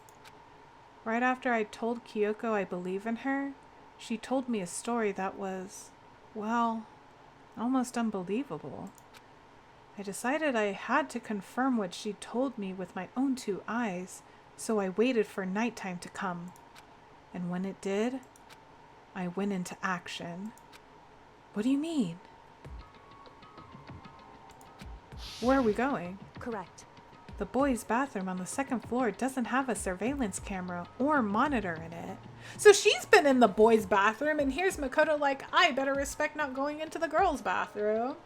Right after I told Kyoko I believe in her, she told me a story that was, well, almost unbelievable. I decided I had to confirm what she told me with my own 2 eyes, so I waited for nighttime to come. And when it did, I went into action. What do you mean? Where are we going? Correct. The boys' bathroom on the 2nd floor doesn't have a surveillance camera or monitor in it. So she's been in the boys' bathroom, and here's Makoto like, I better respect not going into the girls' bathroom.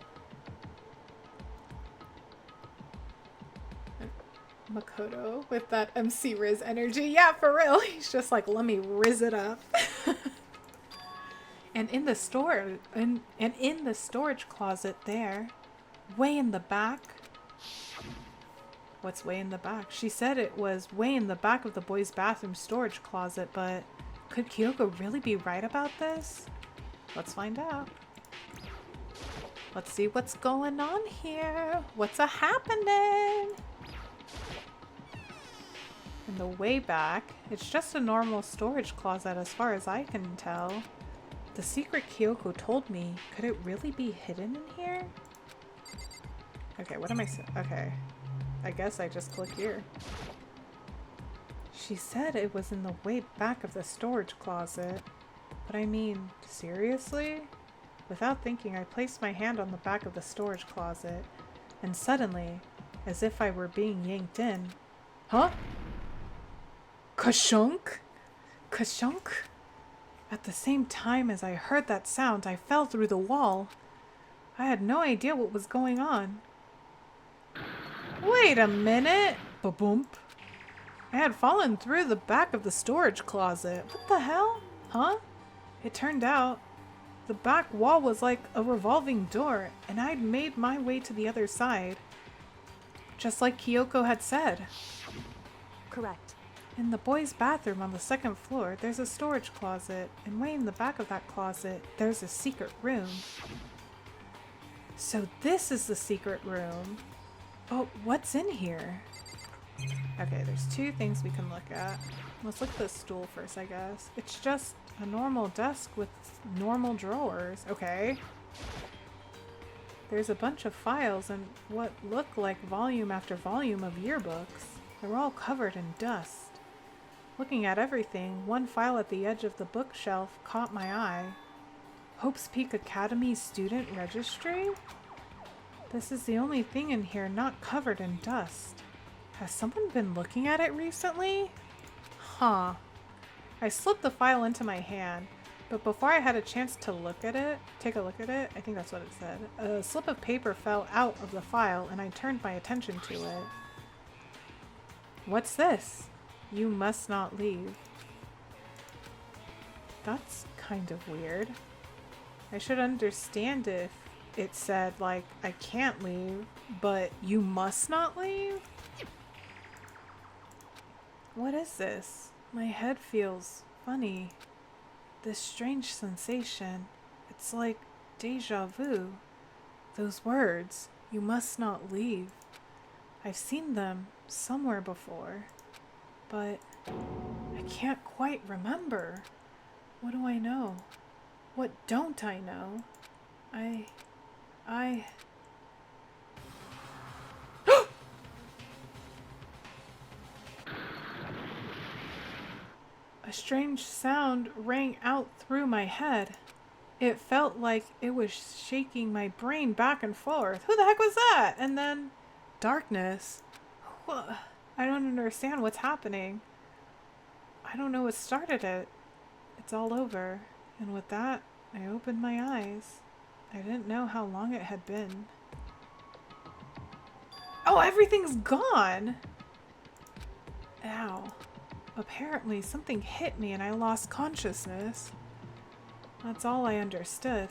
Makoto with that MC Riz energy. Yeah, for real. He's just like, let me riz it up. And in the store, and in the storage closet there, way in the back. What's way in the back? She said it was way in the back of the boys' bathroom storage closet, but could Kyoko really be right about this? Let's find out. Let's see what's going on here. What's happening? In the way back, it's just a normal storage closet as far as I can tell. The secret Kyoko told me, could it really be hidden in here? Okay, what am I saying? Okay. I guess I just click here. She said it was in the way back of the storage closet. But I mean, seriously? Without thinking, I placed my hand on the back of the storage closet, and suddenly, as if I were being yanked in, huh? Kashunk? Kashunk? At the same time as I heard that sound, I fell through the wall. I had no idea what was going on. Wait a minute! Ba-boomp. I had fallen through the back of the storage closet. What the hell? Huh? It turned out the back wall was like a revolving door, and I'd made my way to the other side. Just like Kyoko had said. Correct. In the boys' bathroom on the 2nd floor, there's a storage closet, and way in the back of that closet, there's a secret room. So this is the secret room. Oh, what's in here? Okay, there's 2 things we can look at. Let's look at the stool first, I guess. It's just a normal desk with normal drawers. Okay. There's a bunch of files and what look like volume after volume of yearbooks. They're all covered in dust. Looking at everything, one file at the edge of the bookshelf caught my eye. Hope's Peak Academy Student Registry? This is the only thing in here not covered in dust. Has someone been looking at it recently? Huh. I slipped the file into my hand, but before I had a chance to take a look at it, I think that's what it said, a slip of paper fell out of the file and I turned my attention to it. What's this? You must not leave. That's kind of weird. I should understand if it said, like, I can't leave, but you must not leave? What is this? My head feels funny. This strange sensation. It's like deja vu. Those words, you must not leave. I've seen them somewhere before, but I can't quite remember. What do I know? What don't I know? A strange sound rang out through my head. It felt like it was shaking my brain back and forth. Who the heck was that? And then darkness. What? I don't understand what's happening. I don't know what started it. It's all over. And with that, I opened my eyes. I didn't know how long it had been. Oh, everything's gone! Ow. Apparently something hit me and I lost consciousness. That's all I understood.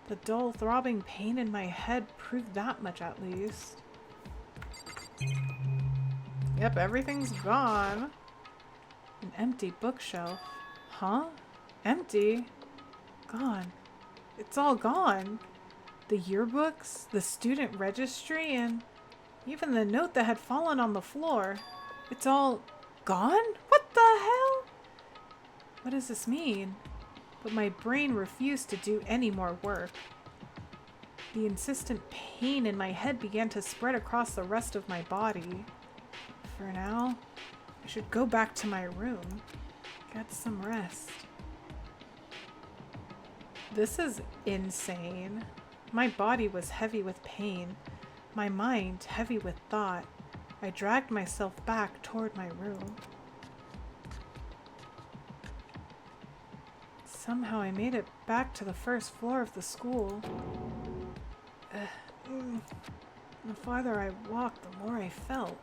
The dull, throbbing pain in my head proved that much at least. Yep, everything's gone. An empty bookshelf. Huh? Empty? Gone. It's all gone. The yearbooks, the student registry, and even the note that had fallen on the floor. It's all gone? What the hell? What does this mean? But my brain refused to do any more work. The insistent pain in my head began to spread across the rest of my body. For now, I should go back to my room, get some rest. This is insane. My body was heavy with pain, my mind heavy with thought. I dragged myself back toward my room. Somehow I made it back to the first floor of the school. The farther I walked, the more I felt.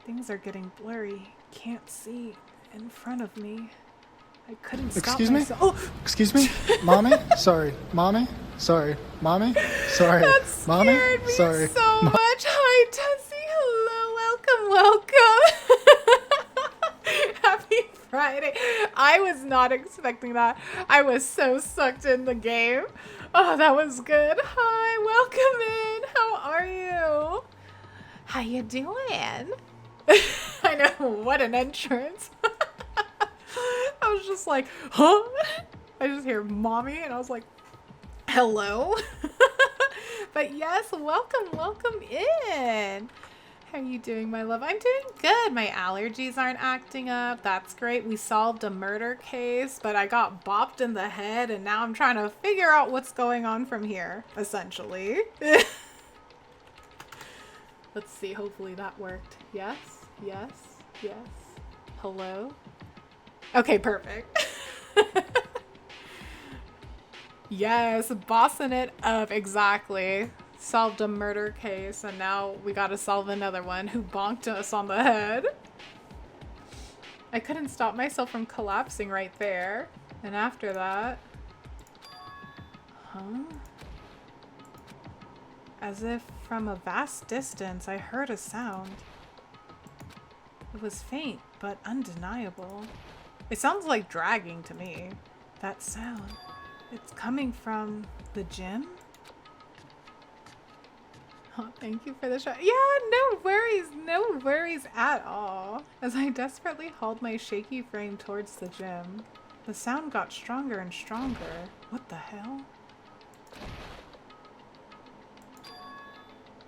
Things are getting blurry. Can't see in front of me. I couldn't stop Excuse me? myself. Oh! Excuse me? Mommy? Sorry. Mommy? Sorry. Mommy? Sorry. That scared Mommy? me Sorry. so much. Hi, Tessie. Hello. Welcome. Happy Friday. I was not expecting that. I was so sucked in the game. Oh, that was good. Hi, welcome in. How are you? How you doing? I know, what an entrance. I was just like, huh? I just hear mommy and I was like, hello? But yes, welcome in. How are you doing, my love? I'm doing good. My allergies aren't acting up. That's great. We solved a murder case, but I got bopped in the head and now I'm trying to figure out what's going on from here, essentially. Let's see, hopefully that worked. Yes. Hello? Okay, perfect. Yes, bossing it up, exactly. Solved a murder case, and now we gotta solve another one who bonked us on the head. I couldn't stop myself from collapsing right there. And after that... Huh? As if from a vast distance, I heard a sound. It was faint, but undeniable. It sounds like dragging to me. That sound. It's coming from the gym? Oh, thank you for the shot. Yeah, no worries at all. As I desperately hauled my shaky frame towards the gym, the sound got stronger and stronger. What the hell?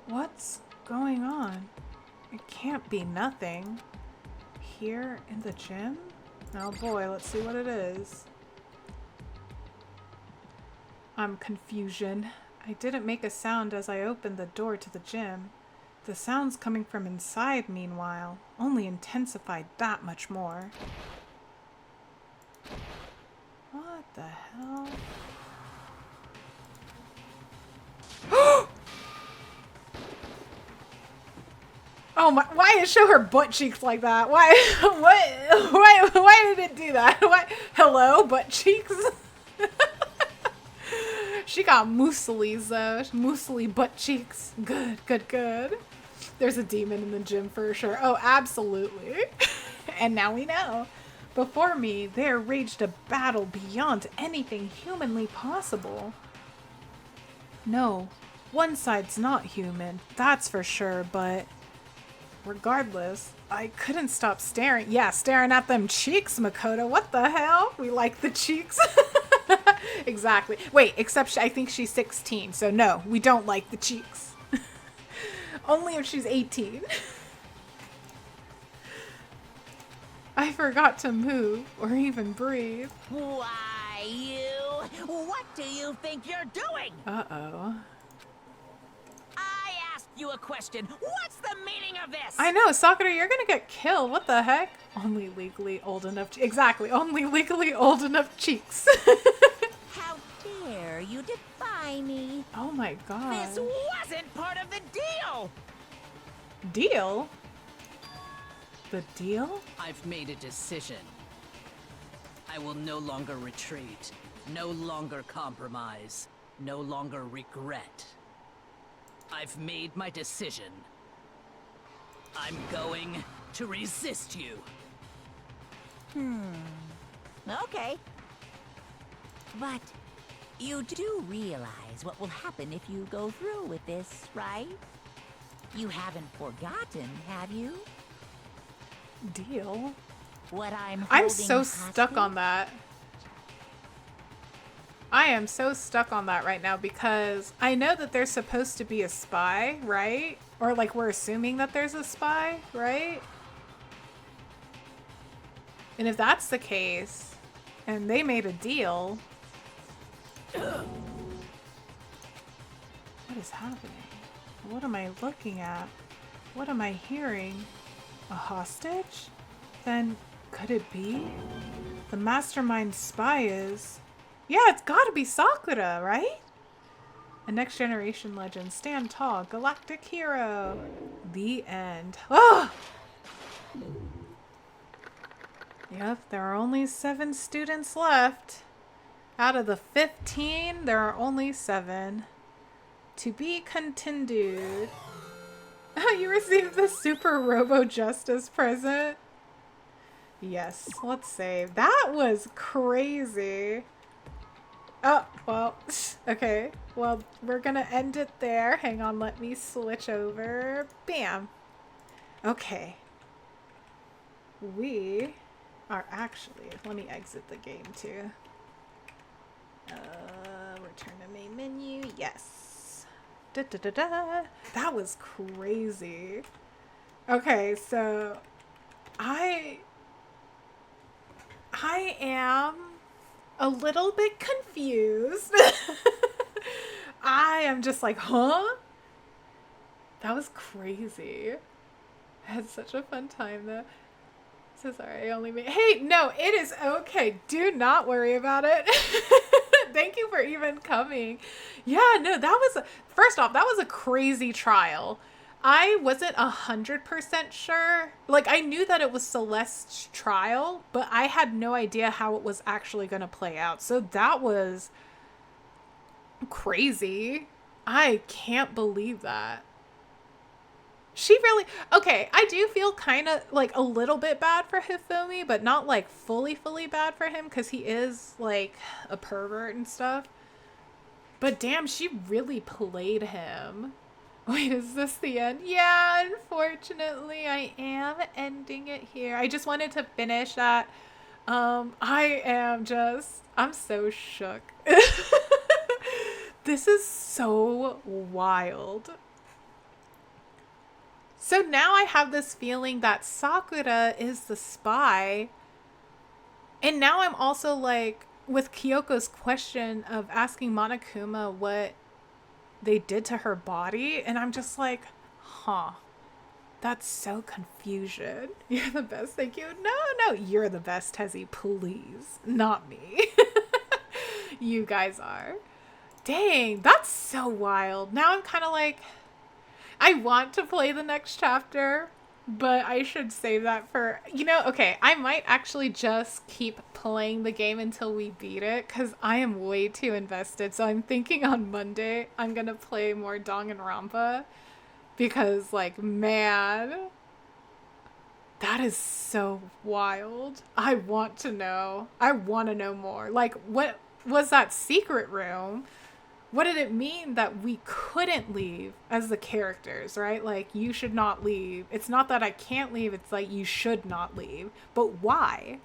What's going on? It can't be nothing. Here in the gym? Oh boy, let's see what it is. Confusion. I didn't make a sound as I opened the door to the gym. The sounds coming from inside, meanwhile, only intensified that much more. What the hell? Oh my, why did it show her butt cheeks like that? Why, why did it do that? Why, hello, butt cheeks? She got mousselis though, mousely butt cheeks. Good. There's a demon in the gym for sure. Oh, absolutely. And now we know. Before me, there raged a battle beyond anything humanly possible. No, one side's not human, that's for sure, but regardless, I couldn't stop staring. Yeah, staring at them cheeks, Makoto. What the hell? We like the cheeks. Exactly. Wait, except I think she's 16, so no, we don't like the cheeks. Only if she's 18. I forgot to move or even breathe. Why, you What do you think you're doing? Uh-oh. I asked you a question. What's the meaning of this? I know, Sakura, you're gonna get killed. What the heck? Only legally old enough. Exactly. Only legally old enough cheeks. How dare you defy me? Oh my god. This wasn't part of the deal. Deal? The deal? I've made a decision. I will no longer retreat, no longer compromise, no longer regret. I've made my decision. I'm going to resist you. Okay. But you do realize what will happen if you go through with this, right? You haven't forgotten, have you? Deal? What I'm so stuck on that. I am so stuck on that right now because I know that there's supposed to be a spy, right? Or like we're assuming that there's a spy, right? And if that's the case, and they made a deal... What is happening? What am I looking at? What am I hearing? A hostage? Then could it be? The mastermind spy is... Yeah, it's gotta be Sakura, right? A next generation legend. Stand tall. Galactic hero. The end. Oh! Yep, there are only 7 students left. Out of the 15, there are only 7. To be continued. You received the Super Robo Justice present? Yes, let's save. That was crazy. Oh, well, okay. Well, we're gonna end it there. Hang on, let me switch over. Bam. Okay. We are actually... Let me exit the game, too. Return to main menu. Yes. Da, da, da, da. That was crazy. Okay, so... I am a little bit confused. I am just like, huh? That was crazy. I had such a fun time though. So sorry, I only made... Hey, no, it is okay. Do not worry about it. Thank you for even coming. Yeah, no, that was... First off, that was a crazy trial. I wasn't 100% sure. Like, I knew that it was Celeste's trial, but I had no idea how it was actually going to play out. So that was crazy. I can't believe that. She really... Okay, I do feel kind of, like, a little bit bad for Hifumi, but not, like, fully bad for him, because he is, like, a pervert and stuff. But damn, she really played him. Wait, is this the end? Yeah, unfortunately, I am ending it here. I just wanted to finish that. I'm so shook. This is so wild. So now I have this feeling that Sakura is the spy. And now I'm also like, with Kyoko's question of asking Monokuma what they did to her body, and I'm just like, huh, that's so confusion. You're the best, thank you. No, you're the best, Tezzy, please, not me. You guys are. Dang, that's so wild. Now I'm kind of like, I want to play the next chapter, but I should save that for, okay, I might actually just keep playing the game until we beat it, because I am way too invested. So I'm thinking on Monday, I'm going to play more Danganronpa, because, like, man, that is so wild. I want to know. I want to know more. Like, what was that secret room? What did it mean that we couldn't leave as the characters, right? Like, you should not leave. It's not that I can't leave. It's like, you should not leave. But why?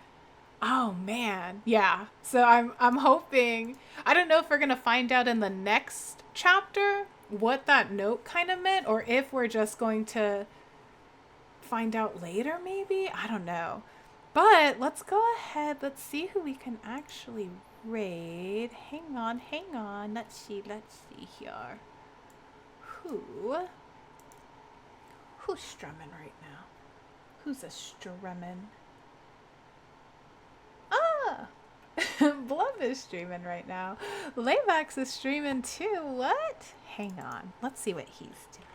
Oh, man. Yeah. So I'm hoping... I don't know if we're going to find out in the next chapter what that note kind of meant, or if we're just going to find out later, maybe? I don't know. But let's go ahead. Let's see who we can actually raid. Hang on. Let's see here. Who's strumming right now? Who's a strumming? Ah! Blum is streaming right now. Layvax is streaming too. What? Hang on. Let's see what he's doing.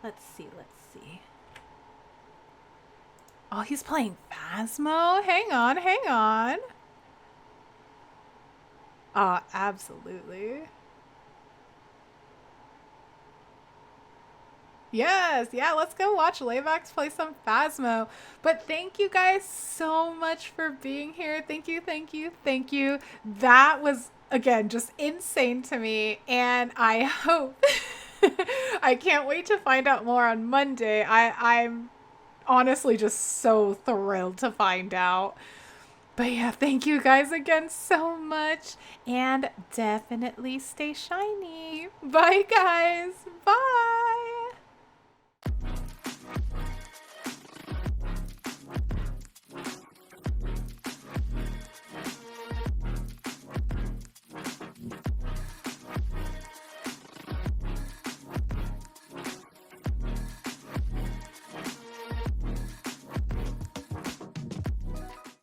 Let's see. Oh, he's playing Phasmo? Hang on. Absolutely. Yes, yeah, let's go watch Layvax play some Phasmo. But thank you guys so much for being here. Thank you. That was, again, just insane to me. And I hope, I can't wait to find out more on Monday. I'm honestly just so thrilled to find out. But yeah, thank you guys again so much. And definitely stay shiny. Bye, guys. Bye.